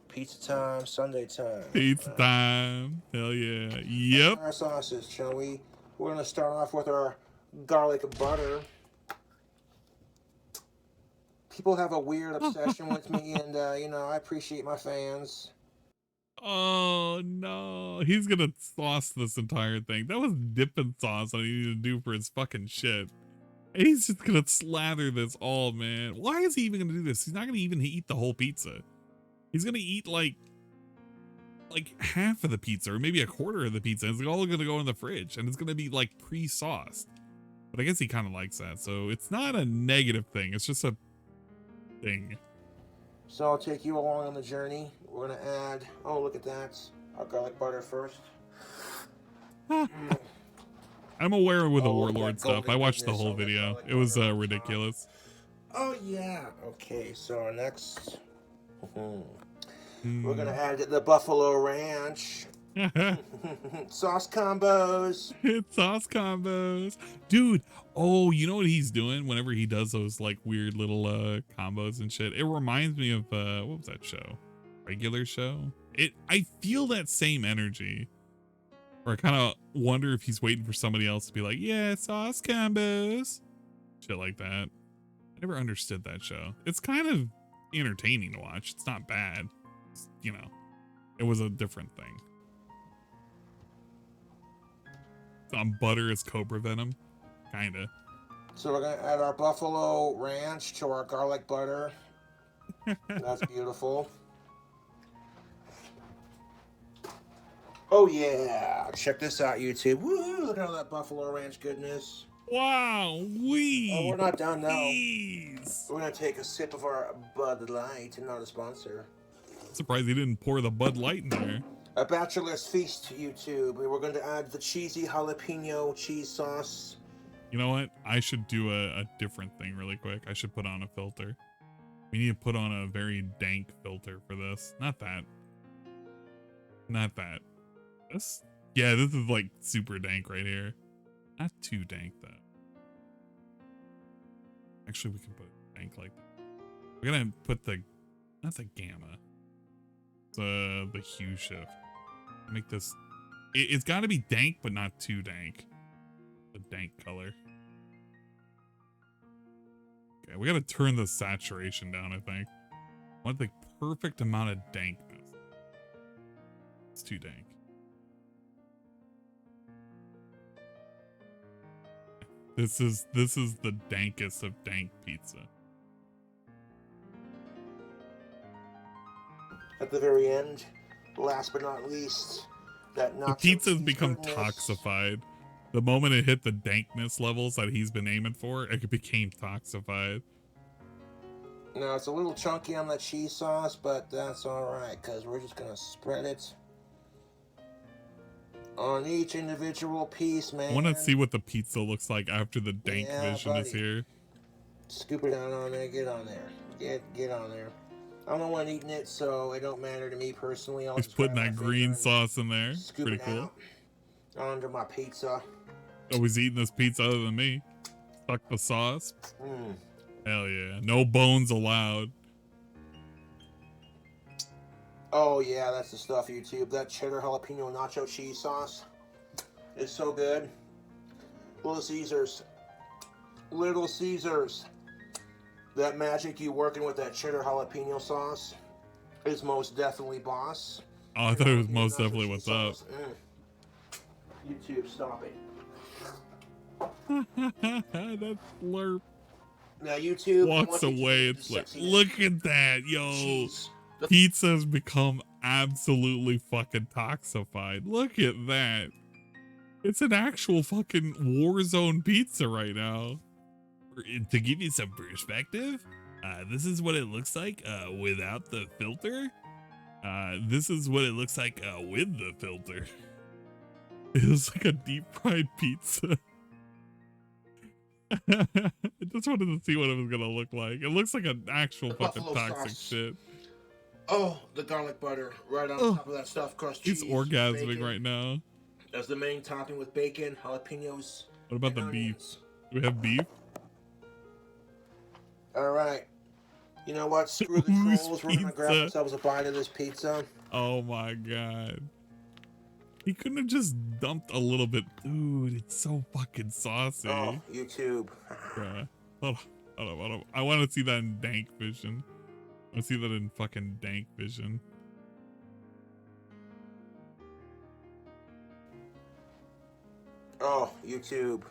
Pizza time, Sunday time. Pizza time. Hell yeah. Yep. Our sauces, shall we? We're gonna start off with our garlic butter. People have a weird obsession with me, and I appreciate my fans. Oh no, he's gonna sauce this entire thing. That was dipping sauce I needed to do for his fucking shit. And he's just gonna slather this all, man. Why is he even gonna do this? He's not gonna even eat the whole pizza. He's gonna eat like half of the pizza or maybe a quarter of the pizza. It's all gonna go in the fridge and it's gonna be like pre-sauced. But I guess he kind of likes that, so it's not a negative thing. It's just a thing. So I'll take you along on the journey. We're gonna add. Oh, look at that! Our garlic butter first. I'm aware with the Warlord stuff. I watched the whole video. It was ridiculous. Oh yeah. Okay. So our next. We're gonna add the Buffalo Ranch. Sauce combos. It's sauce combos. Dude, oh, you know what he's doing whenever he does those like weird little combos and shit? It reminds me of what was that show? Regular Show? I feel that same energy. Or I kind of wonder if he's waiting for somebody else to be like, yeah, sauce combos. Shit like that. I never understood that show. It's kind of entertaining to watch. It's not bad. It's, it was a different thing. On butter as cobra venom, kinda. So we're gonna add our Buffalo Ranch to our garlic butter. That's beautiful. Oh yeah! Check this out, YouTube. Woo! Look at all that Buffalo Ranch goodness. Wow, Oh, we're not done now. We're gonna take a sip of our Bud Light, not a sponsor. Surprised he didn't pour the Bud Light in there. A bachelor's feast, YouTube. We're going to add the cheesy jalapeno cheese sauce You know what? I should do a different thing really quick. I should put on a filter. We need to put on a very dank filter for this. Not that. Not that. This? Yeah, this is like super dank right here. Not too dank though. Actually, we can put dank like that. We're gonna put the, not the gamma. The hue shift. Make this, it's gotta be dank, but not too dank. The dank color. Okay, we gotta turn the saturation down, I think. I want the perfect amount of dankness. It's too dank. This is the dankest of dank pizza. At the very end, last but not least, that the pizza's become toxified. The moment it hit the dankness levels that he's been aiming for, it became toxified. Now, it's a little chunky on the cheese sauce, but that's alright, because we're just going to spread it on each individual piece, man. I want to see what the pizza looks like after the dank vision is here. Scoop it down on there, get on there. Get on there. I'm the one eating it, so it don't matter to me personally. He's putting that green sauce in there. Pretty cool. Onto my pizza. Oh, he's eating this pizza other than me. Suck the sauce. Hell yeah. No bones allowed. Oh yeah, that's the stuff, YouTube. That cheddar jalapeno nacho cheese sauce is so good. Little Caesars. Little Caesars. That magic you working with that cheddar jalapeno sauce is most definitely boss. Oh, I thought it was most definitely what's up. YouTube, stop it. That's Fleur. Now YouTube walks away. It's like, look at that, yo. Pizza's become absolutely fucking toxified. Look at that. It's an actual fucking war zone pizza right now. To give you some perspective, this is what it looks like without the filter. This is what it looks like with the filter. It was like a deep fried pizza. I just wanted to see what it was gonna look like. It looks like an actual fucking toxic shit. Oh, the garlic butter right on top of that stuffed crust cheese. He's orgasming bacon. Right now. As the main topping with bacon, jalapenos. What about the beef? Do we have beef? Alright. You know what? Screw the trolls. We're gonna grab ourselves a bite of this pizza. Oh my god. He couldn't have just dumped a little bit. Dude, it's so fucking saucy. Oh, YouTube. Bruh. Hold on. I want to see that in dank vision. I want to see that in fucking dank vision. Oh, YouTube.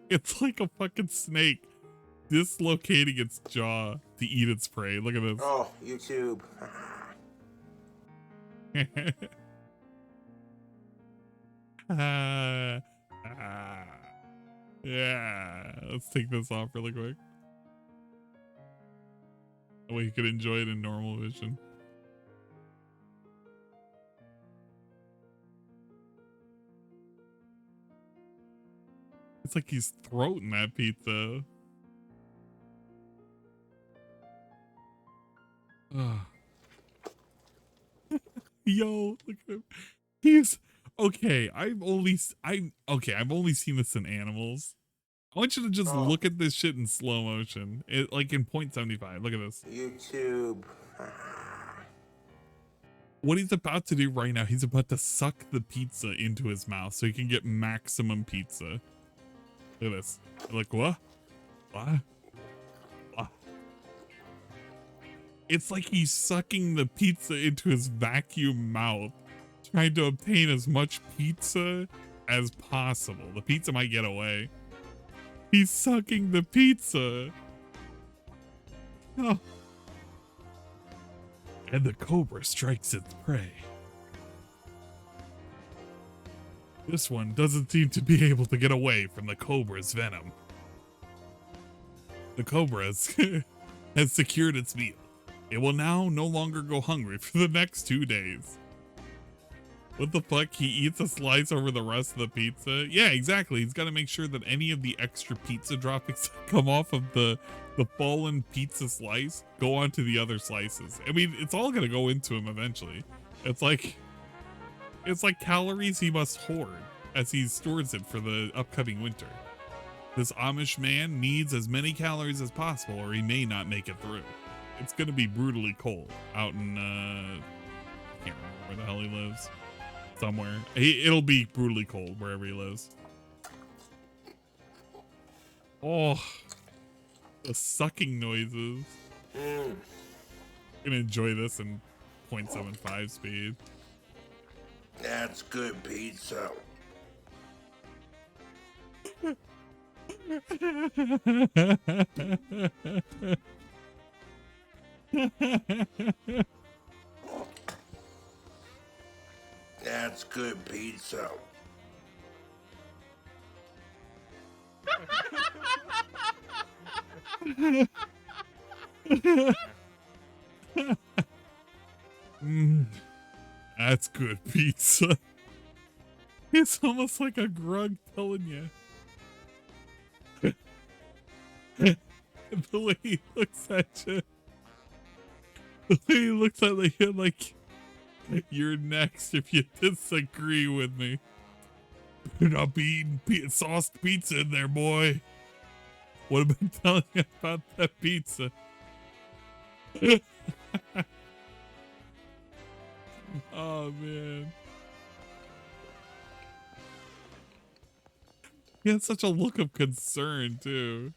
It's like a fucking snake dislocating its jaw to eat its prey. Look at this. Oh, YouTube. Yeah, let's take this off really quick. That way you could enjoy it in normal vision. It's like he's throating that pizza. Yo, look at him. He's okay. I've only seen this in animals. I want you to just look at this shit in slow motion. Like in 0.75. Look at this. YouTube. What he's about to do right now, he's about to suck the pizza into his mouth so he can get maximum pizza. Look at this. Like, what? What? What? It's like he's sucking the pizza into his vacuum mouth, trying to obtain as much pizza as possible. The pizza might get away. He's sucking the pizza. Oh. And the cobra strikes its prey. This one doesn't seem to be able to get away from the cobra's venom. The cobra has secured its meal. It will now no longer go hungry for the next 2 days. What the fuck? He eats a slice over the rest of the pizza? Yeah, exactly. He's got to make sure that any of the extra pizza droppings that come off of the fallen pizza slice go onto the other slices. I mean, it's all going to go into him eventually. It's like calories he must hoard as he stores it for the upcoming winter. This Amish man needs as many calories as possible or he may not make it through. It's going to be brutally cold out in, I can't remember where the hell he lives. Somewhere. It'll be brutally cold wherever he lives. Oh, the sucking noises. I'm gonna enjoy this in 0.75 speed. That's good pizza. That's good pizza. That's good pizza. It's almost like a grug telling you. The way he looks at you. The way he looks at you like you're next if you disagree with me. You're not being sauced pizza in there, boy. What have I been telling you about that pizza? Oh, man. He had such a look of concern, too.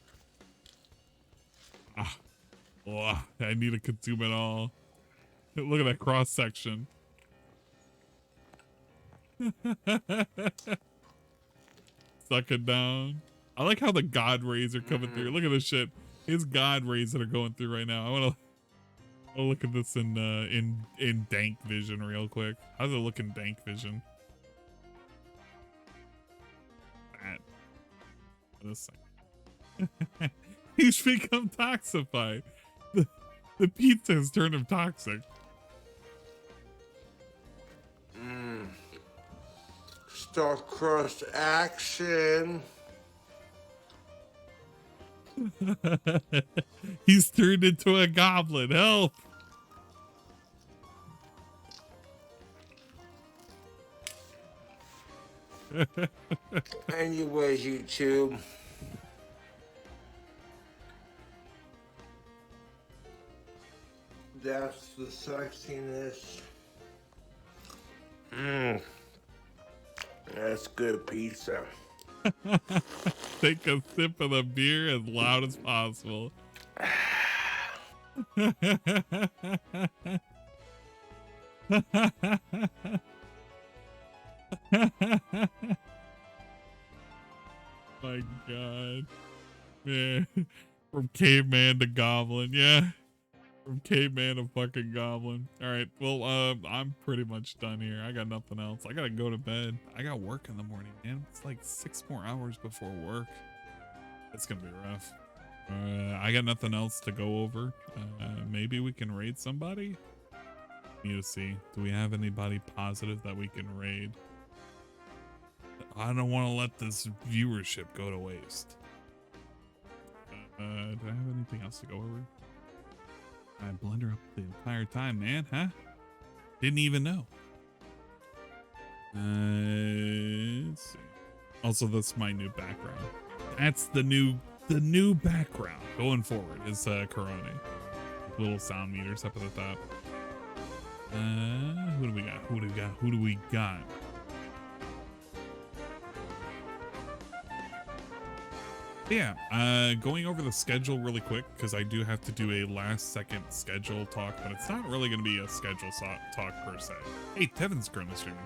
Oh, I need to consume it all. Look at that cross section. Suck it down. I like how the God rays are coming through. Look at this shit. His God rays that are going through right now. I want to look at this in dank vision real quick. How's it look in dank vision? That. This thing. He's become toxified. The pizza has turned him toxic. Stuffed crust action. He's turned into a goblin. Help! Anyways, YouTube. That's the sexiness. That's good pizza. Take a sip of the beer as loud as possible. My God. Man. From caveman to goblin. Yeah. From caveman to fucking goblin. Alright, well, I'm pretty much done here. I got nothing else. I gotta go to bed. I got work in the morning, man. It's like 6 more hours before work. It's gonna be rough. I got nothing else to go over. Maybe we can raid somebody? Need to see. Do we have anybody positive that we can raid? I don't want to let this viewership go to waste. Do I have anything else to go over? I blunder up the entire time, man, huh? Didn't even know. Let's see. Also, that's my new background. That's the new background going forward is Corona. Little sound meters up at the top. Who do we got? Who do we got? Who do we got? Yeah, going over the schedule really quick because I do have to do a last second schedule talk, but it's not really going to be a schedule talk per se. Hey, Tevin's currently streaming.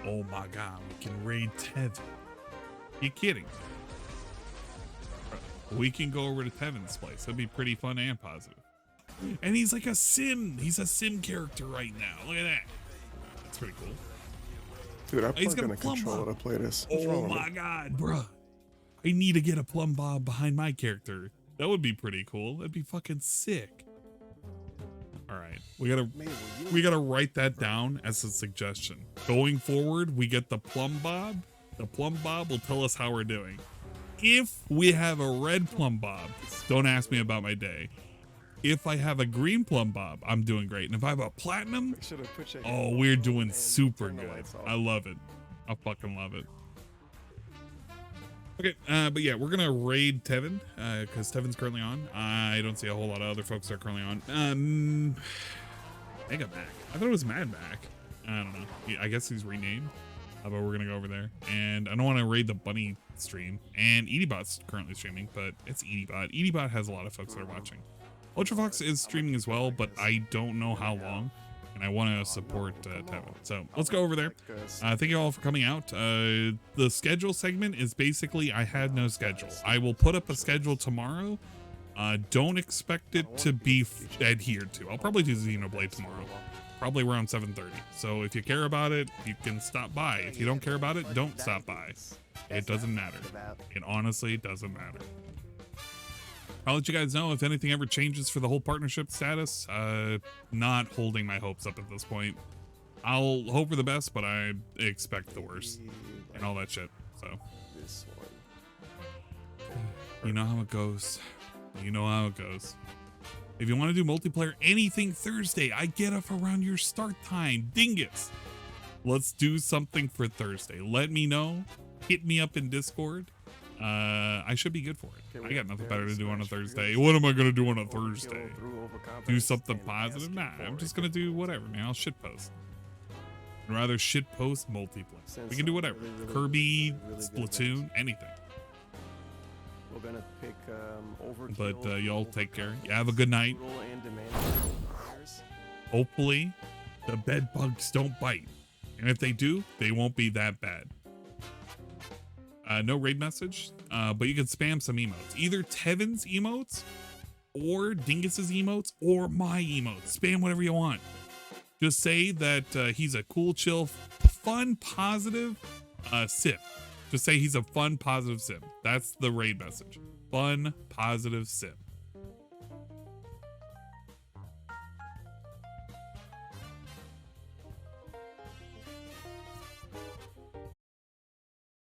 Oh my God, we can raid Tevin. You kidding? We can go over to Tevin's place. That'd be pretty fun and positive. And he's like a sim. He's a sim character right now. Look at that. That's pretty cool. Dude, I'm not gonna control to play this. Oh my God, bruh. I need to get a plumb bob behind my character. That would be pretty cool. That'd be fucking sick. All right, we gotta write that down as a suggestion. Going forward, we get the plum bob. The plum bob will tell us how we're doing. If we have a red plum bob, don't ask me about my day. If I have a green plum bob, I'm doing great. And if I have a platinum, oh, we're doing super good. I love it. I fucking love it. Okay, but yeah, we're gonna raid Tevin, because Tevin's currently on. I don't see a whole lot of other folks that are currently on. Mega Mac. I thought it was Mad Mac. I don't know. I guess he's renamed. But we're gonna go over there. And I don't want to raid the bunny stream. And EDBot's currently streaming, but it's EDBot. EDBot has a lot of folks that are watching. UltraFox is streaming as well, but I don't know how long. And I want to support Tevin. So let's go over there. Thank you all for coming out. The schedule segment is basically I had no schedule. I will put up a schedule tomorrow. Don't expect it to be adhered to. I'll probably do Xenoblade tomorrow. Probably around 7:30. So if you care about it, you can stop by. If you don't care about it, don't stop by. It doesn't matter. It honestly doesn't matter. I'll let you guys know if anything ever changes for the whole partnership status. Not holding my hopes up at this point. I'll hope for the best, but I expect the worst and all that shit. So you know how it goes. You know how it goes. If you want to do multiplayer anything Thursday, I get up around your start time. Dingus. Let's do something for Thursday. Let me know. Hit me up in Discord. I should be good for it. I got nothing better to do on a Thursday. What am I going to do on a Thursday? Do something positive? Nah, I'm just going to do whatever, man. I'll shitpost. I'd rather shitpost multiplayer. We can do whatever. Kirby, Splatoon, anything. We're gonna pick but y'all take care. You have a good night. Hopefully the bed bugs don't bite, and if they do, they won't be that bad. No raid message, but you can spam some emotes, either Tevin's emotes or Dingus's emotes or my emotes. Spam whatever you want. Just say that he's a cool, chill, fun, positive sim. Just say he's a fun, positive sim. That's the raid message. Fun, positive sim.